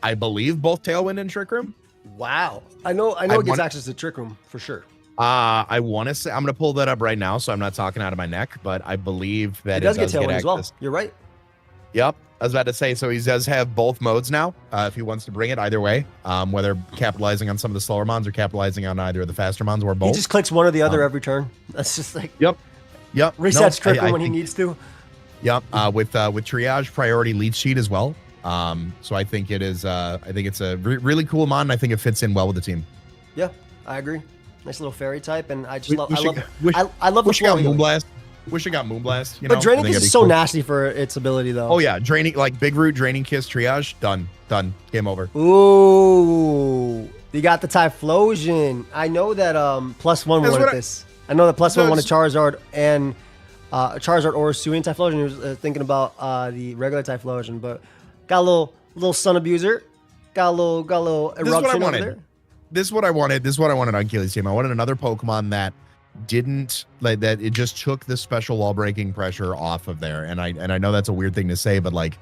I believe, both Tailwind and Trick Room. Wow. I know it gets access to Trick Room for sure. I want to say, I'm going to pull that up right now, so I'm not talking out of my neck, but I believe that it does get Tailwind as well. You're right. Yep. I was about to say, so he does have both modes now, if he wants to bring it either way, whether capitalizing on some of the slower mons or capitalizing on either of the faster mons or both. He just clicks one or the other every turn. That's just like... Yep. Resets Trick Room when he needs to. Yep. With triage, priority lead sheet as well. So I think it is, I think it's a really cool mon, and I think it fits in well with the team. Yeah, I agree. Nice little fairy type, and I just love the flow. Moonblast. Wish I got Moonblast. But Draining Kiss is so nasty for its ability, though. Oh yeah, Draining, like Big Root, Draining Kiss, Triage, done, game over. Ooh, you got the Typhlosion. I know that +1 wanted this. I know that +1 wanted Charizard and Charizard or Suian Typhlosion. He was thinking about the regular Typhlosion, but got a little Sun Abuser, got a little Eruption over there. This is what I wanted. This is what I wanted on Keely's team. I wanted another Pokemon that didn't like that. It just took the special wall breaking pressure off of there. And I know that's a weird thing to say, but like,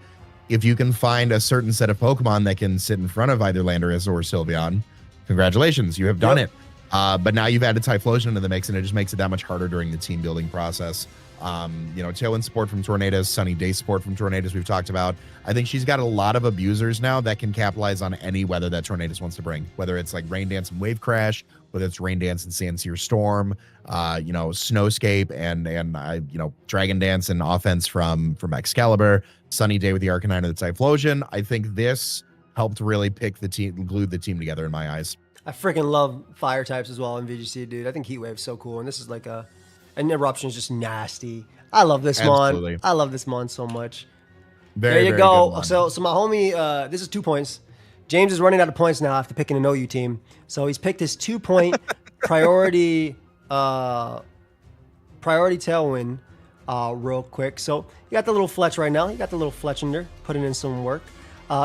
if you can find a certain set of Pokemon that can sit in front of either Landorus or Sylveon, congratulations, you have done it. But now you've added Typhlosion into the mix, and it just makes it that much harder during the team building process. Tailwind support from Tornadus, Sunny Day support from Tornadus we've talked about. I think she's got a lot of abusers now that can capitalize on any weather that Tornadus wants to bring, whether it's like Rain Dance and Wave Crash, whether it's Rain Dance and Sandsear Storm, Snowscape and Dragon Dance and offense from Excalibur, Sunny Day with the Arcanine or the Typhlosion. I think this helped really pick the team, glued the team together in my eyes. I freaking love fire types as well in VGC, dude. I think Heat Wave's so cool, and this is like an Eruption is just nasty. I love this mon. I love this mon so much. There you go. So my homie, this is 2 points. James is running out of points now after picking an OU team. So he's picked his 2-point priority Tailwind real quick. So you got the little Fletch right now. You got the little Fletch in there, putting in some work.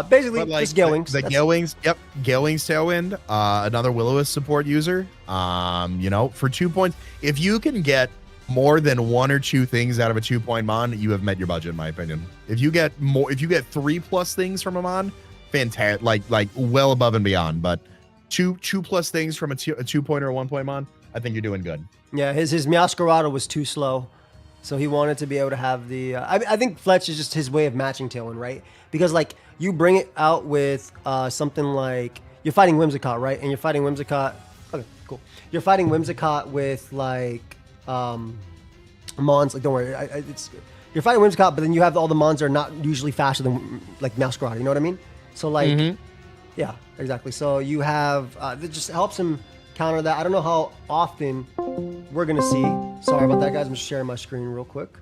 Basically, like, just Gale Wings. The Gale Wings, yep. Gale Wings Tailwind, another Will-O-Wisp support user. For 2 points, if you can get more than 1 or 2 things out of a 2-point mon, you have met your budget, in my opinion. If you get 3+ things from a mon, fantastic, like well above and beyond. But 2+ things from a 2-point or a 1-point mon, I think you're doing good. Yeah, his Meowscarada was too slow, so he wanted to be able to have the. I think Fletch is just his way of matching Tailwind, right? Because like you bring it out with something like you're fighting Whimsicott, right? And you're fighting Whimsicott. Okay, cool. You're fighting Whimsicott with like mons. Like don't worry, you're fighting Whimsicott, but then you have all the mons that are not usually faster than like Meowscarada. You know what I mean? So like, yeah, exactly. So you have that just helps him counter that. I don't know how often we're gonna see. Sorry about that, guys. I'm just sharing my screen real quick.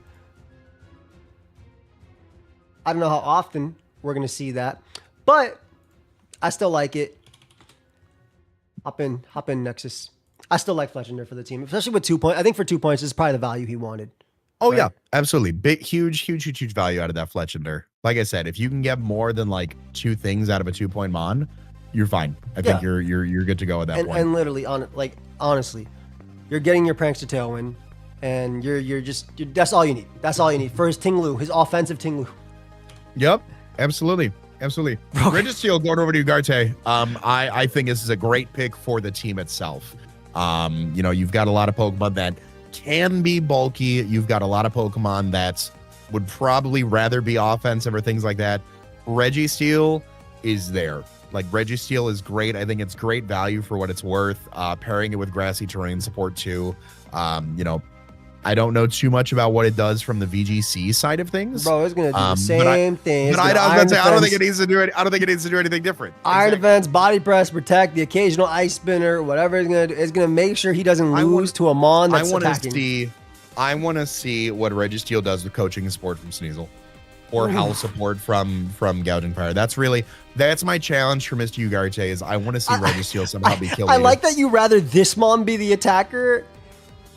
I don't know how often we're gonna see that, but I still like it. Hop in, Nexus. I still like Fletch in there for the team, especially with 2 points. I think for 2 points, this is probably the value he wanted. Oh right? Yeah, absolutely. Big, huge value out of that Fletch in there. Like I said, if you can get more than like 2 things out of a 2-point mon, you're fine. I think you're good to go at that point. And literally, honestly, you're getting your pranks to Tailwind, and you're that's all you need. That's all you need for his Tinglu, his offensive Tinglu. Yep, absolutely. Registeel, going over to Ugarte. I think this is a great pick for the team itself. You've got a lot of Pokemon that can be bulky. You've got a lot of Pokemon that would probably rather be offensive or things like that. Registeel is there. Like Registeel is great. I think it's great value for what it's worth. Pairing it with grassy terrain support too. I don't know too much about what it does from the VGC side of things. Bro, it's gonna do the same thing. But I don't think it needs to do it. I don't think it needs to do anything different. Iron defense, body press, protect, the occasional ice spinner, whatever it's gonna do. It's gonna make sure he doesn't lose to a mon that's attacking. I want to see what Registeel does with coaching support from Sneasel, or howl support from Gouging Fire. That's my challenge for Mr. Ugarte. Is I want to see Registeel somehow be killed. I like that you rather this mon be the attacker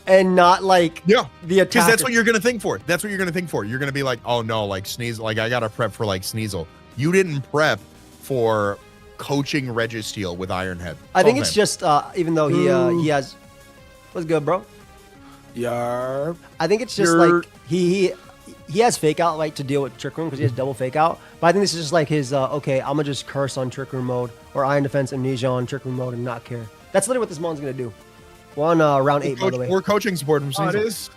and not like the attacker. Because that's what you're gonna think for. That's what you're gonna think for. You're gonna be like, oh no, like Sneasel, like I gotta prep for like Sneasel. You didn't prep for coaching Registeel with Ironhead. I think it's just even though he has what's good, bro? Yarp. I think it's just like he has fake out like to deal with Trick Room because he has double fake out. But I think this is just like his okay, I'm gonna just curse on Trick Room mode or Iron Defense Amnesia on Trick Room mode and not care. That's literally what this mon's gonna do. We're on round 8, by the way. We're coaching support from Sneasel.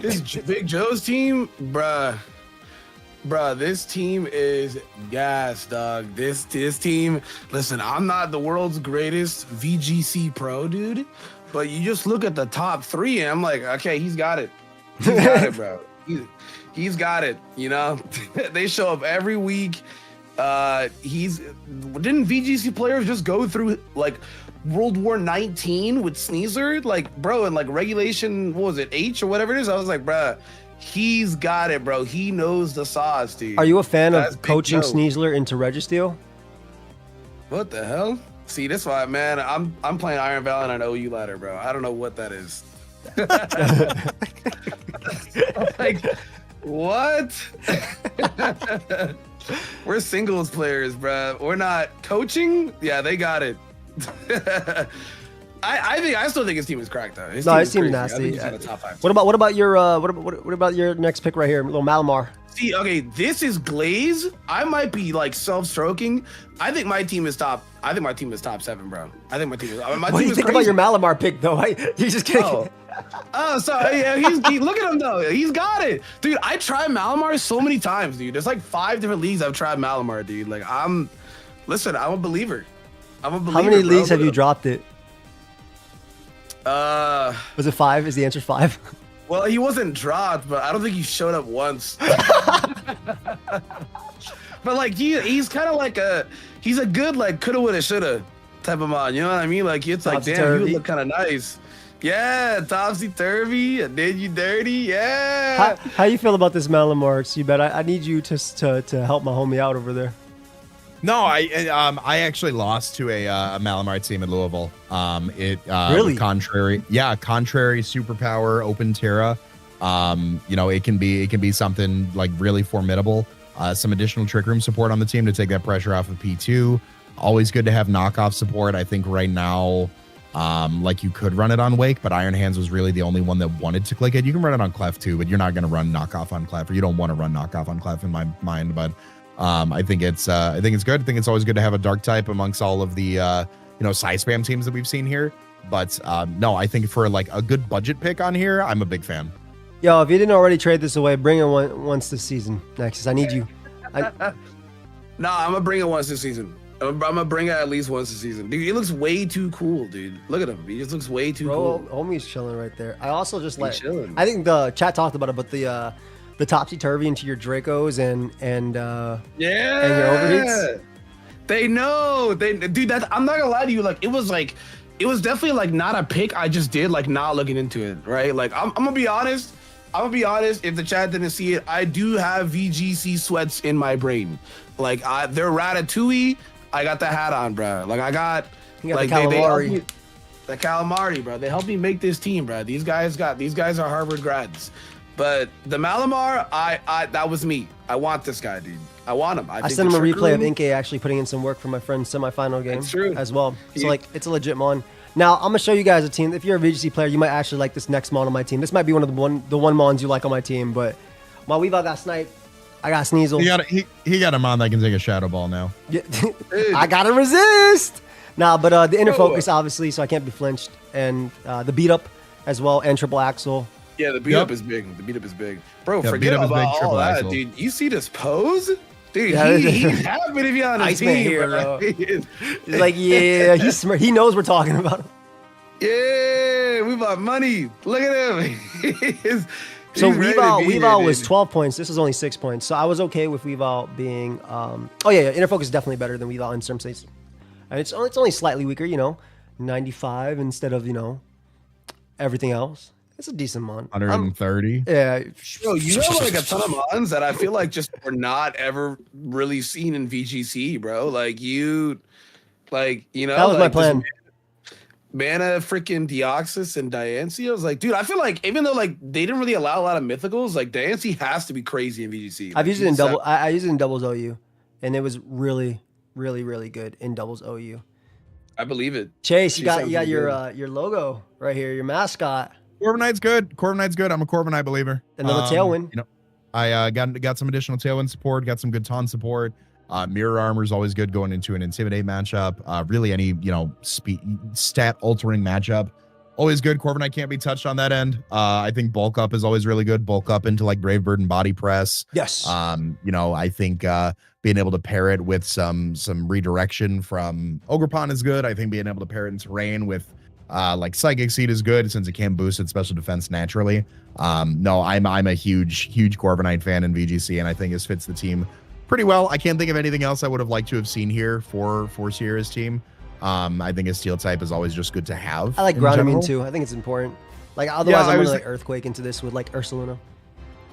This Big Joe's team, bruh, this team is gas, dog. This team, listen, I'm not the world's greatest VGC pro, dude, but you just look at the top 3 and I'm like, okay, he's got it. He's got it, bro. He's got it, you know? They show up every week. Didn't VGC players just go through, like, World War 19 with Sneasler? Like, bro, and like regulation, what was it, H or whatever it is? I was like, bruh, he's got it, bro. He knows the sauce, dude. Are you a fan of coaching Sneasler into Registeel? What the hell? See, that's why, man, I'm playing Iron Valley on an OU ladder, bro. I don't know what that is. Like, what? We're singles players, bro. We're not coaching. Yeah, they got it. I still think his team is cracked though. His team nasty. I think he's in the top 5. What about your next pick right here, little Malamar? See, okay, this is Glaze. I might be like self-stroking. I think my team is top. I think my team is top 7, bro. I think my team is. What do you think about your Malamar pick though? You just kidding. Oh, sorry. Yeah, look at him though. He's got it, dude. I tried Malamar so many times, dude. There's like 5 different leagues I've tried Malamar, dude. Like I'm a believer. How many leagues have you dropped it? Was it 5? Is the answer 5? Well, he wasn't dropped, but I don't think he showed up once. But like he's kind of like he's a good like coulda, woulda, shoulda type of mon. You know what I mean? Like it's like damn, you look kind of nice. Yeah, topsy turvy, and then you dirty. Yeah. How you feel about this Malamar, C-Bet? I need you to help my homie out over there. No, I actually lost to a Malamar team in Louisville. Really? Contrary superpower, open Terra. You know, it can be something like really formidable. Some additional Trick Room support on the team to take that pressure off of P2. Always good to have knockoff support. I think right now, like you could run it on Wake, but Iron Hands was really the only one that wanted to click it. You can run it on Clef too, but you're not going to run knockoff on Clef, or you don't want to run knockoff on Clef in my mind. But I think it's good. I think it's always good to have a dark type amongst all of the side spam teams that we've seen here. But no, I think for like a good budget pick on here, I'm a big fan. Yo, if you didn't already trade this away, bring it once this season. Nexus, I need you. Nah, I'm gonna bring it once this season. I'm gonna bring it at least once this season. Dude, it looks way too cool, dude. Look at him. He just looks way too cool. Homie's chilling right there. I also just I think the chat talked about it, but the topsy turvy into your Dracos and your overheats. They know. Dude, I'm not gonna lie to you. Like it was definitely like not a pick I just did, like not looking into it, right? Like I'm gonna be honest. If the chat didn't see it, I do have VGC sweats in my brain. Like they're Ratatouille. I got the hat on, bro. Like I got like the calamari. The calamari, bro. They helped me make this team, bro. These guys are Harvard grads. But the Malamar, that was me. I want this guy, dude. I want him. I sent him a replay of Inke actually putting in some work for my friend's semifinal game as well. So like it's a legit mon. Now I'm gonna show you guys a team. If you're a VGC player, you might actually like this next mon on my team. This might be one of the one mons you like on my team. But my Weavile got sniped. I got Sneasel. He got a mon that can take a shadow ball now. Yeah. I gotta resist. Nah, but the inner focus obviously, so I can't be flinched, and the beat up as well, and triple axle. Yeah, the beat up is big. The beat up is big, bro. Forget about all that, axle. Dude. You see this pose? Dude, he's happy to be on his team, here, bro. He's like, yeah, he's smart. He knows we're talking about him. Yeah, Weavile money. Look at him. So He's ready to be Weavile here, was dude. 12 points. This was only 6 points. So I was okay with Weavile being. Oh yeah, Inner Focus is definitely better than Weavile in some states. And it's only slightly weaker, 95 instead of everything else. It's a decent mon. 130. Yeah. Bro, you have like a ton of mons that I feel like just were not ever really seen in VGC, bro. Like That was my plan. Mana freaking Deoxys and Diancie. I was like, dude, I feel like even though like they didn't really allow a lot of mythicals, like Diancie has to be crazy in VGC. I've used it in double. I used it in doubles OU, and it was really, really, really good in doubles OU. I believe it. Chase, you She got sounds your logo right here, your mascot. Corviknight's good. Corviknight's good. I'm a Corviknight believer. Another tailwind. I got some additional tailwind support. Got some good taunt support. Mirror armor is always good going into an intimidate matchup. Really any speed stat altering matchup, always good. Corviknight can't be touched on that end. I think bulk up is always really good. Bulk up into like Brave Bird and body press. Yes. I think being able to pair it with some redirection from Ogerpon is good. I think being able to pair it in terrain with like Psychic Seed is good since it can boost its special defense naturally. No, I'm a huge Corviknight fan in VGC, and I think this fits the team pretty well. I can't think of anything else I would have liked to have seen here for Sierra's team. I think a steel type is always just good to have. I like ground immune too. I think it's important. Like otherwise, I'm gonna like earthquake into this with like Ursaluna.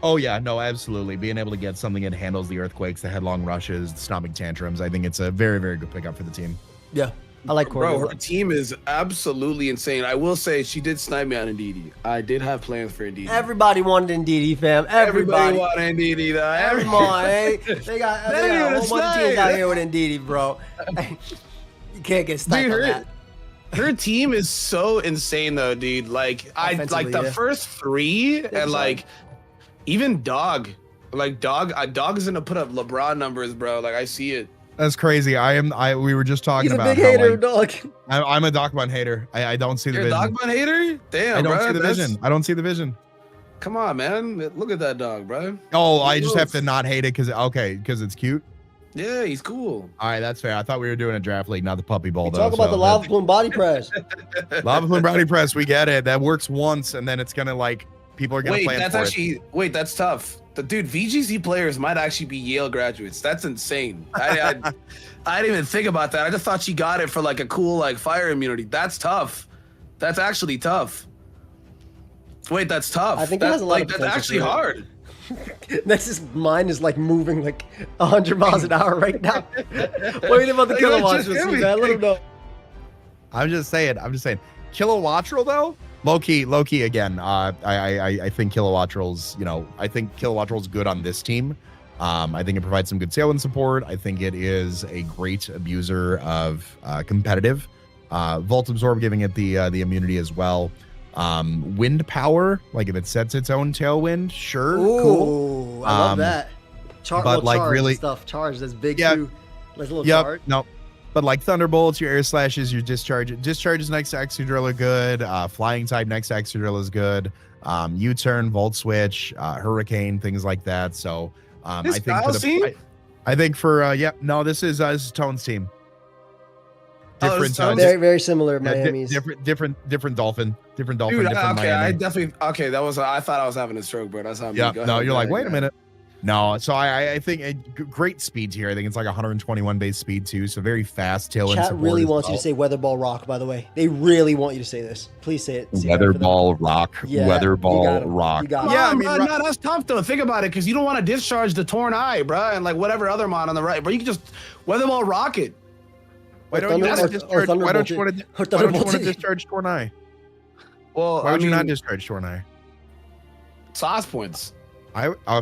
Oh yeah, no, absolutely. Being able to get something that handles the earthquakes, the headlong rushes, the stomping tantrums, I think it's a very, very good pickup for the team. Yeah, I like Corviknight. Bro, her team is absolutely insane. I will say she did snipe me on Ndidi. I did have plans for Ndidi. Everybody wanted Ndidi, fam. Everybody wanted Ndidi, though. Everyone, hey. They got a whole bunch of teams out here with Ndidi, bro. You can't get sniped on that. Her team is so insane, though, dude. Like the first three, and like even Dog. Like Dog is gonna put up LeBron numbers, bro. Like I see it. That's crazy. We were just talking about. He's a big hater, Dog. I'm a Dogman hater. I don't see the vision. You're a Dogman hater? Damn, I don't see the vision. I don't see the vision. Come on, man. Look at that dog, bro. Oh, I just have to not hate it because it's cute. Yeah, he's cool. All right, that's fair. I thought we were doing a draft league, not the puppy bowl. Talk about the lava plume body press. Lava plume body press. We get it. That works once, and then it's gonna like people are gonna plan for it. That's tough. The dude, VGC players might actually be Yale graduates. That's insane. I didn't even think about that. I just thought she got it for like a cool like fire immunity. That's tough. That's actually tough. Wait, that's tough. I think it has a lot of that's actually hard. Nexus mind is like moving like 100 miles an hour right now. What do you think about the kilowatts, man? Let him know. I'm just saying. Kilowattrel though, low key again. I think Kilowattrel's. I think Kilowattrel's good on this team. I think it provides some good tailwind support. I think it is a great abuser of competitive. Volt Absorb giving it the immunity as well. Wind power, like if it sets its own tailwind, sure. Ooh, cool. I love that. But like charge really stuff, charge that's big yeah, too. Like a little charge. No. But like Thunderbolts, your air slashes, your discharges next to Excadrill are good. Flying type next to Excadrill is good. U-turn, Volt Switch, Hurricane, things like that. So I think this is Tone's team. Different very, very similar Miami's. Different dolphin. Dude, different Miami. Miami. I thought I was having a stroke, bro. That's how. Yeah. No, you're like, wait a minute. No, so I think great speed here. I think it's like 121 base speed too, so very fast tailwind. Chat really wants you to say Weather Ball Rock. By the way, they really want you to say this. Please say it. Weather Ball Rock. Yeah, Weather Ball Rock. Yeah, no, that's tough though. Think about it, because you don't want to discharge the Torn Eye, bro, and like whatever other mod on the right, but you can just Weather Ball Rock it. Why don't you want to discharge Torn Eye? Well, why would you not discharge Torn Eye? Sauce points.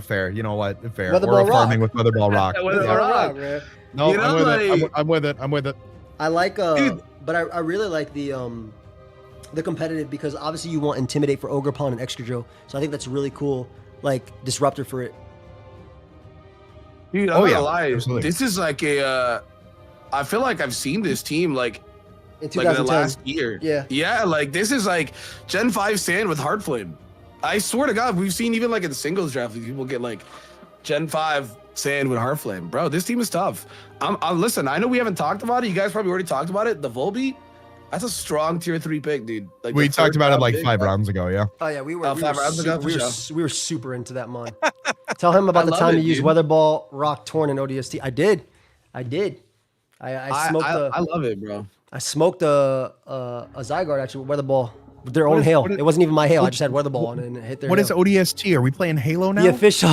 Fair. You know what? Fair. Weatherball or farming with Weatherball Rock. Rock. No, I'm with it. I like but I really like the competitive, because obviously you want Intimidate for Ogerpon and Excadrill. So I think that's really cool, like Disruptor for it. Dude, I'm not gonna lie. Absolutely. This is like I feel like I've seen this team like in the last year. Yeah, like this is like Gen 5 Sand with Heartflame. I swear to God, we've seen even like in singles draft, people get like Gen 5 Sand with Heartflame. Bro, this team is tough. Listen, I know we haven't talked about it. You guys probably already talked about it. The Volbeat, That's a strong tier 3 pick, dude. Like We the talked third about it round like pick, 5 like- rounds ago. Yeah. Oh yeah, we were. Oh, we, 5 were rounds ago, super, we, for were, sure. we were super into that mon. Tell him about I the love time it, you used dude. weather ball, rock, torn, and ODST. I did. I smoked I love it, bro. I smoked a Zygarde actually with weather ball with their own is- hail. what is- it wasn't even my hail. I just had weather ball on it and it hit their. What is hail. ODST? Are we playing Halo now? The official,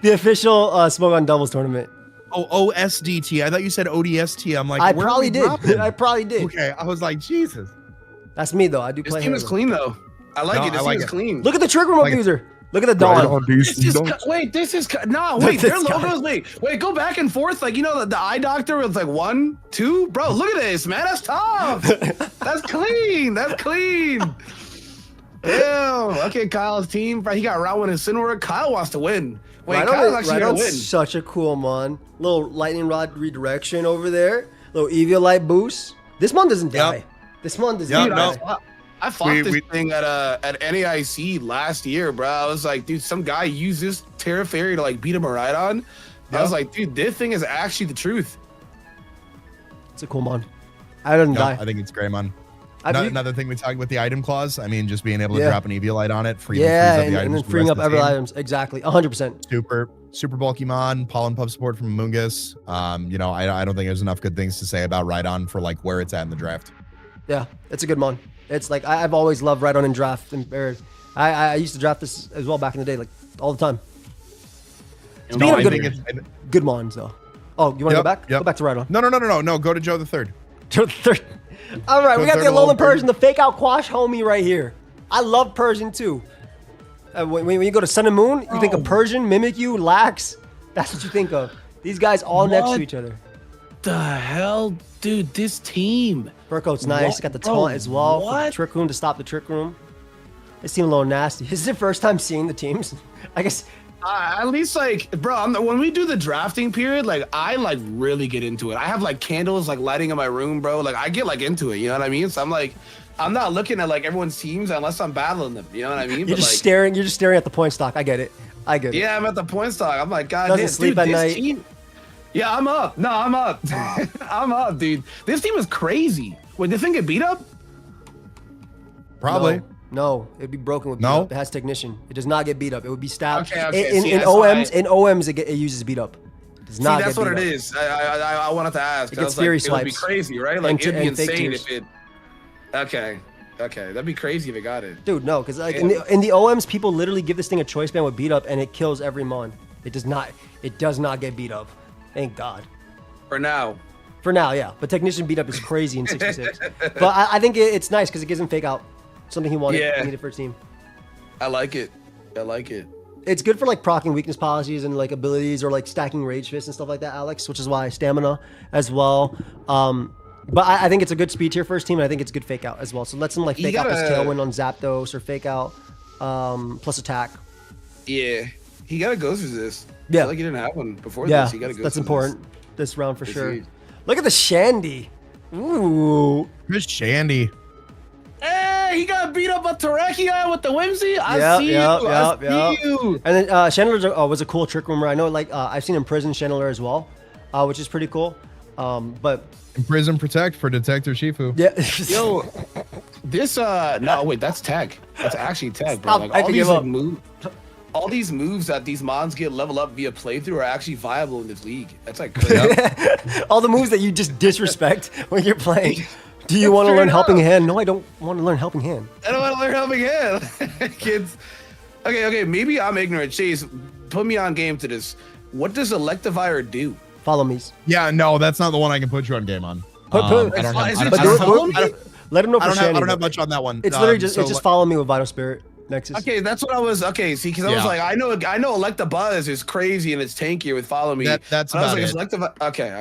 the official smoke on doubles tournament. Oh, OSDT. I thought you said ODST. I'm like, I where are probably we did. dropping? I probably did. Okay, I was like, Jesus. That's me though. I do This play. team is Halo. clean though. I like No, it. This I like team is it. clean. Look at the trick room Like- abuser. Look at the Dawn. This is wait. This is no. Wait, This their guy. logos. Wait. Go back and forth. Like you know the eye doctor with like 1, 2. Bro, look at this, man. That's tough. That's clean. That's clean. Ew. Okay, Kyle's team. Bro, he got round 1 in Sinwar. Kyle wants to win. Wait, Kyle's actually gonna win. Such a cool mon. Little lightning rod redirection over there. Little Eviolite boost. This mon doesn't die. Yep. This mon doesn't Yep, Dude, die. I fought this thing at NAIC last year, bro. I was like, dude, some guy used this Terra Fairy to like beat him a ride on. I was like, dude, this thing is actually the truth. It's a cool mon. I didn't No, die. I think it's great, man. I do- Another thing we talked about the item clause. I mean, just being able to Yeah. drop an Eviolite on it, frees yeah, up the and items then for the freeing rest up of the every game. items. Exactly. 100%. Super bulky mon, pollen puff support from Mungus. You know, I don't think there's enough good things to say about Rhydon for like where it's at in the draft. Yeah, it's a good mon. It's like I've always loved Rhydon and draft. And I used to draft this as well back in the day, like all the time. Speaking No, of I good, think it's good mons though. Oh, you want to go Yep, back? yep. Go back to Rhydon. No. Go to Joe the Third. All right, we got the third Alolan Alolan Persian, the fake out Quash homie right here. I love Persian too. When you go to Sun and Moon, you think of Persian, Mimikyu, Lax. That's what you think of. These guys all next to What? each other. The hell, dude, this team. Fur coat's nice. What? Got the Bro, taunt as well. For the what? trick room to stop the trick room. They seem a little nasty. This is the first time seeing the teams. I guess. At least like, bro, when we do the drafting period, like I like really get into it. I have like candles like lighting in my room, bro. Like I get like into it. You know what I mean? So I'm like, I'm not looking at like everyone's teams unless I'm battling them. You know what I mean? You're just staring. You're just staring at the point stock. I get it. I get it. Yeah, I'm at the point stock. I'm like, God, Doesn't damn, sleep dude, at this night. team. Yeah, I'm up. No, I'm up. I'm up, dude. This team is crazy. Wait, this thing get beat up? Probably. No, it'd be broken with beat No? up. It has technician. It does not get beat up. It would be stabbed. Okay, In, see, in that's why OMs, in OMs, it uses beat up. It does See, not that's get what beat it up. is. I wanted to ask. It I gets was like, fury it would be swipes. crazy, right? Like And- it'd be and fake insane tears. if it. Okay, that'd be crazy if it got it. Dude, no, because like Yeah. in the OMs, people literally give this thing a choice band with beat up, and it kills every mon. It does not. It does not get beat up. Thank God. For now. For now, yeah. But technician beat up is crazy in 66. But I think it's nice because it gives him fake out. Something he wanted, Yeah. he needed for his team. I like it. I like it. It's good for like proccing weakness policies and like abilities or like stacking rage fist and stuff like that, Alex, which is why stamina as well. But I think it's a good speed tier first team, and I think it's good fake out as well. So let's him like You fake out this gotta- tailwind on Zapdos or fake out plus attack. Yeah, he got a ghost resist. I Yeah. feel like he didn't have one before Yeah, this. He got a ghost that's resist. important this round for Yes, sure. he is. Look at the Shandy. Ooh. Who's Shandy? Hey, he got beat up by Terrakion with the Whimsy. I Yep, see yep, you. yep, I see you. And then Chandler was a cool trick room. I know, like I've seen in prison Chandler as well, which is pretty cool. But Imprison Protect for Detector Shifu. yeah, Yo, this no wait, that's tag. That's actually tag, bro. Stop, Like I have all to these give like, up. all these moves that these mons get level up via playthrough are actually viable in this league. That's like crazy. all the moves that you just disrespect when you're playing. Do you It's want to fair learn Helping enough. Hand? No, I don't want to learn Helping Hand. I don't want to learn helping hand. Kids. Okay, maybe I'm ignorant. Chase, put me on game to this. What does Electivire do? Follow me. Yeah, no, that's not the one I can put you on game on. Put- I don't have, is I it don't- But I do don't it- have- follow me? I don't- Let him know for I don't Shandy. have much on that one. It's literally So, just follow me with Vital Spirit Nexus. Okay, that's what I was. Okay, see, because I was Yeah. like, I know Electabuzz is crazy and it's tankier with follow me. That's But I was about like, it. is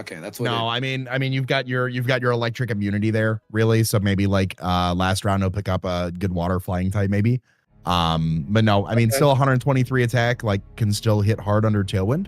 okay, that's what. No, I mean, you've got your electric immunity there, really. So maybe like last round, he'll pick up a good water flying type, maybe. But no, I mean, still 123 attack, like can still hit hard under Tailwind.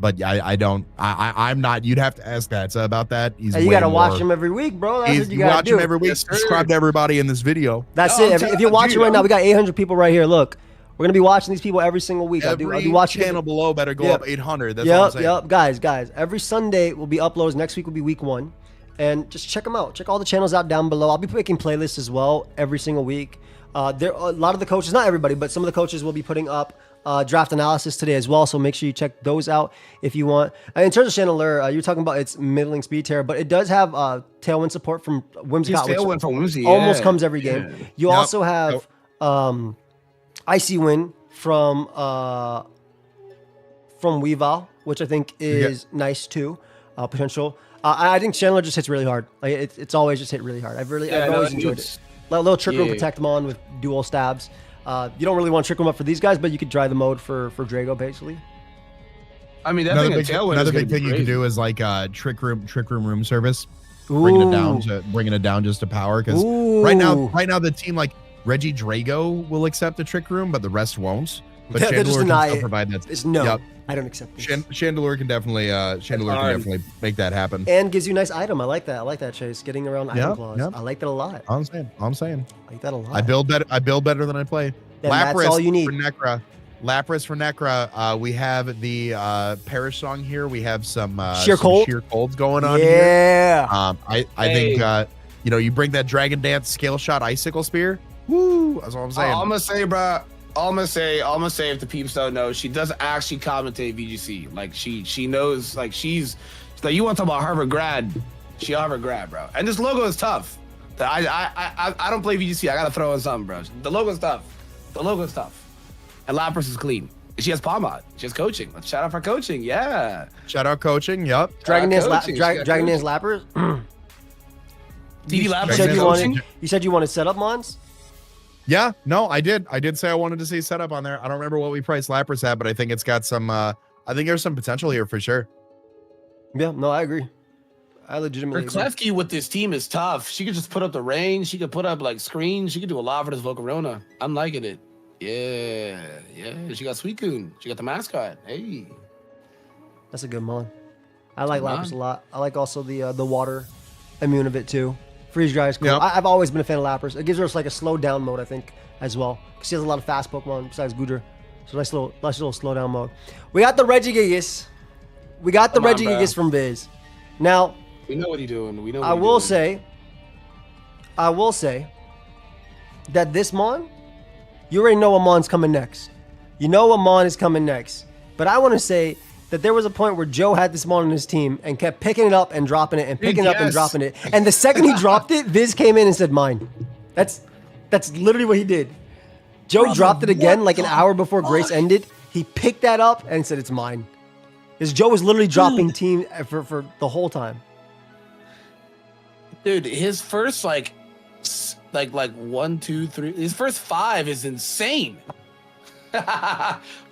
But I'm not. You'd have to ask that about that. He's Hey, you way gotta watch more- him every week, bro. That's He's, what you you gotta watch do. him every week. Yes, sir. Subscribe to everybody in this video. That's No, it. I'm If telling you're you, watching dude, right now, I'm- we got 800 people right here. Look, we're gonna be watching these people every single week. I'll be Every watching. channel below better go Yep. up 800. That's what I'm Yep, saying. yep, guys. Every Sunday will be uploads. Next week will be week 1. and just check them out. Check all the channels out down below. I'll be making playlists as well every single week. There a lot of the coaches, not everybody, but some of the coaches will be putting up draft analysis today as well. So make sure you check those out if you want. In terms of Chandelure, you were talking about its middling speed tear, but it does have tailwind support from Whimsicott, Tailwind from Whimsy, almost yeah. comes every game. You also have Icy Wind from Weavile, which I think is nice too. Potential. I think Chandelure just hits really hard. Like it's always just hit really hard. I've always enjoyed it. A little Trick Room Protect Mon with dual stabs. You don't really want to Trick Room up for these guys, but you could try the mode for Drago basically. I mean, Another big thing you can do is like trick room service, bringing it down just to power. Because right now the team like Reggie Drago will accept the trick room, but the rest won't. But Chandelure can still provide that. It's no. Yep. I don't accept this. Chandelure can definitely make that happen. And gives you a nice item. I like that, Chase. Getting around item claws. I like that a lot. I'm saying. I like that a lot. I build better than I play. Then that's all you need. For Necra. Lapras for Necra. We have the Perish Song here. We have some sheer colds going on here. Yeah. I think you bring that Dragon Dance Scale Shot Icicle Spear. Woo! That's all I'm saying. I'm gonna say, bro. I'm gonna say if the peeps don't know, she does actually commentate VGC. Like she knows, like she's like, you want to talk about Harvard grad? She Harvard grad, bro. And this logo is tough. I don't play VGC. I gotta throw in something, bro. The logo's tough. And Lapras is clean. She has Palmot. She has coaching. Let's shout out for coaching. Yeah. Shout out coaching. Yep. Dragon Dance Lapras. DD Lapras. You said you wanted setup mons? Yeah, no, I did. I did say I wanted to see setup on there. I don't remember what we priced Lapras at, but I think it's got some. I think there's some potential here for sure. Yeah, no, I agree. I legitimately agree. Klefki with this team is tough. She could just put up the range. She could put up like screens. She could do a lot for this Volcarona. I'm liking it. Yeah. She got Suicune. She got the mascot. Hey, that's a good mon. I like Lapras a lot. I like also the water immune of it too. Freeze dry is cool. Yep. I've always been a fan of Lapras. It gives her like a slow down mode, I think, as well. Because she has a lot of fast Pokemon besides Goodra. So nice little slow down mode. We got the Regigigas. We got the Regigigas from Viz. Now, we know what he's doing. We know. I will say that this mon, you already know what mon's coming next. You know what mon is coming next. But I want to say that there was a point where Joe had this mon on his team and kept picking it up and dropping it and picking it up and dropping it. And the second he dropped it, Viz came in and said, mine. That's literally what he did. Joe dropped it again like an hour before Grace ended. He picked that up and said, it's mine. Because Joe was literally dropping team for the whole time. Dude, his first like 1, 2, 3, his first 5 is insane.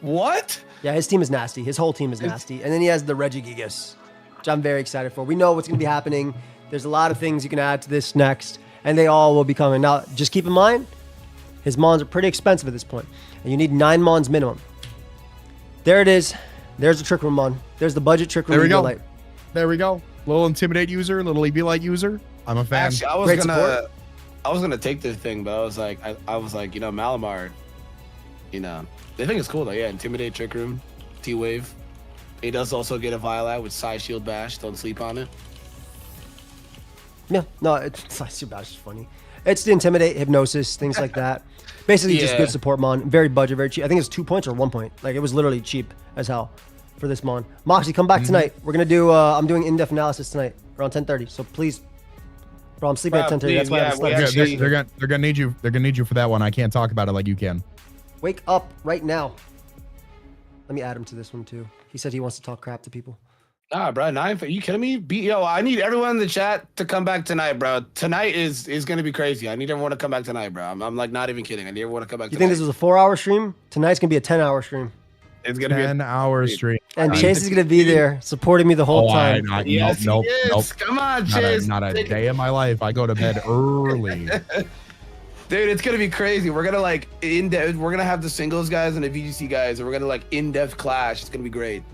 What? Yeah, his team is nasty. His whole team is nasty. And then he has the Regigigas, which I'm very excited for. We know what's going to be happening. There's a lot of things you can add to this next, and they all will be coming. Now, just keep in mind, his mons are pretty expensive at this point, and you need 9 mons minimum. There it is. There's the Trick Room mon. There's the budget Trick Room. There we go. Little Intimidate user, little EV Light user. I'm a fan. Actually, I was gonna take this thing, but I was like, Malamar, they think it's cool though. Yeah, Intimidate, Trick Room, T-Wave. He does also get a Violet with Side Shield Bash. Don't sleep on it. Yeah, no, Side Shield Bash is funny. It's the Intimidate, Hypnosis, things like that. Basically, just good support mon. Very budget, very cheap. I think it's 2 points or 1 point. Like it was literally cheap as hell for this mon. Moxie, come back tonight. We're gonna do. I'm doing in-depth analysis tonight around 10:30. So please, bro, I'm sleeping at 10:30. That's why I'm sleeping. They're gonna need you. They're gonna need you for that one. I can't talk about it like you can. Wake up right now. Let me add him to this one too. He said he wants to talk crap to people. Nah, bro, 9. Are you kidding me? I need everyone in the chat to come back tonight, bro. Tonight is gonna be crazy. I need everyone to come back tonight, bro. I'm like not even kidding. I need everyone to come back. You think this was a 4-hour stream? Tonight's gonna be a 10-hour stream. It's gonna be a 10-hour stream. And Chase is gonna be there supporting me the whole time. Nope. Come on, Chase. Not a day in my life. I go to bed early. Dude, it's gonna be crazy. We're gonna like in-depth. We're gonna have the singles guys and the VGC guys, and we're gonna like in-depth clash. It's gonna be great.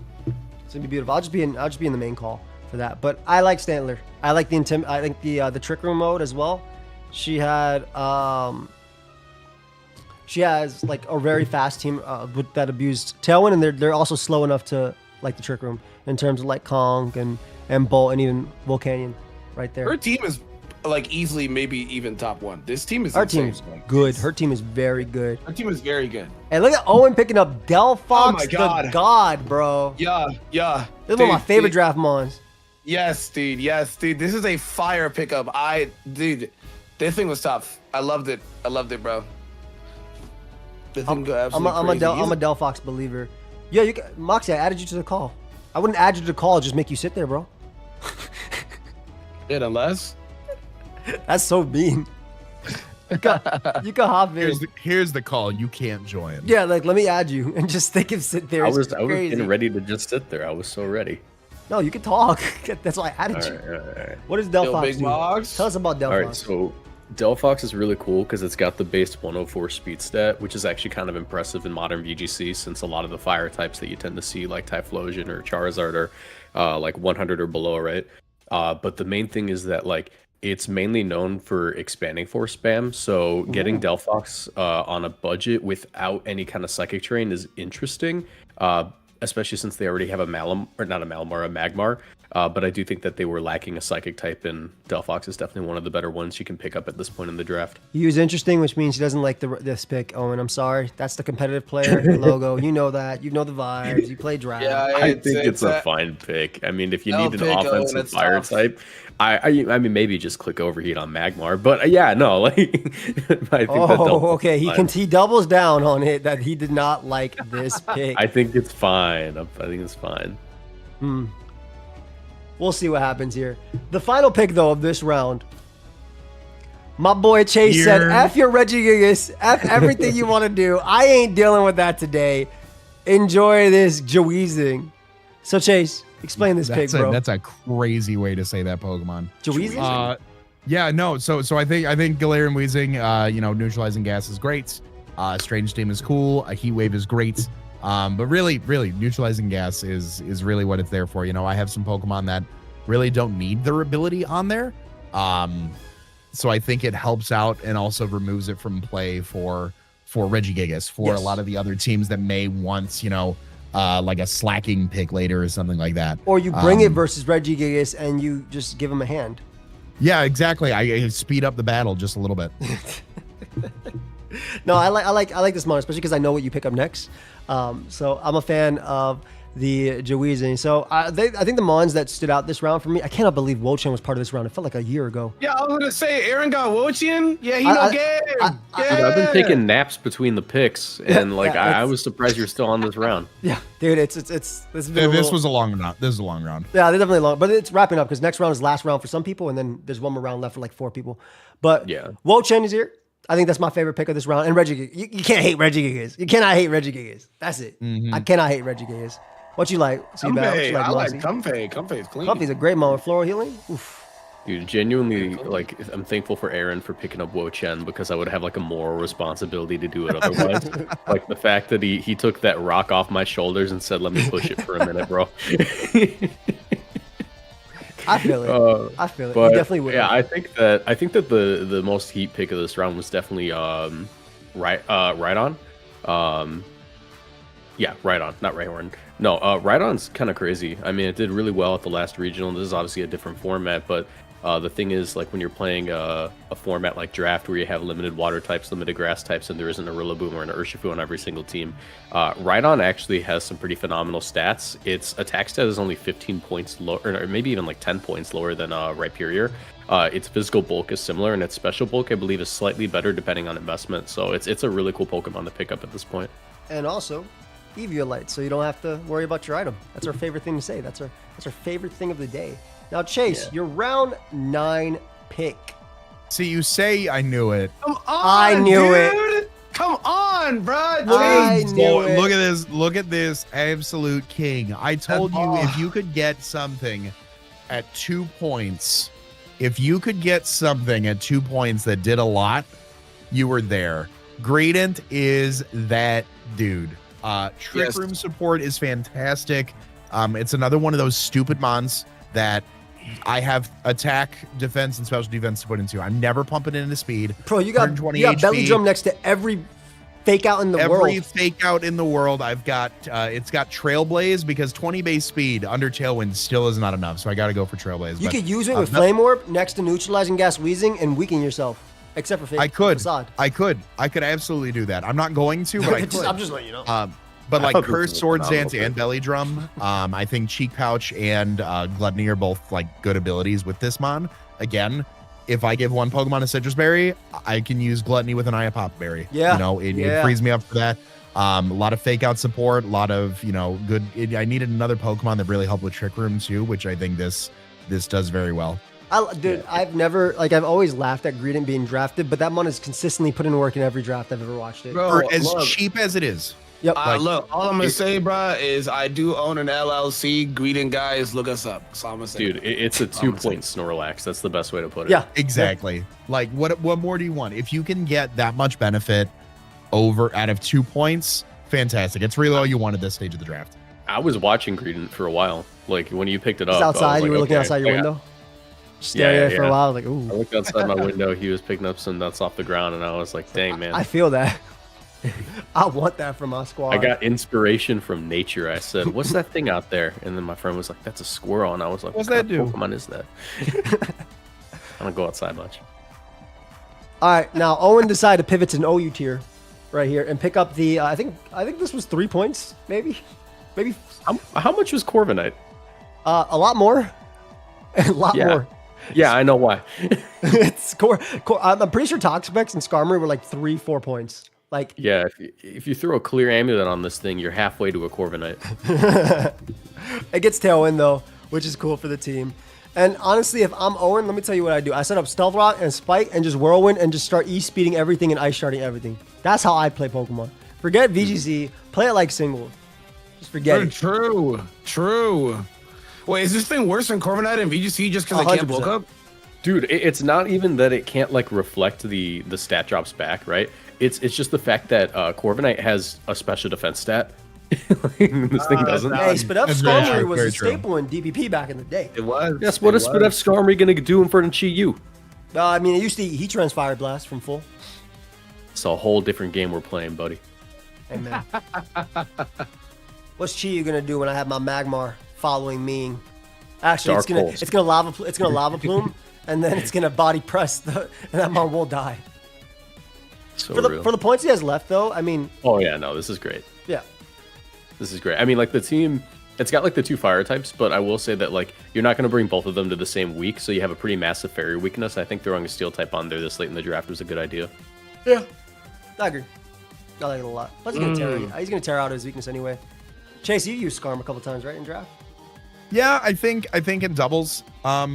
It's gonna be beautiful. I'll just be in the main call for that. But I like Stantler. I like I think the Trick Room mode as well. She has like a very fast team that abused Tailwind, and they're also slow enough to like the Trick Room in terms of like Kong and Bolt and even Volcanion. right there. Her team is like easily maybe even top 1. This team is Her insane. team's good. Her team is very good. Her team is very good. And look at Owen picking up Delphox, Oh my God. the god, bro. Yeah. This is one of my favorite draft mons. Yes, dude. This is a fire pickup. Dude, this thing was tough. I loved it, bro. This thing go I'm absolutely a Delphox believer. Yeah, Moxie, I added you to the call. I wouldn't add you to the call, just make you sit there, bro. Yeah, unless. That's so mean. You can hop in. Here's the call. You can't join. Yeah, like let me add you and just think of sit there. I was getting ready to just sit there. I was so ready. No, you can talk. That's why I added you. All right. What does Delphox Big do? Mox. Tell us about Delphox. All right, so Delphox is really cool because it's got the base 104 speed stat, which is actually kind of impressive in modern VGC since a lot of the fire types that you tend to see, like Typhlosion or Charizard, are like 100 or below, right? But the main thing is that like it's mainly known for expanding force spam. So getting Delphox on a budget without any kind of psychic terrain is interesting, especially since they already have a Magmar. But I do think that they were lacking a psychic type, and Delphox is definitely one of the better ones you can pick up at this point in the draft. He was interesting, which means he doesn't like this pick. Owen, I'm sorry. That's the competitive player logo. You know that. You know the vibes. You play draft. Yeah, I think it's a fine pick. I mean, if you need an offensive fire type, I mean, maybe just click overheat on Magmar. But yeah, no, like I think that okay. He doubles down on it that he did not like this pick. I think it's fine. I think it's fine. We'll see what happens here. The final pick, though, of this round. My boy Chase said, F your Regigigas, F everything you want to do. I ain't dealing with that today. Enjoy this Joweezing. So, Chase, explain this pick, bro. That's a crazy way to say that Pokemon. Joweezing? Yeah, no. So I think Galarian Weezing, neutralizing gas is great. Strange Steam is cool. A Heat Wave is great. But really, neutralizing gas is really what it's there for. I have some Pokemon that really don't need their ability on there. So I think it helps out and also removes it from play for Regigigas, for a lot of the other teams that may want, like a slacking pick later or something like that. Or you bring it versus Regigigas and you just give him a hand. Yeah, exactly. I speed up the battle just a little bit. No, I like this mon, especially because I know what you pick up next. So I'm a fan of the Joweezing. So I think the mons that stood out this round for me, I cannot believe Wo-Chien was part of this round. It felt like a year ago. Yeah, I was gonna say Aaron got Wo-Chien. Yeah, he no game. Dude, I've been taking naps between the picks, and I was surprised you're still on this round. Yeah, dude, this was a long round. This is a long round. Yeah, they're definitely long, but it's wrapping up because next round is last round for some people, and then there's one more round left for like 4 people. But yeah, Wo-Chien is here. I think that's my favorite pick of this round. And Regigigas, you can't hate Regigigas. You cannot hate Regigigas. That's it. I cannot hate Regigigas. What you like? Comfey. I like Comfey. Comfey's clean. Comfey's a great mon with floral healing. Oof. Dude, genuinely, like, I'm thankful for Aaron for picking up Wo-Chien because I would have like a moral responsibility to do it otherwise. Like the fact that he took that rock off my shoulders and said, "Let me push it for a minute, bro." I feel it. I feel it. But, you definitely would. Yeah, I think that the most heat pick of this round was definitely Rhydon. Yeah, Rhydon, not Rhyhorn. No, Rhydon's kind of crazy. I mean, it did really well at the last regional. This is obviously a different format, but the thing is, like, when you're playing a format like Draft where you have limited water types, limited grass types, and there isn't a Rillaboom or an Urshifu on every single team, Rhydon actually has some pretty phenomenal stats. Its attack stat is only 15 points lower, or maybe even like 10 points lower than Rhyperior. Its physical bulk is similar, and its special bulk, I believe, is slightly better depending on investment. So it's a really cool Pokemon to pick up at this point. And also, Eviolite, so you don't have to worry about your item. That's our favorite thing to say. That's our favorite thing of the day. Now, Chase, your round 9 pick. See, you say I knew it. Come on, I knew it. Come on, bro. I knew it. Look at this. Look at this absolute king. I told you if you could get something at 2 points, that did a lot, you were there. Gradient is that dude. Trick Room support is fantastic. It's another one of those stupid mons that I have attack, defense, and special defense to put into. I'm never pumping it into speed. Bro, you got belly drum next to every fake out in the Every world. fake out in the world, I've got. It's got Trailblaze because 20 base speed under Tailwind still is not enough. So I got to go for Trailblaze. You but, could use it with Flame Orb next to neutralizing gas wheezing and weaken yourself. Except for fake I could. facade. I could absolutely do that. I'm not going to, but I could. I'm just letting you know. But like thought Curse, this was Sword phenomenal Dance, and Belly Drum, I think Cheek Pouch and Gluttony are both like good abilities with this mon. Again, if I give one Pokemon a Citrus Berry, I can use Gluttony with an Iapop Berry. Yeah. You know, it frees me up for that. A lot of fake out support, a lot of, good. I needed another Pokemon that really helped with Trick Room too, which I think this does very well. I've always laughed at Greedent being drafted, but that mon has consistently put in work in every draft I've ever watched it. Bro, For as look. cheap as it is. Yep. Look, all I'm gonna say, bro, is I do own an LLC. Greeting guys, look us up. That's all I'm gonna say. Dude, it's a 2-point Snorlax. That's the best way to put it. Yeah. Exactly. Like what more do you want? If you can get that much benefit out of 2 points, fantastic. It's really all you want at this stage of the draft. I was watching Greedent for a while. Like when you picked it up, Just I was outside, like, you were looking okay, outside your like, window. Staring at it for a while, like, I ooh. looked outside my window. He was picking up some nuts off the ground, and I was like, "Dang, man!" I feel that. I want that for my squad. I got inspiration from nature. I said, "What's that thing out there?" And then my friend was like, "That's a squirrel." And I was like, What's "What that kind of do?" Pokemon is that?" I don't go outside much. All right, now Owen decided to pivot to an OU tier right here and pick up the. I think this was 3 points, maybe. How much was Corviknight? A lot more. A lot Yeah. more. Yeah, I know why. It's I'm pretty sure Toxapex and Skarmory were like 3-4 points. Like, Yeah, if you throw a clear amulet on this thing, you're halfway to a Corviknight. it gets Tailwind though, which is cool for the team. And honestly, if I'm Owen, let me tell you what I do. I set up Stealth Rock and Spike and just Whirlwind and just start E-speeding everything and Ice Sharding everything. That's how I play Pokemon. Forget VGC. Play it like singles. Just forget it. True. Wait, is this thing worse than Corviknight and VGC just because I can't 100%. bulk up? Dude, it's not even that it can't like reflect the stat drops back, right? It's just the fact that Corviknight has a special defense stat. This thing doesn't. Hey, Spit Up That's very Skarmory true, was very a true. staple in DPP back in the day. It was. Yes, what is Spit Up Skarmory gonna do in front of Chi Yu? I mean, it used to Heat Trans Fire Blast from full. It's a whole different game we're playing, buddy. Hey, man. What's Chi gonna do when I have my Magmar following me? Actually, Dark Pulse. it's gonna lava plume, and then it's gonna body press and that mon will die. So For the real. for the points he has left, though, I mean, Oh yeah, no, this is great. yeah. This is great. I mean, like the team, it's got like the 2 fire types, but I will say that like you're not going to bring both of them to the same week, so you have a pretty massive fairy weakness. I think throwing a steel type on there this late in the draft was a good idea. Yeah. I agree. I like it a lot. Plus, he's gonna tear out his weakness anyway. Chase, you used Skarm a couple times, right, in draft? Yeah, I think in doubles. I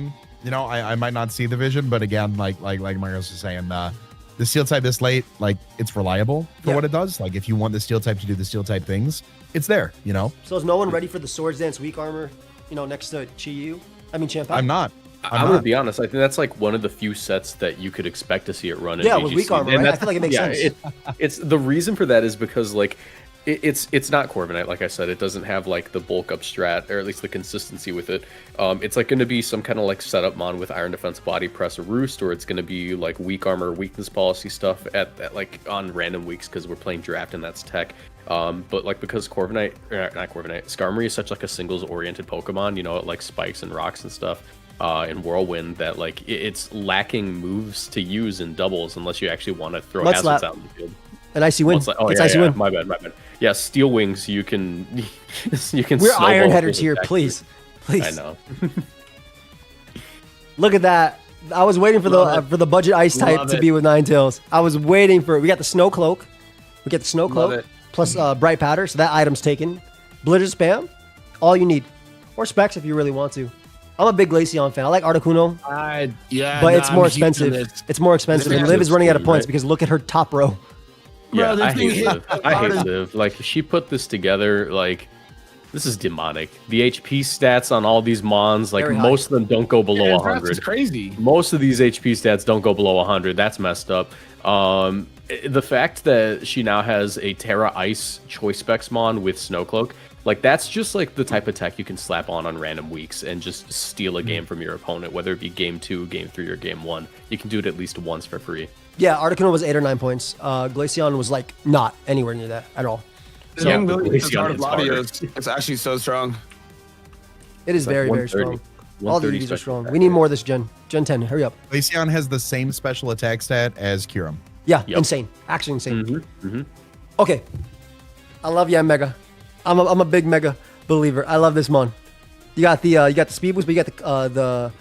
might not see the vision, but again, like Mario's was saying, the steel type this late, like it's reliable for Yeah. what it does. Like if you want the steel type to do the steel type things, it's there. So is no one ready for the Swords Dance weak armor? Next to Chi-Yu? I mean, Champa. I'm not. I'm gonna be honest. I think that's like one of the few sets that you could expect to see it run in Yeah, VGC. with weak armor, And right? I that's- feel like it makes sense. It's the reason for that is because like it's not Corviknight, like I said. It doesn't have like the bulk up strat, or at least the consistency with it. It's like going to be some kind of like setup mon with Iron Defense, Body Press, or Roost, or it's going to be like weak armor, weakness policy stuff at like on random weeks because we're playing draft and that's tech. But like because not Corviknight, Skarmory is such like a singles oriented Pokemon, it like spikes and rocks and stuff. In Whirlwind, that like it's lacking moves to use in doubles unless you actually want to throw Mud hazards Slap. out in the field. An icy win. Oh it's yeah, icy yeah. win. My bad. Yeah, Steel Wings. You can you can. We're snowball iron headers those here, attacks. please. I know. Look at that. I was waiting for the budget ice type Love to it. be with Ninetales. I was waiting for it. We got the Snow Cloak. We get the Snow Love Cloak it. plus Bright Powder, so that item's taken. Blizzard Spam, all you need. Or Specs if you really want to. I'm a big Glaceon fan. I like Articuno, but it's more expensive. It's more expensive. And Liv is running out of points right? because look at her top row. Yeah, this I thing hate hit Liv. I hate hard. Liv. Like she put this together. Like this is demonic. The HP stats on all these mons, like Very high. most of them don't go below 100. It's crazy. Most of these HP stats don't go below 100. That's messed up. The fact that she now has a Terra Ice Choice Specs mon with Snowcloak, like that's just like the type of tech you can slap on random weeks and just steal a game from your opponent, whether it be game 2, game 3, or game 1. You can do it at least once for free. Yeah, Articuno was 8 or 9 points. Glaceon was like not anywhere near that at all. This Yeah, game really Glaceon is hard is harder. It's actually so strong. It is It's like very 130. strong. All the 130 EVs are special strong. attack We need rate. more of this gen. Gen 10, hurry up. Glaceon has the same special attack stat as Kyurem. Yeah, Yep. insane. Actually insane. Mm-hmm. Okay. I love Yanmega. I'm a big Mega believer. I love this mon. You got the speed boost, but you got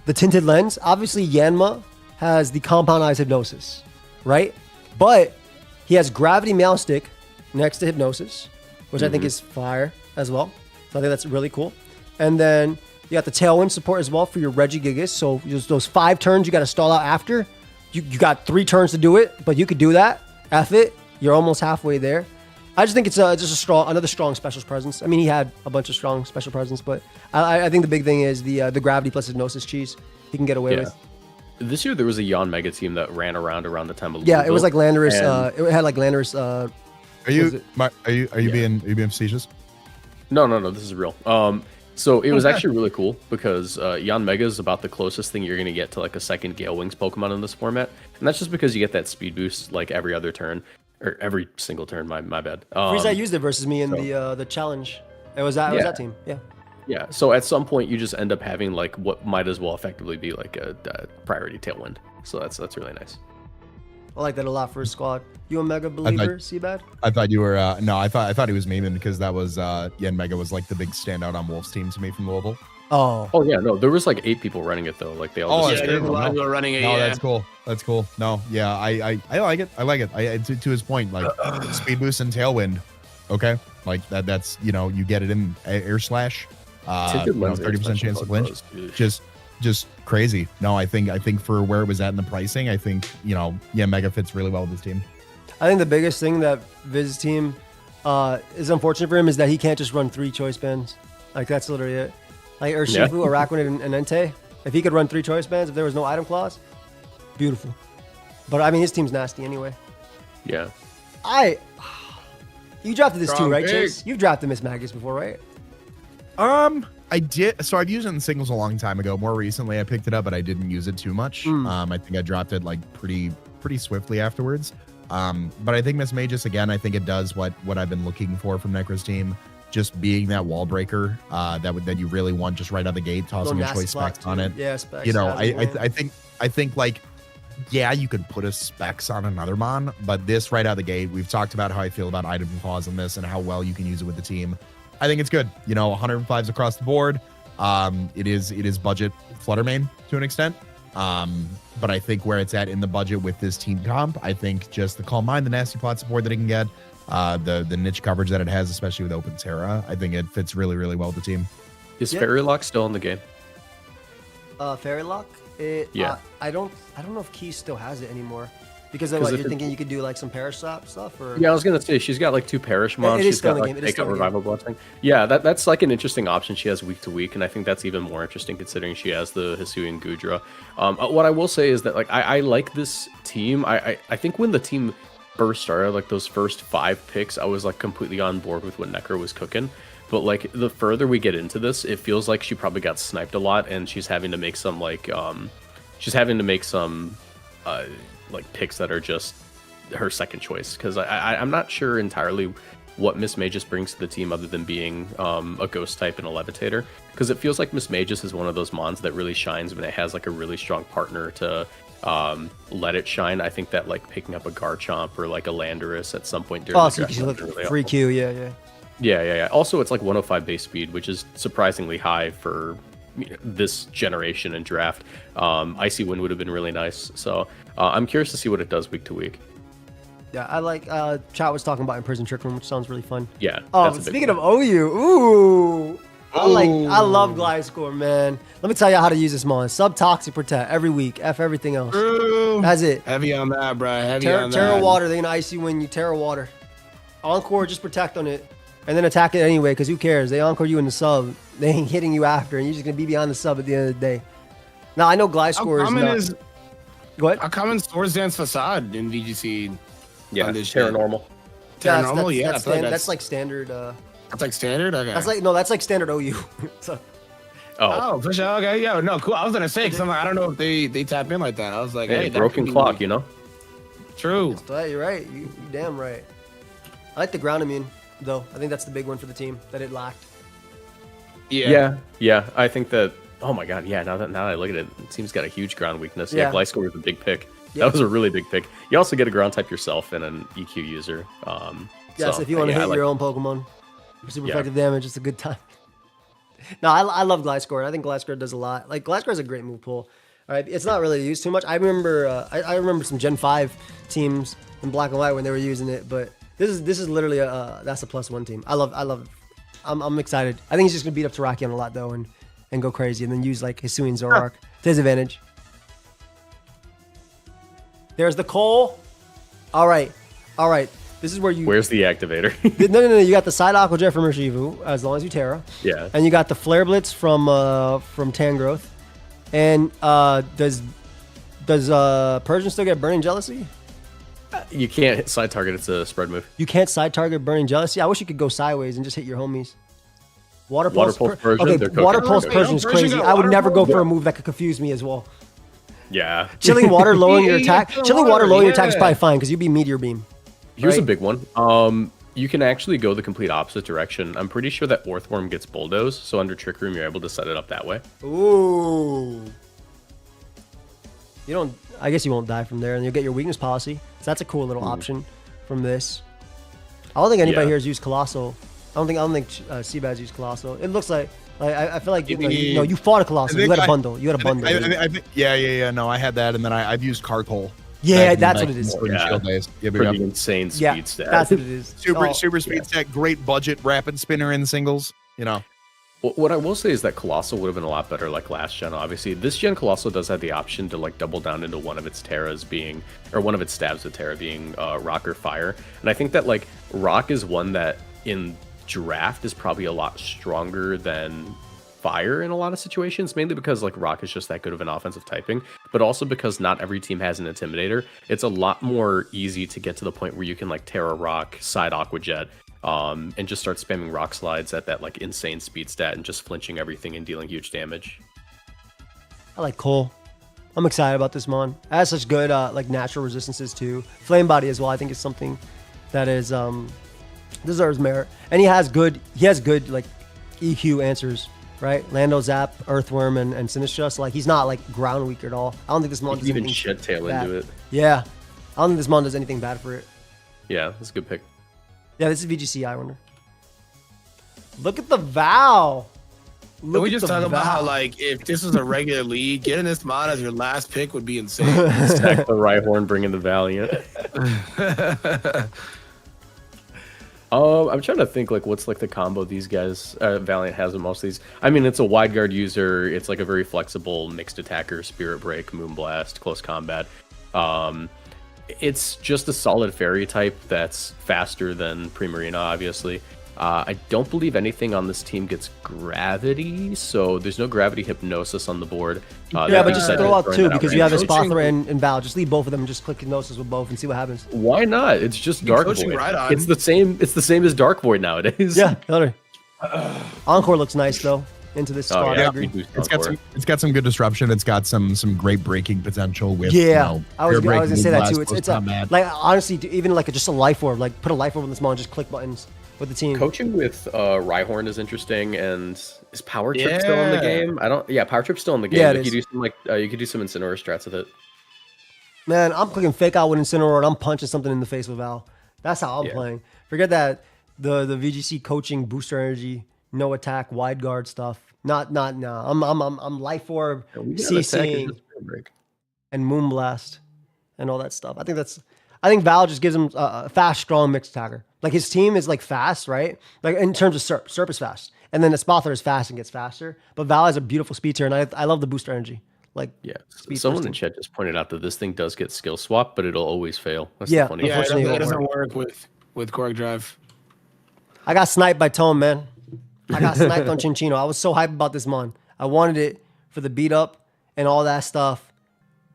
the tinted lens. Obviously, Yanma has the compound eyes hypnosis, right? But he has gravity meow stick next to hypnosis, which I think is fire as well. So I think that's really cool. And then you got the tailwind support as well for your Regigigas. So just those 5 turns you got to stall out after. You got 3 turns to do it, but you could do that. F it. You're almost halfway there. I just think it's just another strong special presence. I mean, he had a bunch of strong special presence, but I think the big thing is the gravity plus hypnosis cheese he can get away with. This year there was a Yon Mega team that ran around the time of Yeah, it was like Landorus. and- It had like Landorus. Are you being facetious? No, this is real. So it was actually really cool because Yon Mega is about the closest thing you're going to get to like a second Gale Wings Pokemon in this format. And that's just because you get that speed boost like every other turn. Or every single turn, my bad. Frieza used it versus me in the challenge. It was that team. Yeah. Yeah, so at some point you just end up having like what might as well effectively be like a priority tailwind. So that's really nice. I like that a lot for a squad. You a Mega believer, Seabad? I thought you were no, I thought he was memeing because that was Yanmega was like the big standout on Wolf's team to me from Louisville. Oh. Oh yeah, no, there was like 8 people running it though. Like they all. Oh, just that's there's a good. lot of people running it. No, Yeah. that's cool. That's cool. No, yeah, I like it. I like it. To his point, like speed boost and tailwind. Okay, like that's you get it in air slash. 30% chance of flinch. Just crazy. No, I think for where it was at in the pricing, I think Mega fits really well with this team. I think the biggest thing that Viz's team is unfortunate for him is that he can't just run 3 choice bands. Like that's literally it. Like Urshifu, Araquanid, and Entei. If he could run 3 choice bands, if there was no item clause, beautiful. But I mean, his team's nasty anyway. Yeah. You drafted this Strong too, right, pick. Chase? You've drafted Miss Magus before, right? I did. So I've used it in singles a long time ago. More recently, I picked it up, but I didn't use it too much. I think I dropped it like pretty swiftly afterwards. But I think Miss Magus again. I think it does what I've been looking for from Necro's team. Just being that wall breaker that you really want just right out of the gate, tossing a choice specs on it. Yeah, specs. I think like, yeah, you could put a specs on another mon, but this right out of the gate, we've talked about how I feel about item clause in this and how well you can use it with the team. I think it's good. 105s across the board. It is budget Flutter main to an extent. But I think where it's at in the budget with this team comp, I think just the Calm Mind, the nasty plot support that it can get, the niche coverage that it has, especially with Open Terra, I think it fits really, really well with the team. Is Fairy Lock still in the game? Fairy Lock? Yeah. I don't know if Key still has it anymore. Because of 'Cause what, if you're it- thinking you could do like some Perish Slap stuff? Or Yeah, I was gonna say she's got like 2 Perish mons. it is She's still got in the like game. It is Take still Out in the Revival Blessing. Yeah, that's like an interesting option she has week to week, and I think that's even more interesting considering she has the Hisuian Gudra. What I will say is that like I like this team. I think when the team first started, like those first 5 picks, I was like completely on board with what Necker was cooking. But like the further we get into this, it feels like she probably got sniped a lot, and she's having to make some like like picks that are just her second choice, because I'm not sure entirely what Miss Magus brings to the team other than being a ghost type and a levitator, because it feels like Miss Magus is one of those mons that really shines when it has like a really strong partner to let it shine. I think that like picking up a Garchomp or like a Landorus at some point during the so you draft can would look be really free helpful. Q, yeah. Yeah. Also, it's like 105 base speed, which is surprisingly high for this generation and draft. Icy Wind would have been really nice. So I'm curious to see what it does week to week. Yeah, I like chat was talking about in Prison Trick Room, which sounds really fun. Yeah. Oh, that's a big speaking one. of OU, I love Glide Score, man. Let me tell you how to use this mon. Sub Toxic Protect every week. F everything else. True. That's it. Heavy on that, bro. Heavy Terra, on Terra that. Water, they can Icy Wind you. Terra Water. Encore, just protect on it. And then attack it anyway, because who cares? They Encore you in the sub. They ain't hitting you after, and you're just going to be behind the sub at the end of the day. Now, I know Glide Score is not... Go ahead. A common Swords Dance Facade in VGC. Yeah, on this shit. Paranormal. Terra Normal, yeah. That's, I feel like that's like standard... that's like standard? Okay. that's like standard OU. So, Oh, for sure. Okay, yeah, no, cool. I was gonna say, because I'm like, I don't know if they tap in like that. I was like, hey, hey, that broken could be- clock, you know? True. You're right. You damn right. I like the ground immune, though. I think that's the big one for the team that it lacked. Yeah. Yeah. I think that. Oh my god, yeah. Now that I look at it, the team's got a huge ground weakness. Yeah, Gliscor was a big pick. Yeah. That was a really big pick. You also get a ground type yourself and an EQ user. Yes, if you want to hit your own Pokemon for super effective damage, it's a good time. No, I love Gliscor. I think Gliscor does a lot. Like, Gliscor is a great move pool. All right, it's not really used too much. I remember I remember some Gen 5 teams in Black and White when they were using it, but this is literally that's a +1 team. I'm excited. I think he's just gonna beat up Terrakion a lot though and go crazy and then use like Hisuian Zoroark to his advantage. There's the Cole. All right. This is where you. Where's the activator? No. You got the Side Aqua Jet from Urshifu, as long as you Terra. Yeah. And you got the Flare Blitz from Tangrowth. And does Persian still get Burning Jealousy? You can't hit side target. It's a spread move. You can't side target Burning Jealousy. I wish you could go sideways and just hit your homies. Water Pulse Persian. Okay, Water Pulse Persian is crazy. I would never go for a move that could confuse me as well. Yeah. Chilling Water lowering your attack. Chilling Water lowering your attack is probably fine because you'd be Meteor Beam. Here's a big one. You can actually go the complete opposite direction. I'm pretty sure that Orthworm gets Bulldoze, so under Trick Room, you're able to set it up that way. Ooh. I guess you won't die from there, and you'll get your weakness policy. So that's a cool little option from this. I don't think anybody here has used Colossal. I don't think Seabad's used Colossal. It looks like I feel like you fought a Colossal. You had a bundle. No, I had that, and then I've used Carkol. Yeah, that's what it is. Pretty insane speed stat. That's what it is. Super speed stat, great budget rapid spinner in singles. What I will say is that Colossal would have been a lot better like last gen, obviously. This gen Colossal does have the option to like double down into one of its Terras being, or one of its stabs of Terra being Rock or Fire. And I think that like Rock is one that in draft is probably a lot stronger than Fire in a lot of situations, mainly because like Rock is just that good of an offensive typing, but also because not every team has an Intimidator. It's a lot more easy to get to the point where you can like Terra Rock, side Aqua Jet, and just start spamming Rock Slides at that like insane speed stat and just flinching everything and dealing huge damage. I like Cole. I'm excited about this mon. It has such good like natural resistances too. Flame Body as well. I think is something that is deserves merit, and he has good like EQ answers. Right, Lando Zap, Earthworm, and Sinistra. So like he's not like ground weak at all. I don't think this mon does anything shed tail bad. into it. Yeah, I don't think this mon does anything bad for it. Yeah, that's a good pick. Yeah, this is VGC. I wonder. Look at the Vow. Can we just talk about how like if this was a regular league, getting this mon as your last pick would be insane. Stack the Rhyhorn, bring in the Valiant. I'm trying to think like what's like the combo these guys Valiant has with most of these. I mean, it's a wide guard user. It's like a very flexible mixed attacker, Spirit Break, Moonblast, close combat. It's just a solid fairy type that's faster than Primarina, obviously. I don't believe anything on this team gets gravity, so there's no gravity hypnosis on the board. Yeah, but just throw out two because you have Espathra and Val. Just leave both of them and just click hypnosis with both and see what happens. Why not? It's just Dark Void. Right it's the same as Dark Void nowadays. Yeah, totally. Encore looks nice though. Into this squad, I agree. It's got some good disruption. It's got some great breaking potential with. I was gonna say that too. It's like honestly, even like just a life orb, like put a life orb on this mon, just click buttons with the team. Coaching with Rhyhorn is interesting, and is Power Trip still in the game? Power Trip's still in the game. Yeah, you could do some Incineroar strats with it. Man, I'm clicking Fake Out with Incineroar and I'm punching something in the face with Val. That's how I'm playing. Forget that the VGC coaching booster energy, no attack, wide guard stuff. No. I'm Life Orb, CCing, and Moonblast, and all that stuff. I think Val just gives him a fast, strong mixed attacker. Like his team is like fast, right? Like in terms of Serp is fast, and then Espathra is fast and gets faster. But Val has a beautiful speed tier, and I love the booster energy. Like someone in chat just pointed out that this thing does get skill swap, but it'll always fail. That's the funny unfortunately, it doesn't work with Cork Drive. I got sniped by Tome, man. I got sniped on Chinchino. I was so hyped about this mon. I wanted it for the beat up and all that stuff,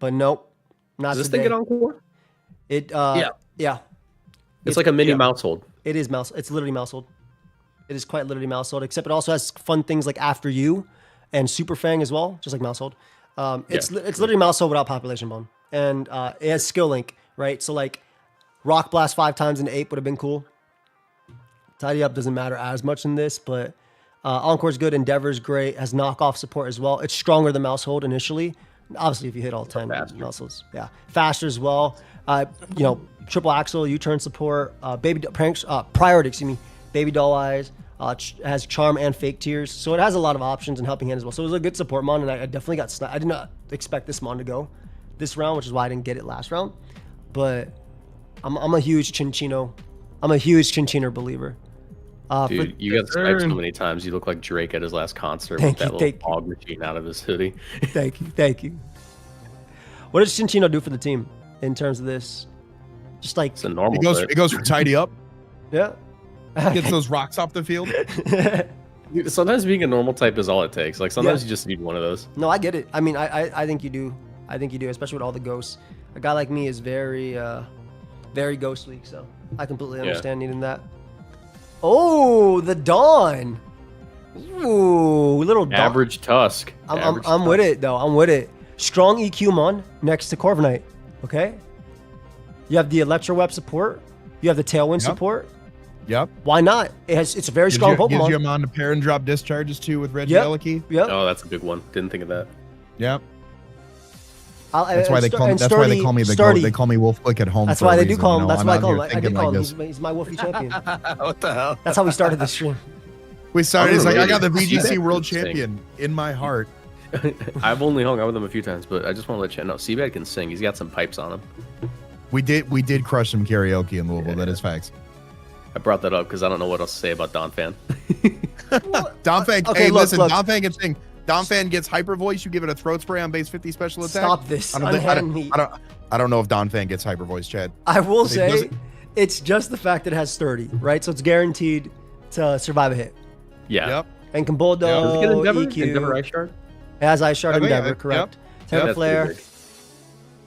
but nope, not Does this today. thing get Encore? Yeah. It's like a mini mouse hold. It is mouse. It's literally mouse hold. It is quite literally mouse hold, except it also has fun things like After You and Super Fang as well, just like mouse hold. It's literally mouse hold without population bone, and it has skill link, right? So like Rock Blast 5 times into Ape would have been cool. Tidy Up doesn't matter as much in this, but Encore's good. Endeavor's great. Has knockoff support as well. It's stronger than Mouse Hold initially. Obviously, if you hit all 10 Mouse Holds. Yeah. Faster as well. Triple Axle, U-turn support. Priority, excuse me. Baby Doll Eyes. Has Charm and Fake Tears. So it has a lot of options and Helping Hand as well. So it was a good support mon, and I definitely got sniped. I did not expect this mon to go this round, which is why I didn't get it last round. But I'm a huge Chinchino. I'm a huge Chinchino believer. Dude, you got sniped so many times. You look like Drake at his last concert with that little fog machine out of his hoodie. Thank you. What does Chinchino do for the team in terms of this? Just like it's a normal. It goes for Tidy Up. Yeah. Gets those rocks off the field. Dude, sometimes being a normal type is all it takes. Like sometimes you just need one of those. No, I get it. I mean, I think you do. I think you do, especially with all the ghosts. A guy like me is very ghost weak, so I completely understand needing that. Oh, the Dawn. Ooh, little Dawn. Average Tusk. I'm with it though. I'm with it. Strong EQ mon next to Corviknight. Okay. You have the Electro Web support. You have the Tailwind support. Yep. Why not? It's a very strong Pokemon. Gives you on the pair and drop discharges too with Regieleki. Yep. Oh, that's a big one. Didn't think of that. Yep. That's why they call me the GOAT. They call me Wolf Click at home. That's why they do call him. That's why I call him. I did call him. He's my Wolfie champion. What the hell? That's how we started the stream. We started. It's like I got the VGC World Champion in my heart. I've only hung out with him a few times, but I just want to let you know, Seabed can sing. He's got some pipes on him. We did crush some karaoke in Louisville. That is facts. I brought that up because I don't know what else to say about Donphan. Donphan, okay, hey, look, listen, Donphan can sing. Donphan gets hyper voice. You give it a throat spray on base 50 special attack. Stop this. I don't know if Donphan gets hyper voice, Chad. I will say, it's just the fact that it has 30, right? So it's guaranteed to survive a hit. Yeah. Yep. And can Bulldoze, EQ. Endeavor Ice Shard? It has Ice Shard Endeavor, correct. Terra Flare.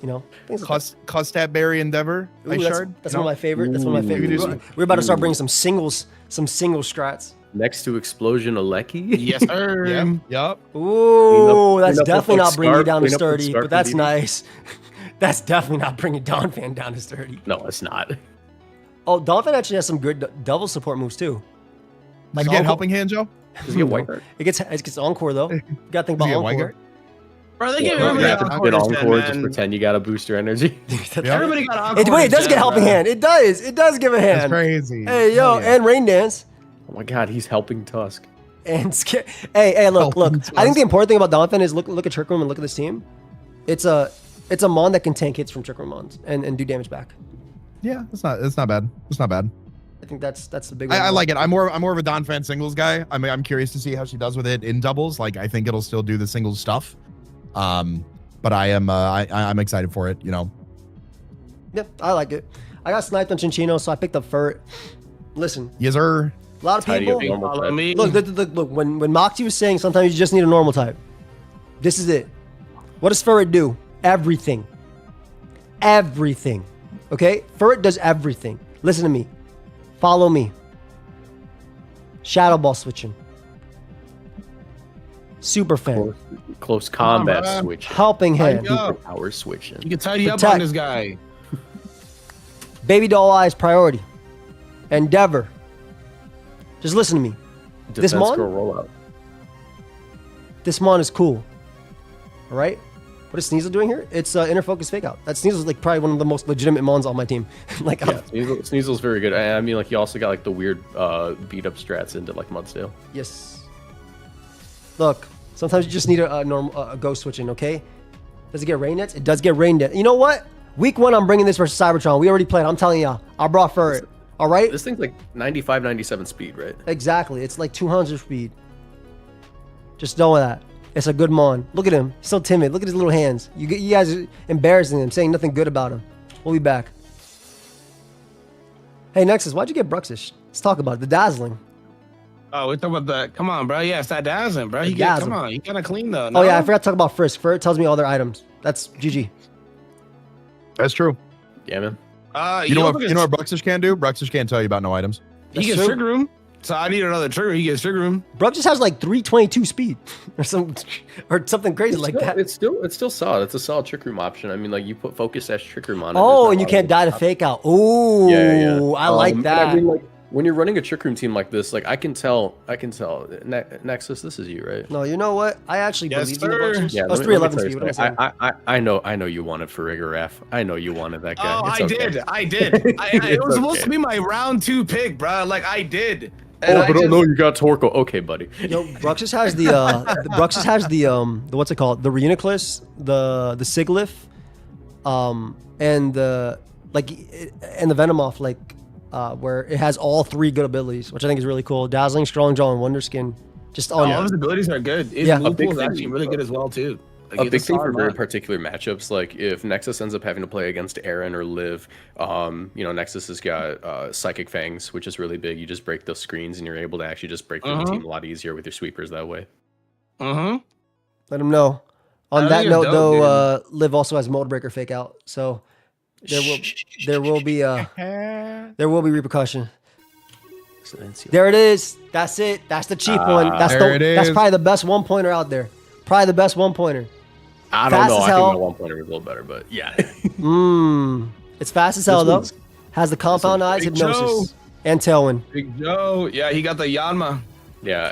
You know, Custat Berry Endeavor. Ice Shard. That's one of my favorite. That's one of my favorite. We're about to start bringing some single strats. Next to Explosion Aleki. Yes, sir. Yep. Ooh, that's definitely not bringing you down to sturdy, but that's nice. That's definitely not bringing Donphan down to sturdy. No, it's not. Oh, Donphan actually has some good double support moves too. Like get Helping Hand, Joe? Does he get White Guard? It gets Encore though. You gotta think about Encore. Bro, they give everybody Encore. Just pretend you got a booster energy. Everybody got Encore. Wait, it does get Helping Hand. It does. It does give a hand. That's crazy. Hey, yo, and Rain Dance. Oh my God, he's helping Tusk. And hey, look. I think the important thing about Donphan is look at Trick Room and look at this team. It's a mon that can tank hits from Trick Room mons and do damage back. Yeah, it's not bad. It's not bad. I think that's the big one. I like it. I'm more of a Donphan singles guy. I'm curious to see how she does with it in doubles. Like I think it'll still do the singles stuff. But I'm excited for it, you know. Yep, I like it. I got sniped on Chinchino, so I picked up Furret. Listen. Yes, sir. A lot of people. Look, when Moxie was saying sometimes you just need a normal type. This is it. What does Furret do? Everything. Everything. Okay? Furret does everything. Listen to me. Follow me. Shadow Ball switching. Super fan. Close combat switching. Helping Hand. Super power switching. You can tidy up on this guy. Baby Doll Eyes priority. Endeavor. Just listen to me. This mon is cool. All right? What is Sneasel doing here? It's Inner Focus Fake Out. That Sneasel's like probably one of the most legitimate mons on my team. Like, yeah, Sneasel's very good. I mean, like, you also got like the weird beat up strats into like Mudsdale. Yes. Look, sometimes you just need a normal ghost switching, okay? Does it get Rain Dance? It does get Rain Dance. You know what? Week 1, I'm bringing this versus Cybertron. We already played. I'm telling y'all. I brought Furret. All right? This thing's like 95, 97 speed, right? Exactly. It's like 200 speed. Just know that. It's a good mon. Look at him. He's so timid. Look at his little hands. You guys are embarrassing him, saying nothing good about him. We'll be back. Hey, Nexus, why'd you get Bruxish? Let's talk about it. The Dazzling. Oh, we're talking about that. Come on, bro. Yeah, it's that Dazzling, bro. Come on. You gotta clean though. No? Oh, yeah. I forgot to talk about Frisk. Furret tells me all their items. That's GG. That's true. Yeah, man. You know what Bruxish can do? Bruxish can't tell you about no items. He gets Trigger Room. So I need another trigger. He gets trigger room. Bro just has like 322 speed or something crazy like that. It's still solid. It's a solid trick room option. I mean, like you put focus as trick room on it. Oh, and you can't die to fake out. Oh, yeah. I like that. I mean, like when you're running a trick room team like this, like I can tell. Nexus, this is you, right? No, you know what? I actually believe in the Yeah, Vultures. let That's me 311 tell you speed. What am I something. saying? I know you wanted for Rigoraf. I know you wanted that guy. Oh, It's okay. I did. It was supposed okay. to be my round 2 pick, bro. Like I did. Oh, but I know you got Torkoal. Okay, buddy. Yo, Bruxus has the what's it called? The Reuniclus, the Siglif, and the and the Venomoth, where it has all 3 good abilities, which I think is really cool. Dazzling, Strong Jaw, and Wonderskin. Just on all his abilities are good. His Yeah. move pool is actually really good as well too. Like, A he's big thing for solid very mod. particular matchups, like if Nexus ends up having to play against Aaron or Liv, Nexus has got Psychic Fangs, which is really big. You just break those screens and you're able to actually just break through the team a lot easier with your sweepers that way. Let him know. On I that think note, it's though, dope, Liv also has Mold Breaker fake out, so there will be repercussion. There it is. That's it. That's the cheap one. That's that's probably the best 1-pointer out there. Probably the best 1-pointer. I don't Fast know. as I hell. think my 1-pointer was a little better, but yeah. It's fast as hell though. one's- Has the compound eyes, Big hypnosis, and tailwind. Big Joe. Yeah, he got the Yanma. Yeah,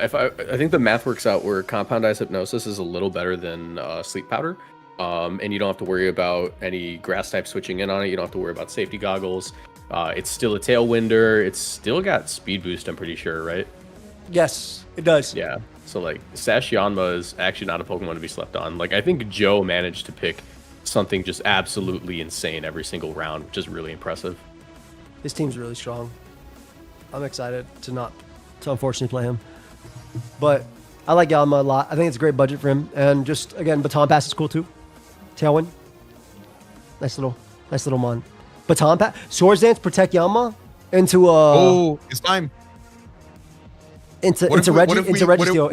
I think the math works out where Compound Eyes Hypnosis is a little better than Sleep Powder. And you don't have to worry about any grass type switching in on it. You don't have to worry about safety goggles. It's still a Tailwinder. It's still got speed boost, I'm pretty sure, right? Yes, it does. Yeah. So like Sash Yanma is actually not a Pokemon to be slept on. Like I think Joe managed to pick something just absolutely insane every single round, which is really impressive. His team's really strong. I'm excited to unfortunately play him. But I like Yalma a lot. I think it's a great budget for him. And just again, Baton Pass is cool too. Tailwind. Nice little mon. Baton Pass. Swords Dance protect Yalma into It's time. into What if Registeel.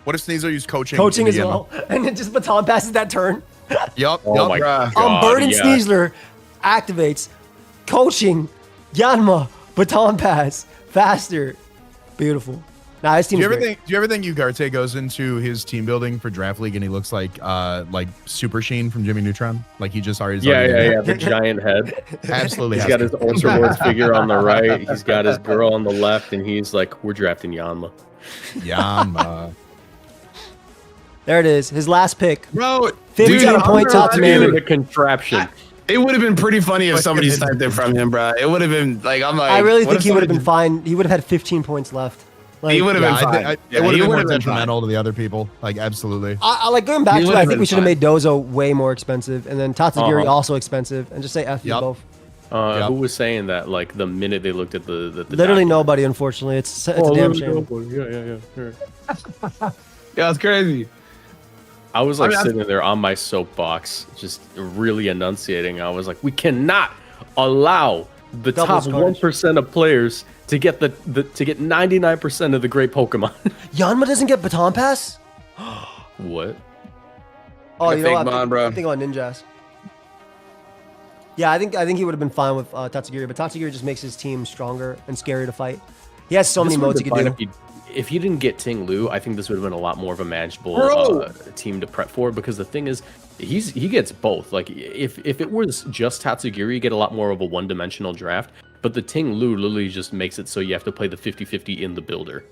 Sneasler used coaching? Coaching in as the well. And then just Baton passes that turn. Yup. Oh my Yup. god. Burden yeah. Sneasler activates coaching Yanma Baton Pass faster. Beautiful. Nah, his Do team's you ever great. think Ugarte goes into his team building for Draft League and he looks like Super Sheen from Jimmy Neutron? Like he just already. Yeah. The giant head. Absolutely. He's has got to. his Ultra Lords figure on the right. He's got his girl on the left, and he's like, "We're drafting Yanma." Yama. There it is. His last pick. Bro, 15 dude, point top Man, man. the contraption. It would have been pretty funny if somebody sniped it from him, bro. It would have been like, I'm like, I really what think if he would have been somebody- fine. He would have had 15 points left. Like, He would have Yeah, been I fine. think Yeah, it would he have been more would've been detrimental to the other people. Like absolutely. I like going back He to it. would've I think been we should have fine. made Dozo way more expensive, and then Tatsugiri Uh-huh. also expensive, and just say F you Yup. both. Yep. Who was saying that? Like the minute they looked at the Literally document. nobody, unfortunately. It's a Oh, damn there shame. we go. Yeah. Yeah, it's crazy. I was like I mean, sitting there on my soapbox, just really enunciating. I was like, we cannot allow the Doubles top carnage. 1% of players to get to get 99% of the great Pokemon. Yanma doesn't get Baton Pass? What? Oh, Like a you know fake what? mon, bro. I'm thinking on Ninjas. Yeah, I think he would have been fine with Tatsugiri, but Tatsugiri just makes his team stronger and scarier to fight. He has so many This modes would've he been could fine do. If he didn't get Ting Lu, I think this would have been a lot more of a manageable Bro! team to prep for. Because the thing is, he gets both. Like if it was just Tatsugiri, you get a lot more of a one-dimensional draft. But the Ting Lu literally just makes it so you have to play the 50-50 in the builder.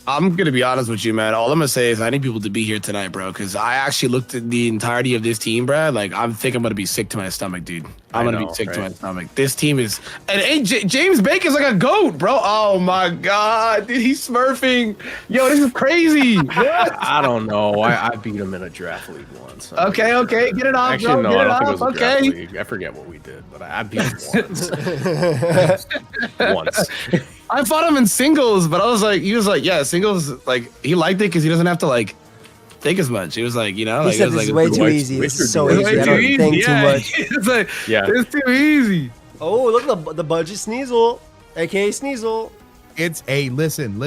I'm gonna be honest with you, man. All I'm gonna say is I need people to be here tonight, bro, because I actually looked at the entirety of this team, bro. Like I'm gonna be sick to my stomach, dude. I'm gonna be sick to my stomach. This team is, and hey, James Bacon's like a goat, bro. Oh my god, dude, he's smurfing. Yo, this is crazy. What? I don't know. I beat him in a draft league once. Okay, get it off, Actually, bro. no, Get I it don't think it off. was a draft Okay. league. I forget what we did, but I beat him once. Once. I fought him in singles, but he was like, yeah, singles. Like he liked it because he doesn't have to like think as much. He was like, you know, He like, said it was this is like, way too White easy. This is so Wizard easy. dude. I don't think too yeah. much. It's like, Yeah. it's too easy. Oh, look at the budget Sneasel, aka Sneasel. It's a listen.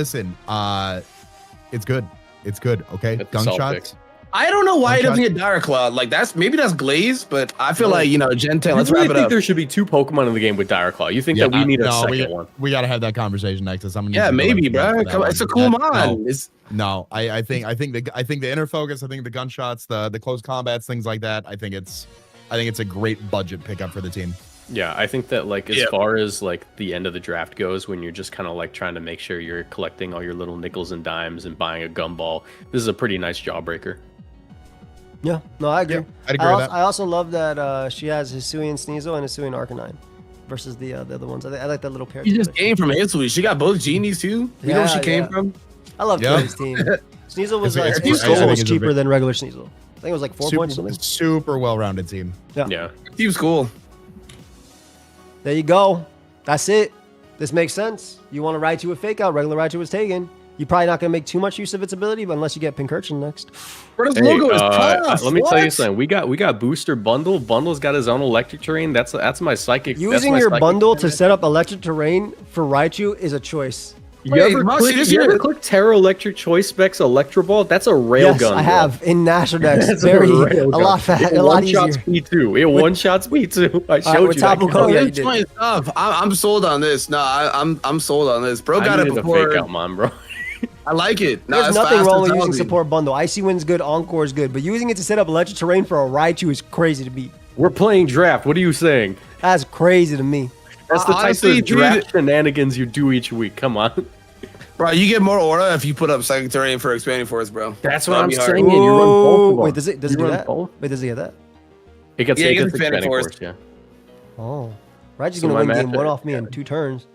It's good. It's good. Okay. That's a solid Gunshots. I don't know why he doesn't One-shot. get Dire Claw. Like that's Glaze, but I feel like Gen 10. I Let's really wrap it think up. there should be 2 Pokemon in the game with Dire Claw. You think that we need a second one? We got to have that conversation next to someone. Yeah, maybe, bro. It's a cool mon. No, I think the inner focus, I think the gunshots, the close combats, things like that. I think it's a great budget pickup for the team. Yeah, I think that like as far as like the end of the draft goes, when you're just kind of like trying to make sure you're collecting all your little nickels and dimes and buying a gumball, this is a pretty nice jawbreaker. Yeah, no, I agree. Yeah, I'd agree with that. I also love that she has Hisuian Sneasel and Hisuian Arcanine versus the other ones. I like that little pair. She just came from Hitsuite. She got both genies too. You know where she came from? I love Tori's team. Sneasel was like was cheaper than regular Sneasel. I think it was like 4 points something. Super well-rounded team. Yeah. Team's cool. There you go. That's it. This makes sense. You want to Raichu with Fake Out. Regular Raichu was taken. You're probably not going to make too much use of its ability, but unless you get Pincurchin next. Bro, this logo is tough. Let me tell you something. We got Booster Bundle. Bundle's got his own electric terrain. That's my psychic. Using your bundle to set up electric terrain for Raichu is a choice. You ever click Terra Electric Choice Specs Electro Ball? That's a railgun. Yes, I have in National Dex. Very a lot fast, a lot easier. P2. It one shots P2. I showed you that. I'm sold on this. No, I'm sold on this. Bro got it before. Fake out, man, bro. I like it. There's nothing wrong with using support bundle. Icy Wind's good, Encore is good, but using it to set up electric terrain for a Raichu is crazy to me. We're playing draft. What are you saying? That's crazy to me. That's the type of draft shenanigans you do each week. Come on. Bro, you get more aura if you put up Psychic Terrain for Expanding Force, bro. That's what I'm saying. You run both of them. Wait, does it do that? Wait, does it get that? It gets Expanding Force, yeah. Oh. Raichu's going to win game 1 off me in 2 turns.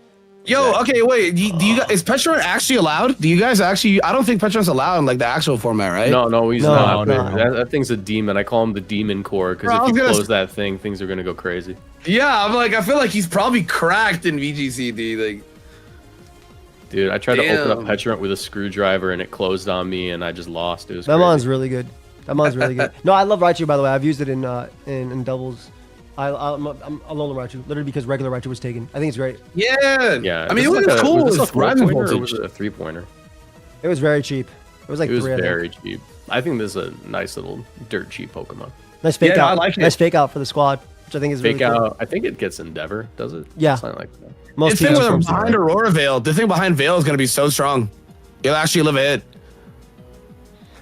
Yo, okay, wait. Do you guys, is Petron actually allowed? Do you guys actually? I don't think Petron's allowed in like the actual format, right? No, he's not. That thing's a demon. I call him the demon core because if you close that thing, things are gonna go crazy. Yeah, I feel like he's probably cracked in VGC, dude. Dude, I tried to open up Petron with a screwdriver and it closed on me and I just lost. It was that mon's really good. That mon's really good. No, I love Raichu, by the way. I've used it in doubles. I'm Alolan Raichu, literally because regular Raichu was taken. I think it's great. Yeah. I mean, it was cool. Was this a 4-pointer or was it a 3-pointer? It was very cheap. It was like it was 3. Very cheap. I think this is a nice little dirt cheap Pokemon. Nice fake out. I like it. Nice fake out for the squad, which I think is fake really out. cool. I think it gets Endeavor, does it? Yeah. Something like that. Most the thing with behind Aurora Veil, the thing behind Veil is going to be so strong. You'll actually live ahead.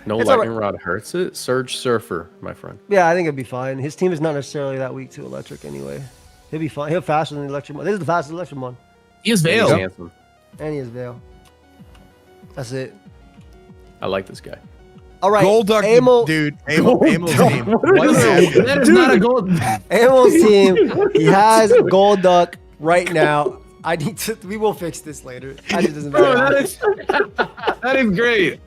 No Lightning Rod hurts it. Surge Surfer, my friend. Yeah, I think it'd be fine. His team is not necessarily that weak to electric anyway. He'll be fine. He'll faster than the electric one. This is the fastest electric one. He has Veil. He's handsome. And he has Veil. That's it. I like this guy. All right, Golduck, dude. Amo's team. That is not a gold. Amo's team. He has Golduck right now. I need to. We will fix this later. I just doesn't matter. That is great.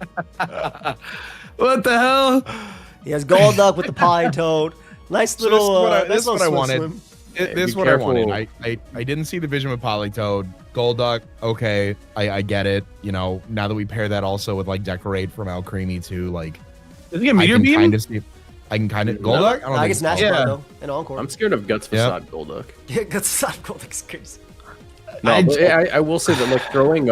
What the hell? He has Golduck with the Politoed. Nice little. This is what I wanted. Swim. This is what I wanted. I didn't see the vision with Politoed. Golduck, okay, I get it. You know, now that we pair that also with like Decorate from Alcremie too, like. Does he get Meteor Beam? I can kind of Golduck. I guess National though. And Encore. I'm scared of Guts Facade Golduck. Yeah, Guts Facade Golduck's crazy. No, I will say that like throwing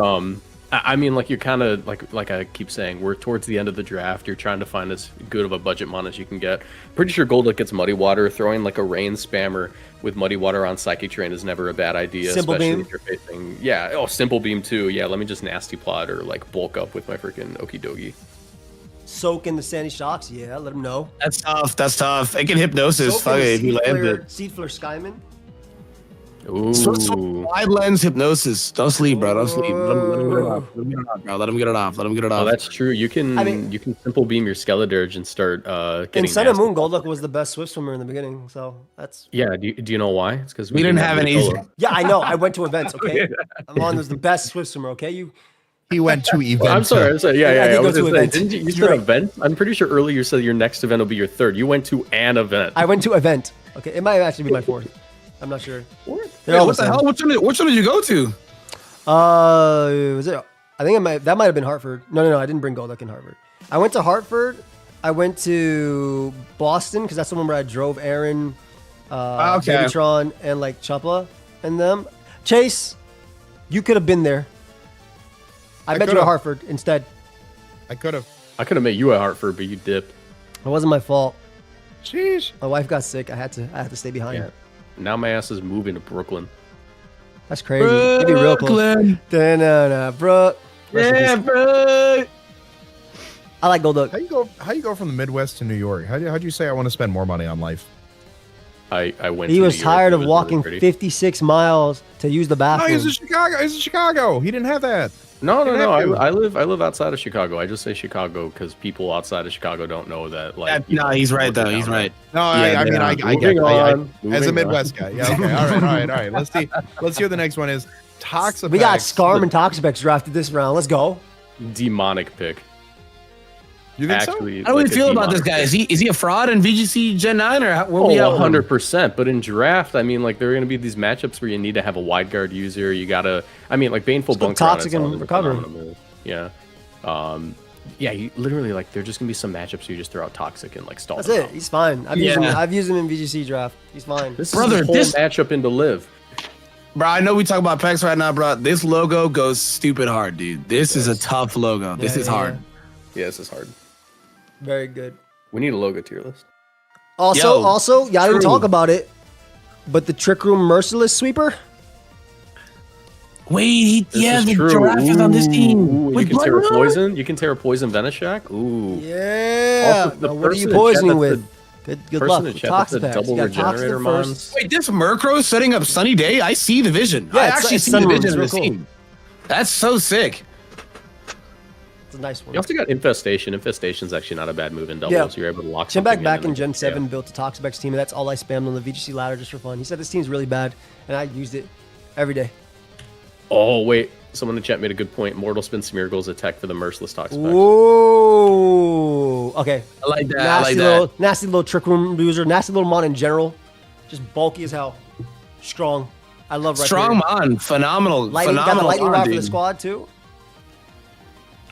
I mean like you're kind of like I keep saying we're towards the end of the draft. You're trying to find as good of a budget mon as you can get. Pretty sure Golduck gets Muddy Water. Throwing like a Rain Spammer with Muddy Water on Psychic Terrain is never a bad idea. Simple especially Beam. If you're facing Simple Beam too. Yeah, let me just Nasty Plot or like bulk up with my freaking Okidogi. Soak in the Sandy Shocks. Yeah, let him know. That's tough. It can Hypnosis. Fuck it, if you land it. Seed Flare Skyman. Ooh. Wide lens Hypnosis. Don't sleep, bro. Don't sleep. Let him get it off. Oh, that's true. You can you can Simple Beam your Skeledirge and start getting. In Sun and Moon, Golduck was the best Swift swimmer in the beginning, so that's. Yeah. Do you know why? It's because we didn't have any. Yeah, I know. I went to events. Okay, Amon was the best Swift swimmer. Okay, He went to events. I'm sorry. Yeah. I was gonna say, didn't you said right. event? I'm pretty sure earlier you said your next event will be your 3rd. You went to an event. I went to event. Okay, it might actually be my 4th. I'm not sure. What the hell? Which one did you go to? Was it? I think that might have been Hartford. No, I didn't bring Golduck in Hartford. I went to Hartford. I went to Boston because that's the one where I drove Aaron, Babytron, and like Choppa and them. Chase, you could have been there. I met you at Hartford instead. I could have made you at Hartford, but you dipped. It wasn't my fault. Sheesh. My wife got sick. I had to stay behind. Yeah. Now my ass is moving to Brooklyn. That's crazy. It'd be real close. Da-na-na, bro. Yeah, bro. I like Golduck. How you go from the Midwest to New York? How'd you say I want to spend more money on life? I went. He to was New York. tired It of was walking really pretty. 56 miles to use the No, bathroom. he's in Chicago. He's in Chicago. He didn't have that. No. Didn't have to. I live outside of Chicago. I just say Chicago because people outside of Chicago don't know that. Like, No, he's right though. He's right. No, Yeah, I mean, yeah. I get Moving it. on, As a moving Midwest guy. Yeah, okay. All right. Let's see what the next one is. Toxic. We got Scarm and Toxapex drafted this round. Let's go. demonic pick. You think Actually, How do we like a feel about this demonic guy? pick. Is he a fraud in VGC Gen 9 or what Oh, we have? 100%. But in draft, I mean, like, there are going to be these matchups where you need to have a wide guard user. You got to, I mean, like, Baneful Still Bunker on toxic its own and is a recovery. phenomenal move. Yeah. Yeah, you literally, like, there's just going to be some matchups where you just throw out Toxic and, like, stall That's them it. out. He's fine. I've used him in VGC draft. He's fine. This Brother, is the whole this- matchup into live. Bro, I know we talk about packs right now, bro. This logo goes stupid hard, dude. This is a tough logo. This is hard. Yeah, this is hard. Very good. We need a logo tier list. Also, y'all didn't true. talk about it, but the Trick Room Merciless Sweeper. Wait, This the is true. giraffe is on this team. Ooh, you With can tear a Blood Moon? poison. You can tear a poison Venoshack. Ooh. Yeah. Also, the Now, what are you person in chat, poisoning that's with? Good Person luck. in chat that's a Toxapex. double You got Toxic regenerator first. mons. Wait, this Murkrow setting up Sunny Day? I see the vision. Yeah, I it's- actually it's see the Sunroom. vision It's of real this cool. team. That's so sick. It's a nice one. You also got Infestation. Infestation's actually not a bad move in doubles. Yeah. You're able to lock Chimback something back in and Gen then- 7 yeah. built a Toxapex team, and that's all I spammed on the VGC ladder just for fun. He said this team's really bad, and I used it every day. Oh, wait. Someone in the chat made a good point. Mortal Spin Smeargle's attack for the Merciless Toxapex. Ooh. Okay. I like that. Nasty little Trick Room user. Nasty little mon in general. Just bulky as hell. Strong. I love right Strong mon. Phenomenal. Lightning, got the phenomenal lightning mon, rod for the dude. squad too.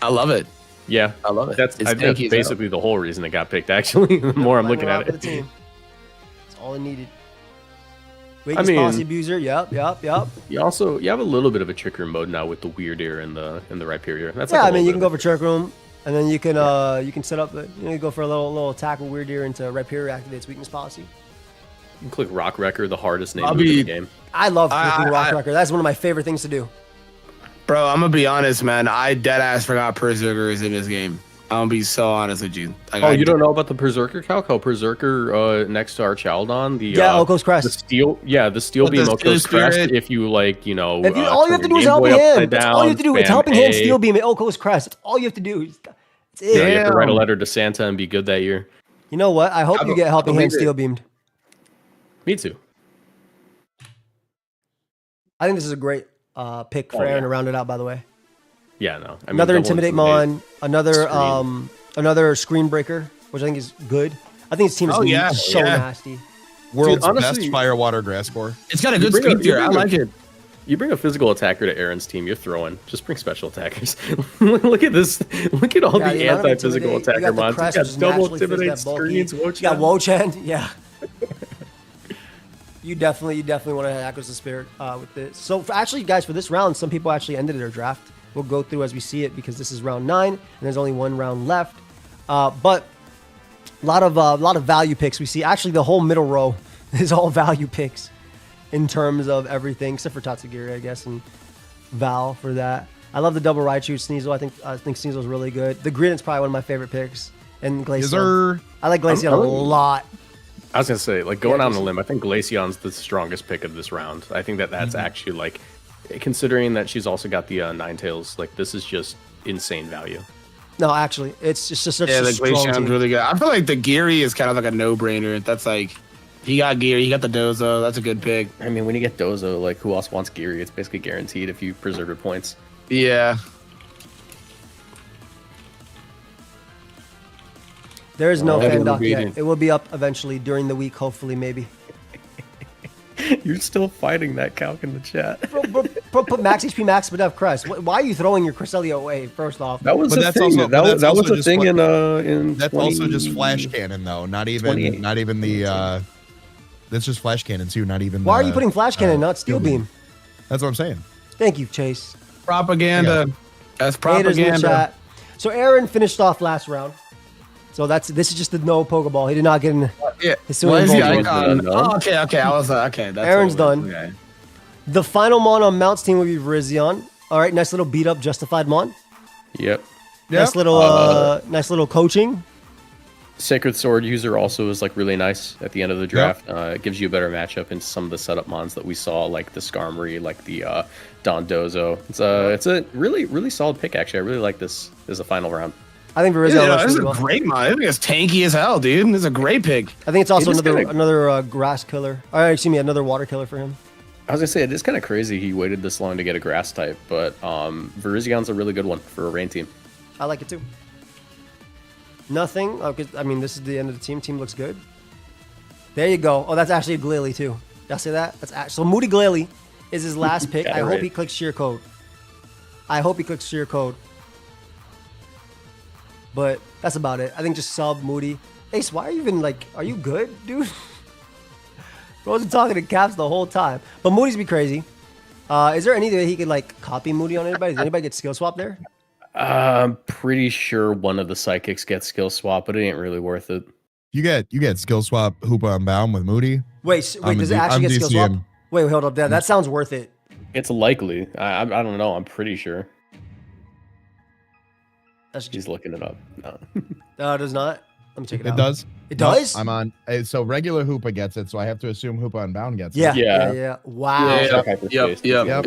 I love it. Yeah. I love it. That's, It's that's tanky as hell. basically the whole reason it got picked, actually. The more I'm Lightning looking rod at for the it. team. That's all it needed. Weakness mean- policy abuser. Yep. You have a little bit of a trick room mode now with the weird ear in the Rhyperior. That's Yeah, like I a mean you little can bit go for Trick Room, and then you can set up you go for a little attack with Weird Ear into Rhyperior activates weakness policy. You can click Rock Wrecker, the hardest name I'll move in the be- game. I love clicking Rock I- Record. That's one of my favorite things to do. Bro, I'm going to be honest, man. I deadass forgot Berserkers in this game. I'm going to be so honest with you. Like, Oh, you don't know about the Berserker calc? How Berserker next to our Chaldon, the Oko's Crest. the steel, the steel But beam the Oko's Steel Crest. Spirit- If you All you have to do is helping hand. That's all you have to do. It's helping hand Steel Beam at Oko's Crest. That's all you have to do. That's it. Yeah, you have to write a Damn. letter to Santa and be good that year. You know what? I hope you get helping hand believe it. Steel Beamed. Me too. I think this is a great pick for Oh, Aaron yeah. to round it out. By the way, Yeah, no. I mean, another double Intimidate Intimidate. Mon, another Screen. another Screen Breaker, which I think is good. I think his team is Oh, yeah, so yeah. nasty. World's honestly- best Firewater Grass Core. It's got a good bring speed up- tier. you I bring up- like it. You bring a physical attacker to Aaron's team, you're throwing. Just bring special attackers. Look at this. Look at all Yeah, the amount of anti-physical Intimidate, attacker you got mons. the Crest, You which got is double naturally fits intimidate that bulky. screens. You got Wochen, yeah. You definitely want to hack with the spirit with this. So actually, guys, for this round, some people actually ended their draft. We'll go through as we see it because this is round 9 and there's only one round left. But a lot of value picks we see. Actually, the whole middle row is all value picks in terms of everything, except for Tatsugiri, I guess, and Val for that. I love the double Raichu Sneasel. I think Sneasel's really good. The Greedent's probably one of my favorite picks. And Glaceon. Is there? I like Glaceon a lot. I was gonna say, like, going Yeah, out on just- a limb, I think Glaceon's the strongest pick of this round. I think that's actually, like, considering that she's also got the Ninetales, like, this is just insane value. No, actually, it's just such Yeah, a the strong Glaceon's team. really good. I feel like the Geary is kind of like a no-brainer. That's like, he got Geary, he got the Dozo. That's a good pick. I mean, when you get Dozo, like, who else wants Geary? It's basically guaranteed if you preserve your points. Yeah. There is no Oh, fan it'll doc be yet. in. It will be up eventually during the week, hopefully, maybe. You're still fighting that calc in the chat. Put max HP, max Spadef Crest. Why are you throwing your Cresselia away, first off? That was But a that's thing. also- that but was, that's that was also a just thing what- in That's 20 also just flash cannon though. Not 28. even the. That's just flash cannon too. Not even. Why are you putting Flash Cannon, not Steel Beam? That's what I'm saying. Thank you, Chase. Propaganda. That's Haters in the propaganda. chat. So Aaron finished off last round. So this is just the no Pokeball. He did not get in. Yeah. His What is the Sylveon icon? No. Oh, okay. I was okay. That's Aaron's what it done. was. Okay. The final Mon on Mount's team will be Virizion. All right, nice little beat up, justified Mon. Yep. Nice little coaching. Sacred Sword user also is like really nice at the end of the draft. It gives you a better matchup in some of the setup mons that we saw, like the Skarmory, like the Dondozo. It's a really solid pick actually. I really like this as a final round. I think Virizion Yeah, looks this is really a well. great mod. I think it's tanky as hell, dude. This is a great pick. I think it's also It is another grass killer. All right, excuse me, another water killer for him. I was gonna say it is kind of crazy he waited this long to get a grass type, but Virizion's a really good one for a rain team. I like it too. Nothing. Okay, I mean, this is the end of the team. Team looks good. There you go. Oh, that's actually a Glalie too. Did I say that? So Moody Glalie is his last pick. Got I it hope right. he clicks sheer code. But that's about it. I think just sub Moody. Ace, why are you even like? Are you good, dude? I wasn't talking to Caps the whole time. But Moody's be crazy. Is there any way he could like copy Moody on anybody? Does anybody get skill swap there? I'm pretty sure one of the psychics gets skill swap, but it ain't really worth it. You get skill swap Hoopa Unbound with Moody. Wait, I'm does it a D- actually I'm get skill swap? DCing. Wait, hold up. That sounds worth it. It's likely. I don't know. I'm pretty sure. That's He's looking it up. No. it does not. Let me check it out. It does. It No, does? I'm on. So regular Hoopa gets it, so I have to assume Hoopa Unbound gets Yeah, it. Yeah. Wow. Yeah. Hyperspace. Yep.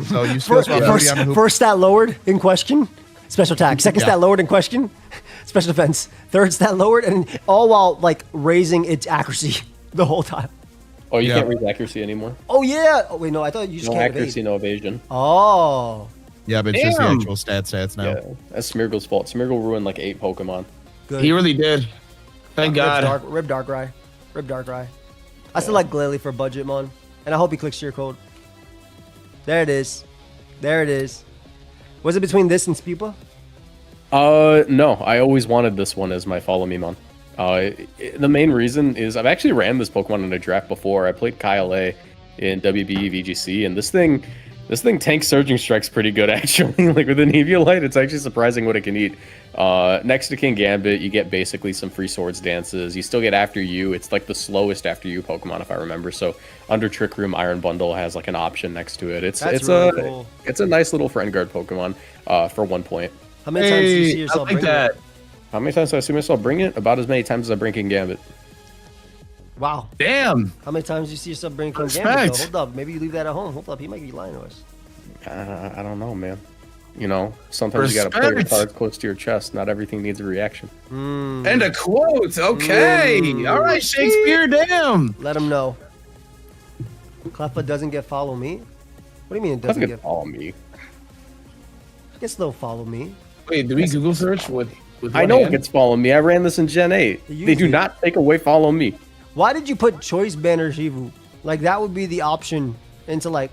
So you skill swap Moody on Hoopa. First stat lowered in question. Special attack. Second stat lowered in question. Special defense. Third stat lowered, and all while like raising its accuracy the whole time. Oh, you Yeah. can't read accuracy anymore? Oh yeah. Oh wait, no. I thought you just No can't accuracy, evade. no evasion. Oh, Yeah, but it's just the Damn. actual stats now. Yeah, that's Smeargle's fault. Smeargle ruined like 8 Pokemon. good. He really did. Thank God. Rib Darkrai. I still like Glalie for budget, man. And I hope he clicks your code. There it is. Was it between this and Spupa? No, I always wanted this one as my follow me mon. The main reason is I've actually ran this Pokemon in a draft before. I played Kyle A in WBE VGC, and this thing tanks Surging Strike's pretty good actually. Like with an Eviolite, it's actually surprising what it can eat. Next to King Gambit, you get basically some free swords dances. You still get After You. It's like the slowest After You Pokemon if I remember. So under Trick Room, Iron Bundle has like an option next to it. It's really cool. It's a nice little friend guard Pokemon for 1 point. How many times do you see Hey, I yourself like bringing that. it? How many times do I see myself bring it? About as many times as I bring King Gambit. Wow. Damn. How many times do you see yourself bringing King Respect. Gambit, though? Hold up. Maybe you leave that at home. Hold up. He might be lying to us. I don't know, man. You know, sometimes you gotta play your Respect. cards close to your chest. Not everything needs a reaction. And a quote. Okay. All right, Shakespeare. Damn. Let him know. Cleffa doesn't get follow me? What do you mean it Doesn't doesn't get get? follow me. I guess they'll follow me. Wait, did we Google search with I one know it hand? gets follow me. I ran this in Gen 8. You They do do. not take away follow me. Why did you put Choice Banner Shivu? Like that would be the option into like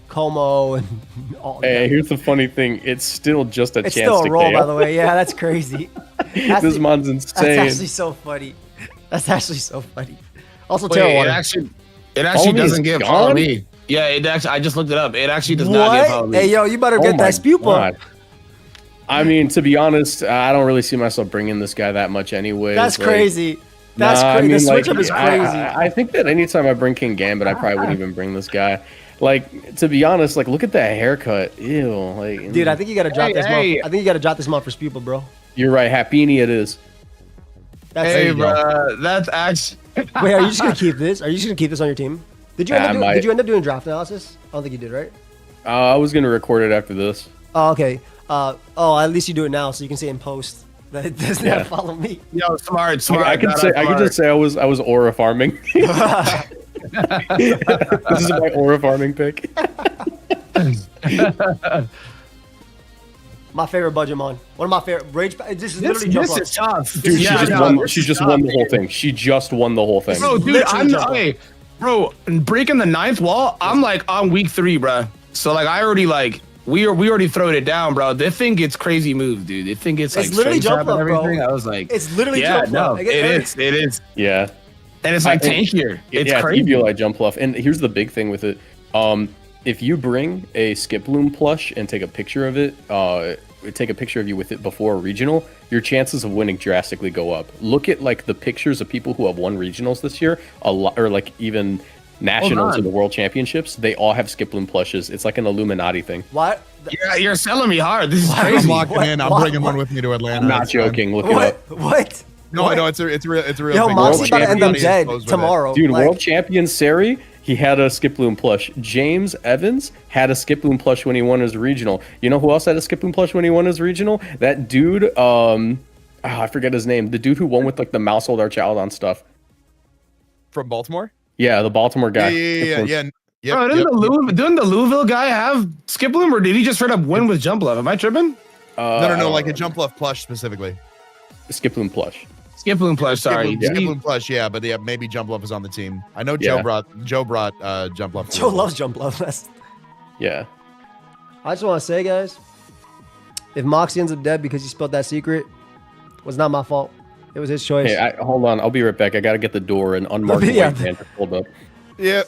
Como and all. Hey, here's the funny thing. It's still just a It's chance still to a roll, KO. by the way. Yeah, that's crazy. This mon's That's insane. actually so funny. Also, Wait, Terra it Water. actually Follow me doesn't is give follow gone? me. Yeah, it actually. I just looked it up. It actually does not give follow What? me. Hey, yo, you better Oh get my that Spupa. God. I mean, to be honest, I don't really see myself bringing this guy that much anyway. That's crazy. That's Nah, I crazy. mean, The switch like, up is crazy. I think that anytime I bring King Gambit, I probably wouldn't even bring this guy. Like, to be honest, like, look at that haircut. Ew. Like, Dude, I think you gotta drop this hey. month. I think you gotta drop this month for Spupa, bro. you're right. Happini it is. That's Hey, it. bro, that's actually. Wait, are you just gonna keep this? Are you just gonna keep this on your team? Did you end I up doing, might. did you end up doing draft analysis? I don't think you did, right? I was going to record it after this. Oh, okay. At least you do it now, so you can say in post that it doesn't Yeah. have to follow me. Yo, smart. I could just say I was aura farming. This is my aura farming pick. My favorite budget mon. One of my favorite rage. This is literally jump This up. is tough. Dude, Yeah, she just won the whole thing. She just won the whole thing. Bro, dude, Literally I'm jump up. okay. Bro, breaking the 9th wall, I'm like on week 3, bro. So like I already like we already throwed it down, bro. This thing gets crazy moves, dude. This thing gets It's like literally string jump trap and up, bro. everything. I was like, It's literally yeah, jump no, up. Like, it is, Yeah. and it's like I- tankier. It's yeah, crazy. Eviolite jump fluff. And here's the big thing with it. if you bring a Skiploom plush and take a picture of it, take a picture of you with it before a regional, your chances of winning drastically go up. Look at like the pictures of people who have won regionals this year, a lot, or like even nationals or the world championships. They all have Skiploom plushes. It's like an Illuminati thing. What? You're selling me hard. This is I'm crazy. locking in. I'm bringing one with me to Atlanta. I'm not It's fine. joking. Look it up. What? No, I know it's a real. Yo, thing. Moxie's about to end up Everybody's dead exposed with it. tomorrow. Dude, Like, world champion Sari, he had a Skiploom plush. James Evans had a Skiploom plush when he won his regional. You know who else had a Skiploom plush when he won his regional? That dude, I forget his name. The dude who won with like the mouse hold our child on stuff. From Baltimore. Yeah, the Baltimore guy. Yeah. Bro, didn't the Louisville guy have Skiploom, or did he just straight up win with Jump Love? Am I tripping? No, like a jump left plush specifically. Skiploom plush. Skiploom plush, sorry. Skiploom plush, yeah, but yeah, maybe Jump Love is on the team. I know Joe Yeah. brought Jump Love. Joe loves jump love. Yeah. I just want to say, guys, if Moxie ends up dead because he spilled that secret, it was not my fault. It was his choice. Hey, hold on. I'll be right back. I gotta get the door and unmarked Yeah. white panther pulled up. Yeah.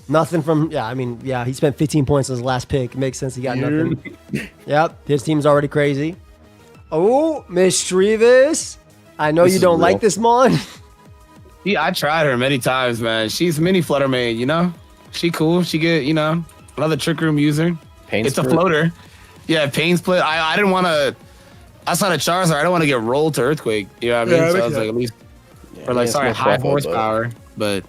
Nothing from, he spent 15 points on his last pick. It makes sense. He got nothing. Yep. His team's already crazy. Oh, Miss Trevis. I know This you is don't real. like this, Mon. Yeah, I tried her many times, man. She's mini flutter main, you know? She cool. She get, another trick room user. Pain It's a split. floater. Yeah, pain split. I didn't want to, outside of Charizard, I don't want to get rolled to Earthquake. You know what I mean? Yeah, So I was like, at least, or like, it's sorry, no high problem, horsepower. But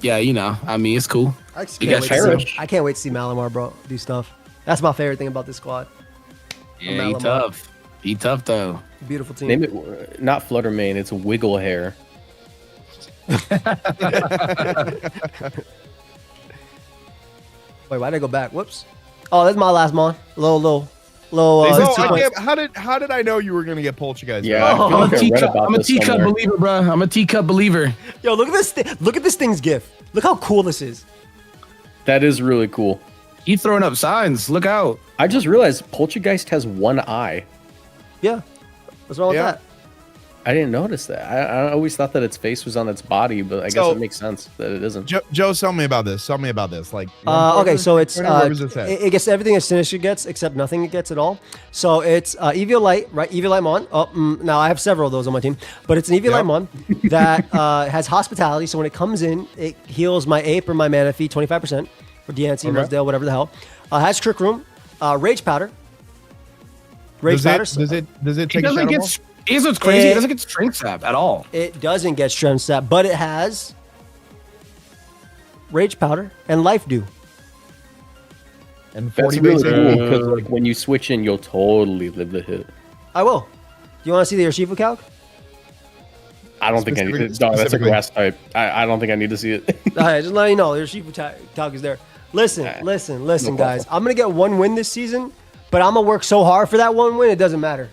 yeah, it's cool. I just You can't got wait to Cherish. see, I can't wait to see Malamar, bro, do stuff. That's my favorite thing about this squad. Yeah, he Malamar. tough. He tough, though. Beautiful team. Name it not Flutter Mane, it's Wiggle Hair. Wait, why'd I go back? Whoops. Oh, that's my last Mon. Little. How did I know you were gonna get Poltergeist? Yeah, I feel I'm like a I read teacup. about I'm a this teacup somewhere. believer, bro. I'm a teacup believer. Yo, look at this. Look at this thing's GIF. Look how cool this is. That is really cool. He throwing up signs. Look out. I just realized Poltergeist has one eye. Yeah. What's wrong with Yeah. that? I didn't notice that. I always thought that its face was on its body, but I guess So- it makes sense that it isn't. Joe, tell me about this. Like, Okay, so it's where was this at? it gets everything a Sinister gets except nothing it gets at all. So it's Eviolite, right? Eviolite Mon. Now I have several of those on my team, but it's an Eviolite Yep. Mon that has hospitality. So when it comes in, it heals my Ape or my Manaphy 25%, or Deancey, Okay. Mudsdale, whatever the hell. Has Trick Room, Rage Powder. does Powder. it He take a doesn't Shadow get. Ball? Here's what's crazy. He Eh. doesn't get strength sap at all. It doesn't get Strength Sap, but it has Rage Powder and Life Dew. And That's 40 really base cool because like when you switch in, you'll totally live the hit. I will. Do you want to see the Urshifu calc? I don't think I need to. Specifically- No, that's a specifically. grass type. I don't think I need to see it. All right, just let you know, the Urshifu calc is there. Listen, no guys. problem. I'm gonna get one win this season, but I'm gonna work so hard for that one win. It doesn't matter.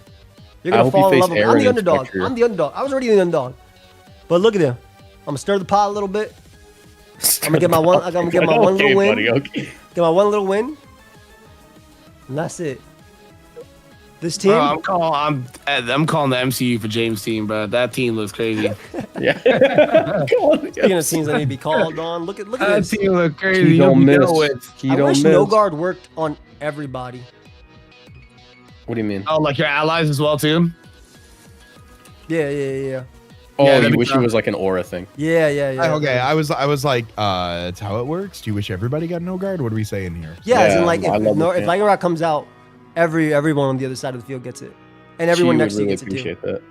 You're I gonna hope you fall in face love with me. I'm Aaron the in underdog. Spectre. I'm the underdog. I was already the underdog, but look at him. I'm gonna stir the pot a little bit. I'm gonna get my one. I'm gonna get my one Okay, little win. buddy, okay. Get my one little win, and that's it. This team. Bro, I'm calling the MCU for James' team, bro. That team looks crazy. Yeah. Go on, Speaking yes. of teams that need to be called on, look at That this. team look crazy. He You'll don't be miss. dealt with. He I don't wish miss. No Guard worked on everybody. What do you mean? Oh, like your allies as well too. Yeah. Oh, Yeah, you that'd be wish it tough. was like an aura thing. Yeah. Okay, I was like, it's how it works. Do you wish everybody got no guard? What are we saying here? Yeah, as in Yeah, like I love the if camp. Lightning Rock comes out, everyone on the other side of the field gets it, and everyone She next would to you really gets it too. appreciate that.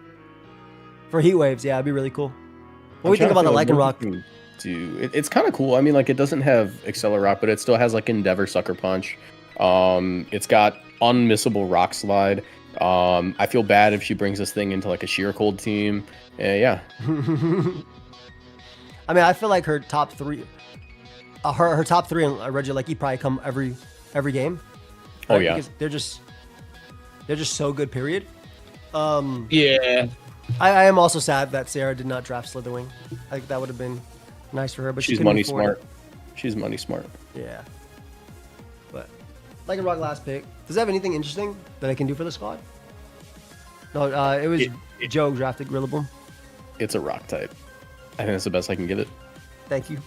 For heat waves, yeah, it'd be really cool. What do I'm we think trying about to the Lycan what Rock? we can do. It's kind of cool. I mean, like it doesn't have Accelerate, but it still has like Endeavor Sucker Punch. It's got unmissable Rock Slide. I feel bad if she brings this thing into like a Sheer Cold team. Yeah. I mean, I feel like her top three, her top three in Regieleki probably come every game. Oh, yeah. because they're just so good. Period. Yeah. I am also sad that Sarah did not draft Slitherwing. I think that would have been nice for her, but she She's couldn't money afford it. smart. She's money smart. Yeah. But Lycan Rock last pick. Does it have anything interesting that I can do for the squad? No, it was Joe drafted Rillaboom. It's a rock type. I think that's the best I can give it. Thank you.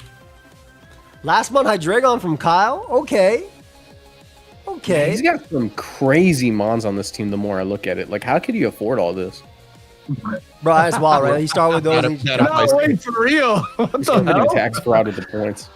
Last month, Hydreigon from Kyle. Okay. Okay. He's got some crazy mons on this team. The more I look at it, like, how could he afford all this? Bro, that's wild, right? He started with those. and he- No, wait, for real. What He's the getting hell? tax fraud with the points.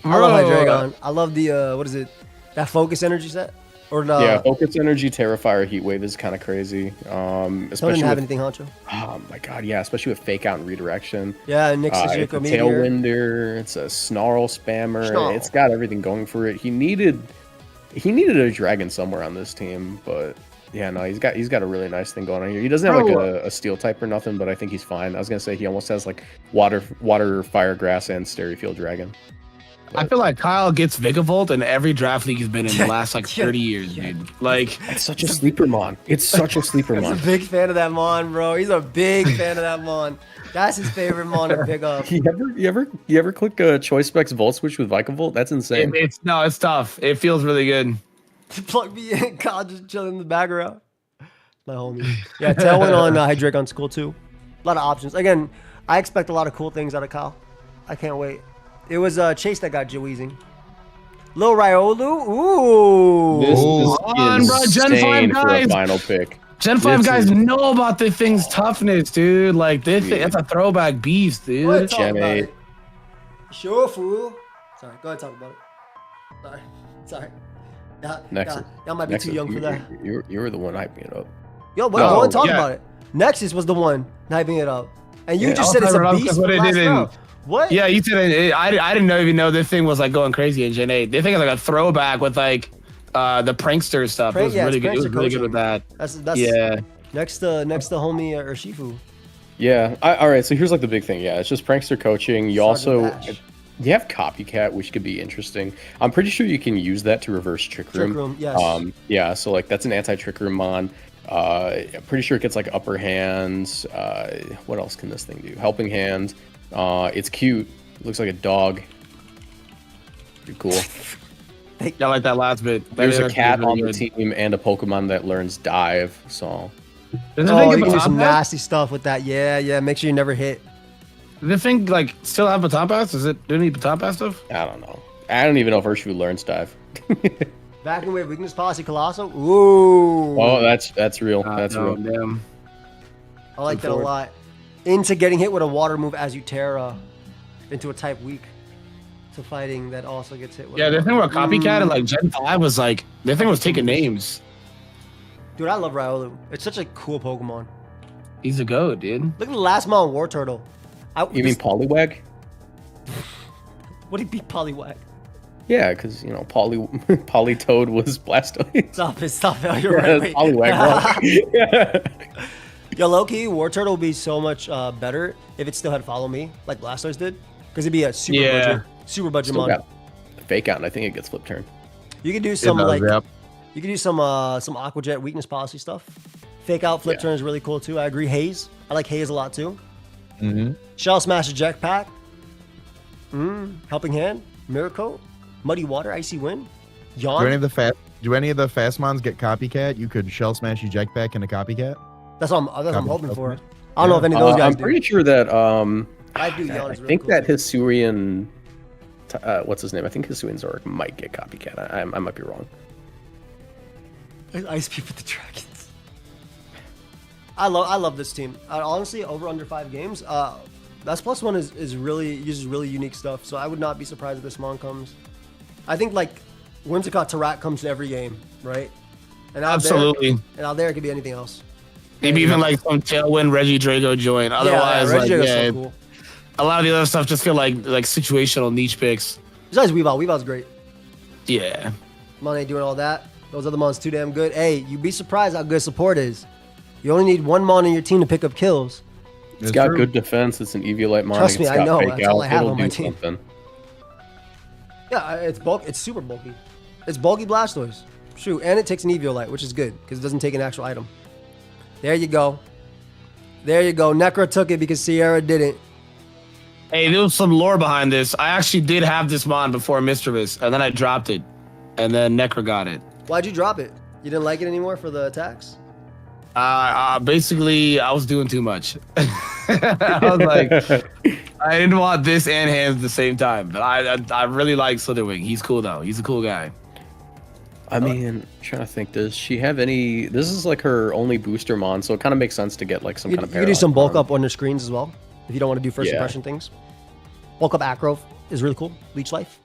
I love Bro. Hydreigon. I love the what is it? That focus energy set? Or the Yeah, Focus Energy, Terrifier, Heat Wave is kind of crazy. Don't Especially have with, anything, Honcho. oh my god, yeah, especially with Fake Out and Redirection. Yeah, and Nick's It's a Meteor. Tailwinder. It's a Snarl Spammer. Snarl. It's got everything going for it. He needed a dragon somewhere on this team, but yeah, no, he's got a really nice thing going on here. He doesn't have like a steel type or nothing, but I think he's fine. I was gonna say he almost has like water, fire, grass, and Stereofield Dragon. I feel like Kyle gets Vigavolt in every draft league he's been in the last like Yeah. 30 years, dude. Like, It's such a sleeper mon. It's such a sleeper He's a mon. big fan of that Mon, bro. He's a big fan of that Mon. That's his favorite Mon to pick up. You ever click a Choice Specs Volt Switch with Vikavolt? That's insane. it's tough. It feels really good. Plug me in. Kyle just chilling in the background. My homie. Yeah, Tailwind on Hydreigon's cool too. A lot of options. Again, I expect a lot of cool things out of Kyle. I can't wait. It was Chase that got Joeezing. Lil Riolu. Ooh. This on, is bro, Gen 5 insane for a guys. final pick. Gen 5 This guys is- know about the thing's toughness, dude. Like, this thing, it's a throwback beast, dude. Go ahead, talk Gen about 8. it. Sure, fool. Sorry, go ahead, talk about it. Sorry. Nexus. Y'all might be Nexus, too young for that. You were the one hyping it up. Yo, but No, go and talk yeah. about it. Nexus was the one hyping it up. And you Yeah, just I'll said it's hype it a up beast because for what it last did in- round. What? Yeah, you said I didn't even know this thing was like going crazy in Gen 8. They think it's like a throwback with like the prankster stuff. It was Yeah, really it's good. It was prankster really good coaching. with that. That's Yeah. next to homie Urshifu. Yeah. All right. So here's like the big thing. Yeah, it's just prankster coaching. You Sergeant also Bash. you have copycat, which could be interesting. I'm pretty sure you can use that to reverse trick room. Trick Room, yes. Yeah. So like that's an anti-trick room mon. I'm pretty sure it gets like upper hands. What else can this thing do? Helping hand. It's cute. It looks like a dog. Pretty cool. Yeah, I like that last bit. There's a That's cat really on the good. team and a Pokemon that learns dive. So Does Oh, the you thing can do have some baton pass? nasty stuff with that. Yeah. Make sure you never hit. Does the thing like still have baton pass? Does it do any baton pass stuff? I don't know. I don't even know if Urshifu learns dive. Vacuum Wave Weakness Policy Colossal. Ooh. Oh, that's real. That's no, real. Damn. I like that a forward. lot. Into getting hit with a water move as you tear into a type weak to fighting that also gets hit with Yeah, a the thing water with Copycat and like Gen 5 was like the thing was taking names. Dude, I love Riolu. It's such a cool Pokemon. He's a goat, dude. Look at the last Mon War Turtle. You mean Poliwag? What did he beat Poliwag? Yeah, because you know Politoad was Blastoise. Stop it. You're Yeah, right. that's Wait. Poliwag, bro. Yo, low-key, War Turtle would be so much better if it still had Follow Me, like Blastoise did. Because it'd be a super budget Still Mon. got Fake Out, and I think it gets flip turn. You could do some does, like yep. you could do some Aqua Jet weakness policy stuff. Fake Out flip Yeah. turn is really cool too. I agree. Haze. I like Haze a lot too. Mm-hmm. Shell Smash Eject Pack. Helping Hand. Miracle. Muddy Water. Icy Wind. Do any Yawn. of the fast mons get copycat? You could shell smash eject back into copycat. That's what I'm Copy hoping Shell for. Smash. I don't know if any of those guys I'm do. pretty sure that I do. I Yawn is really think cool that too. Hisuian, what's his name? I think Hisuian Zoroark might get copycat. I might be wrong. Ice Peep with the Dragons. I love this team. Honestly, over under 5 games. That's +1 is really uses really unique stuff. So I would not be surprised if this Mon comes. I think like Whimsicott Tarat comes to every game, right? And out Absolutely. there it could be anything else. Maybe even like some Tailwind Reggie Drago joint. Otherwise, Reggie Drago's like, so yeah, cool. a lot of the other stuff just feel like situational niche picks. Besides Weavile, Weavile's great. Yeah. Mon ain't doing all that. Those other Mons too damn good. Hey, you'd be surprised how good support is. You only need one Mon in your team to pick up kills. It's got good defense. It's an Eviolite mon. Trust me, it's I got know. Fake That's all Out. I have It'll on my do team. something. Yeah, it's bulk. It's super bulky. It's bulky Blastoise. Shoot, and it takes an Eviolite, which is good because it doesn't take an actual item. There you go. There you go. Necro took it because Sierra didn't. Hey, there was some lore behind this. I actually did have this mon before Mischievous, and then I dropped it, and then Necro got it. Why'd you drop it? You didn't like it anymore for the attacks? Basically, I was doing too much. I I didn't want this and hands at the same time, but I really like Slitherwing. He's cool though. He's a cool guy. I mean, I'm trying to think. Does she have any? This is like her only booster mon, so it kind of makes sense to get like some You kind of. can do some bulk mon. up on your screens as well if you don't want to do first Yeah. impression things. Bulk up Acro is really cool. Leech Life,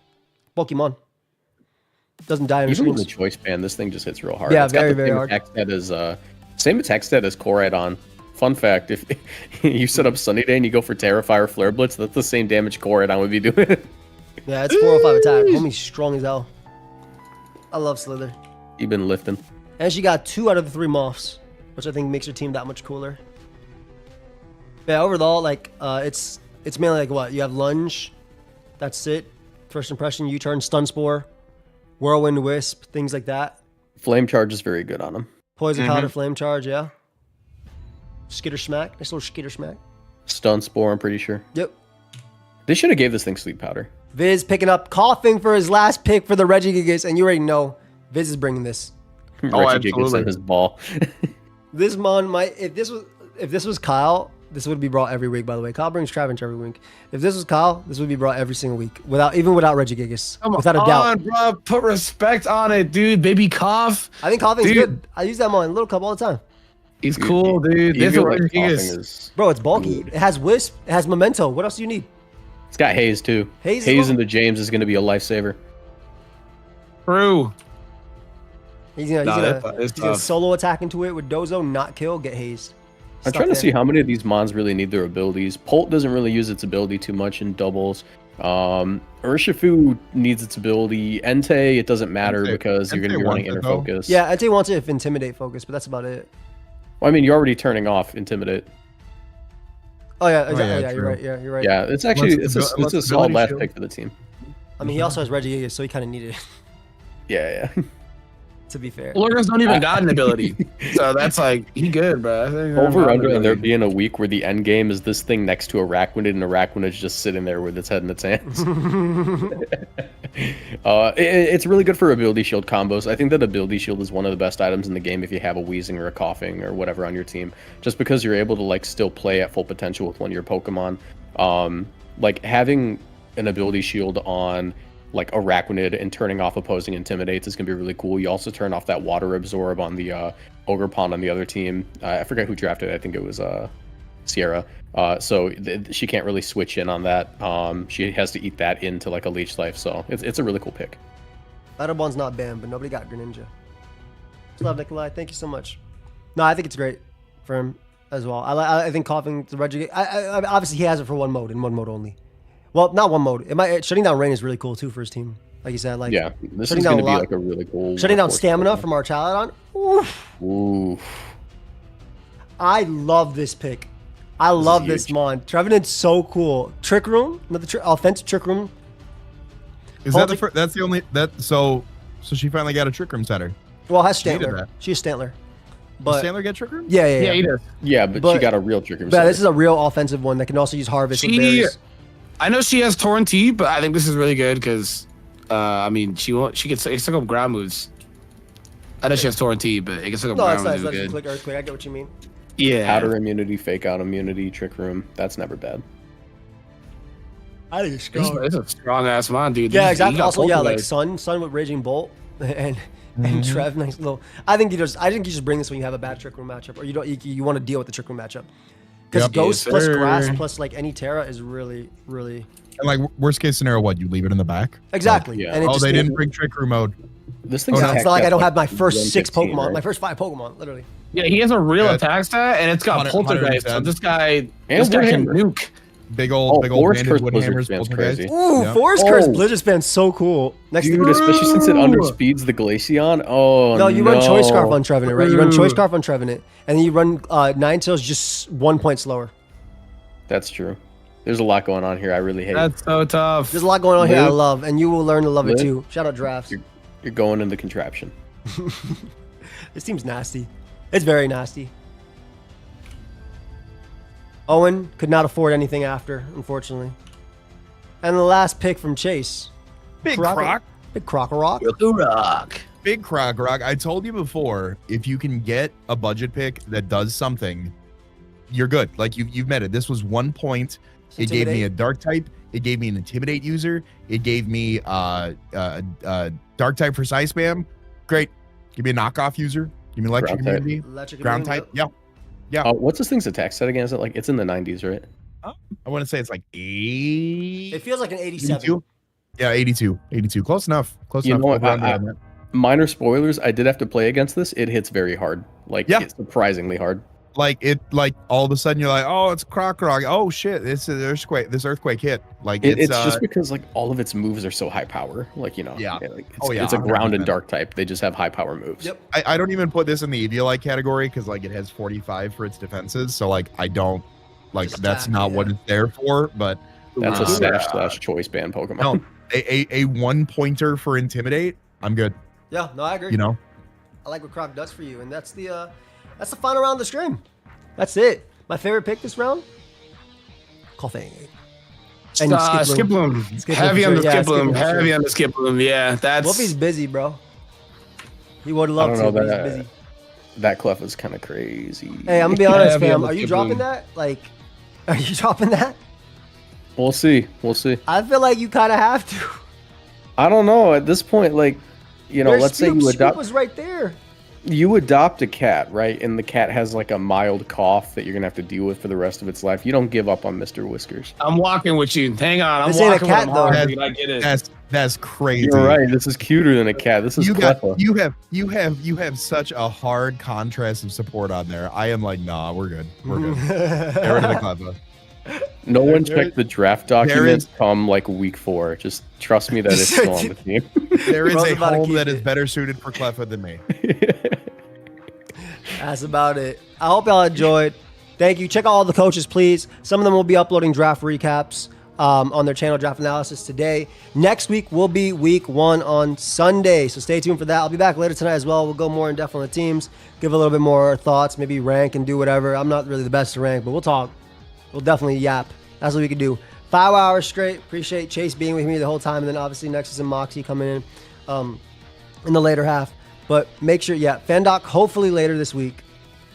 Pokemon doesn't die on your Even with the screens. choice band, this thing just hits real hard. Yeah, It's got very, the very same hard. attack stat as same attack stat as Koraidon. Fun fact: if you set up Sunny Day and you go for Terrify or Flare Blitz, that's the same damage Koraidon would be doing. Yeah, it's 405 attack. Homie's strong as hell. I love Slither. You've been lifting. And she got 2 out of the 3 Moths, which I think makes her team that much cooler. Yeah, overall, like, it's mainly like what? You have Lunge, that's it. First impression, U-turn, Stun Spore, Whirlwind Wisp, things like that. Flame Charge is very good on him. Poison Powder, Flame Charge, yeah. Skitter Smack, nice little Skitter Smack. Stun Spore, I'm pretty sure. Yep. They should have gave this thing Sleep Powder. Viz picking up Coughing for his last pick for the Regigigas, and you already know Viz is bringing this. Regigigas absolutely. in his ball. This mon might if this was Kyle, this would be brought every week. By the way, Kyle brings Travinch every week. If this was Kyle, this would be brought every single week without Regigigas, without a doubt. Bro, put respect on it, dude. Baby Cough. I think Coughing's Dude. good. I use that mon in Little Cup all the time. He's cool, dude. This is Even, what like, he Coughing is. is. Bro, it's bulky. It has Wisp. It has Memento. What else do you need? It's got Haze too. Haze Haze as well? into James is going to be a lifesaver. True. He's gonna, Nah, he's it's gonna tough. solo attack into it with Dozo, not kill, get hazed. I'm trying to see how many of these mons really need their abilities. Polt doesn't really use its ability too much in doubles. Urshifu needs its ability. Entei, it doesn't matter Entei- because you're going to be Entei running wants inner it, though. focus. Yeah, Entei wants it if Intimidate focus, but that's about it. Well, I mean, you're already turning off Intimidate. Oh yeah, exactly. yeah, yeah, you're true. right. Yeah, you're right. Yeah, it's actually Unless it's the- a unless the solid ability last shield. pick for the team. I mean, he also has Regigigas, so he kind of needed it. Yeah, yeah. To be fair. Lurkers don't even got an ability. So that's like, he good, bro. I think Over under and there there being a week where the end game is this thing next to a Araquanid and Araquanid's just sitting there with its head in its hands. It's really good for ability shield combos. I think that ability shield is one of the best items in the game if you have a wheezing or a coughing or whatever on your team, just because you're able to like still play at full potential with one of your Pokemon. Like having an ability shield on like Araquanid and turning off opposing Intimidates is going to be really cool. You also turn off that water absorb on the Ogre Pond on the other team. I forget who drafted it. I think it was Sierra. So she can't really switch in on that. She has to eat that into like a Leech Life. So it's a really cool pick. Battlebond's not banned, but nobody got Greninja. Love Nikolai. Thank you so much. No, I think it's great for him as well. I think Coughing the Regigigas. Obviously, he has it for one mode and one mode only. Well, not one mode. Shutting down rain is really cool too for his team. Like you said, like Yeah, this shutting is down going to be a lot. like a really cool. shutting down workhorse stamina Pokemon. from our Chaladon. Oof. Ooh, I love this pick. I love this huge. mon. Trevenant's so cool. Trick Room, another offensive Trick Room. Is that the Baltic- first? That's the only that so she finally got a trick room setter. Well, it has She needed Stantler. that. She's Stantler. Does But Sandler get trick room? yeah, Yeah, he does. yeah, but she But- got a real trick room. But setter. this is a real offensive one that can also use Harvest with She, berries. I know she has Torrent, but I think this is really good because, I mean, she can stick up ground moves. I know she has Torrent, but it can stick up No, it's ground not. moves. It's not is just good. click Earthquake. I get what you mean. Yeah. Powder immunity, fake out immunity, trick room. That's never bad. I think it's It's a strong ass mon, dude. Yeah, He exactly. got Also, yeah, like Poltergeist. Sun with Raging Bolt and Trev, nice little. I think you just bring this when you have a bad Trick Room matchup, or you want to deal with the Trick Room matchup. Because Yep. Ghost Yes, plus sir. Grass plus like any Terra is really, really And like worst case scenario, what you leave it in the back? exactly. Yeah. And it Oh, just, they didn't bring trick room mode. This thing's Oh, no. It's attack not like I stat don't have my first 115, 6 Pokemon, right? my first 5 Pokemon, literally. Yeah, he has a real Yeah. attack stat, and it's got 100 Poltergeist. So 110. this guy And can Woodhammer. nuke. Big old Forest banded Curse wood Blizzard hammers. Spam's poltergeist. crazy. Ooh, Yeah. Forest Curse Oh. Blizzard Span's so cool. Next Dude, to especially since it underspeeds the Glaceon. Oh, no, you run Choice Scarf no. on Trevenant, right? You run Choice Scarf on Trevenant, and then you run Ninetales just 1 point slower. That's true. There's a lot going on here. I really hate. That's so tough. There's a lot going on here I Liv- love, and you will learn to love it Liv- too. Shout out Drafts. You're going in the contraption. This team's nasty. It's very nasty. Owen could not afford anything after, unfortunately. And the last pick from Chase. Big Croc- Croc. Big Croc-a-Rock. Rock. Big Croc Rock. I told you before, if you can get a budget pick that does something, you're good. Like you've met it. This was 1 point It gave me a dark type. It gave me an intimidate user. It gave me dark type for Psy Spam. Great. Give me a knockoff user. Give me electric immunity. Ground type. Yeah. What's this thing's attack set again? Is it like it's in the 90s, right? I want to say it's like 80. It feels like an 87. 82? Yeah, 82. Close enough. You know what? Minor spoilers. I did have to play against this. It hits very hard. It's surprisingly hard. Like all of a sudden you're like, oh, it's Crocrog. Oh shit, this earthquake hit. Like it's just because like all of its moves are so high power. It's a ground and dark type. They just have high power moves. Yep. I don't even put this in the Eviolite category because like it has 45 for its defenses. So like I don't like just that's not what it's there for. But that's a slash choice band Pokemon. No, a 1 pointer for Intimidate. I'm good. Yeah, no, I agree. You know, I like what Croc does for you, and that's the final round of the stream. That's it. My favorite pick this round, Coughing. And Skiploom. Heavy on the Skiploom. Heavy on the Skiploom. Yeah, that's. Wolfie's busy, bro. He would love to, but he's busy. That Clef is kind of crazy. Hey, I'm gonna be honest, fam. Are you dropping that? Like, are you dropping that? We'll see. I feel like you kind of have to. I don't know. At this point, like, let's say you adopt. Was right there. You adopt a cat, right? And the cat has like a mild cough that you're gonna have to deal with for the rest of its life. You don't give up on Mr. Whiskers. I'm walking with you. Hang on, I'm walking with him hard. I get it. That's crazy. You're right. This is cuter than a cat. This is clever. You have such a hard contrast of support on there. I am like, nah, we're good. We're good. Get rid of the clever. No one checked the draft documents come like week 4. Just trust me that it's still on the team. There is a home that is better suited for Cleffa than me. That's about it. I hope y'all enjoyed. Thank you. Check out all the coaches, please. Some of them will be uploading draft recaps on their channel, Draft Analysis, today. Next week will be week 1 on Sunday, so stay tuned for that. I'll be back later tonight as well. We'll go more in depth on the teams, give a little bit more thoughts, maybe rank and do whatever. I'm not really the best to rank, but we'll talk. We'll definitely yap. That's what we can do. 5 hours straight. Appreciate Chase being with me the whole time, and then obviously Nexus and Moxie coming in the later half. But make sure, Fendoc hopefully later this week.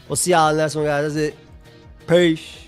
We'll see y'all in the next one, guys. That's it. Peace.